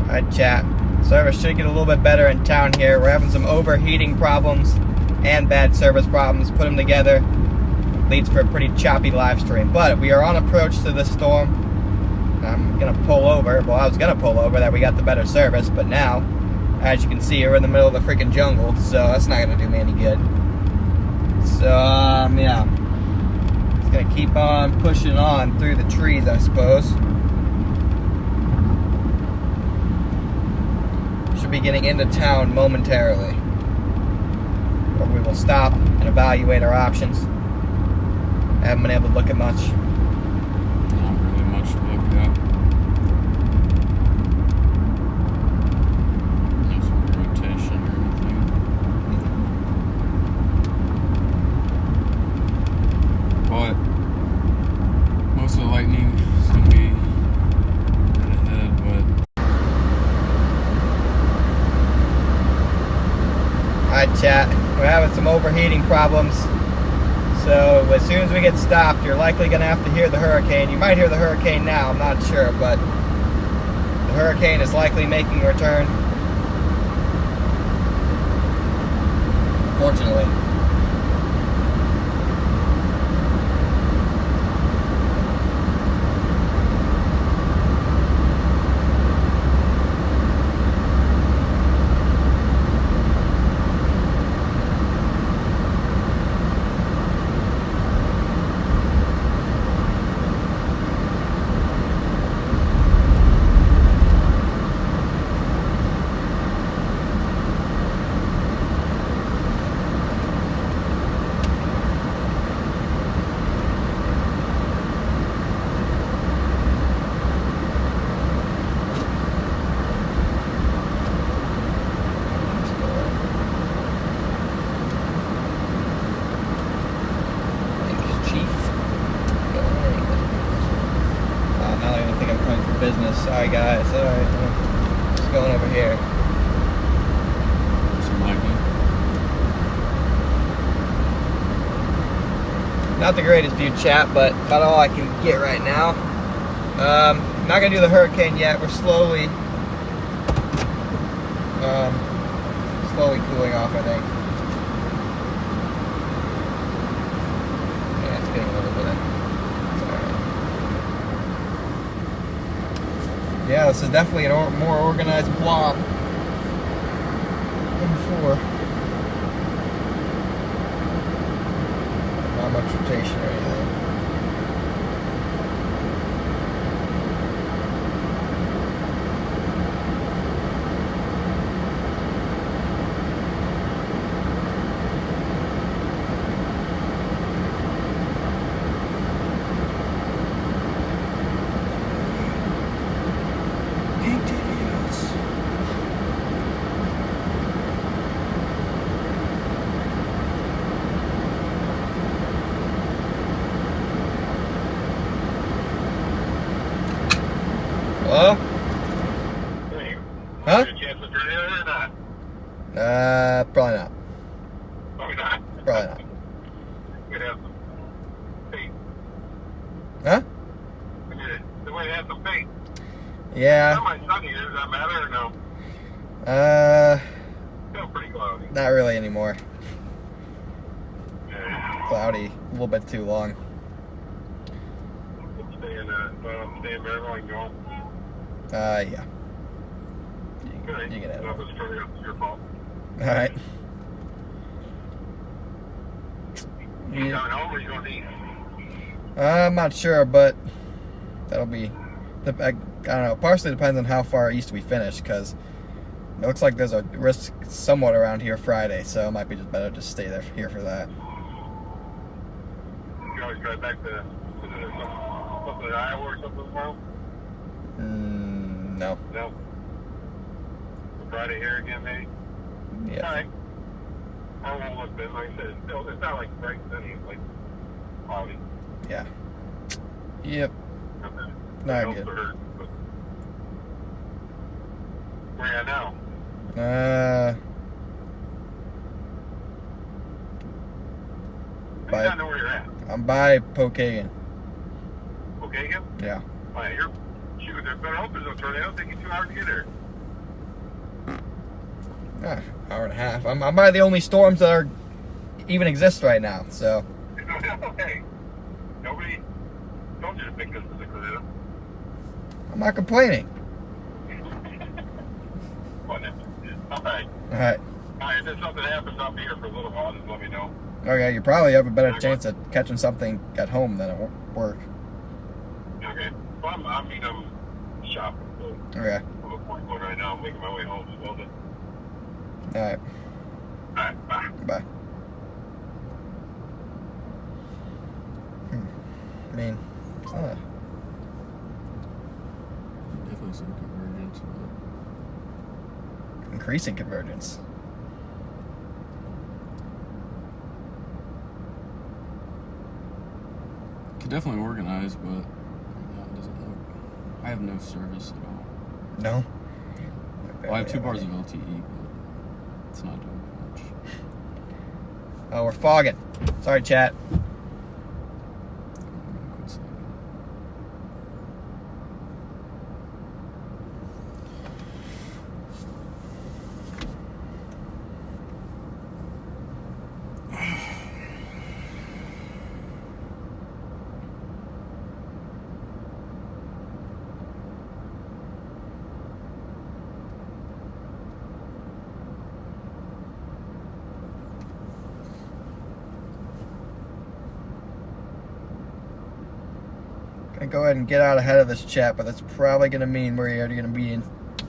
Alright, chat. Service should get a little bit better in town here. We're having some overheating problems and bad service problems. Put them together, leads for a pretty choppy live stream. But we are on approach to this storm. I'm gonna pull over. Well, I was gonna pull over that we got the better service, but now As you can see, we're in the middle of the freaking jungle, so that's not gonna do me any good. So, yeah. Just gonna keep on pushing on through the trees, I suppose. Should be getting into town momentarily, where we will stop and evaluate our options. I haven't been able to look at much. Not really much to look at. No sort of rotation or anything. But most of the lightning is going to be right ahead, but Alright, chat. We're having some overheating problems. So as soon as we get stopped, you're likely going to have to hear the hurricane. You might hear the hurricane now, I'm not sure, but the hurricane is likely making a return. Fortunately. Sorry guys, alright, just going over here. some lightning. Not the greatest view, chat, but about all I can get right now. Not gonna do the hurricane yet. We're slowly cooling off, I think. Yeah, it's getting a little bit. It's alright. Yeah, this is definitely a more organized blob than before. Not much rotation or anything. Hello? Huh? Probably not. Probably not. Probably not. We'd have some faith. Huh? The way to have some faith. Yeah. How much sunny does that matter or no? Still pretty cloudy. Not really anymore. Cloudy, a little bit too long. Stay in Maryville and go home. Yeah. Good. You can have it. That was your fault. Alright. You coming home or you going to eat? I'm not sure, but that'll be, I don't know, partially depends on how far east we finish, because it looks like there's a risk somewhat around here Friday, so it might be just better to stay there here for that. You can always drive back to something in Iowa or something tomorrow? No. No. Friday here again, maybe? Yeah. Alright. I won't look then. Like I said, it's not like bright sunny, it's like cloudy. Yeah. Yep. Okay. Not Nope, good. hurt, but where you at now? I don't know where you're at. I'm by Pokagon. Okay, again? Yeah. Oh, yeah, you're... Shoot, there better hope there's no tornado. It'll take you 2 hours to get there. Hour and a half. I'm by the only storms that are even exist right now, so. Okay. Nobody told you to think this is a tornado. I'm not complaining. Whatever. Okay. Alright. If there's something happens, I'll be here for a little while. Just let me know. Okay, you probably have a better chance at catching something at home than at work. Okay. Well, I'm shopping. So Okay. I'm at point right now. I'm making my way home. So then. Alright. Alright, bye. Bye. I mean, it's not Definitely some convergence. increasing convergence. Could definitely organize, but right now it doesn't look. I have no service at all. No? Well, I have 2 bars of LTE, but it's not doing much. Oh, we're fogging. Sorry, chat. Quit saying Gonna go ahead and get out ahead of this chat, but that's probably gonna mean we're already gonna be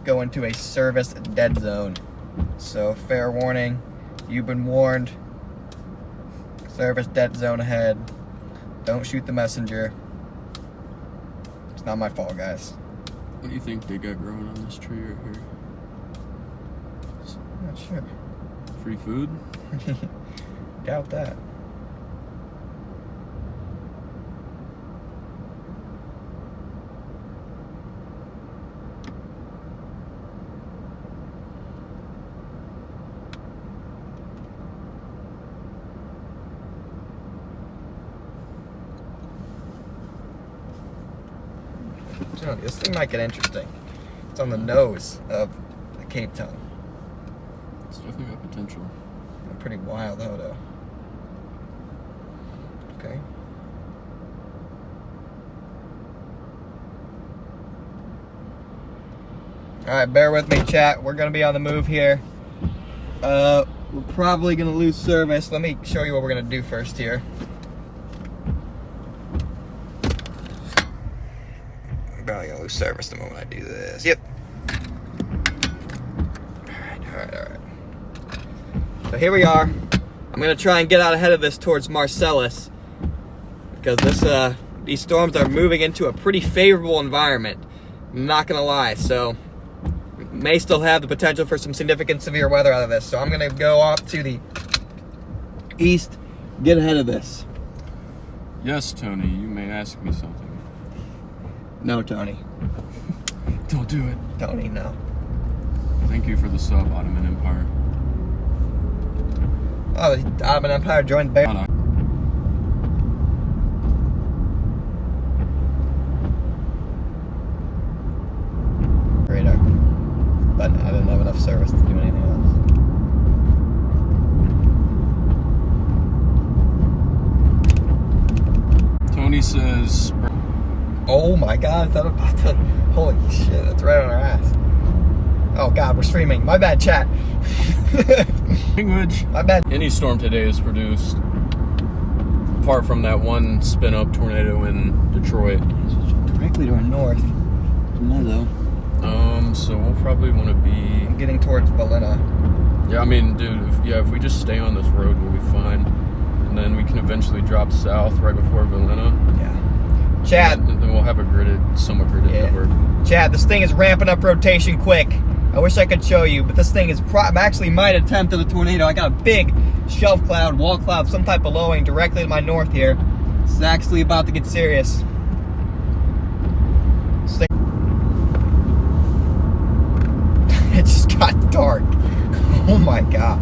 go into a service dead zone. So fair warning, you've been warned. Service dead zone ahead. Don't shoot the messenger. It's not my fault, guys. What do you think they got growing on this tree right here? I'm not sure. Free food? Doubt that. This thing might get interesting. It's on the nose of the Cape Tongue. It's definitely got potential. Pretty wild though. Okay. Alright, bear with me, chat. We're gonna be on the move here. We're probably gonna lose service. Let me show you what we're gonna do first here. I'm probably gonna lose service the moment I do this. Yep. Alright. So here we are. I'm gonna try and get out ahead of this towards Marcellus because these storms are moving into a pretty favorable environment. I'm not gonna lie. So may still have the potential for some significant severe weather out of this. So I'm gonna go off to the east, get ahead of this. Yes, Tony, you may ask me something. No, Tony. Don't do it. Tony, no. Thank you for the sub, Ottoman Empire. Oh, the Ottoman Empire joined Bear. Oh, no. Radar. But I didn't have enough service to do anything else. Tony says... Oh my god, I thought about that. Holy shit, that's right on our ass. Oh god, we're streaming. My bad, chat. Language. My bad. Any storm today is produced, apart from that one spin-up tornado in Detroit. Directly to our north. Mezzo. So we'll probably want to be... I'm getting towards Valena. Yeah, I mean, dude, if we just stay on this road, we'll be fine. And then we can eventually drop south right before Valena. Yeah. Chad. And then we'll have a somewhat gridded network. Chad, this thing is ramping up rotation quick. I wish I could show you, but this thing is actually might attempt at a tornado. I got a big shelf cloud, wall cloud, some type of lowing directly to my north here. This is actually about to get serious. It just got dark. Oh my god.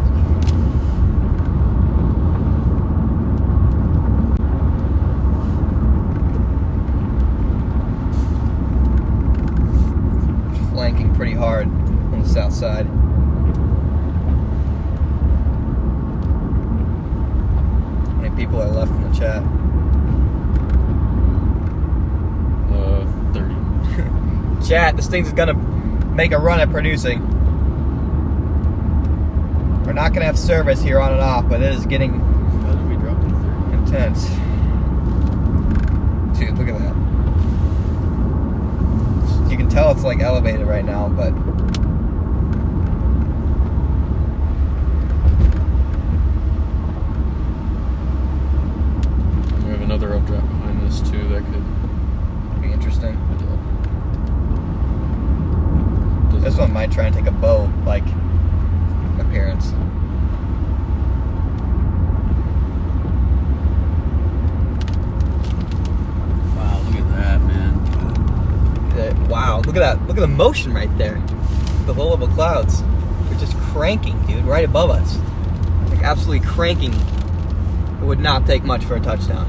Flanking pretty hard on the south side. How many people are left in the chat? 30. Chat, this thing's gonna make a run at producing. We're not gonna have service here on and off, but it is getting We dropped to 30. intense. Dude, look at that. You can tell it's like elevated right now, but We have another updraft behind this too that could be interesting. doesn't- This one might try and take a bow like appearance. Wow, look at that, man. Wow, look at that. Look at the motion right there. The low level clouds. They're just cranking, dude, right above us. Like absolutely cranking. It would not take much for a touchdown.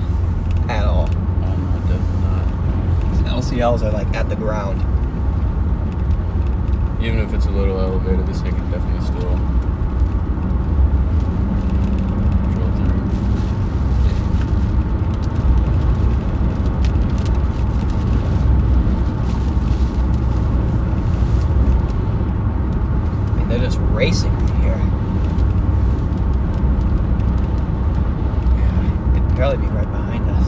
At all. Oh, no, it does not. These LCLs are like at the ground. Even if it's a little elevated, this thing can definitely still drill through. I mean, they're just racing from here. Yeah, it could barely be right behind us.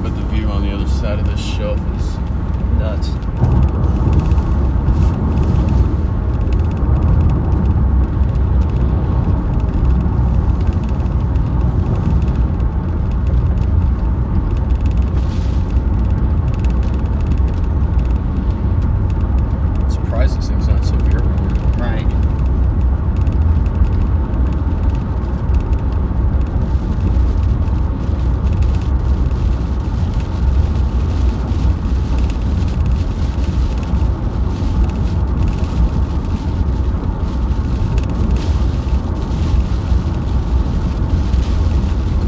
But the view on the other side of this shelf is Nuts. surprised this thing's not severe. Right.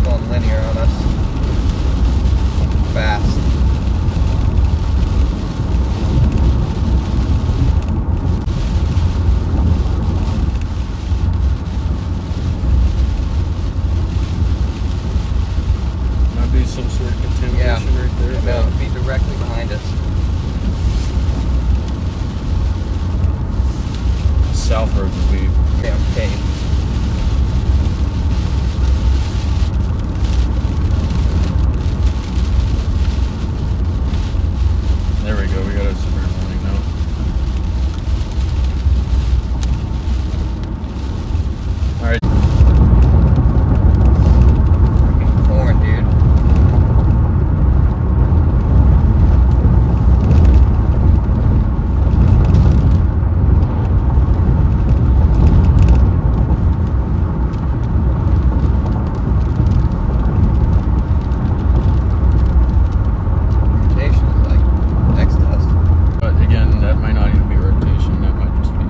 Going linear on us. Fast. Might be some sort of contamination right there. No, it'd be directly behind us. South road would be. Damn cave. There we go. We got a severe warning now. All right. Freaking corn, dude. Rotation is like next to us. But again, that might not even be rotation. That might just be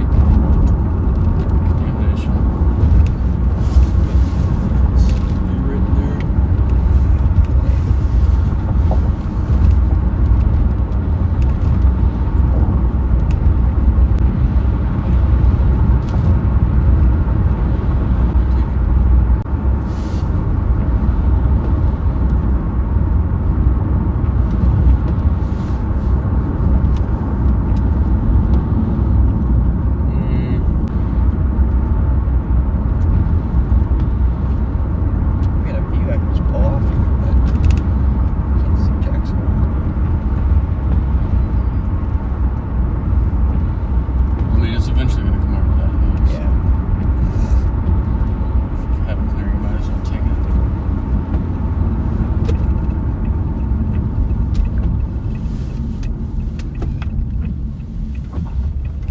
contamination. Be right there. We got a view I can just pull off here, but can't see jack squat. I mean, it's eventually going to come over that hill. So Yeah. have it clear, you might as well take it.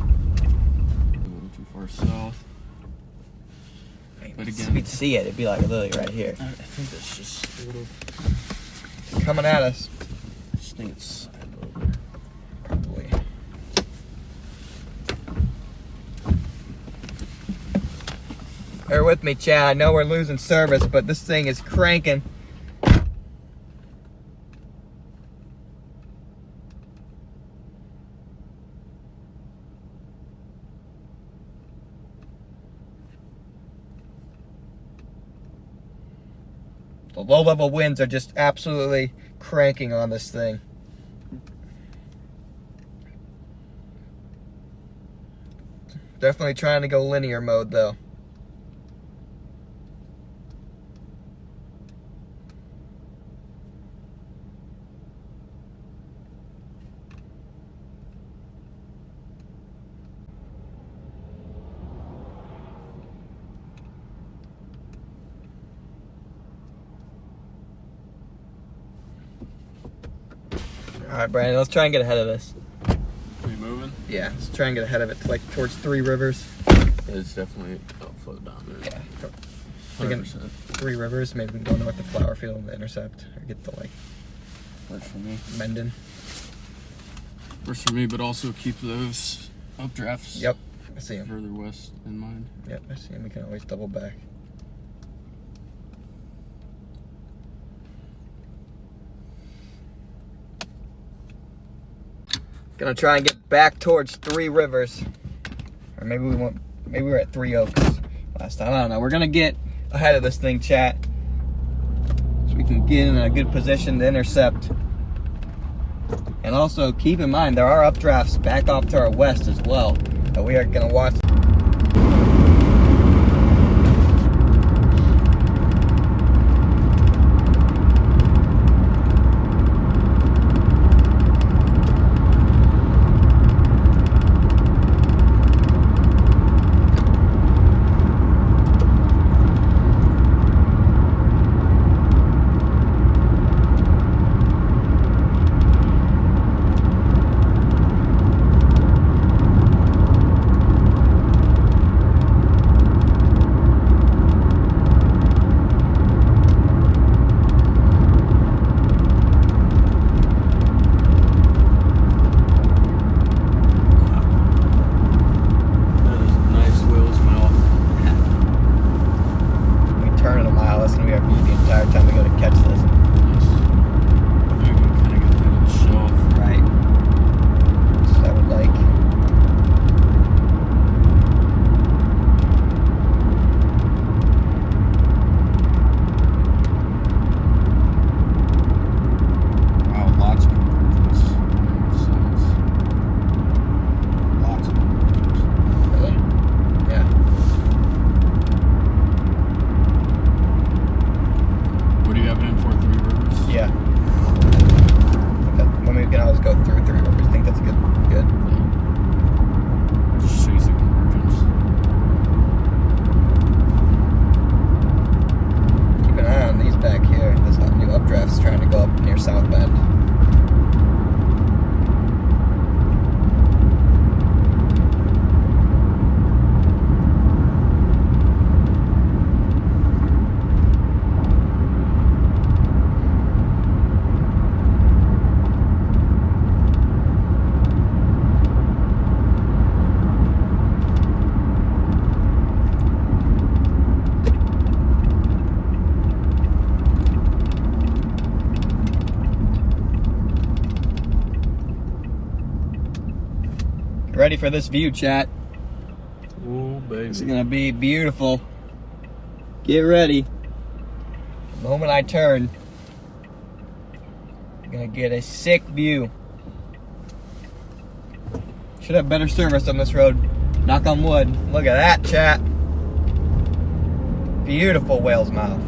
A little too far south. But again- we'd see it. It'd be like literally right here. I think that's just a little. Coming at us. I just think it's side over. Probably. Bear with me, Chad. I know we're losing service, but this thing is cranking. The low-level winds are just absolutely cranking on this thing. Definitely trying to go linear mode, though. Alright, Brandon, let's try and get ahead of this. Are you moving? Yeah, let's try and get ahead of it, like towards Three Rivers. It's definitely outflow down there. Yeah. 100%. Three Rivers, maybe we can go north of Flower Field and intercept, or get to like Works for me. Menden. Works for me, but also keep those updrafts. Yep, I see him. Further west in mind. Yep, I see him. We can always double back. Gonna try and get back towards Three Rivers, or maybe we went. Maybe we were at Three Oaks last time. I don't know. We're gonna get ahead of this thing, chat, so we can get in a good position to intercept. And also keep in mind there are updrafts back off to our west as well that we are gonna watch. Ready for this view, chat. Oh, baby. It's gonna be beautiful. Get ready. The moment I turn, you're gonna get a sick view. Should have better service on this road. Knock on wood. Look at that, chat. Beautiful whale's mouth.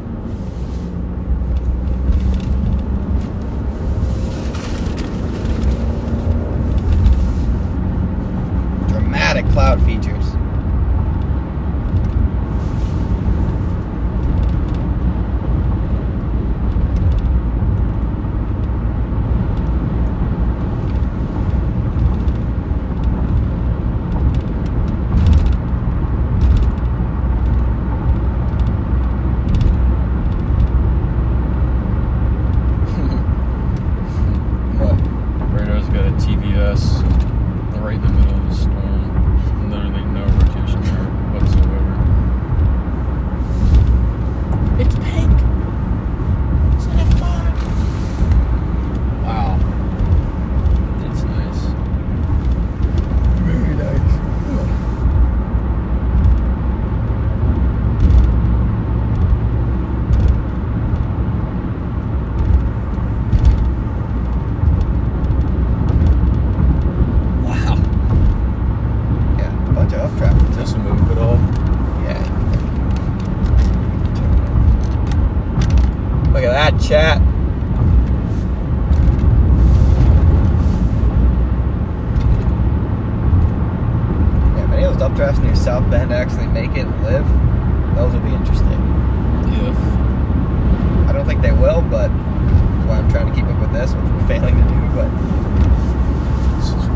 Dramatic cloud features. Right in the middle of the storm. Literally no rotation there whatsoever. It's pink. It's not fun. Wow. That's nice. Very nice. Doesn't move at all. Yeah. Look at that, chat. Yeah, if any of those updrafts near South Bend actually make it and live, those will be interesting. Yeah. I don't think they will, but that's why I'm trying to keep up with this, which we're failing to do, but This is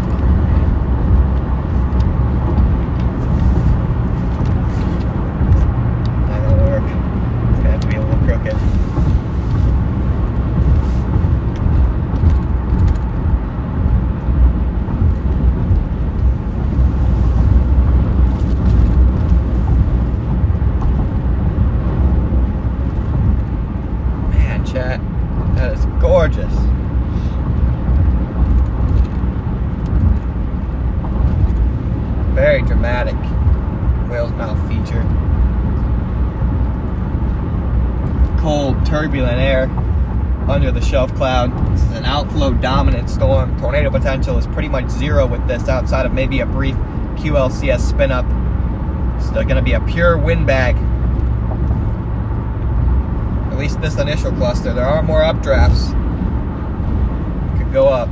not gonna work. It's gonna have to be a little crooked. Man, chat, that is gorgeous. Very dramatic whale's mouth feature. Cold, turbulent air under the shelf cloud. This is an outflow dominant storm. Tornado potential is pretty much zero with this, outside of maybe a brief QLCS spin up. It's still going to be a pure wind bag. At least this initial cluster. There are more updrafts. Could go up.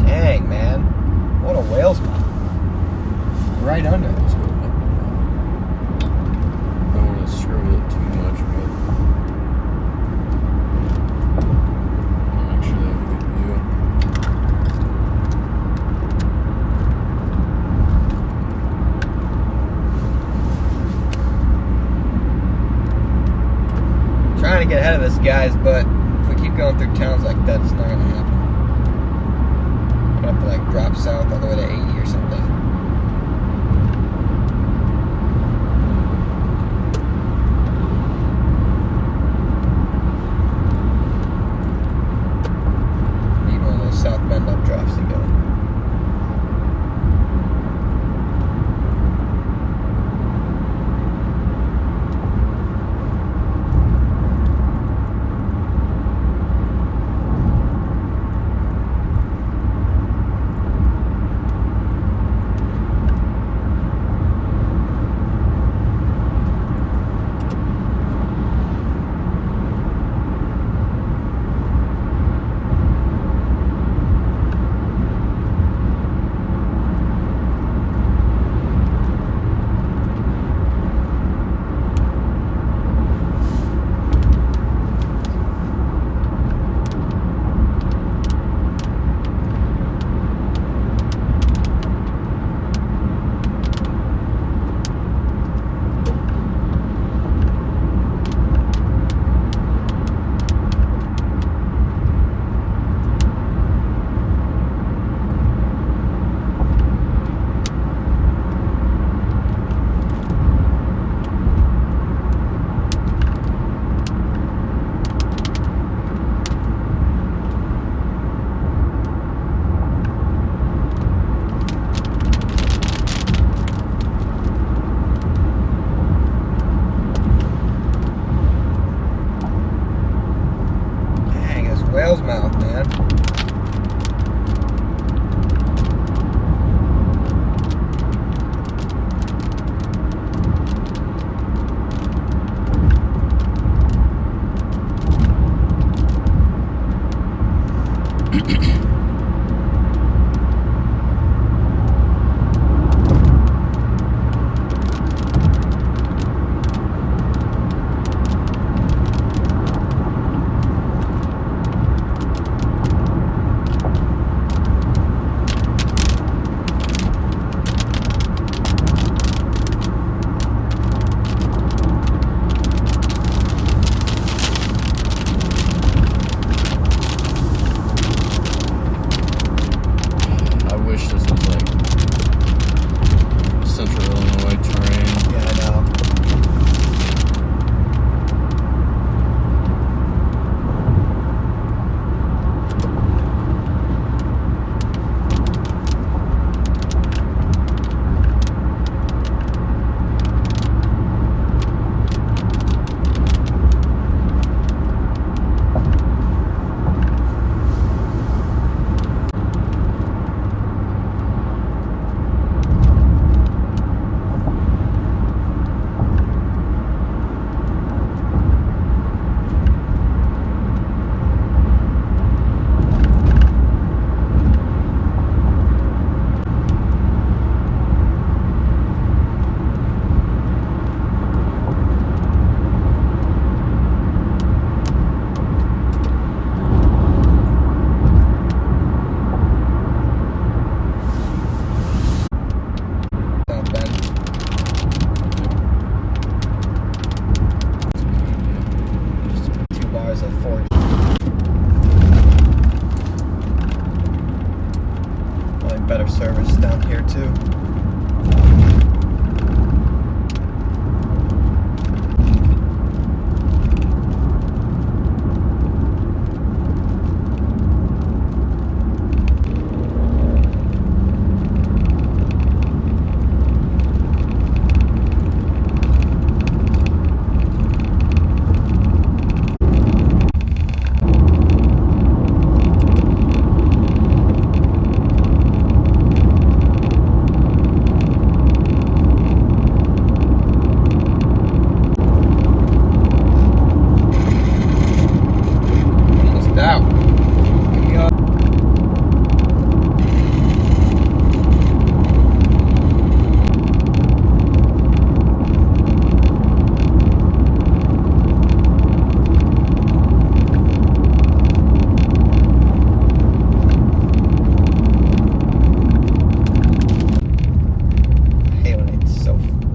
Dang, man. What a whale's mouth. Right under. Let's go up. Don't want to screw it too much, but I'll make sure they have a good view. Trying to get ahead of this, guys, but if we keep going through towns like that, it's not going to happen. I'm going to have to, like, drop south all the way to 80 or something. Need one of those South Bend updrafts to go.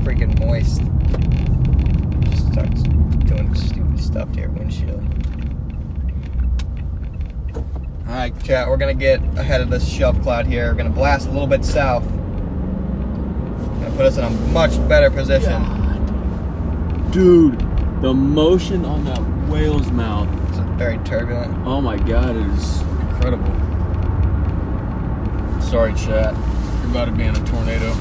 freaking moist. Just starts doing stupid stuff to your windshield. Alright, chat, we're gonna get ahead of this shelf cloud here. We're gonna blast a little bit south. Gonna put us in a much better position. God. Dude, the motion on that whale's mouth. It's very turbulent. Oh my god, it is incredible. Sorry, chat. You're about to be in a tornado.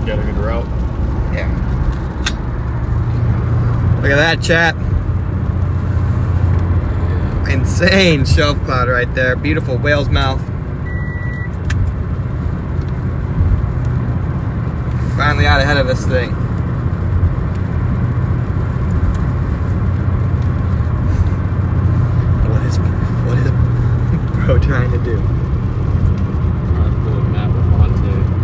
Got a good route. Yeah. Look at that, chat. Insane shelf cloud right there. Beautiful whale's mouth. Finally out ahead of this thing. What is bro trying to do? Trying to pull a map with Monte.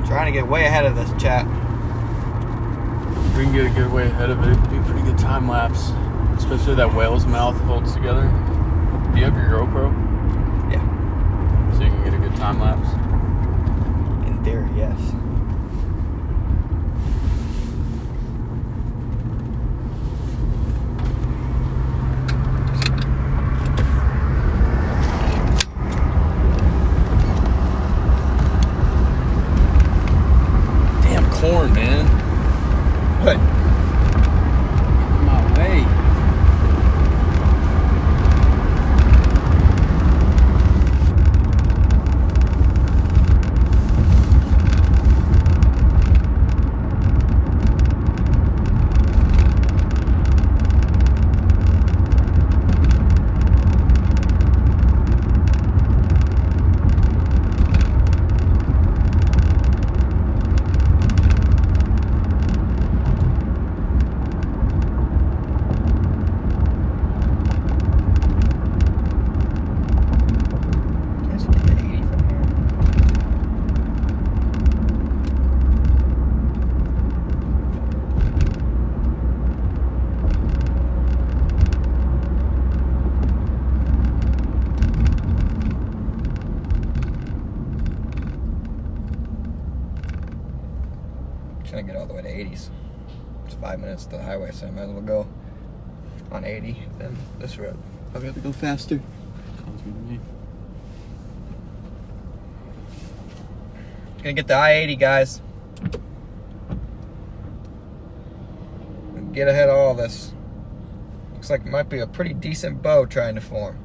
Trying to get way ahead of this, chat. If we can get a good way ahead of it, it could be a pretty good time lapse. Especially that whale's mouth holds together. Do you have your GoPro? Yeah. So you can get a good time lapse? In theory, yes. Corn, man. What? Get in my way. Trying to get all the way to 80s. It's 5 minutes to the highway, so I might as well go on 80 than this road. I'll be able to go faster. Sounds good to me. Gonna get the I-80, guys. Get ahead of all this. Looks like it might be a pretty decent bow trying to form.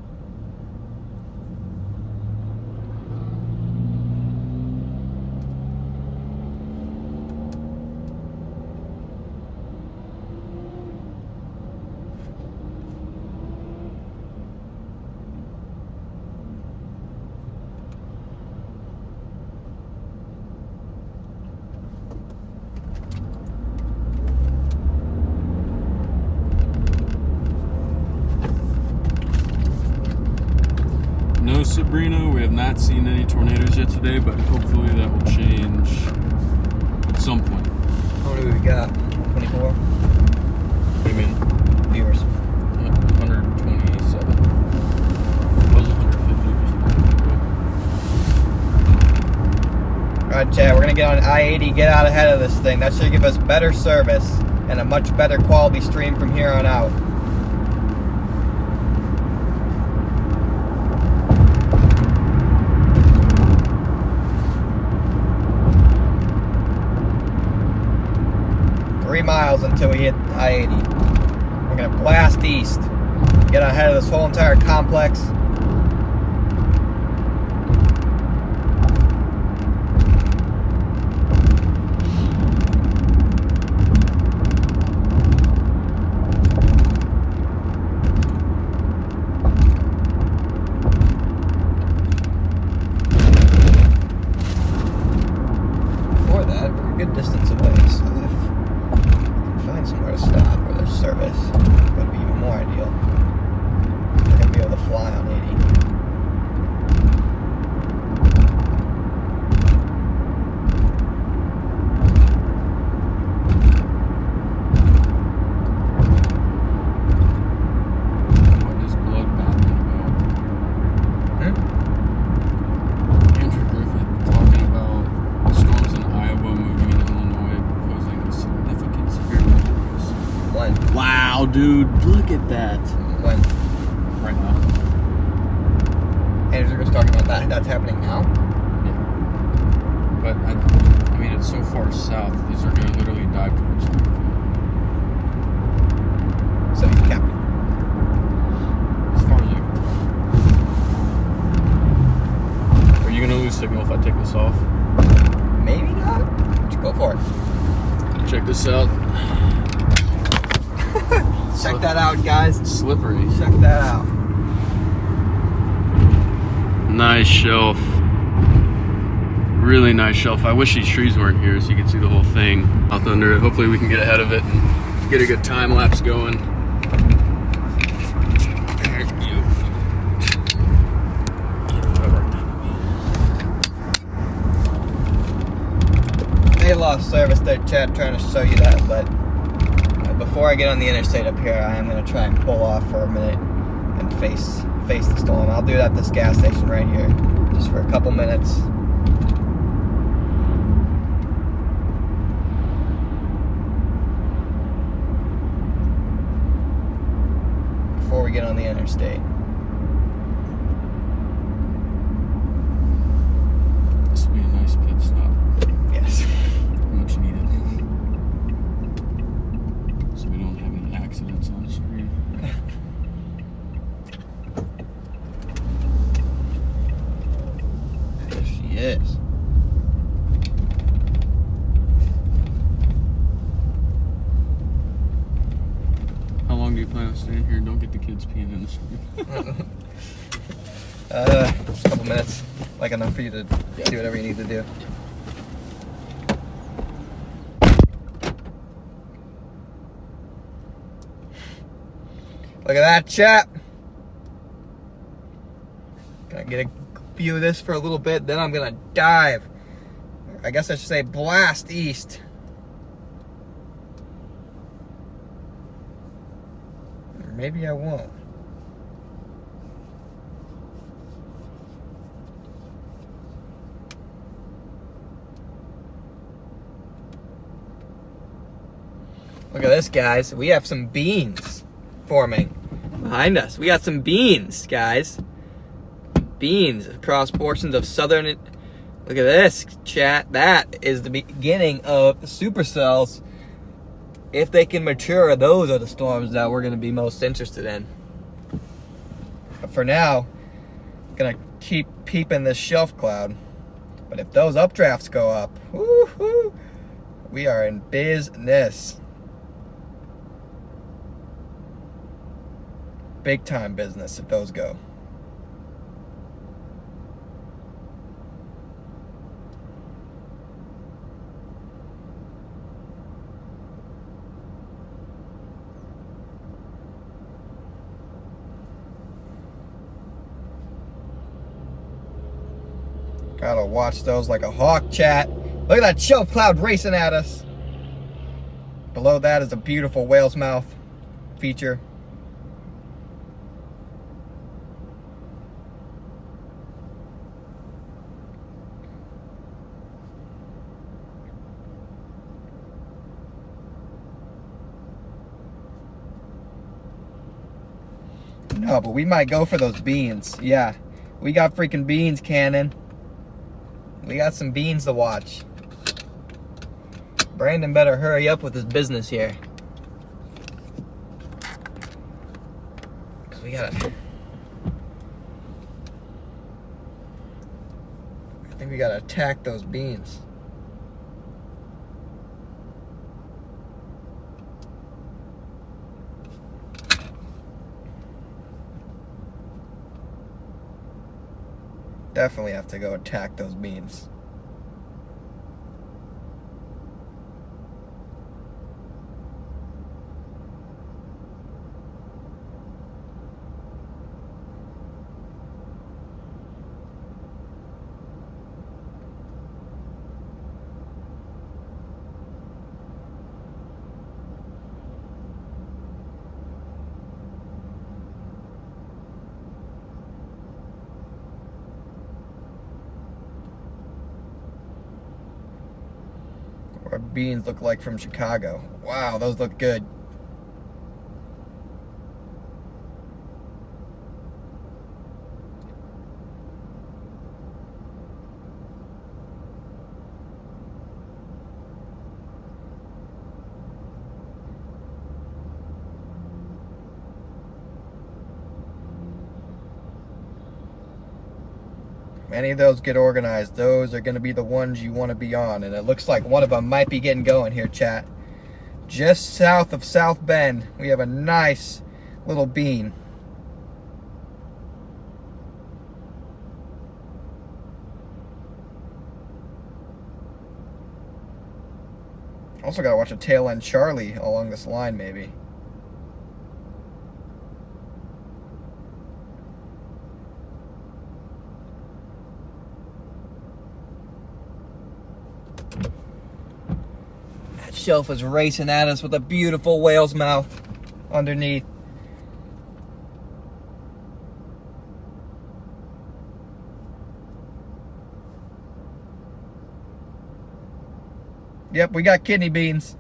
Sabrina. We have not seen any tornadoes yet today, but hopefully that will change at some point. How many we got? 24 What do you mean? viewers. 127. Was 150. Alright, Chad, we're gonna get on I-80, get out ahead of this thing. That should give us better service and a much better quality stream from here on out. Miles until we hit I-80. We're gonna blast east, get ahead of this whole entire complex. Before that, we're a good distance away, so somewhere to stop where there's service, it would be even more ideal. We're gonna be able to fly on 80. What is blood babbling about? Andrew Griffith talking about storms in Iowa moving into Illinois, posing a significant severe weather risk. When? Wow, dude, look at that. When? Right now. Andrew was talking about that. That's happening now? Yeah. But, I mean, it's so far south, these are going to literally dive towards Springfield. So he's capping. As far as I can tell. Are you going to lose signal if I take this off? Maybe not. Go for it. Check this out. Check that out, guys. Slippery. Check that out. Nice shelf. Really nice shelf. I wish these trees weren't here so you could see the whole thing out under it. Hopefully we can get ahead of it and get a good time lapse going. They lost service there, Chad, trying to show you that, but before I get on the interstate up here, I am going to try and pull off for a minute and face the storm. I'll do that at this gas station right here, just for a couple minutes. Before we get on the interstate. This would be a nice pit stop. Yes. Much needed. So we don't have any accidents on the screen. There she is. How long do you plan on staying here? Don't get the kids peeing in the screen. A couple minutes. Like enough for you to do whatever you need to do. Look at that, chap. Gonna get a view of this for a little bit, then I'm gonna dive. I guess I should say blast east. Or maybe I won't. Look at this, guys. We have some beans forming behind us. We got some beans, guys. Beans across portions of southern. Look at this, chat. That is the beginning of supercells. If they can mature, those are the storms that we're going to be most interested in. But for now, I'm going to keep peeping this shelf cloud. But if those updrafts go up, woo-hoo, we are in business. Big time business if those go. Gotta watch those like a hawk, chat. Look at that shelf cloud racing at us. Below that is a beautiful whale's mouth feature. No, but we might go for those beans. Yeah, we got freaking beans, Cannon. We got some beans to watch. Brandon better hurry up with his business here. Because we gotta... I think we gotta attack those beans. Definitely have to go attack those beans. What beans look like from Chicago. Wow, those look good. Many of those get organized. Those are going to be the ones you want to be on. And it looks like one of them might be getting going here, chat. Just south of South Bend, we have a nice little bean. Also got to watch a tail end Charlie along this line, maybe. Shelf is racing at us with a beautiful whale's mouth underneath. Yep, we got kidney beans.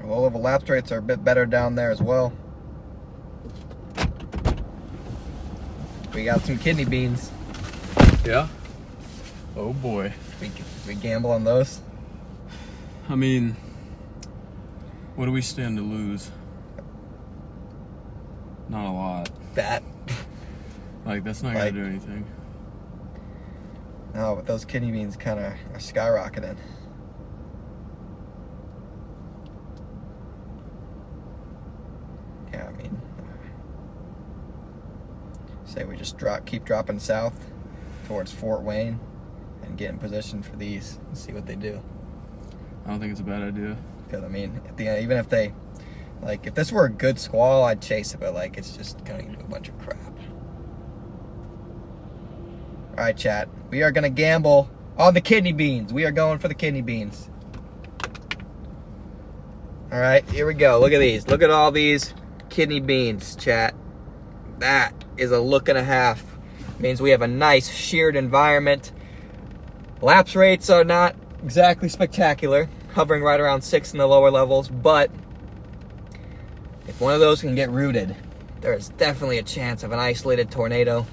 Low-level lapse rates are a bit better down there as well. We got some kidney beans. Yeah? Oh boy. We gamble on those? I mean, what do we stand to lose? Not a lot. That. Like, that's not Like- gonna do anything. No, but those kidney beans kind of are skyrocketing. Yeah, I mean, say we just keep dropping south towards Fort Wayne and get in position for these and see what they do. I don't think it's a bad idea. Because I mean, at the end, even if they, like, if this were a good squall, I'd chase it, but like, it's just going to do a bunch of crap. All right, chat. We are going to gamble on the kidney beans. We are going for the kidney beans. All right, here we go. Look at these. Look at all these kidney beans, chat. That is a look and a half. Means we have a nice sheared environment. Lapse rates are not exactly spectacular, hovering right around 6 in the lower levels, but if one of those can get rooted, there is definitely a chance of an isolated tornado.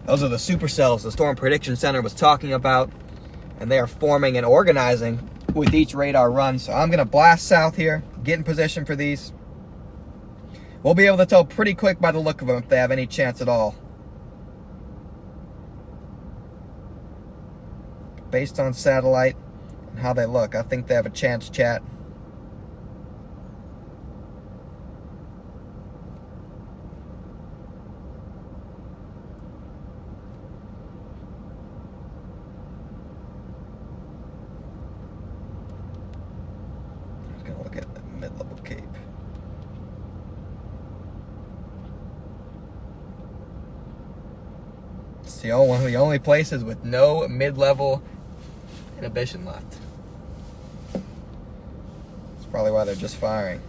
Those are the supercells the Storm Prediction Center was talking about, and they are forming and organizing with each radar run. So I'm gonna blast south here, get in position for these. We'll be able to tell pretty quick by the look of them if they have any chance at all. Based on satellite and how they look, I think they have a chance, chat. Just gonna look at the mid-level cape. It's the only one of the only places with no mid-level inhibition left. That's probably why they're just firing.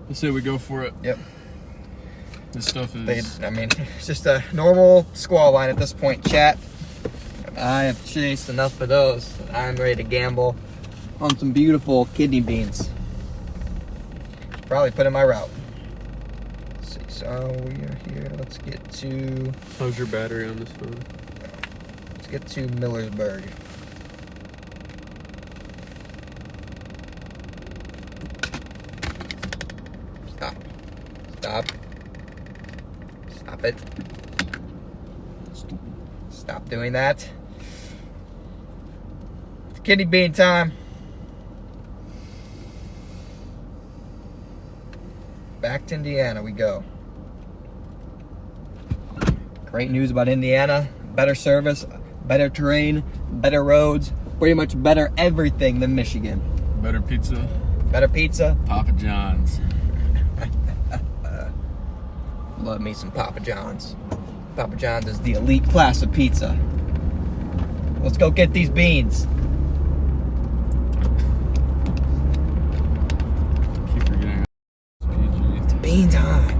Let's say we go for it. Yep. This stuff is... I mean, it's just a normal squall line at this point, chat. I have chased enough of those. I'm ready to gamble on some beautiful kidney beans. Probably put in my route. Let's see, so we are here. Let's get to... How's your battery on this phone? Let's get to Millersburg. Stop. Stop. Stop it. Stop doing that. It's kidney bean time. Back to Indiana we go. Great news about Indiana. Better service, better terrain, better roads, pretty much better everything than Michigan. Better pizza. Better pizza. Papa John's. Love me some Papa John's. Papa John's is the elite class of pizza. Let's go get these beans. Keep forgetting PG. It's bean time.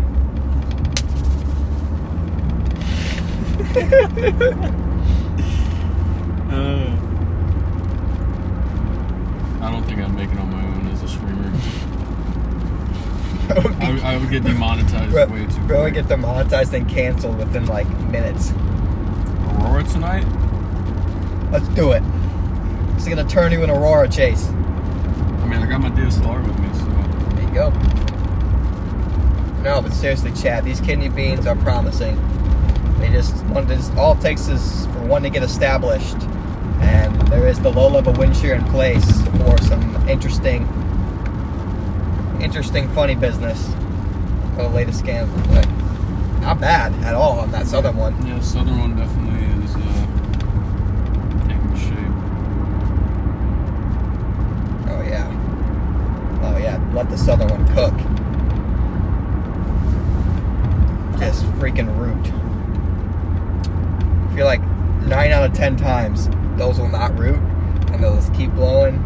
I don't think I'd make it on my own as a streamer. I would get demonetized way too Bro, I quick. get demonetized and canceled within like minutes. Aurora tonight? Let's do it. This is gonna turn you an Aurora chase. I mean, I got my DSLR with me, so... There you go. No, but seriously, Chad, these kidney beans are promising. All it takes is for one to get established, and there is the low-level wind shear in place for some interesting, funny business. For the latest scans, but not bad at all on that southern one. Yeah, southern one definitely is taking shape. Oh yeah, let the southern one cook. Just freaking root. I feel like 9 out of 10 times those will not root and they'll just keep blowing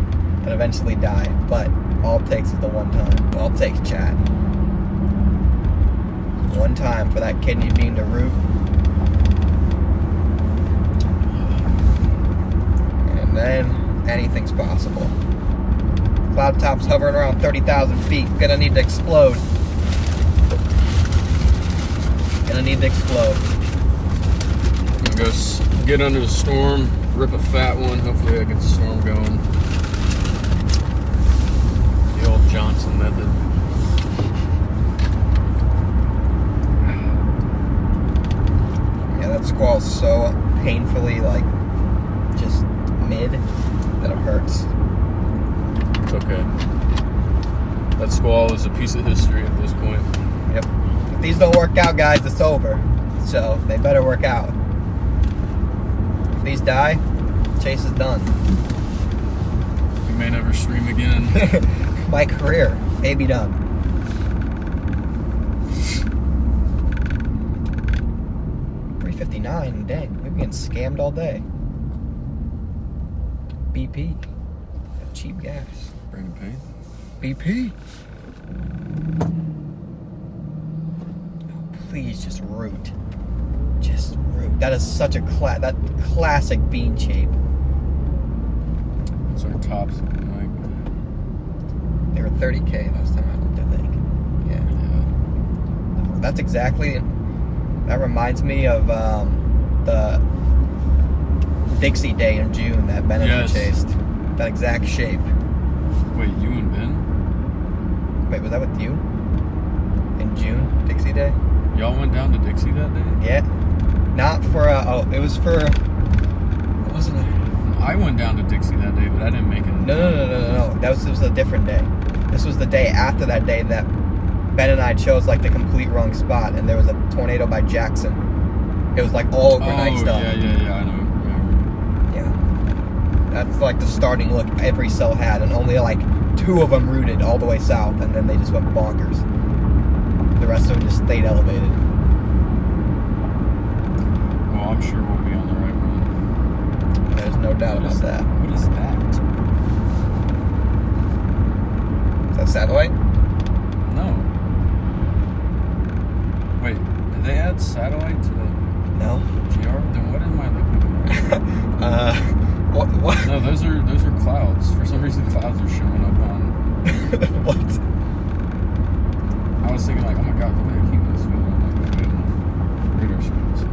and eventually die. But all it takes is the one time. All it takes, chat. One time for that kidney bean to root. And then anything's possible. Cloud top's hovering around 30,000 feet. Gonna need to explode. Gonna need to explode. I'm gonna go get under the storm, rip a fat one. Hopefully I get the storm going. The old Johnson method. Yeah, that squall's so painfully like just mid that it hurts. It's okay. That squall is a piece of history at this point. Yep. If these don't work out, guys, it's over. So they better work out. If these die, chase is done. We may never stream again. My career may be done. $3.59, dang, we've been getting scammed all day. BP, that cheap gas. Brandon Payne. BP. Oh, please just root. Just root. That is such a that classic bean shape. What's our tops looking like? They were 30K last time I looked, I think. Yeah. That's exactly. That reminds me of the Dixie Day in June that Ben and I Yes. chased. That exact shape. Wait, you and Ben? Wait, was that with you? In June, Dixie Day? Y'all went down to Dixie that day? Yeah. Not for, it was for, it wasn't a, I went down to Dixie that day, but I didn't make it. no. This was a different day. This was the day after that day that Ben and I chose like the complete wrong spot, and there was a tornado by Jackson. It was like all overnight stuff. Yeah, I know. Yeah. That's like the starting look every cell had, and only like 2 of them routed all the way south, and then they just went bonkers. The rest of them just stayed elevated. Well, I'm sure we'll be on the right one. There's no doubt about that. What is that? Is that satellite? No. Wait, did they add satellite to No. GR? Then what am I looking at? What? No, those are clouds. For some reason, clouds are showing up on. What? I was thinking like, oh my god, look at the cumulus field. I'm like, wait, radar screen. So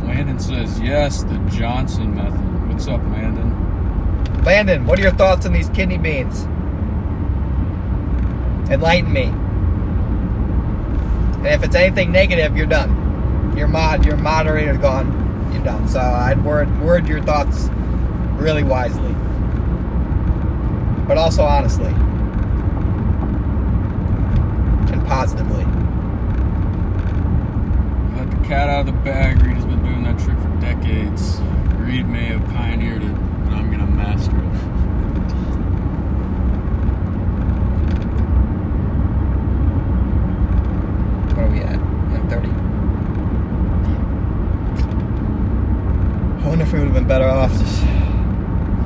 Landon says yes, the Johnson method. What's up, Landon? Landon, what are your thoughts on these kidney beans? Enlighten me. And if it's anything negative, you're done. Your moderator's gone. You're done. So I'd word your thoughts really wisely. But also honestly. And positively. Let the cat out of the bag. Reed has been doing that trick for decades. Reed may have pioneered it, but I'm gonna master it. What are we at? 9:30? I wonder if we would have been better off just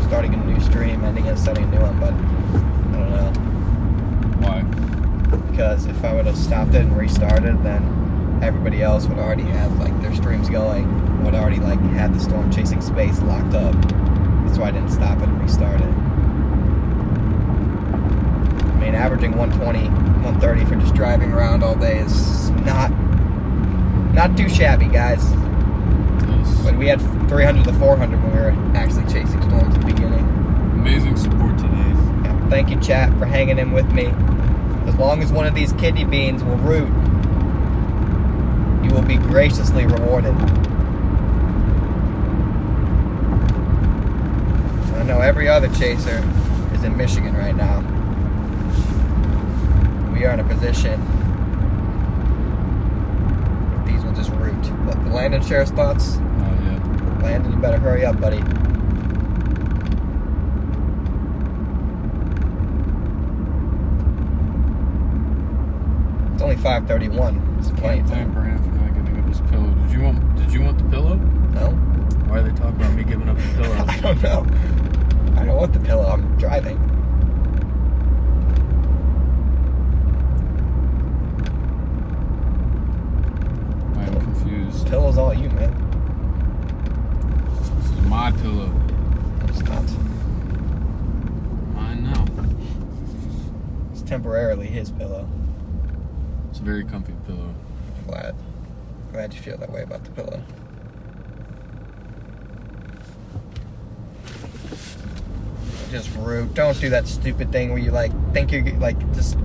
starting a new stream, ending it, starting a new one, but I don't know. Why? Because if I would have stopped it and restarted, then everybody else would already have like their streams going, would already like had the storm chasing space locked up. That's why I didn't stop it and restart it. I mean, averaging 120, 130 for just driving around all day is not too shabby, guys. Yes. But we had 300 to 400 when we were actually chasing storms at the beginning. Amazing support today. Yeah, thank you, chat, for hanging in with me. As long as one of these kidney beans will root, you will be graciously rewarded. I know every other chaser is in Michigan right now. We are in a position. These will just root. What, the Landon shares thoughts? Oh yeah. Landon, you better hurry up, buddy. It's only 5:31. It's plenty Can't of blame time. Brand for not giving up his pillow. Did you want the pillow? No? Why are they talking about me giving up the pillow? I don't know. I don't want the pillow. I'm driving. I am confused. Pillow's all you, man. This is my pillow. It's not. Mine now. It's temporarily his pillow. It's a very comfy pillow. Glad you feel that way about the pillow. Just root. Don't do that stupid thing where you like think you're like just.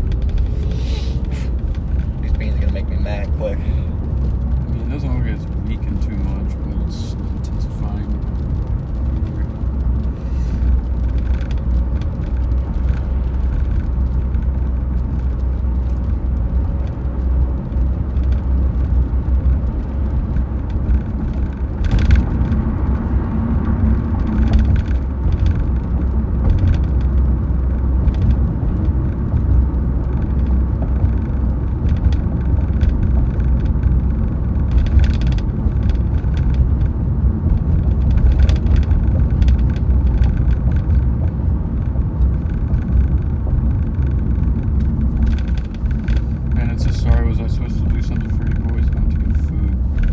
These beans are gonna make me mad quick. I mean, it doesn't look like it's weakened too much, but it's intensifying.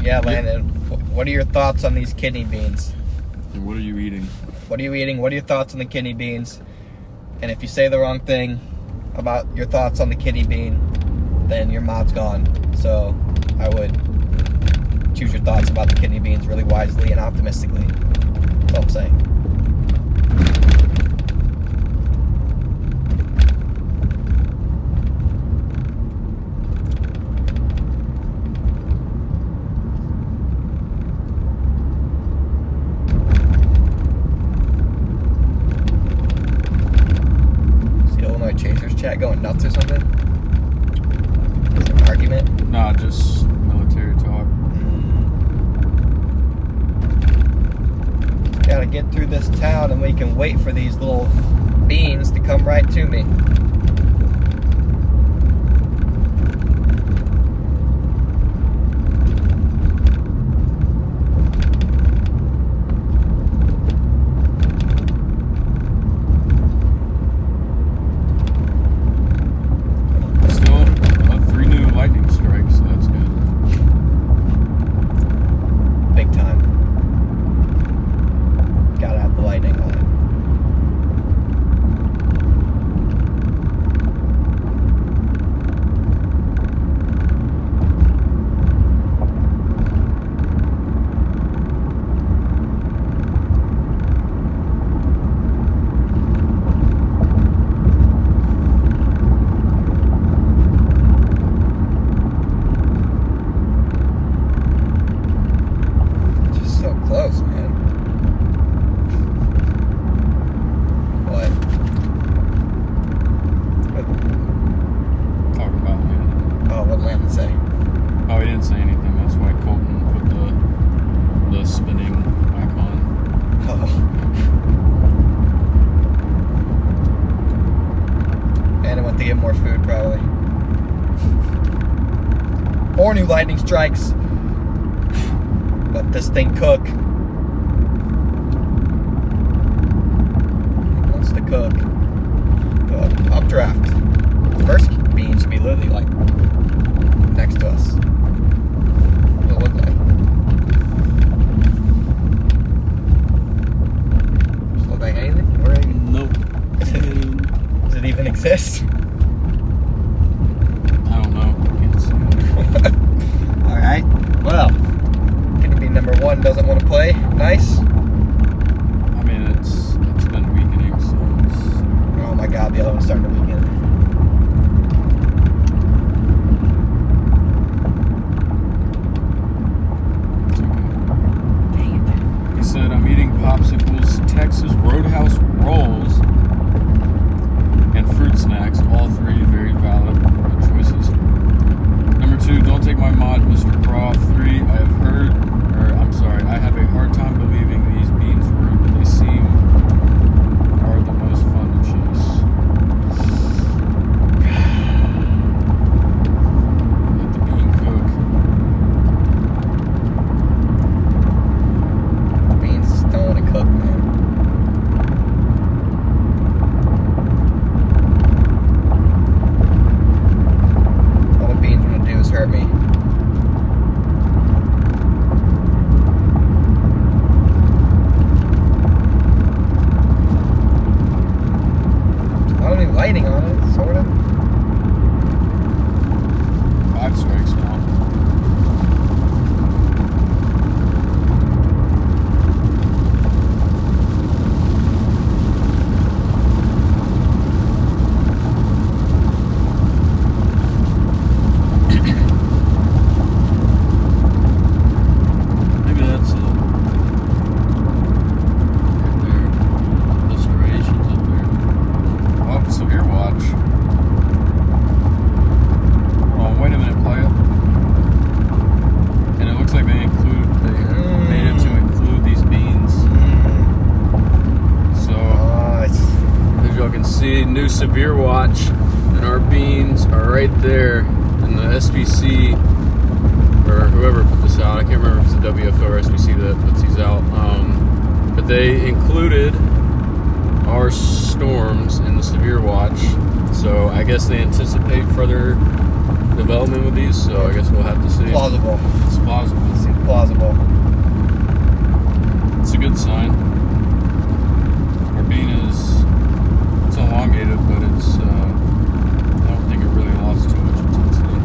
Yeah, Landon. What are your thoughts on these kidney beans? And what are you eating? What are you eating? What are your thoughts on the kidney beans? And if you say the wrong thing about your thoughts on the kidney bean, then your mod's gone. So I would choose your thoughts about the kidney beans really wisely and optimistically. That's all I'm saying. Chasers chat going nuts or something? An argument? Nah, just military talk. Gotta get through this town and we can wait for these little beans to come right to me. More new lightning strikes. Let this thing cook. It wants to cook. Updraft. First bean should be literally like next to us. What does it look like? Does it look like anything? Where are you? Nope. Does it even exist? Alright, well, gonna be number one doesn't want to play. Nice. I mean, it's been weakening, so it's... Oh my god, the other one's starting to weaken. It's okay. Dang it. He said, I'm eating popsicles, Texas Roadhouse rolls, and fruit snacks. All three very valid choices. Number 2, don't take my mod, Mr. Croft. 3, I have a hard time believing these beans root, but they seem are the most fun to chase. Let the bean cook. Beans just don't want to cook, man. All the beans want to do is hurt me. Lighting on it, sort of. 5 strikes now. Maybe that's it. Right there. The striations up there. Oh, severe watch. Oh, wait a minute, play it. And it looks like they made it to include these beans. So, as y'all can see, new severe watch, and our beans are right there in the SBC, or whoever put this out. I can't remember if it's the WFO or SBC that puts these out. But they included our storms in the severe watch, so I guess they anticipate further development with these, so I guess we'll have to see. Plausible. It's plausible. It seems plausible. It's a good sign. Our bean it's elongated, but it's I don't think it really lost too much intensity.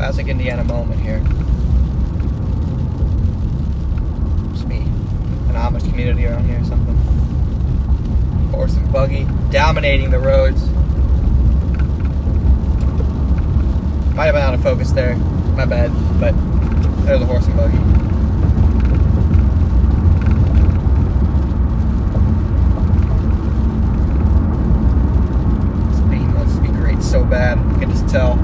Classic Indiana moment here. Must be an Amish community around here or something. Horse and buggy dominating the roads. Might have been out of focus there. My bad, but there's a horse and buggy. This beam must be great so bad. I can just tell.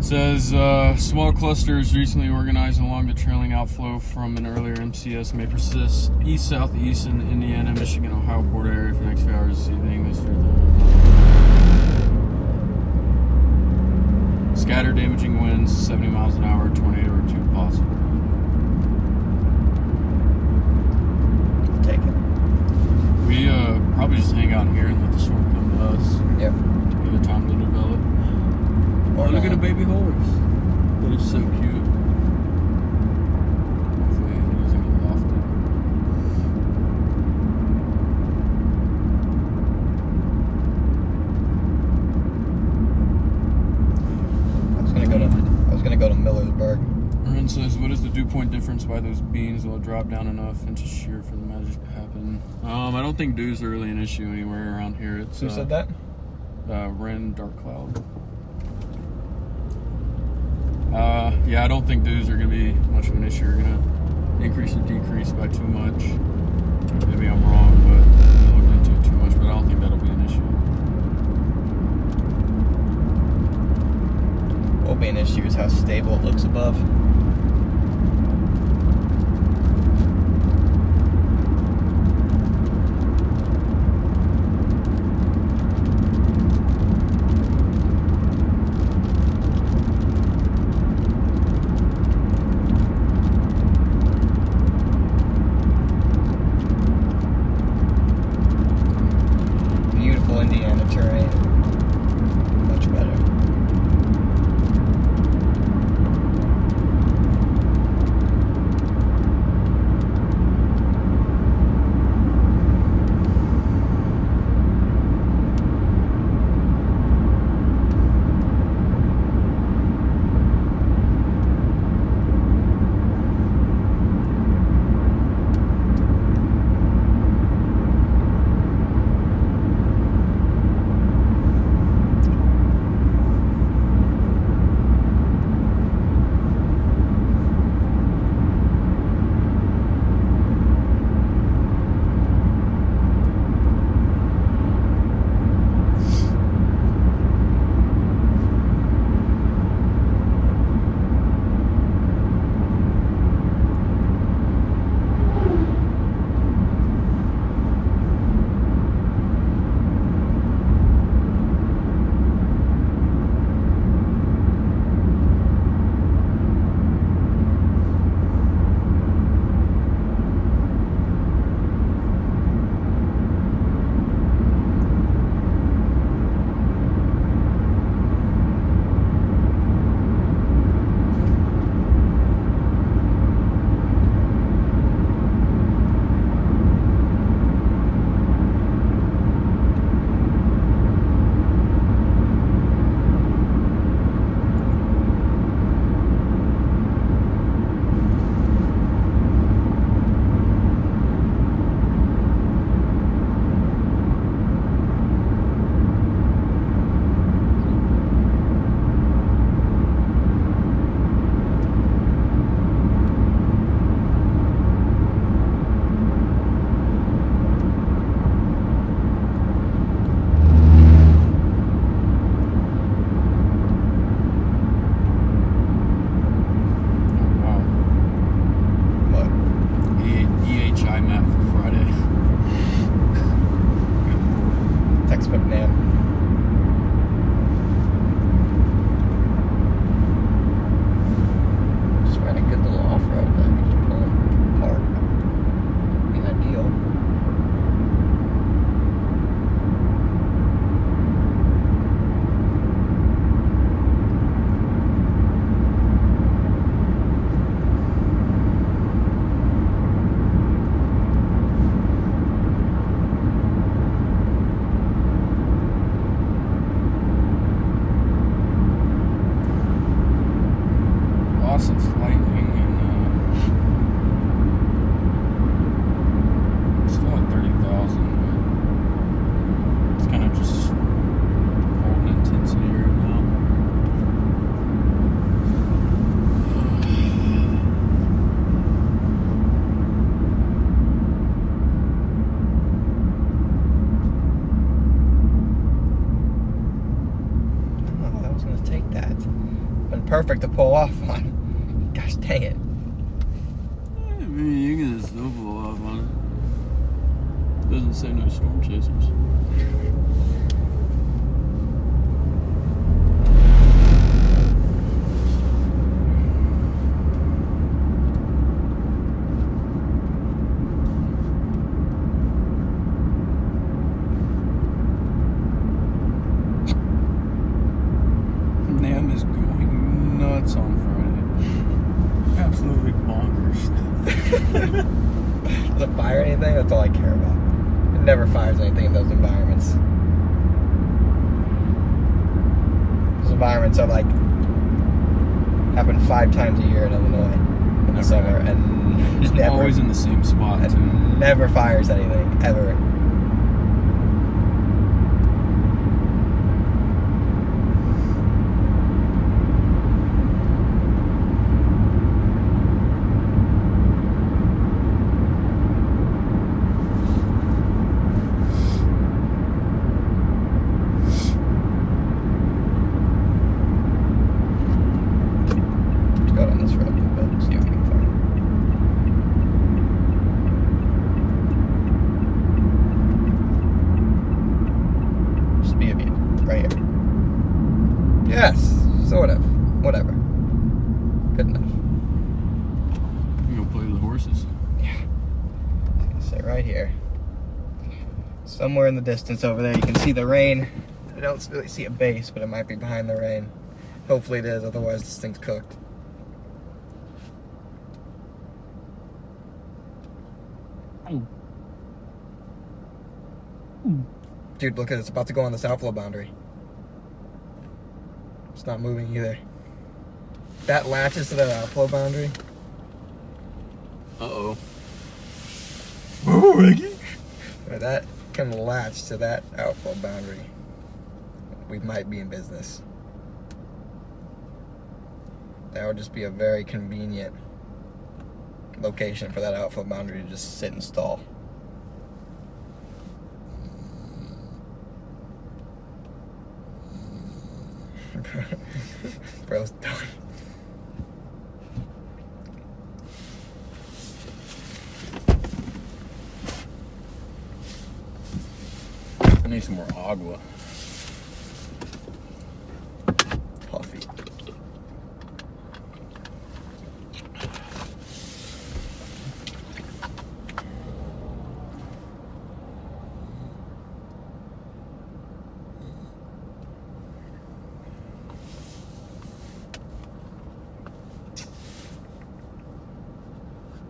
Says small clusters recently organized along the trailing outflow from an earlier MCS may persist east-southeast in the Indiana, Michigan, Ohio border area for the next few hours this evening. This scattered damaging winds, 70 miles an hour, tornado or two possible. Take it. We probably just hang out here and let the storm come to us. Yep. Give it time to develop. Or look not. at a baby horse. That is so cute. Hopefully he doesn't get lofted. I was gonna go to Millersburg. Aaron says, what is the dew point difference by those beans? Will it drop down enough into shear for the magic to happen? I don't think dews are really an issue anywhere around here. It's Who said that? Ren Dark Cloud. Yeah, I don't think dews are going to be much of an issue. You're going to increase or decrease by too much. Maybe I'm wrong, but I haven't looked into it too much, but I don't think that'll be an issue. What will be an issue is how stable it looks above. Indiana terrain. Much better. lost its lightning and still at 30,000, but it's kind of just holding intensity right now. Oh, I was gonna take that. Been perfect to pull off on. Gosh dang it. I mean, you can just snowball off on it. Doesn't say no storm chasers. Nam is going nuts on Friday. Absolutely bonkers. Does it fire anything? That's all I care about. It never fires anything in those environments. Those environments are like happen 5 times a year in Illinois in the summer, and It's never, always in the same spot too. and never fires anything ever. Let's go down this road a little bit, see what we can find. Just be a view, right here. Yes, sort of. Whatever. Good enough. You go play with the horses. Sit right here. Somewhere in the distance over there, you can see the rain. I don't really see a base, but it might be behind the rain. Hopefully it is, otherwise this thing's cooked. Dude, look at it. It's about to go on this outflow boundary. It's not moving either. That latches to that outflow boundary. Uh-oh. Oh, Ricky. That can latch to that outflow boundary. We might be in business. That would just be a very convenient location for that outflow boundary to just sit and stall. Bro's done. I need some more agua. Puffy.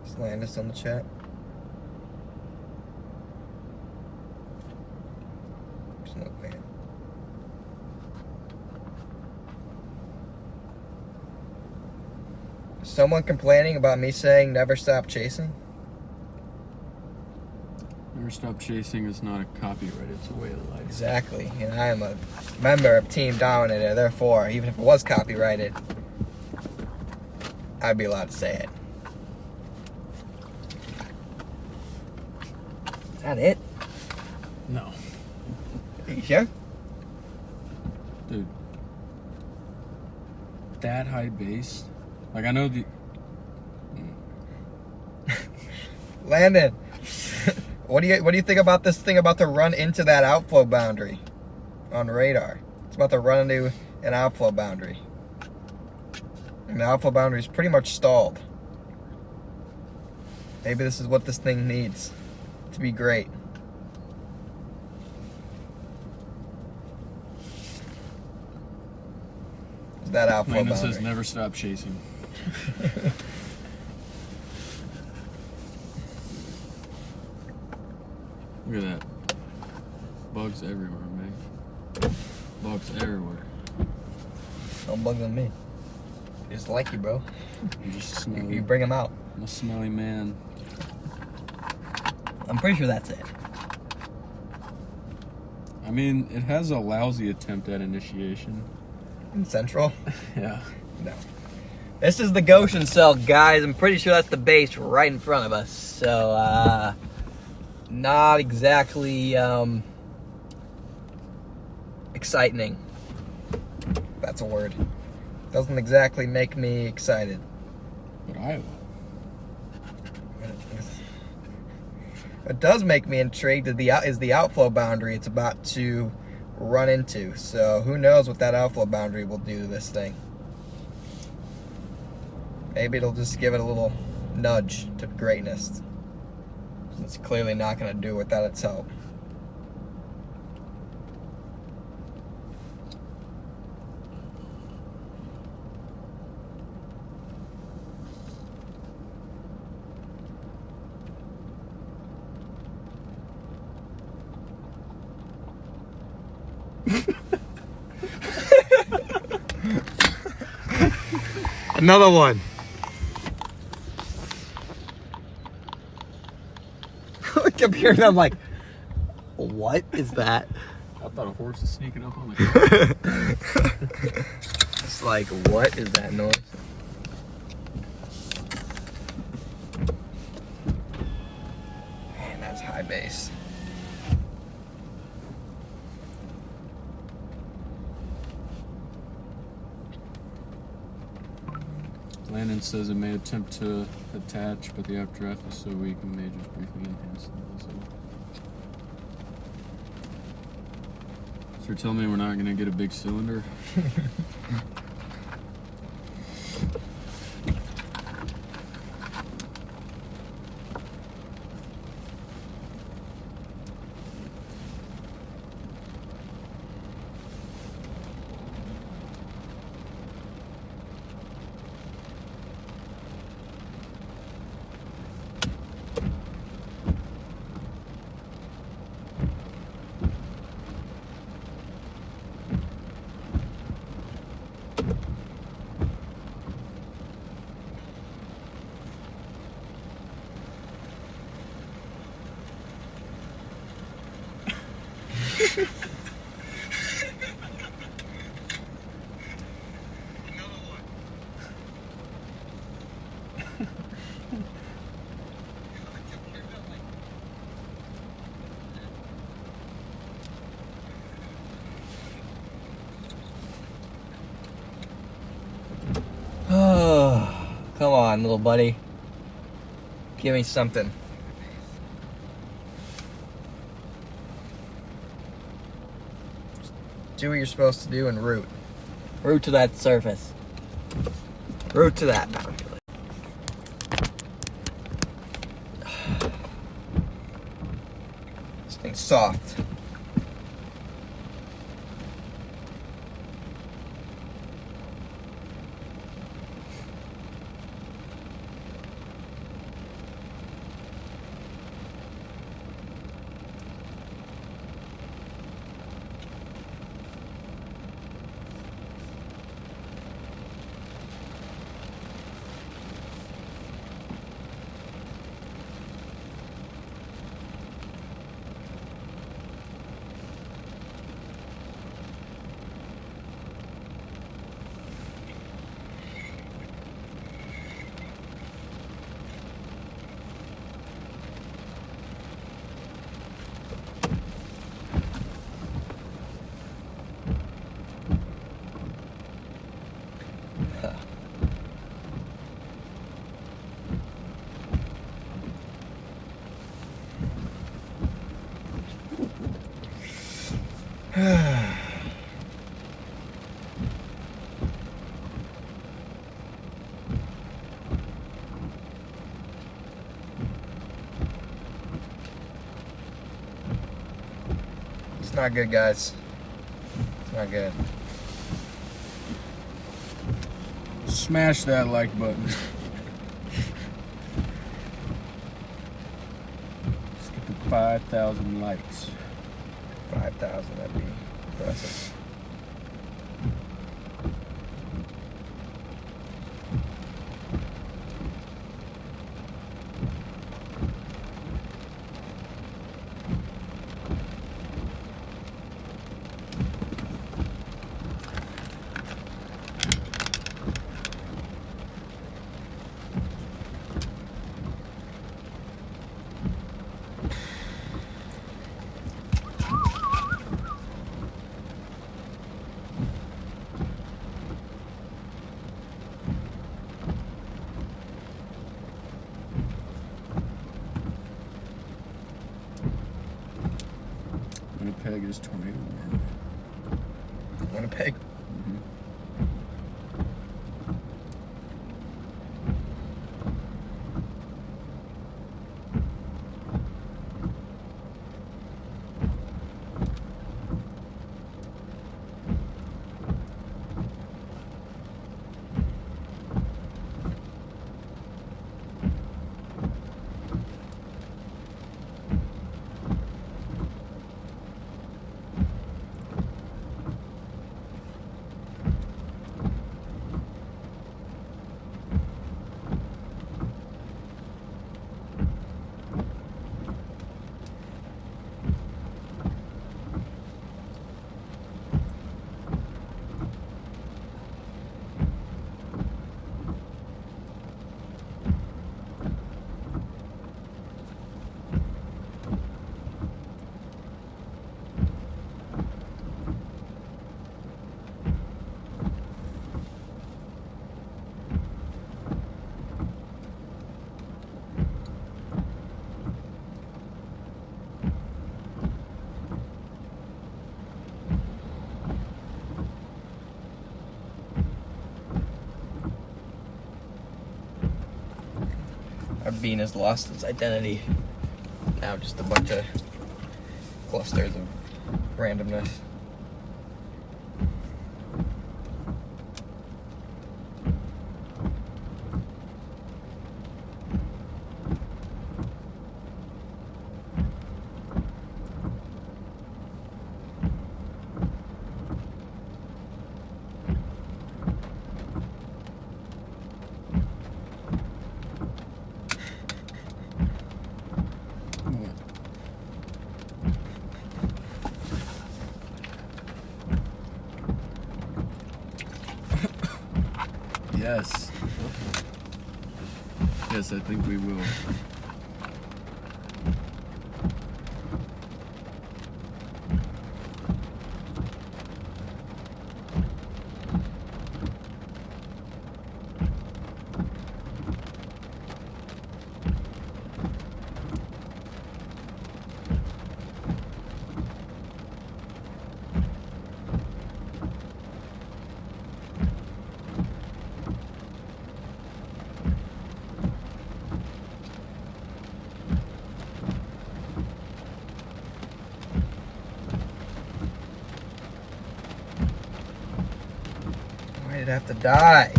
Is Landis on the chat? There's no man. Is someone complaining about me saying never stop chasing? Never stop chasing is not a copyright, it's a way of life. Exactly. And I am a member of Team Dominator, therefore, even if it was copyrighted, I'd be allowed to say it. Is that it? No. Are you sure? Dude. That high base? Like, I know the... Landon, what do you think about this thing about to run into that outflow boundary on radar? It's about to run into an outflow boundary. And the outflow boundary is pretty much stalled. Maybe this is what this thing needs to be great. Is that outflow Landon boundary? says never stop chasing. Look at that. Bugs everywhere, man. Bugs everywhere. Don't bug on me. Just like you, bro. I'm just a smelly. You bring them out. I'm a smelly man. I'm pretty sure that's it. I mean, it has a lousy attempt at initiation. In Central? Yeah. No. This is the Goshen cell, guys. I'm pretty sure that's the base right in front of us. So, not exactly, exciting. That's a word. Doesn't exactly make me excited. But Iowa. What does make me intrigued is the outflow boundary it's about to run into. So who knows what that outflow boundary will do to this thing. Maybe it'll just give it a little nudge to greatness. It's clearly not going to do without its help. Another one. I kept hearing that, I'm like, what is that? I thought a horse was sneaking up on the It's like, what is that noise? Man, that's high bass. Landon says it may attempt to attach, but the updraft is so weak it may just briefly enhance the vessel. So you're telling me we're not going to get a big cylinder? Oh, come on, little buddy. Give me something. Do what you're supposed to do and root. Root to that surface. Root to that boundary. This thing's soft. It's not good, guys. It's not good. Smash that like button. Let's get to 5,000 likes. 5,000, that'd be impressive. Winnipeg is tornado warning. Winnipeg. Our bean has lost its identity. Now just a bunch of clusters of randomness. Yes. Yes, I think we will. Why did it have to die?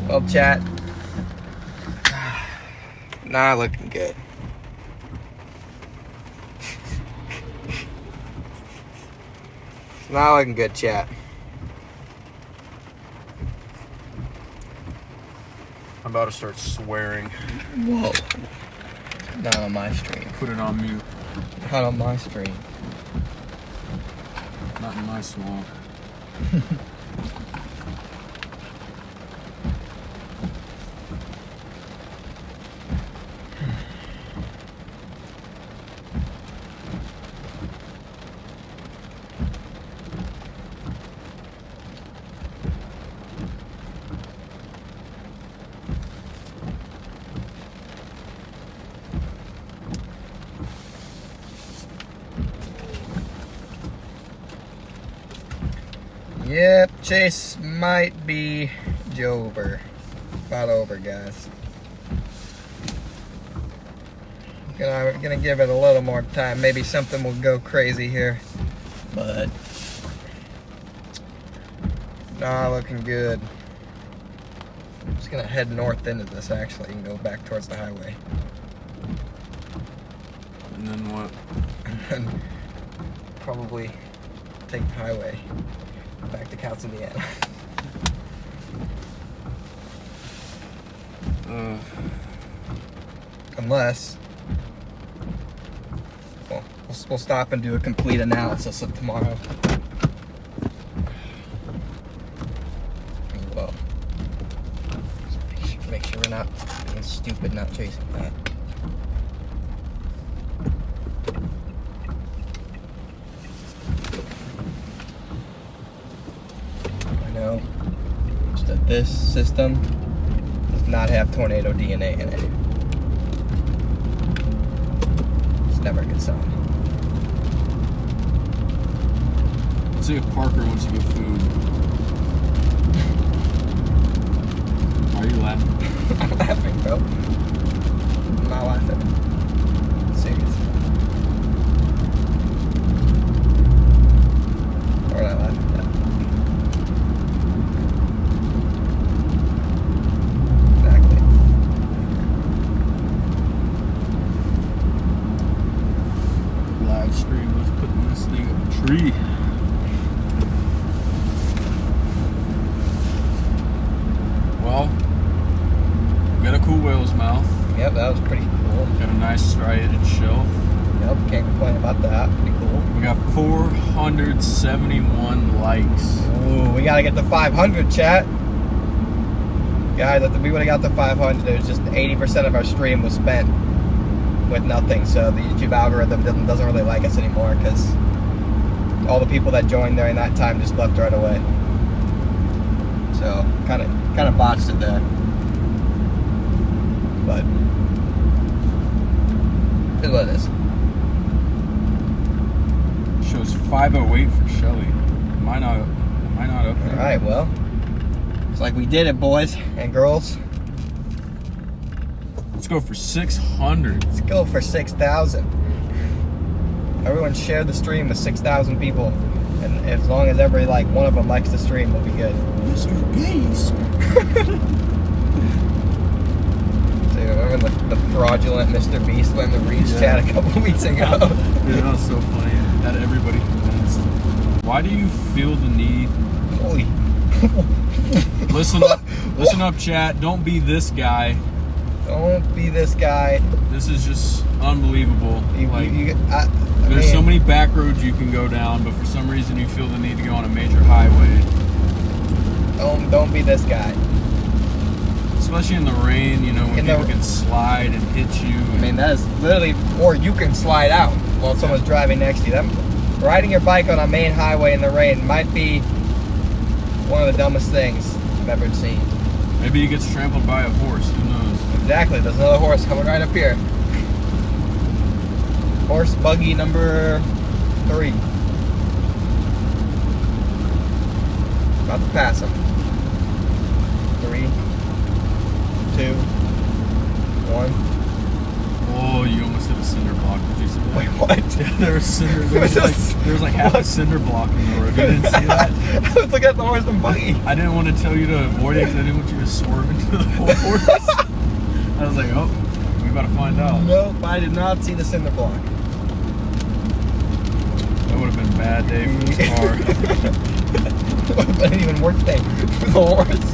Well, chat. Not looking good. It's not looking good, chat. I'm about to start swearing. Whoa. Not on my stream. Put it on mute. Not on my stream. Not in my swamp. Yep, Chase might be over. About over, guys. Gonna give it a little more time. Maybe something will go crazy here, but not looking good. I'm just gonna head north into this actually and go back towards the highway. And then what? And then probably take the highway back to Couts, Indiana. Unless, well, we'll stop and do a complete analysis of tomorrow. Well, just make sure we're not being stupid, not chasing that. I know, just that this system does not have tornado DNA in it. never a good sign. Let's see if Parker wants to get food. Why are you laughing? I'm laughing, bro. I'm not laughing. Serious. Or am I laughing? Yeah. Exactly. Live stream. Let's put this thing up a tree. Well, we got a cool whale's mouth. Yep, that was pretty cool. Got a nice striated shelf. Yep, can't complain about that. Pretty cool. We got 471 likes. Ooh, we gotta get to 500, chat. Guys, if we would have got to 500, it was just 80% of our stream was spent with nothing. So the YouTube algorithm doesn't really like us anymore because all the people that joined during that time just left right away. So kind of botched it there. But it's what it is. Shows 508 for Shelly. Am I not up there? All right, well, it's like we did it, boys and girls. Let's go for 600. Let's go for 6,000. Everyone share the stream with 6,000 people, and as long as every one of them likes the stream, we'll be good. Mr. Beast. So remember the fraudulent Mr. Beast went in the Reach chat a couple weeks ago. Dude, that was so funny. Had everybody convinced. Why do you feel the need? Holy. Listen up, chat. Don't be this guy. Don't be this guy. This is just unbelievable. There's mean, so many back roads you can go down, but for some reason you feel the need to go on a major highway. Don't be this guy. Especially in the rain, when people can slide and hit you. I mean, that is literally, or you can slide out while someone's driving next to you. Riding your bike on a main highway in the rain might be one of the dumbest things I've ever seen. Maybe he gets trampled by a horse. Who knows? Exactly. There's another horse coming right up here. Horse buggy number 3. About to pass him. 3, 2, 1. Oh, you almost hit a cinder block. Did you see that? Wait, what? Yeah, there was like half a cinder block in the road. You didn't see that? I was looking at the horse and buggy. I didn't want to tell you to avoid it because I didn't want you to swerve into the horse. I was like, oh, we about to find out. Nope, I did not see the cinder block. That would have been a bad day for this car. It would have been an even worse day for the horse.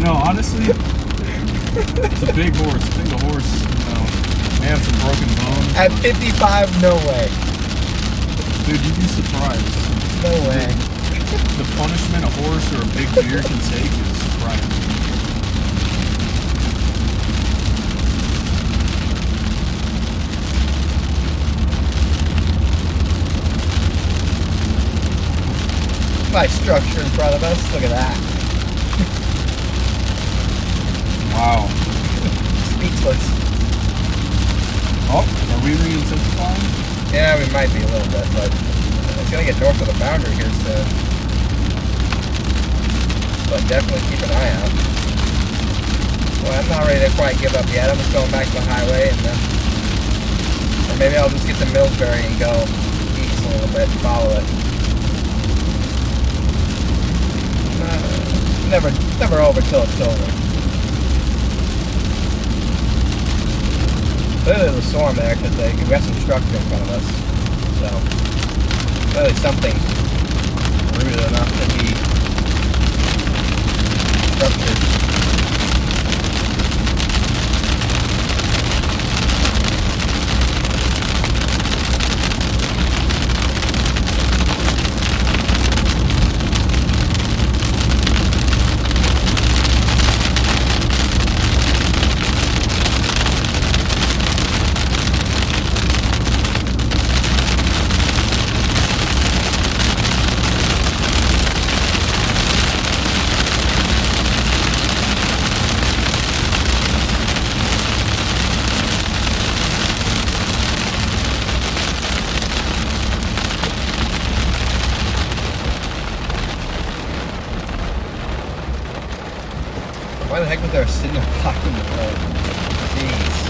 Honestly, it's a big horse. I think the horse, may have some broken bones. At 55, no way. Dude, you'd be surprised. No way. The punishment a horse or a big deer can take is surprising. Nice structure in front of us. Look at that. Wow. Speechless. Oh, are we re-intensifying? Yeah, we might be a little bit, but it's gonna get north of the boundary here soon. But definitely keep an eye out. Well, I'm not ready to quite give up yet. I'm just going back to the highway, and then, or maybe I'll just get to Millsbury and go east a little bit and follow it. Never over till it's over. Clearly there's a storm there because we got some structure in front of us. So, clearly something rooted enough to be structured. Why the heck was there a signal blocking the road? Jeez.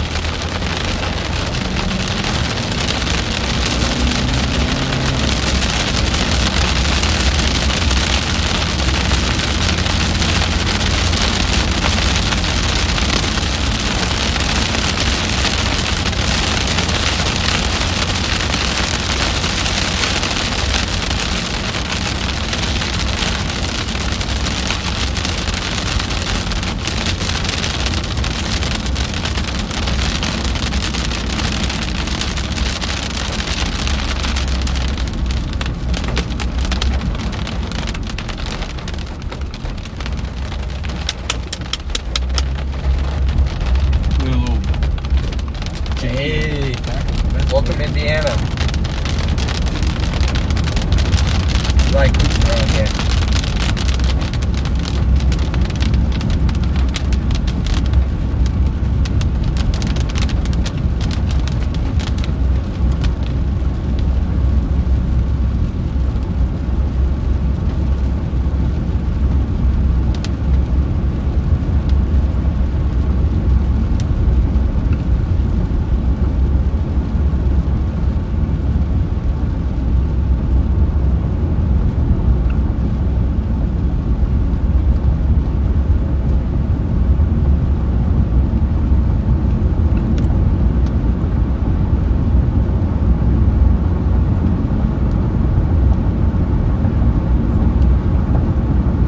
Hey, welcome Indiana. Like around here.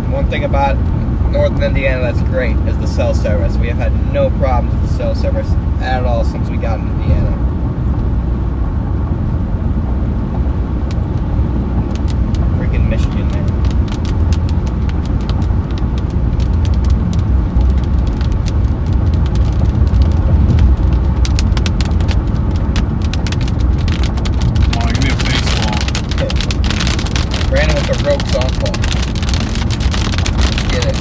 One thing about northern Indiana that's great is the cell service. We have had no problems with the cell service at all since we got in Indiana. Freaking Michigan, man. Come on, give me a baseball. Brandon with the rogue softball. Get it.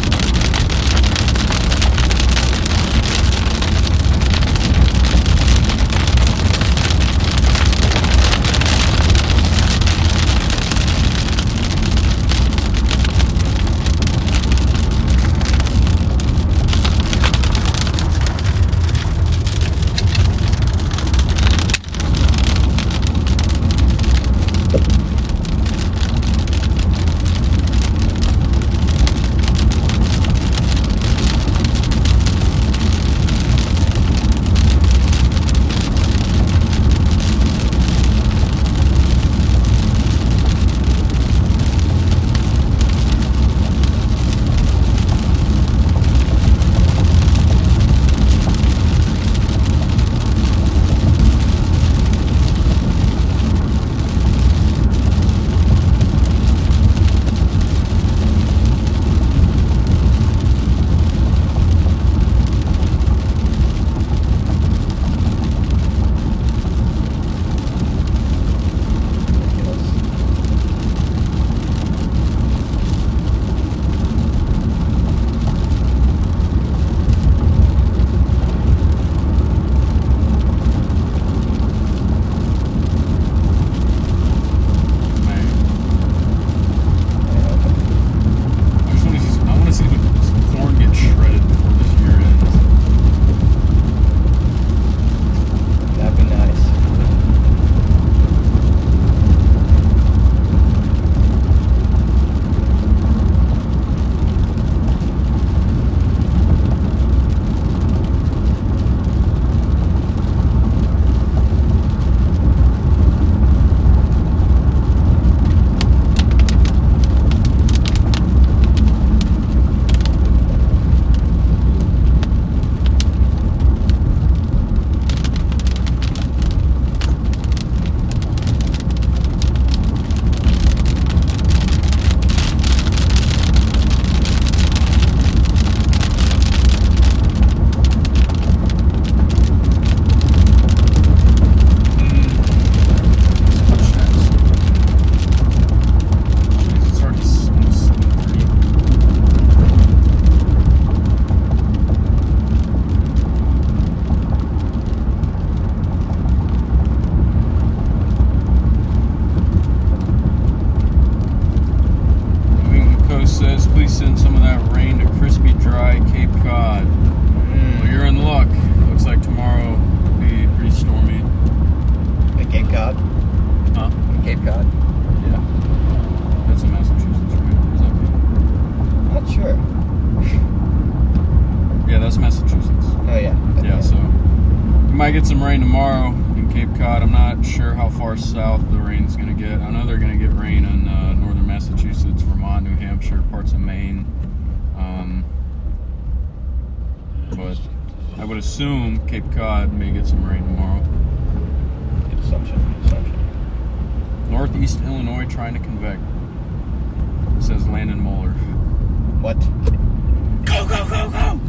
says, please send some of that rain to crispy, dry Cape Cod. Well, you're in luck. Looks like tomorrow will be pretty stormy. At Cape Cod? Huh? Cape Cod? Yeah. That's in Massachusetts, right? Or is that me? Not sure. Yeah, that's Massachusetts. Oh, yeah. Yeah, so we might get some rain tomorrow in Cape Cod. I'm not sure how far south the rain's going to get. I know they're going to get rain in northern Massachusetts, Vermont, New Hampshire, parts of Maine. But I would assume Cape Cod may get some rain tomorrow. Good assumption. Northeast Illinois trying to convect, says Landon Mueller. What? Go, go, go, go!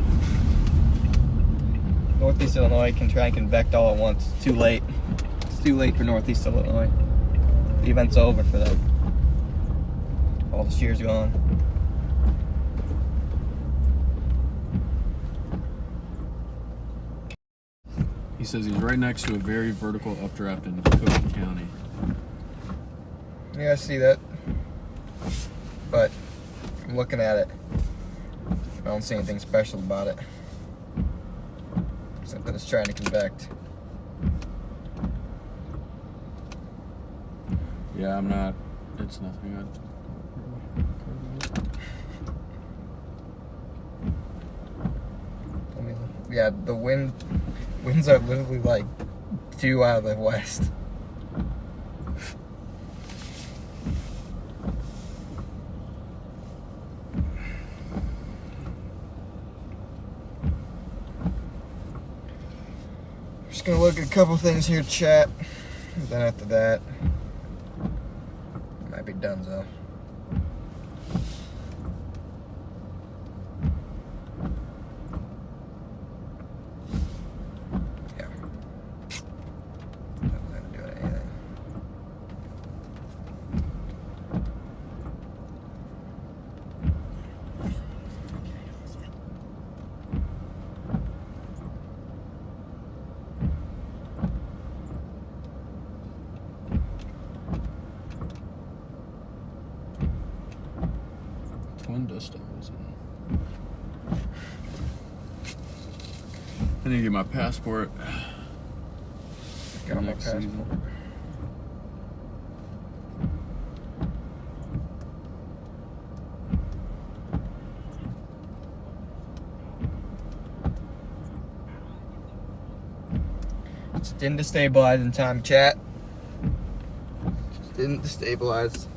Northeast Illinois can try and convect all at once. It's too late. It's too late for Northeast Illinois. The event's over for them. All the cheer's gone. He says he's right next to a very vertical updraft in Cook County. Yeah, I see that. But I'm looking at it. I don't see anything special about it. Except that it's trying to convect. Yeah, I'm not. It's nothing. I mean, yeah, the winds are literally like due out of the west. Just gonna look at a couple things here, chat. Then after that, might be done though. Yeah. Not gonna do anything. Twin dust devils. I need to get my passport. Got my Next passport. season. Just didn't destabilize in time, chat. Just didn't destabilize.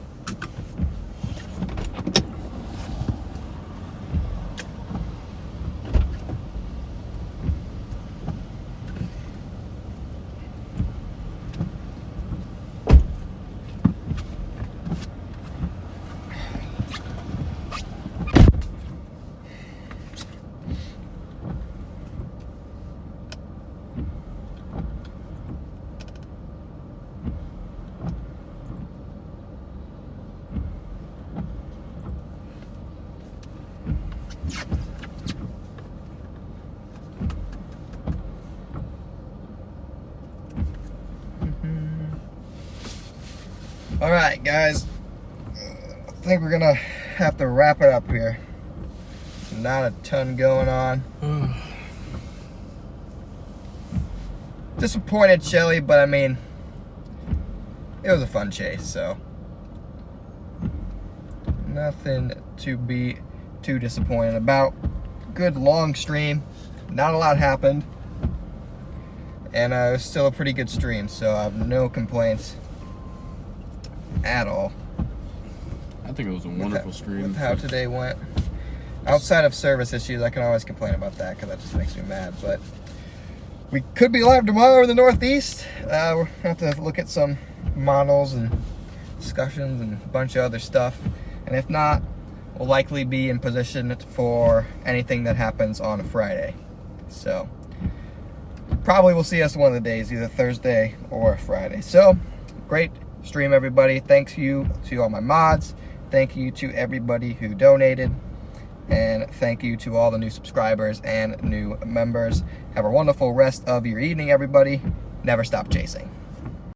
All right, guys. I think we're gonna have to wrap it up here. Not a ton going on. Disappointed, Shelly, but I mean, it was a fun chase, so nothing to be too disappointed about. Good long stream. Not a lot happened, and it was still a pretty good stream, so I have no complaints at all. I think it was a wonderful stream. With how today went. Outside of service issues, I can always complain about that because that just makes me mad. But we could be live tomorrow in the Northeast. We'll have to look at some models and discussions and a bunch of other stuff. And if not, we'll likely be in position for anything that happens on a Friday. So probably will see us one of the days, either Thursday or Friday. So great stream, everybody. Thanks you to all my mods. Thank you to everybody who donated. And thank you to all the new subscribers and new members. Have a wonderful rest of your evening, everybody. Never stop chasing.